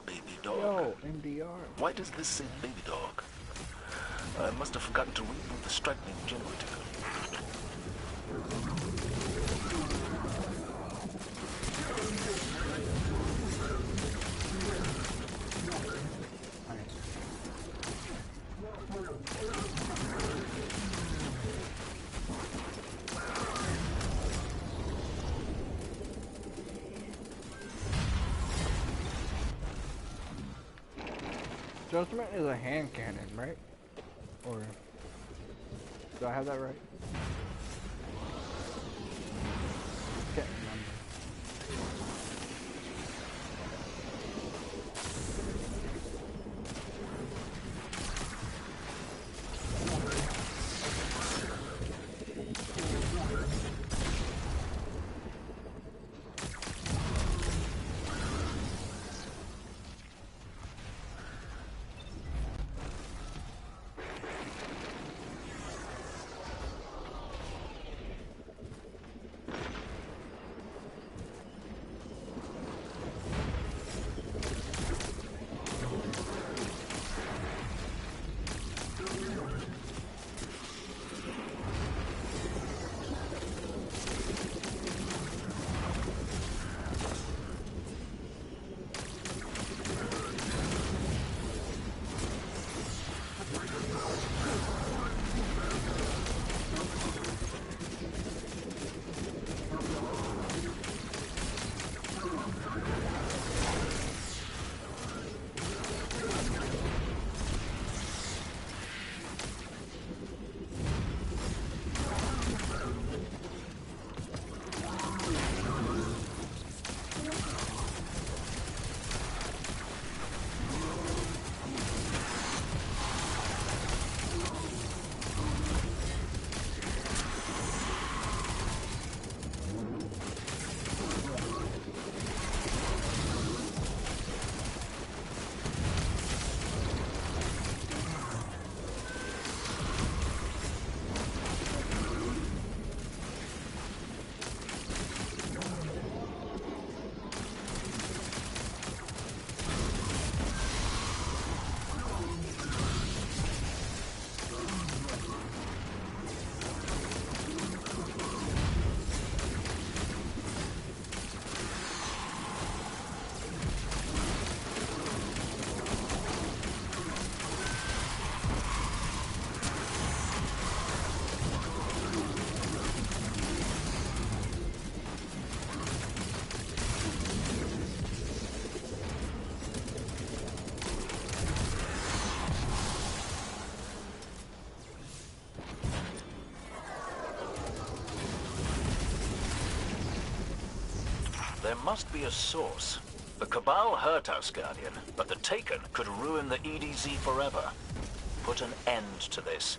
Baby Dog. Yo, MDR. Why does this say Baby Dog? I must have forgotten to reboot the strike name generator. Judgment is a hand cannon, right? Or do I have that right? there must be a source. The Cabal hurt us, Guardian, but the Taken could ruin the EDZ forever. Put an end to this.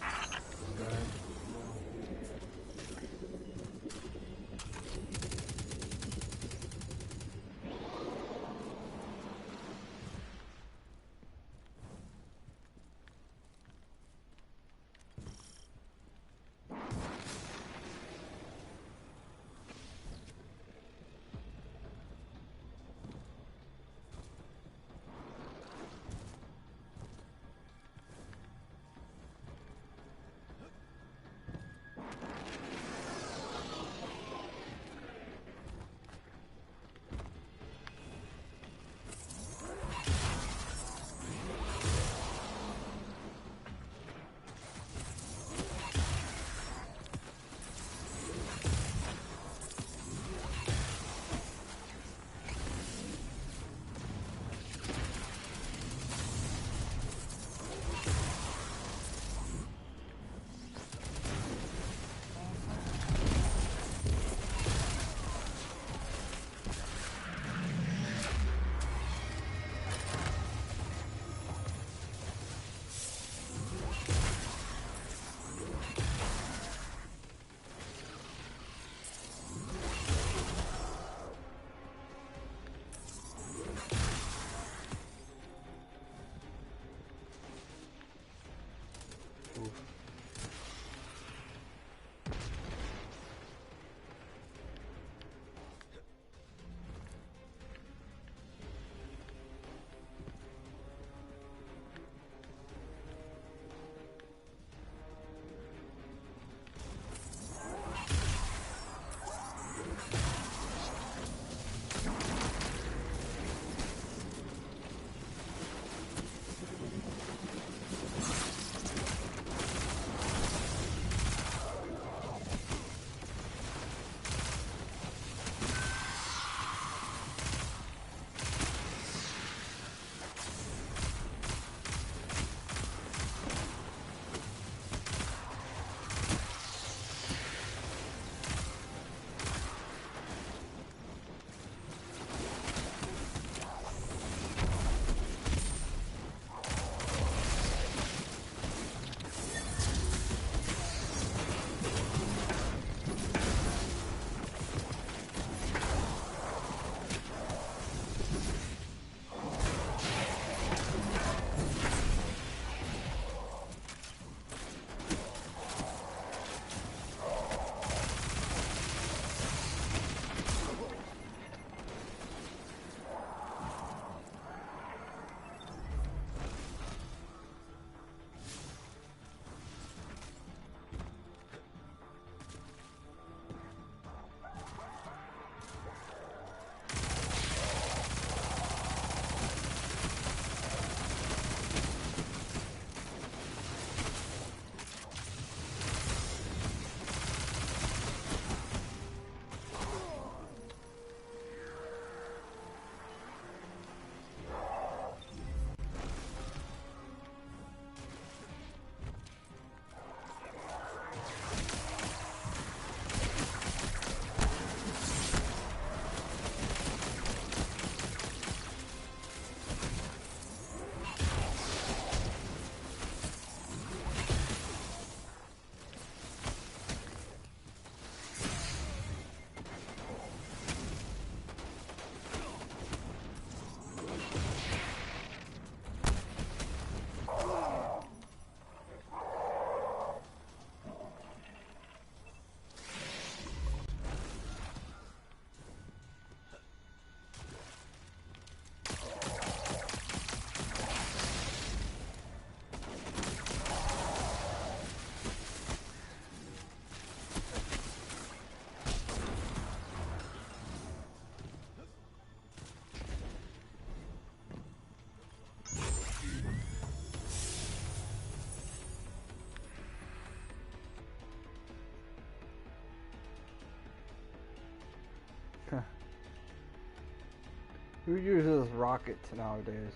Who uses rockets nowadays?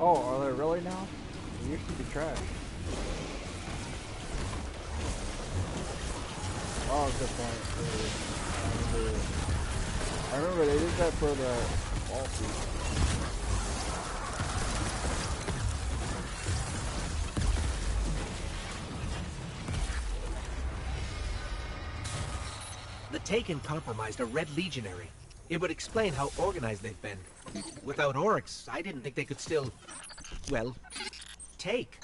Oh, are they really now? They used to be trash. Oh, good point. I remember they did that for the wall piece. The Taken compromised a Red Legionary. It would explain how organized they've been. Without Oryx, I didn't think they could still, well, take.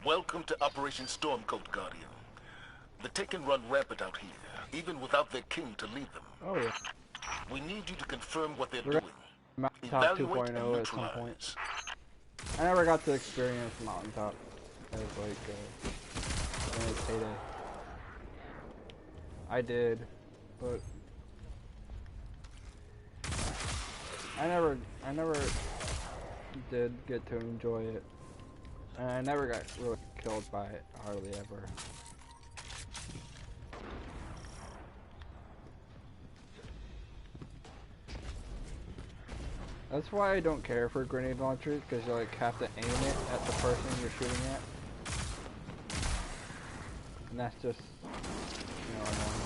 Welcome to Operation Stormcoat, Guardian. The Taken run rampant out here, even without their king to lead them. Oh yeah. We need you to confirm what they're We're doing. Mountaintop Evaluate and 2.0 at some point. neutralize. I never got to experience Mountaintop as like when it's Payday. I did, but I never did get to enjoy it. And I never got really killed by it, hardly ever. That's why I don't care for grenade launchers, because you like have to aim it at the person you're shooting at. And that's just, you know, annoying.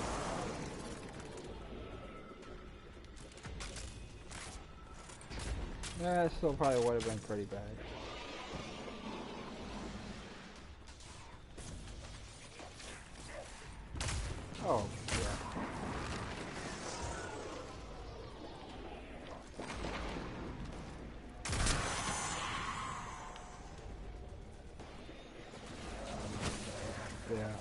Yeah, it still probably would have been pretty bad. Oh, yeah. Yeah.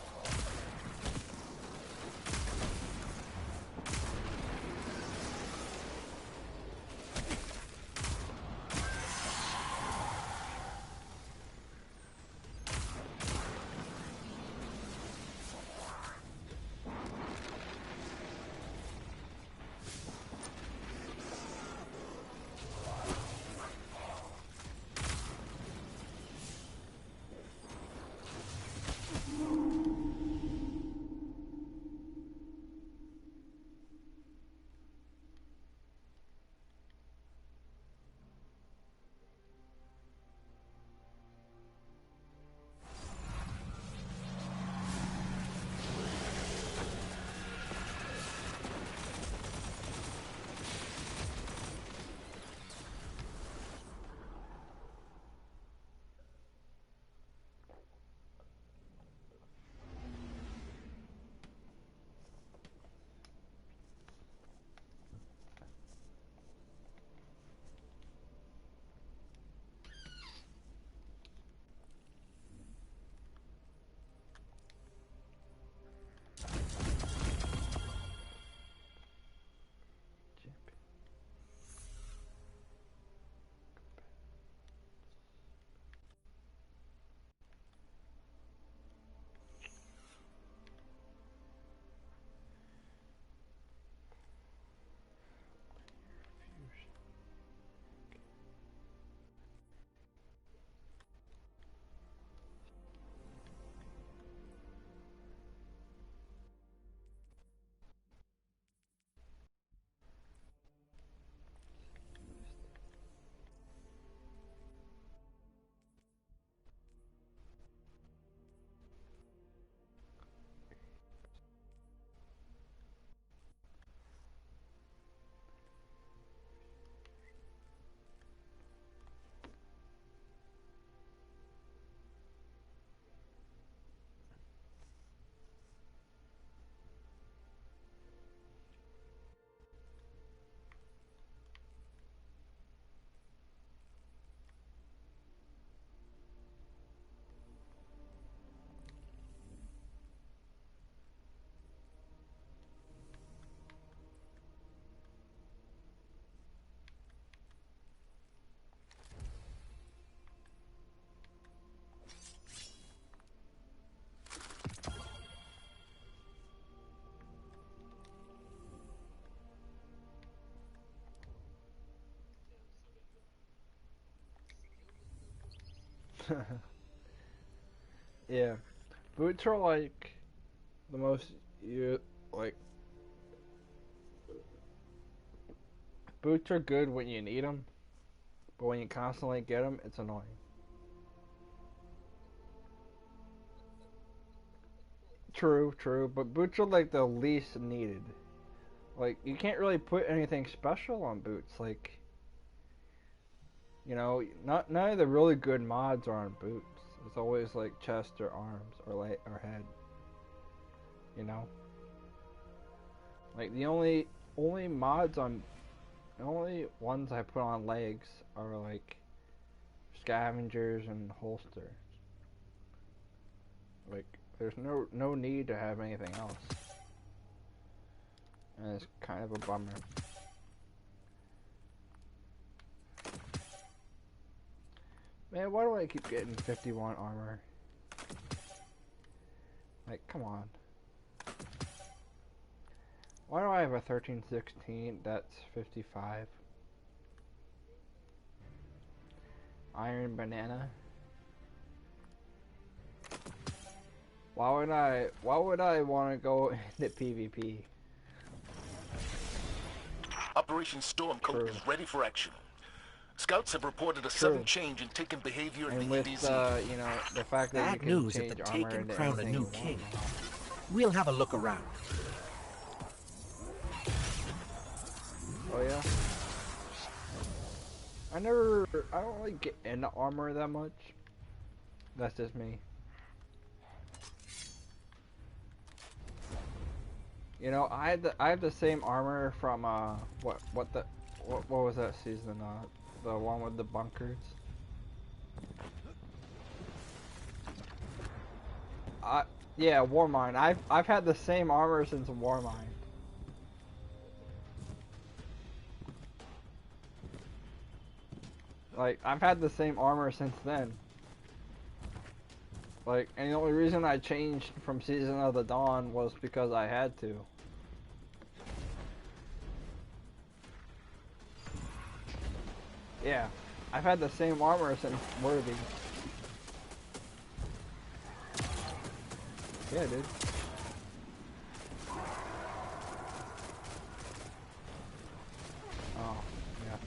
Yeah, boots are like the most boots are good when you need them, but when you constantly get them, it's annoying. True, but boots are like the least needed. Like, you can't really put anything special on boots. Like, you know, none of the really good mods are on boots. It's always like chest or arms or head. You know, like the only mods on, the only ones I put on legs are like scavengers and holsters. Like, there's no need to have anything else, and it's kind of a bummer. Man, why do I keep getting 51 armor? Like, come on. Why do I have a 1316? That's 55. Iron banana. Why would I want to go into PvP? Operation Stormcoat is ready for action. Scouts have reported a sudden change in Taken behavior in the EDZ. You know, the fact that you can news change that the armor Taken into crown a anything new you king. want. We'll have a look around. Oh yeah? I don't really get into armor that much. That's just me. You know, I have the same armor from what was that season? The one with the bunkers. Yeah, Warmind. I've had the same armor since Warmind. Like, I've had the same armor since then. Like, and the only reason I changed from Season of the Dawn was because I had to. Yeah, I've had the same armor since Worthy. Yeah, dude. Oh, yeah.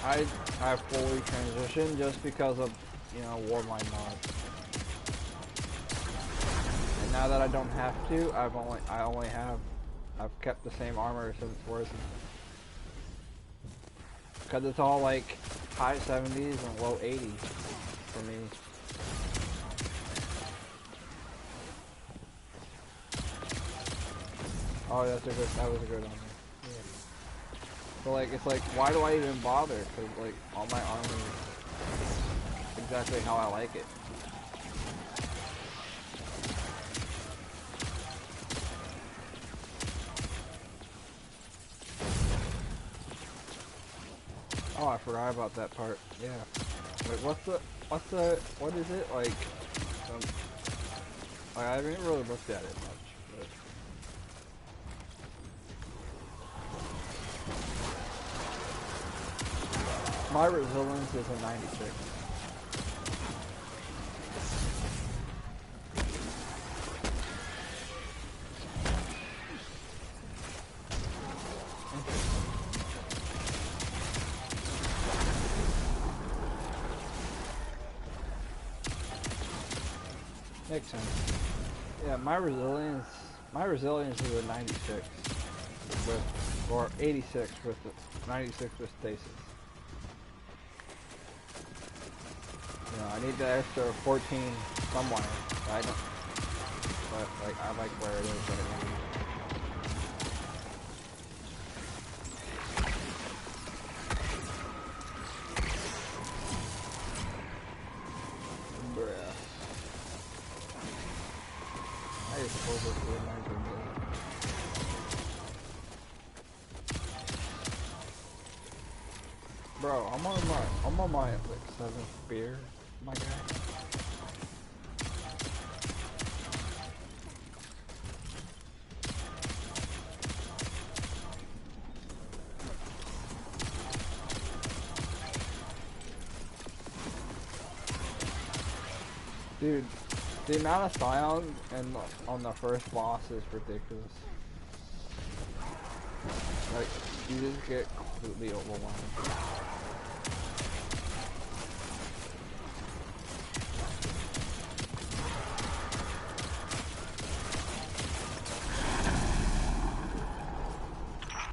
I fully transitioned just because of, you know, Warmind mods. And now that I don't have to, I've kept the same armor since Worthy. Because it's all like high 70s and low 80s for me. Oh, that was a good armor. Yeah. So like, it's like, why do I even bother? Because like, all my armor is exactly how I like it. Oh, I forgot about that part. Yeah. Wait, what is it? Like, I haven't really looked at it much, but... My resilience is a 96. Makes sense. Yeah, my resilience is a 96 with, or 86 with the 96 with stasis. You know, I need the extra 14 somewhere. I don't, but like I like where it is right now. Bro, I'm on my like 7th beer, my guy. Dude, the amount of scions and on the first boss is ridiculous. Like, you just get completely overwhelmed.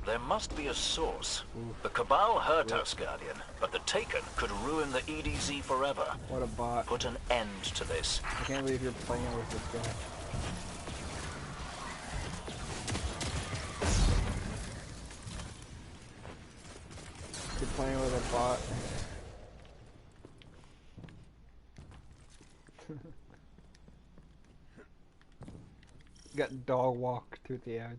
There must be a source. The Cabal hurt Asgardian, but the Taken could ruin the EDZ forever. What a bot. Put an end to this. I can't believe you're playing with this guy. You're playing with a bot. Got dog walked to the edge.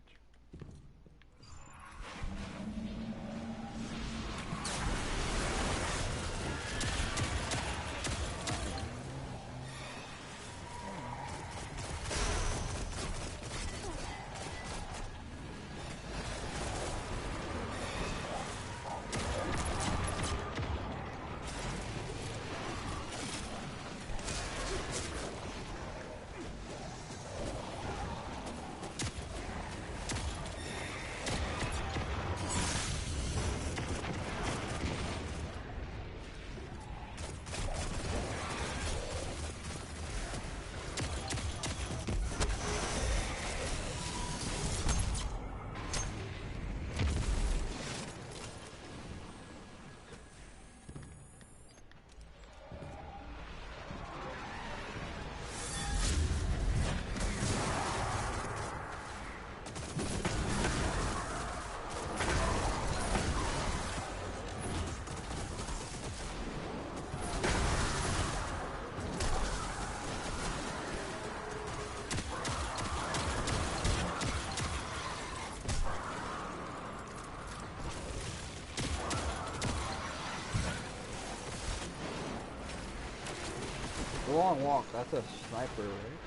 Long walk, that's a sniper, right?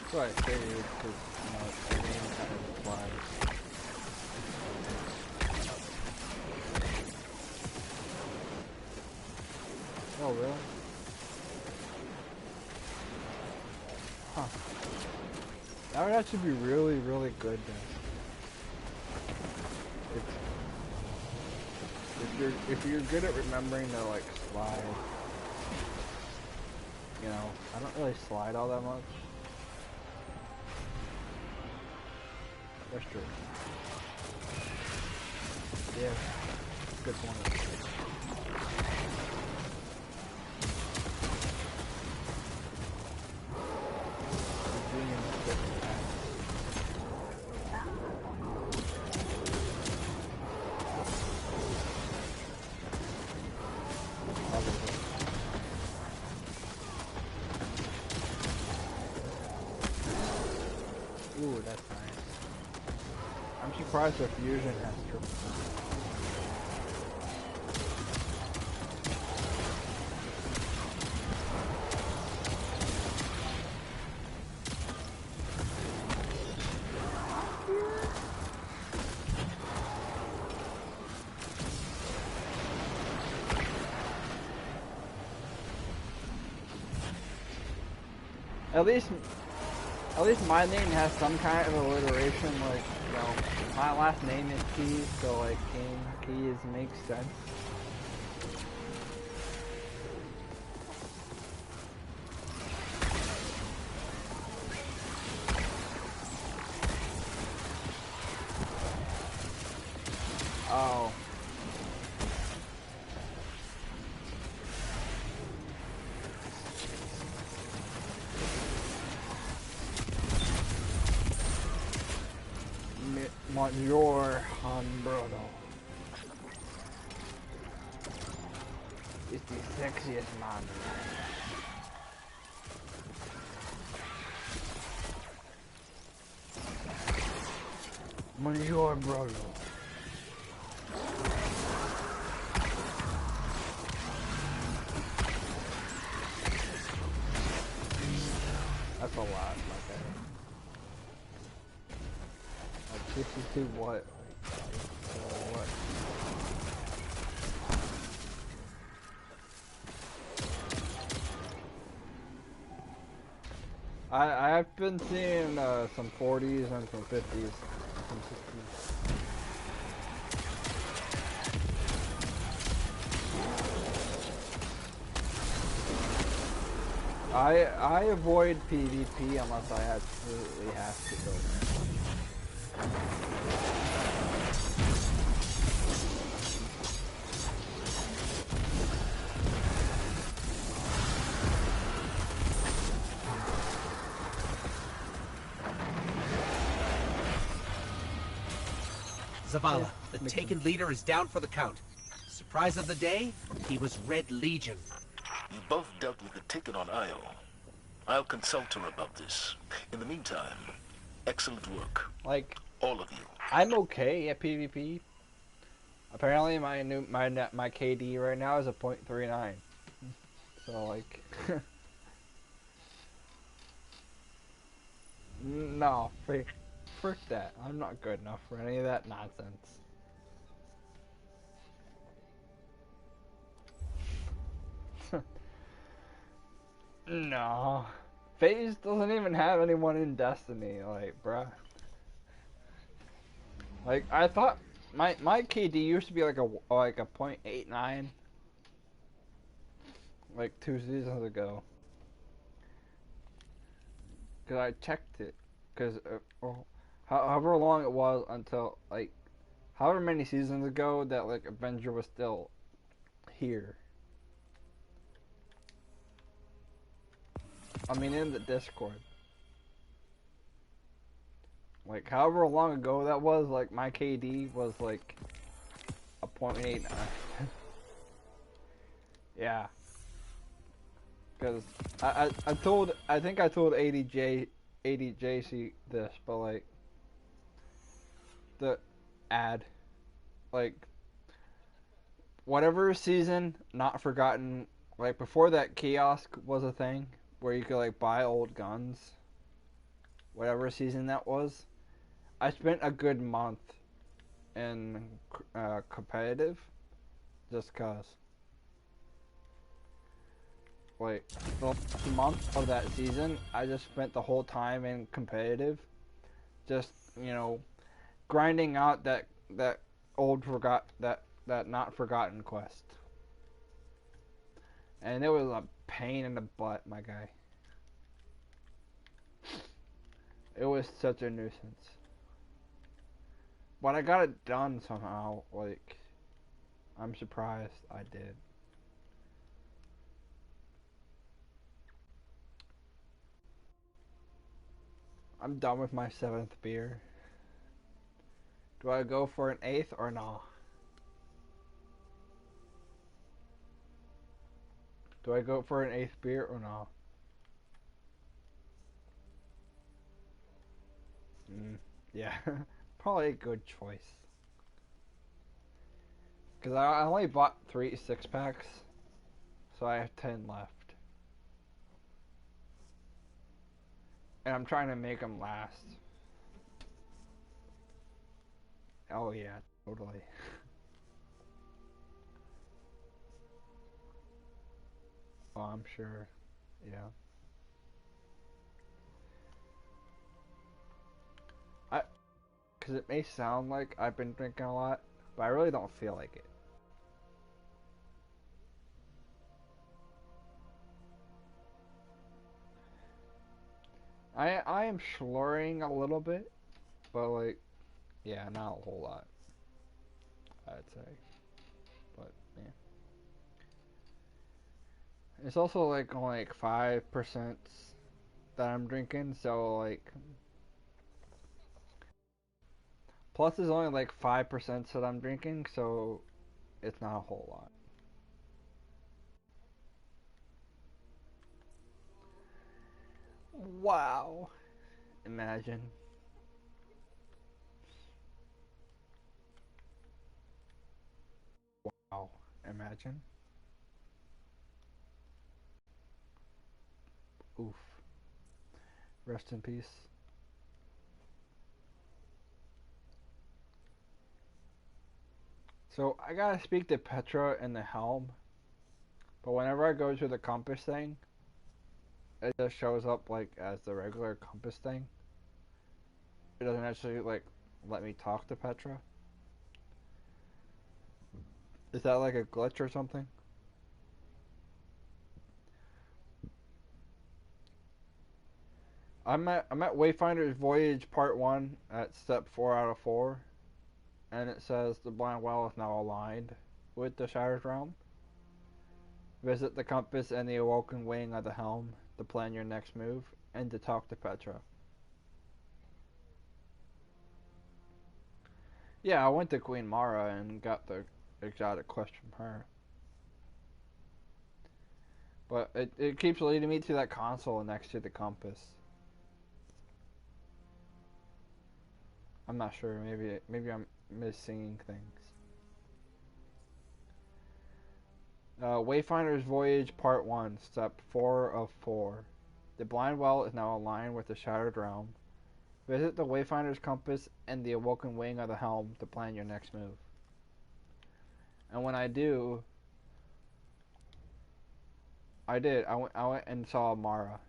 That's what I figured, because, you know, the name kind of applies. Oh, really? Huh. That would actually be really, really good then. If you're good at remembering to, like, slide. You know, I don't really slide all that much. That's true. Yeah, good point. Ooh, that's nice. I'm surprised the fusion has triple. At least my name has some kind of alliteration, like, you know, my last name is Key, so like Keys makes sense. Oh. Monsieur Hanbrodo is the sexiest man. Monsieur Brodo. That's a lot, okay. 52 what? What? I've been seeing some 40s and some 50s, some 60s. I avoid PvP unless I absolutely have to go there. Zavala, the Taken leader is down for the count. Surprise of the day, he was Red Legion. You both dealt with the Taken on Io. I'll consult her about this. In the meantime, excellent work. Like, all of you. I'm okay at PvP. Apparently my KD right now is a 0.39. So like no, frick that. I'm not good enough for any of that nonsense. No. FaZe doesn't even have anyone in Destiny, like, bruh. Like, I thought my KD used to be like a 0.89 like 2 seasons ago. Cause I checked it, cause however long it was until like however many seasons ago that like Avenger was still here. I mean, in the Discord. Like, however long ago that was, like, my KD was, like, a 0.89. Yeah. Because I think I told ADJC this, but, like, the ad, like, whatever season, Not Forgotten, like, before that kiosk was a thing, where you could like buy old guns, whatever season that was, I spent a good month in competitive, just cause like the month of that season I just spent the whole time in competitive, just, you know, grinding out that not forgotten quest. And it was a pain in the butt, my guy. It was such a nuisance. But I got it done somehow, like, I'm surprised I did. I'm done with my 7th beer. Do I go for an 8th or no? Do I go for an 8th beer or no? Yeah, probably a good choice. Because I only bought 3 6-packs, so I have 10 left. And I'm trying to make them last. Oh yeah, totally. Oh, I'm sure. Yeah. Because it may sound like I've been drinking a lot, but I really don't feel like it. I am slurring a little bit, but like, yeah, not a whole lot, I'd say. But yeah, it's also like only like 5% that I'm drinking, so like, plus is only like 5% that I'm drinking, so it's not a whole lot. Wow. Imagine. Wow. Imagine. Oof. Rest in peace. So I gotta speak to Petra and the helm, but whenever I go to the compass thing, it just shows up like as the regular compass thing. It doesn't actually like let me talk to Petra. Is that like a glitch or something? I'm at Wayfinder's Voyage Part 1 at step 4 out of 4, and it says the blind well is now aligned with the Shattered Realm. Visit the compass and the awoken wing of the helm to plan your next move and to talk to Petra. Yeah, I went to Queen Mara and got the exotic quest from her. But it keeps leading me to that console next to the compass. I'm not sure. Maybe I'm missing things. Wayfinder's Voyage Part 1, Step 4 of 4. The blind well is now aligned with the Shattered Realm. Visit the Wayfinder's compass and the awoken wing of the helm to plan your next move. And when I do, I went and saw Mara.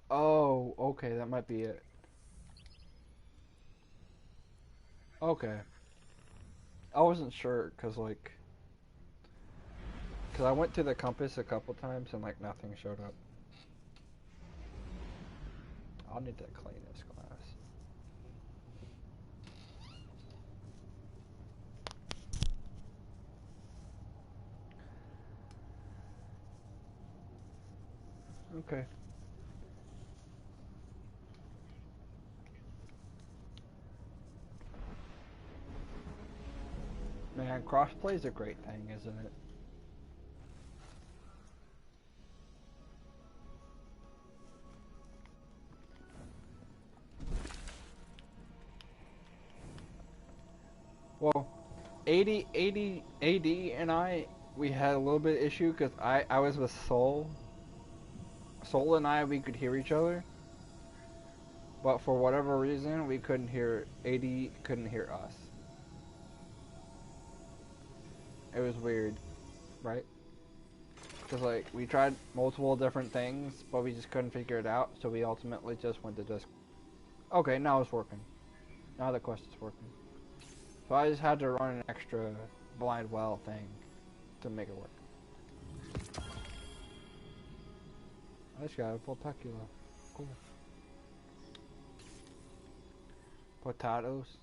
Oh, okay, that might be it. Okay. I wasn't sure, cause I went to the compass a couple times and like nothing showed up. I'll need to clean this glass. Okay. Man, crossplay is a great thing, isn't it? Well, AD and we had a little bit of issue because I was with Soul. Soul and we could hear each other. But for whatever reason, we couldn't hear, AD couldn't hear us. It was weird, right? Because like, we tried multiple different things, but we just couldn't figure it out, so we ultimately just went to Discord. Okay, now it's working. Now the quest is working. So I just had to run an extra blind well thing to make it work. I just got a Vulpecula. Cool. Potatoes.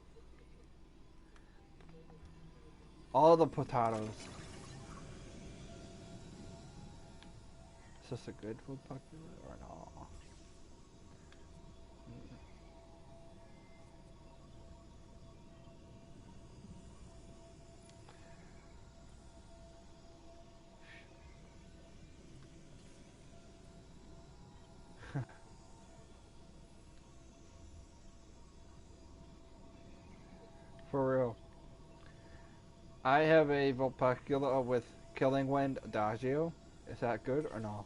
All the potatoes. Is this a good Vulpecula or no? For real. I have a Vulpecula with Killing Wind Adagio. Is that good or no?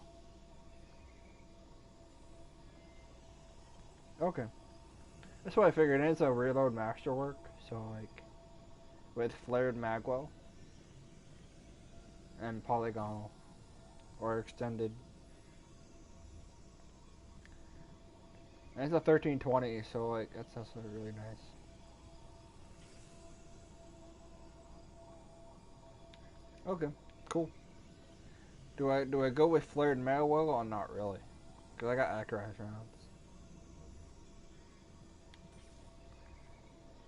Okay. That's what I figured. It's a reload masterwork, so like with flared magwell and polygonal or extended. And it's a 1320, so like that's also really nice. Okay, cool. Do I go with flared magwell or not really? Cause I got accurized rounds.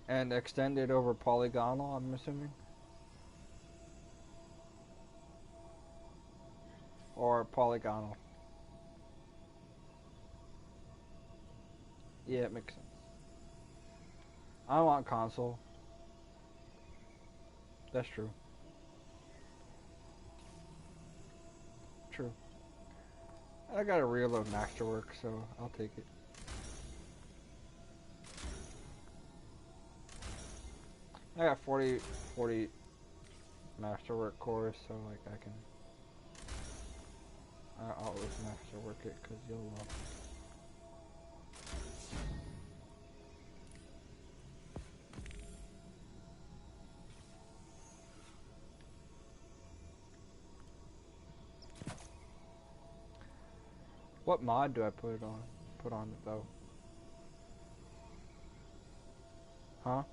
And extended over polygonal, I'm assuming? Or polygonal? Yeah, it makes sense. I want console. That's true. True. I got a reload masterwork, so I'll take it. I got 40 masterwork cores, so like I can. I always masterwork it because you'll love. What mod do I put it on? Put on it though. Huh?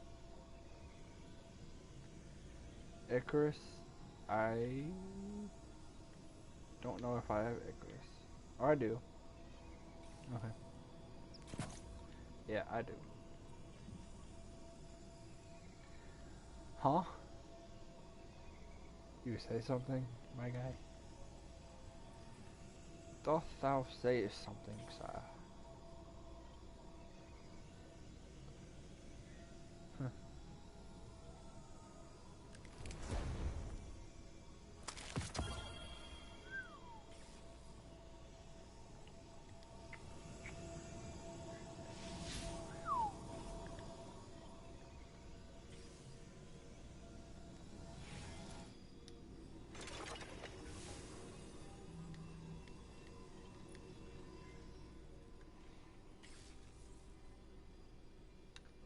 Icarus? I don't know if I have Icarus. Or I do. Okay. Yeah, I do. Huh? You say something, my guy? Doth thou say something, sir?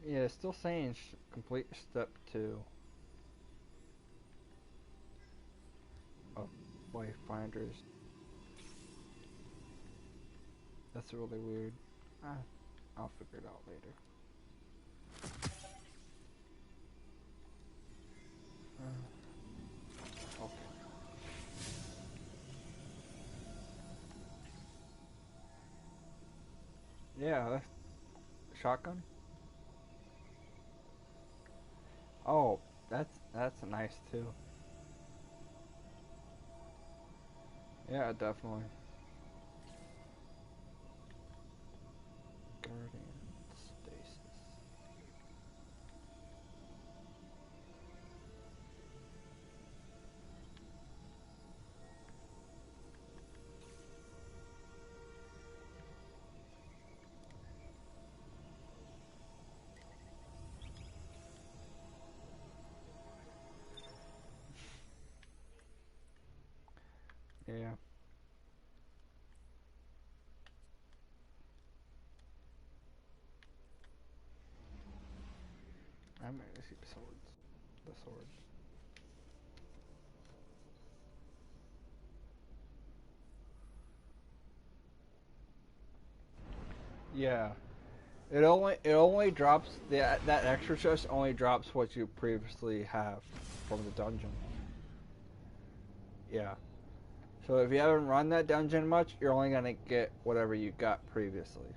Yeah, it's still saying complete step 2 of Wayfinders. That's really weird. I'll figure it out later. Okay. Yeah, that's shotgun. Oh, that's nice too. Yeah, definitely. Guardian stasis. Yeah. I'm gonna see the swords. The swords. Yeah. It only drops that extra chest only drops what you previously have from the dungeon. Yeah. So if you haven't run that dungeon much, you're only gonna get whatever you got previously.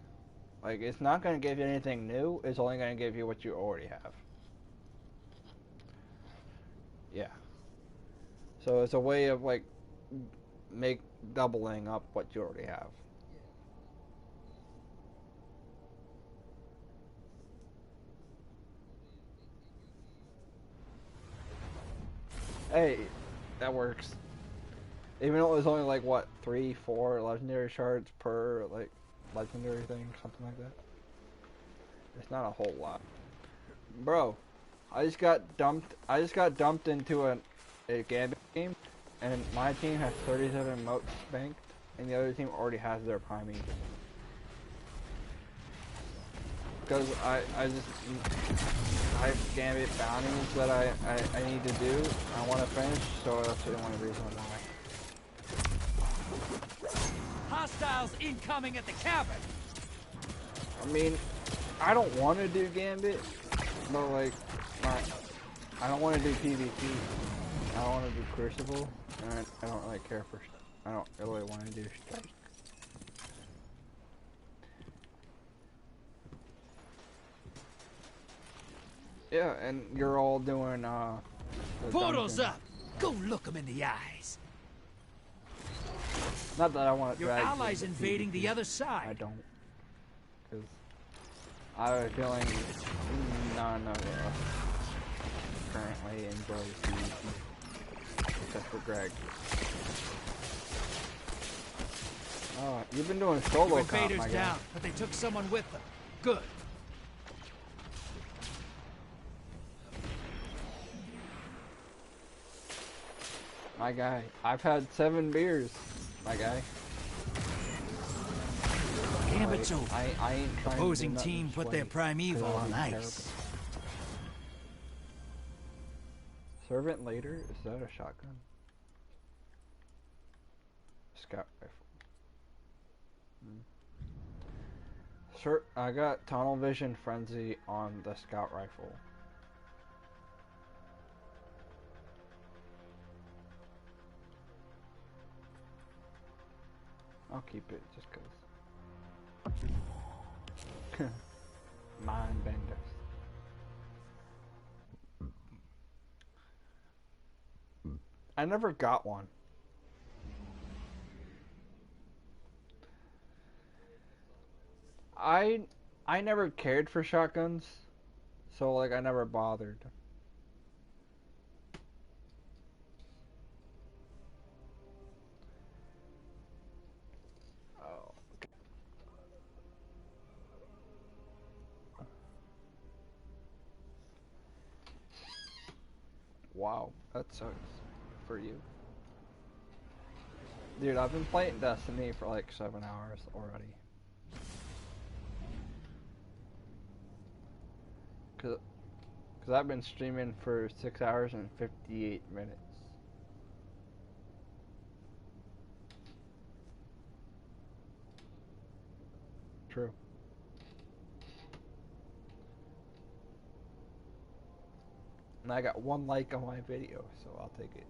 Like, it's not gonna give you anything new, it's only gonna give you what you already have. Yeah. So it's a way of like doubling up what you already have. Hey, that works. Even though it was only like what 3-4 legendary shards per like legendary thing, something like that. It's not a whole lot, bro. I just got dumped into a Gambit game, and my team has 37 motes banked, and the other team already has their Primeval. Because I have Gambit bounties that I need to do. I want to finish, so that's the only reason why. Hostiles incoming at the cabin. I mean, I don't want to do Gambit, but like, I don't want to do PvP. I don't want to do Crucible, and I don't really care for. I don't really want to do Strike. Yeah, and you're all doing portals up. Go look them in the eyes. Not that I want to. Your allies invading the other side. I don't, because I have a feeling none of us currently enjoys PvP, except for Greg. Oh, you've been doing solo comp, my guy. Down, but they took someone with them. Good. My guy, I've had 7 beers, my guy. Gambit's over. I ain't trying Opposing team put their Primeval on ice. Servant later? Is that a shotgun? Scout rifle. Sure, I got Tunnel Vision Frenzy on the Scout Rifle. I'll keep it just cause. Mind benders. I never got one. I never cared for shotguns, so like I never bothered. Oh. Wow, that sucks for you. Dude, I've been playing Destiny for like 7 hours already. Cause I've been streaming for 6 hours and 58 minutes. True. And I got 1 like on my video, so I'll take it.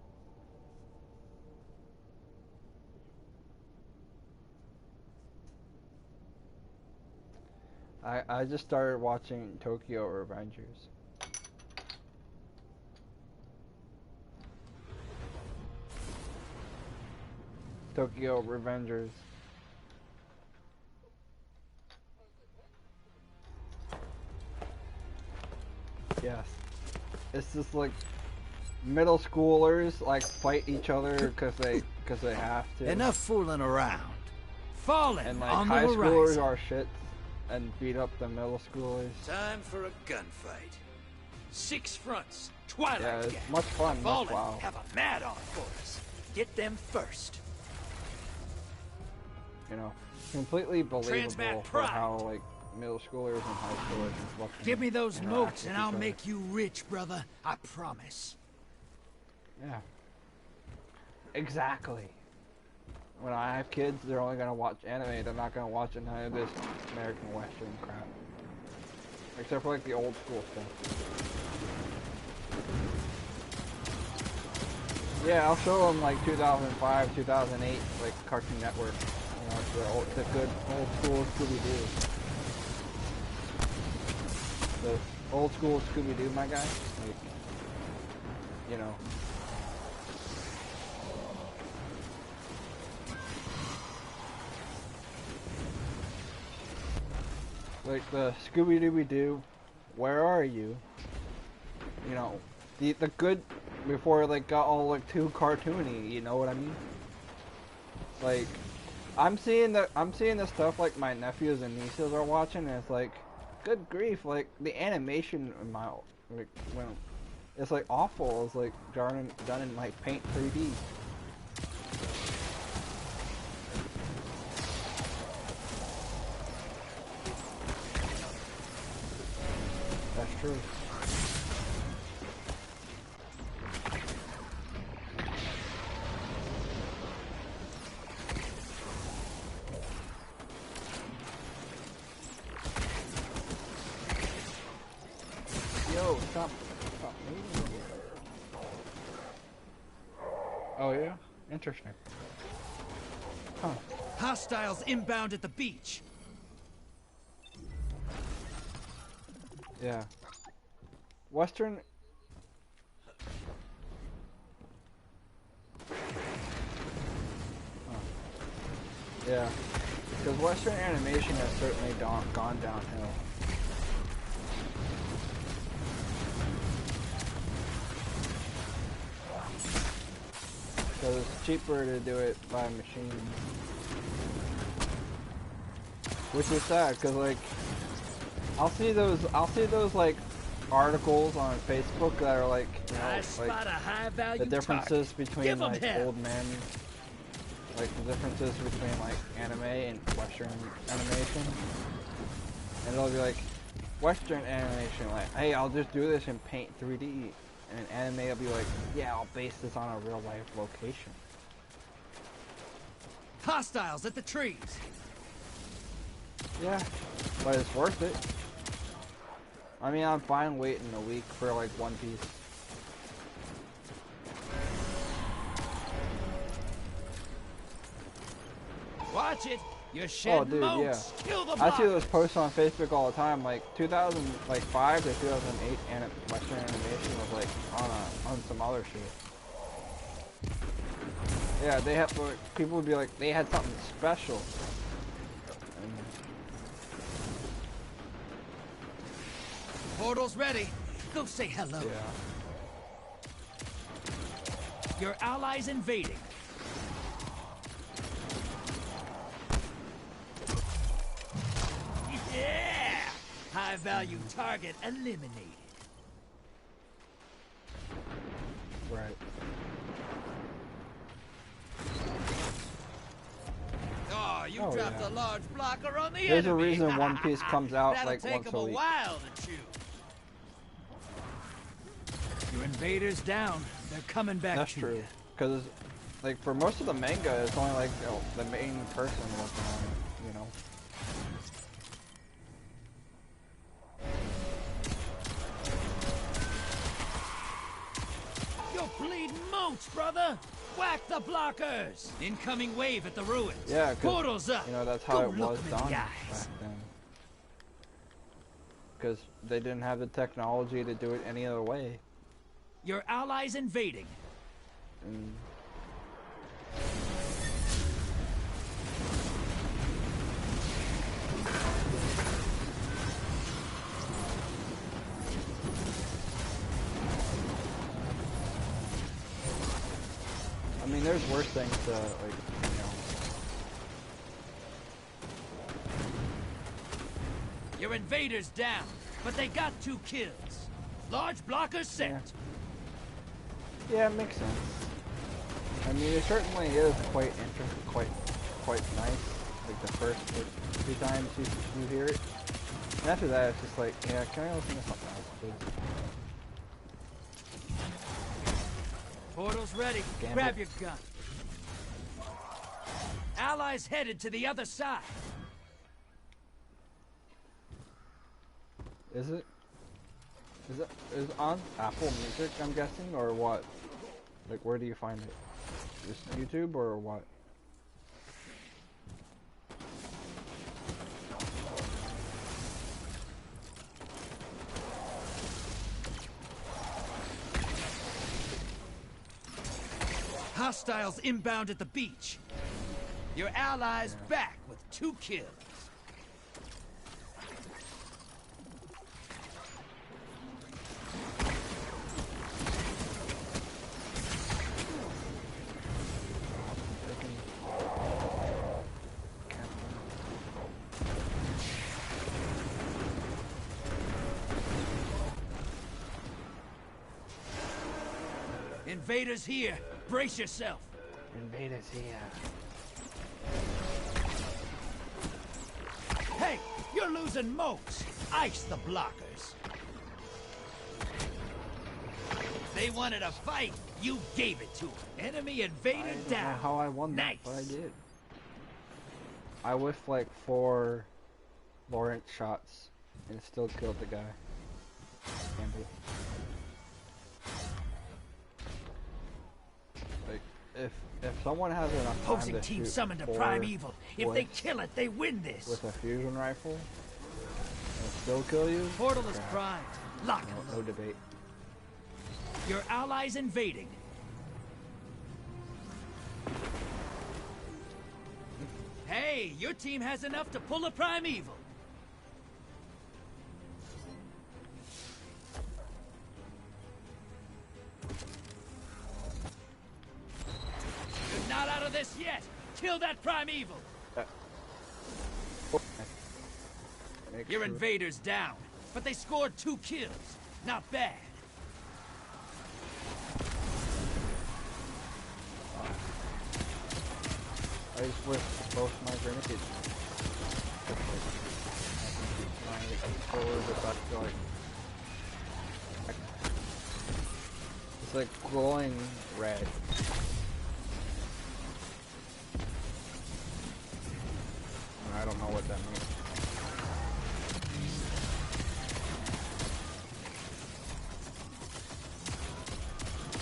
I just started watching Tokyo Revengers. Tokyo Revengers. Yes. It's just like middle schoolers like fight each other because they have to. Enough fooling around. Falling and like on high the schoolers horizon. are shits and beat up the middle schoolers. Time for a gunfight. 6 fronts. Twilight Yeah, it's Gap. much fun. Fallen Much wow. have a mad on for us. Get them first. You know, completely believable Transmat for Prime. how like middle schoolers and high schoolers and fucking Give me those interact moats with and each I'll other. make you rich, brother. I promise. Yeah. Exactly. When I have kids, they're only gonna watch anime. They're not gonna watch none of this American Western crap. Except for like the old school stuff. Yeah, I'll show them like 2005, 2008, like Cartoon Network. You know, the good old school Scooby-Doo. The old school Scooby-Doo, my guy. Like, you know. Like the Scooby-Dooby-Doo, where are you? You know, the good before it like got all like too cartoony. You know what I mean? Like, I'm seeing the stuff like my nephews and nieces are watching, and it's like, good grief! Like the animation in my like when it's like awful. It's like done in like Paint 3D. That's true. Yo, stop moving here. Oh yeah? Interesting. Huh. Hostiles inbound at the beach. Yeah. Western... Huh. Yeah. Because Western animation has certainly gone downhill. Because it's cheaper to do it by machine. Which is sad, because like... I'll see those like articles on Facebook that are like, you know, I spot a high-value the differences target. between Give 'em like hell. old men, like the differences between like anime and Western animation, and it'll be like Western animation, like, hey, I'll just do this in Paint 3D, and anime will be like, yeah, I'll base this on a real life location. Hostiles at the trees. Yeah. But it's worth it. I mean, I'm fine waiting a week for like One Piece. Watch it. You're shedding dude, moats. yeah. Kill the I see blockers. those posts on Facebook all the time. Like 2005 to 2008, Western animation was like on some other shit. Yeah, they have like, people would be like they had something special. Portal's ready. Go say hello. Yeah. Your allies invading. Yeah! High value target eliminated. Right. Oh, you dropped yeah. a large blocker on the There's enemy. a reason One Piece comes out That'll like take once them a week. while to chew. Your invaders down. They're coming back That's to true. you. Because, like, for most of the manga, it's only like the main person working on it, you know. You're bleeding moats, brother. Whack the blockers. Incoming wave at the ruins. Yeah, Portal's up. you know, that's how Go it look was 'em in done the back eyes. then. Because they didn't have the technology to do it any other way. Your allies invading. And I mean, there's worse things to, like, you know. Your invaders down, but they got 2 kills. Large blockers set. Yeah, it makes sense. I mean, it certainly is quite interesting, quite nice. Like the first 2 times you hear it, and after that, it's just like, yeah, can I listen to something else, please? Portal's ready. Gambit. Grab your gun. Allies headed to the other side. Is it on Apple Music? I'm guessing, or what? Like, where do you find it? Just YouTube or what? Hostiles inbound at the beach. Your allies back with 2 kills. Invaders here. Brace yourself. Invaders here. Hey, you're losing moats. Ice the blockers. They wanted a fight. You gave it to them. Enemy invader I don't down. know how I won that, but I did. I whiffed like 4 Lawrence shots and still killed the guy. Gambit. Like, if someone has enough time Opposing to team shoot summoned a 4 primeval. If they bullets kill it, they win this. with a fusion rifle and still kill you, Portal is crap. primed. Lock and No debate. Your allies invading. Hey, your team has enough to pull a primeval. You're not out of this yet. Kill that primeval. Your invaders down, but they scored 2 kills. Not bad. I just whiffed both my grenades. My sword is about to like... It's like glowing red. I don't know what that means.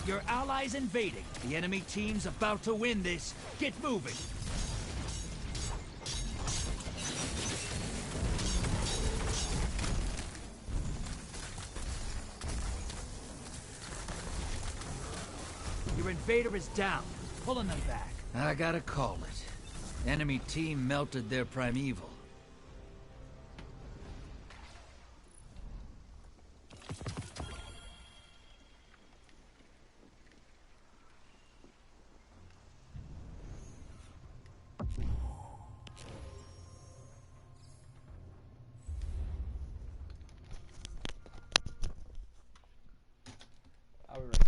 Your allies invading. The enemy team's about to win this. Get moving. Your invader is down. Pulling them back. I gotta call it. Enemy team melted their primeval. I'll be right back.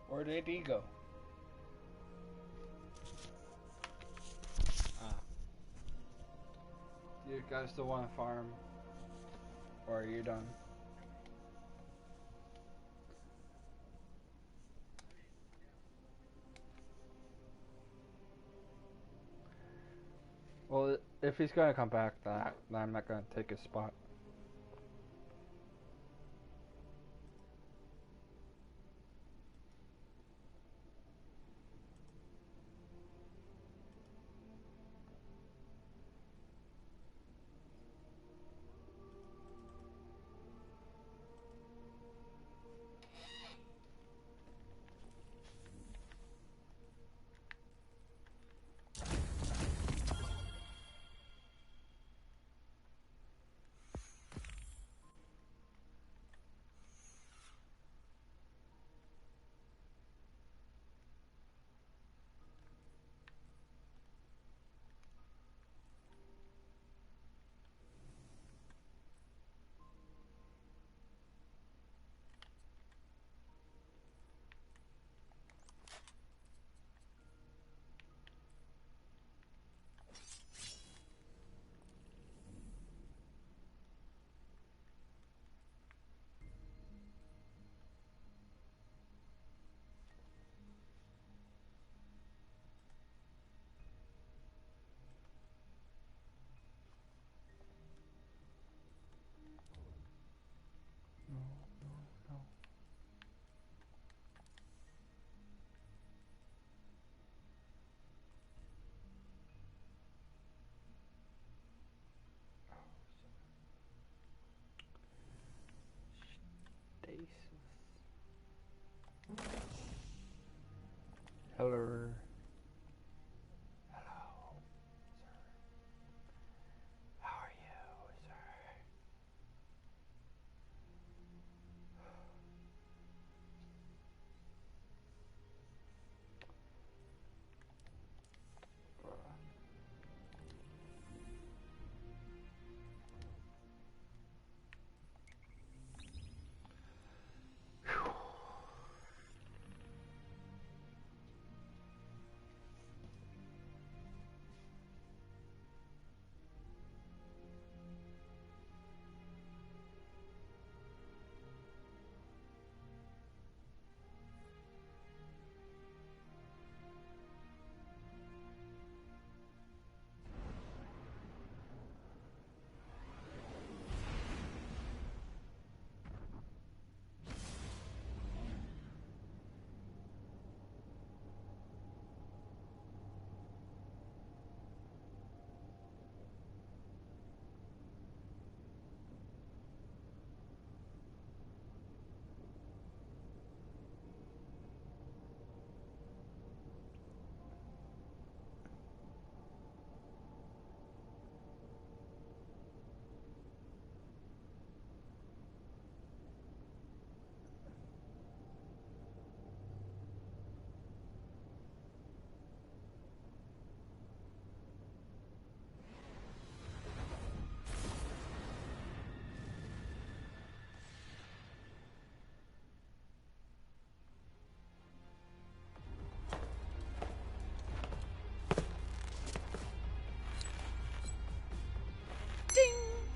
Where did he go? Do you guys still want to farm? Or are you done? Well, if he's gonna come back, then I'm not gonna take his spot.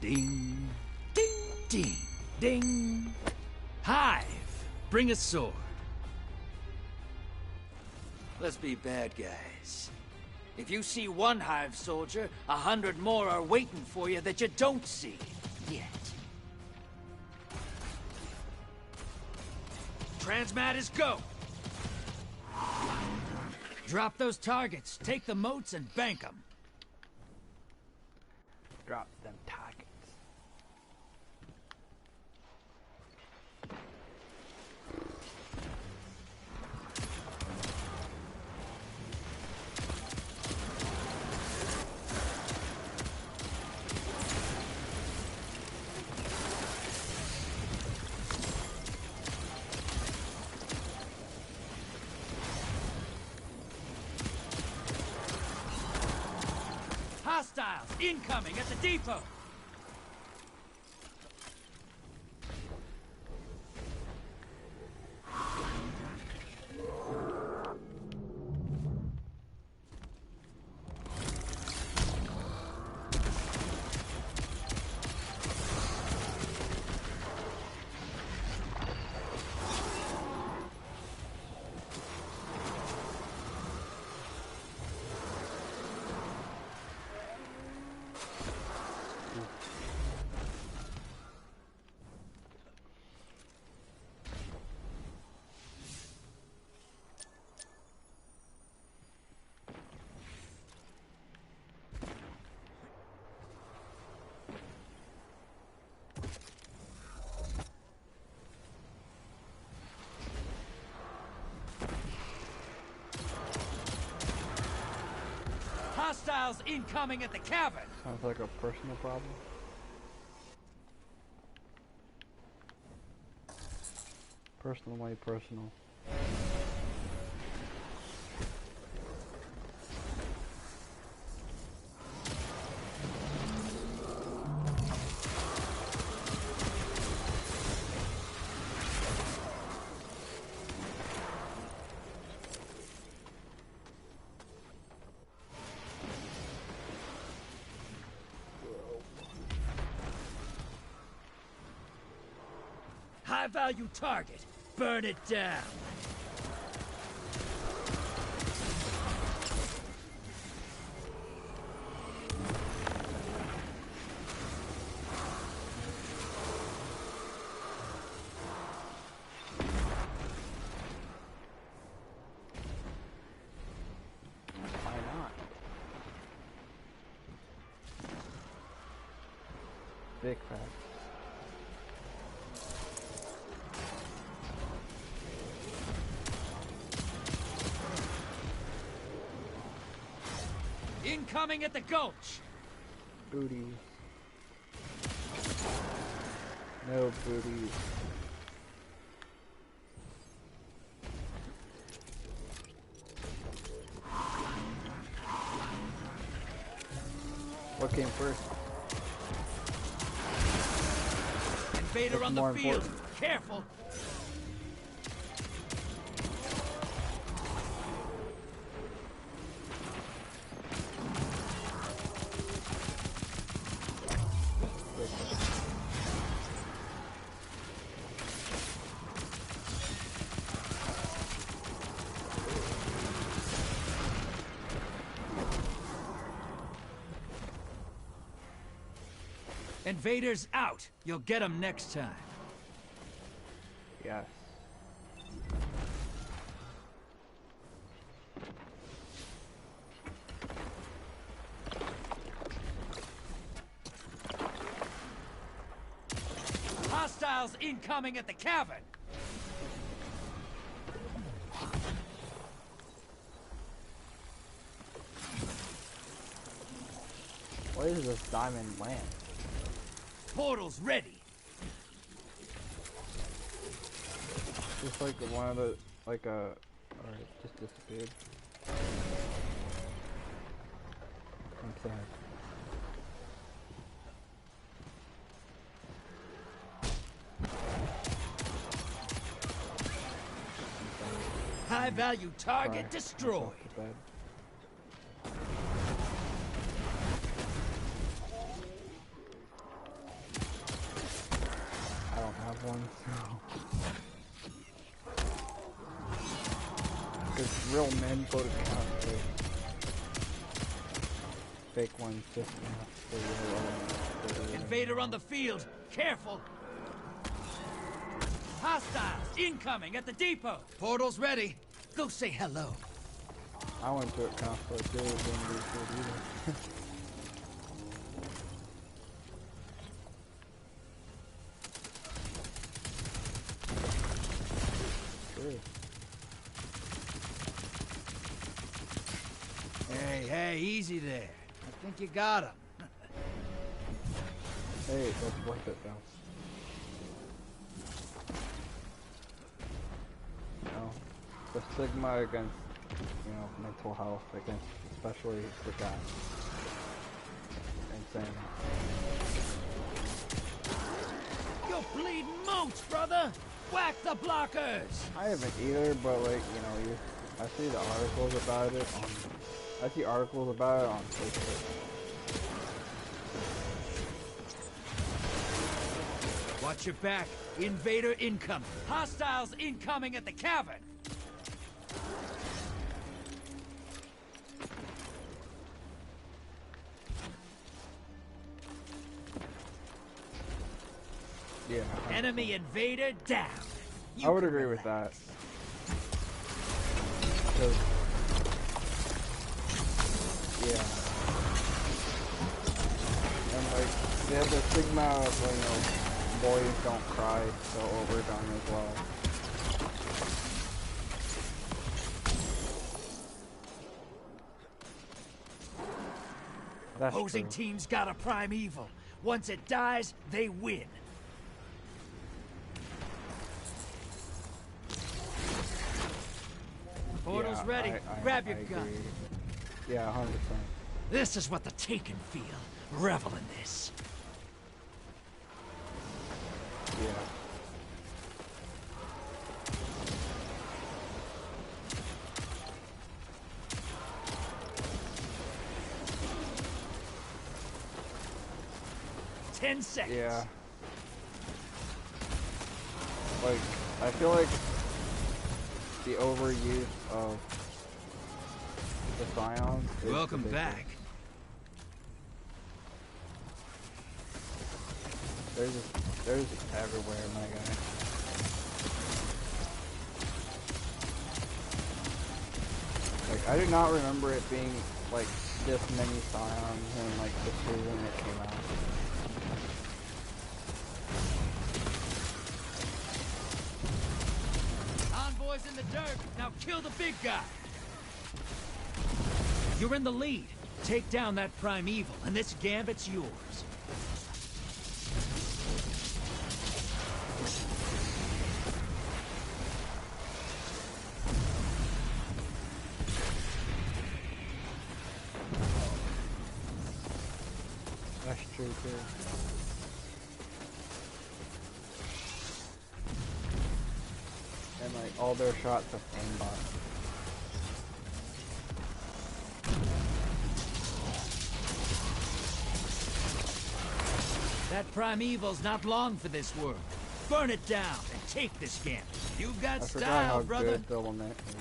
Ding, ding, ding, ding. Hive, bring a sword. Let's be bad guys. If you see one Hive soldier, 100 more are waiting for you that you don't see yet. Transmat go. Drop those targets, take the moats, and bank them. Drop them targets. Hostiles incoming at the depot. Hostiles incoming at the cavern. Sounds like a personal problem. Personally personal. High-value target. Burn it down. Why not? Big fact. Incoming at the gulch. Booty. No booty. What came first? Invader What's on the more field. important? Careful. Invaders out. You'll get them next time. Yes. Hostiles incoming at the cavern. What is this diamond land? Portals ready. Just like one of the, like a, alright, just disappeared. I'm sad. High value target destroyed. real men go to cosplay. Fake ones just for real. Invader on the field! Careful! Hostiles incoming at the depot! Portal's ready. Go say hello. I went to a cosplay too, it didn't do good either. Hey, easy there. I think you got him. Hey, that's worth it though. You know, the stigma against, mental health, against, especially for guys. Insane. You're bleeding moats, brother! Whack the blockers! I haven't either, but like, I see the articles about it on Facebook. Watch your back. Invader incoming. Hostiles incoming at the cavern. Yeah. Enemy invader down. I would agree with that. Because, yeah. And like, they have the stigma of, boys don't cry, so overdone as well. That's Opposing true. team's got a primeval. Once it dies, they win. Portal's ready. Grab your gun. Agree. Yeah, 100%. This is what the Taken feel. Revel in this. Yeah. Ten seconds. Yeah. Like, I feel like the overuse of the Scions is Welcome ridiculous. back. They're just everywhere, my guy. Like, I do not remember it being, like, this many Scions in, like, the season it came out. Envoy's in the dirt. Now kill the big guy. You're in the lead. Take down that primeval, and this gambit's yours. That's true too. And like all their shots are aimbot. That primeval's not long for this world. Burn it down and take this gambit. You've got I forgot style, how brother. good the Lament is.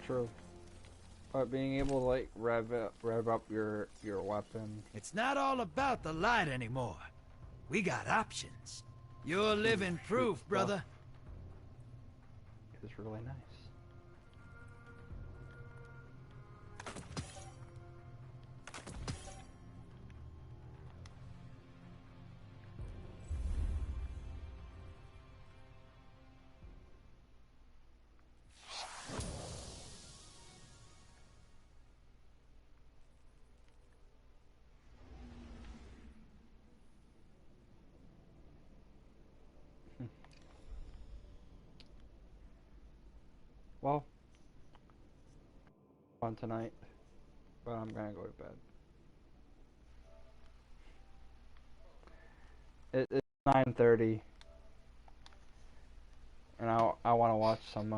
True. But being able to like rev up your weapon. It's not all about the light anymore. We got options. You're living proof, brother. It's really nice. Well, fun tonight, but I'm gonna go to bed. It's 9:30, and I want to watch some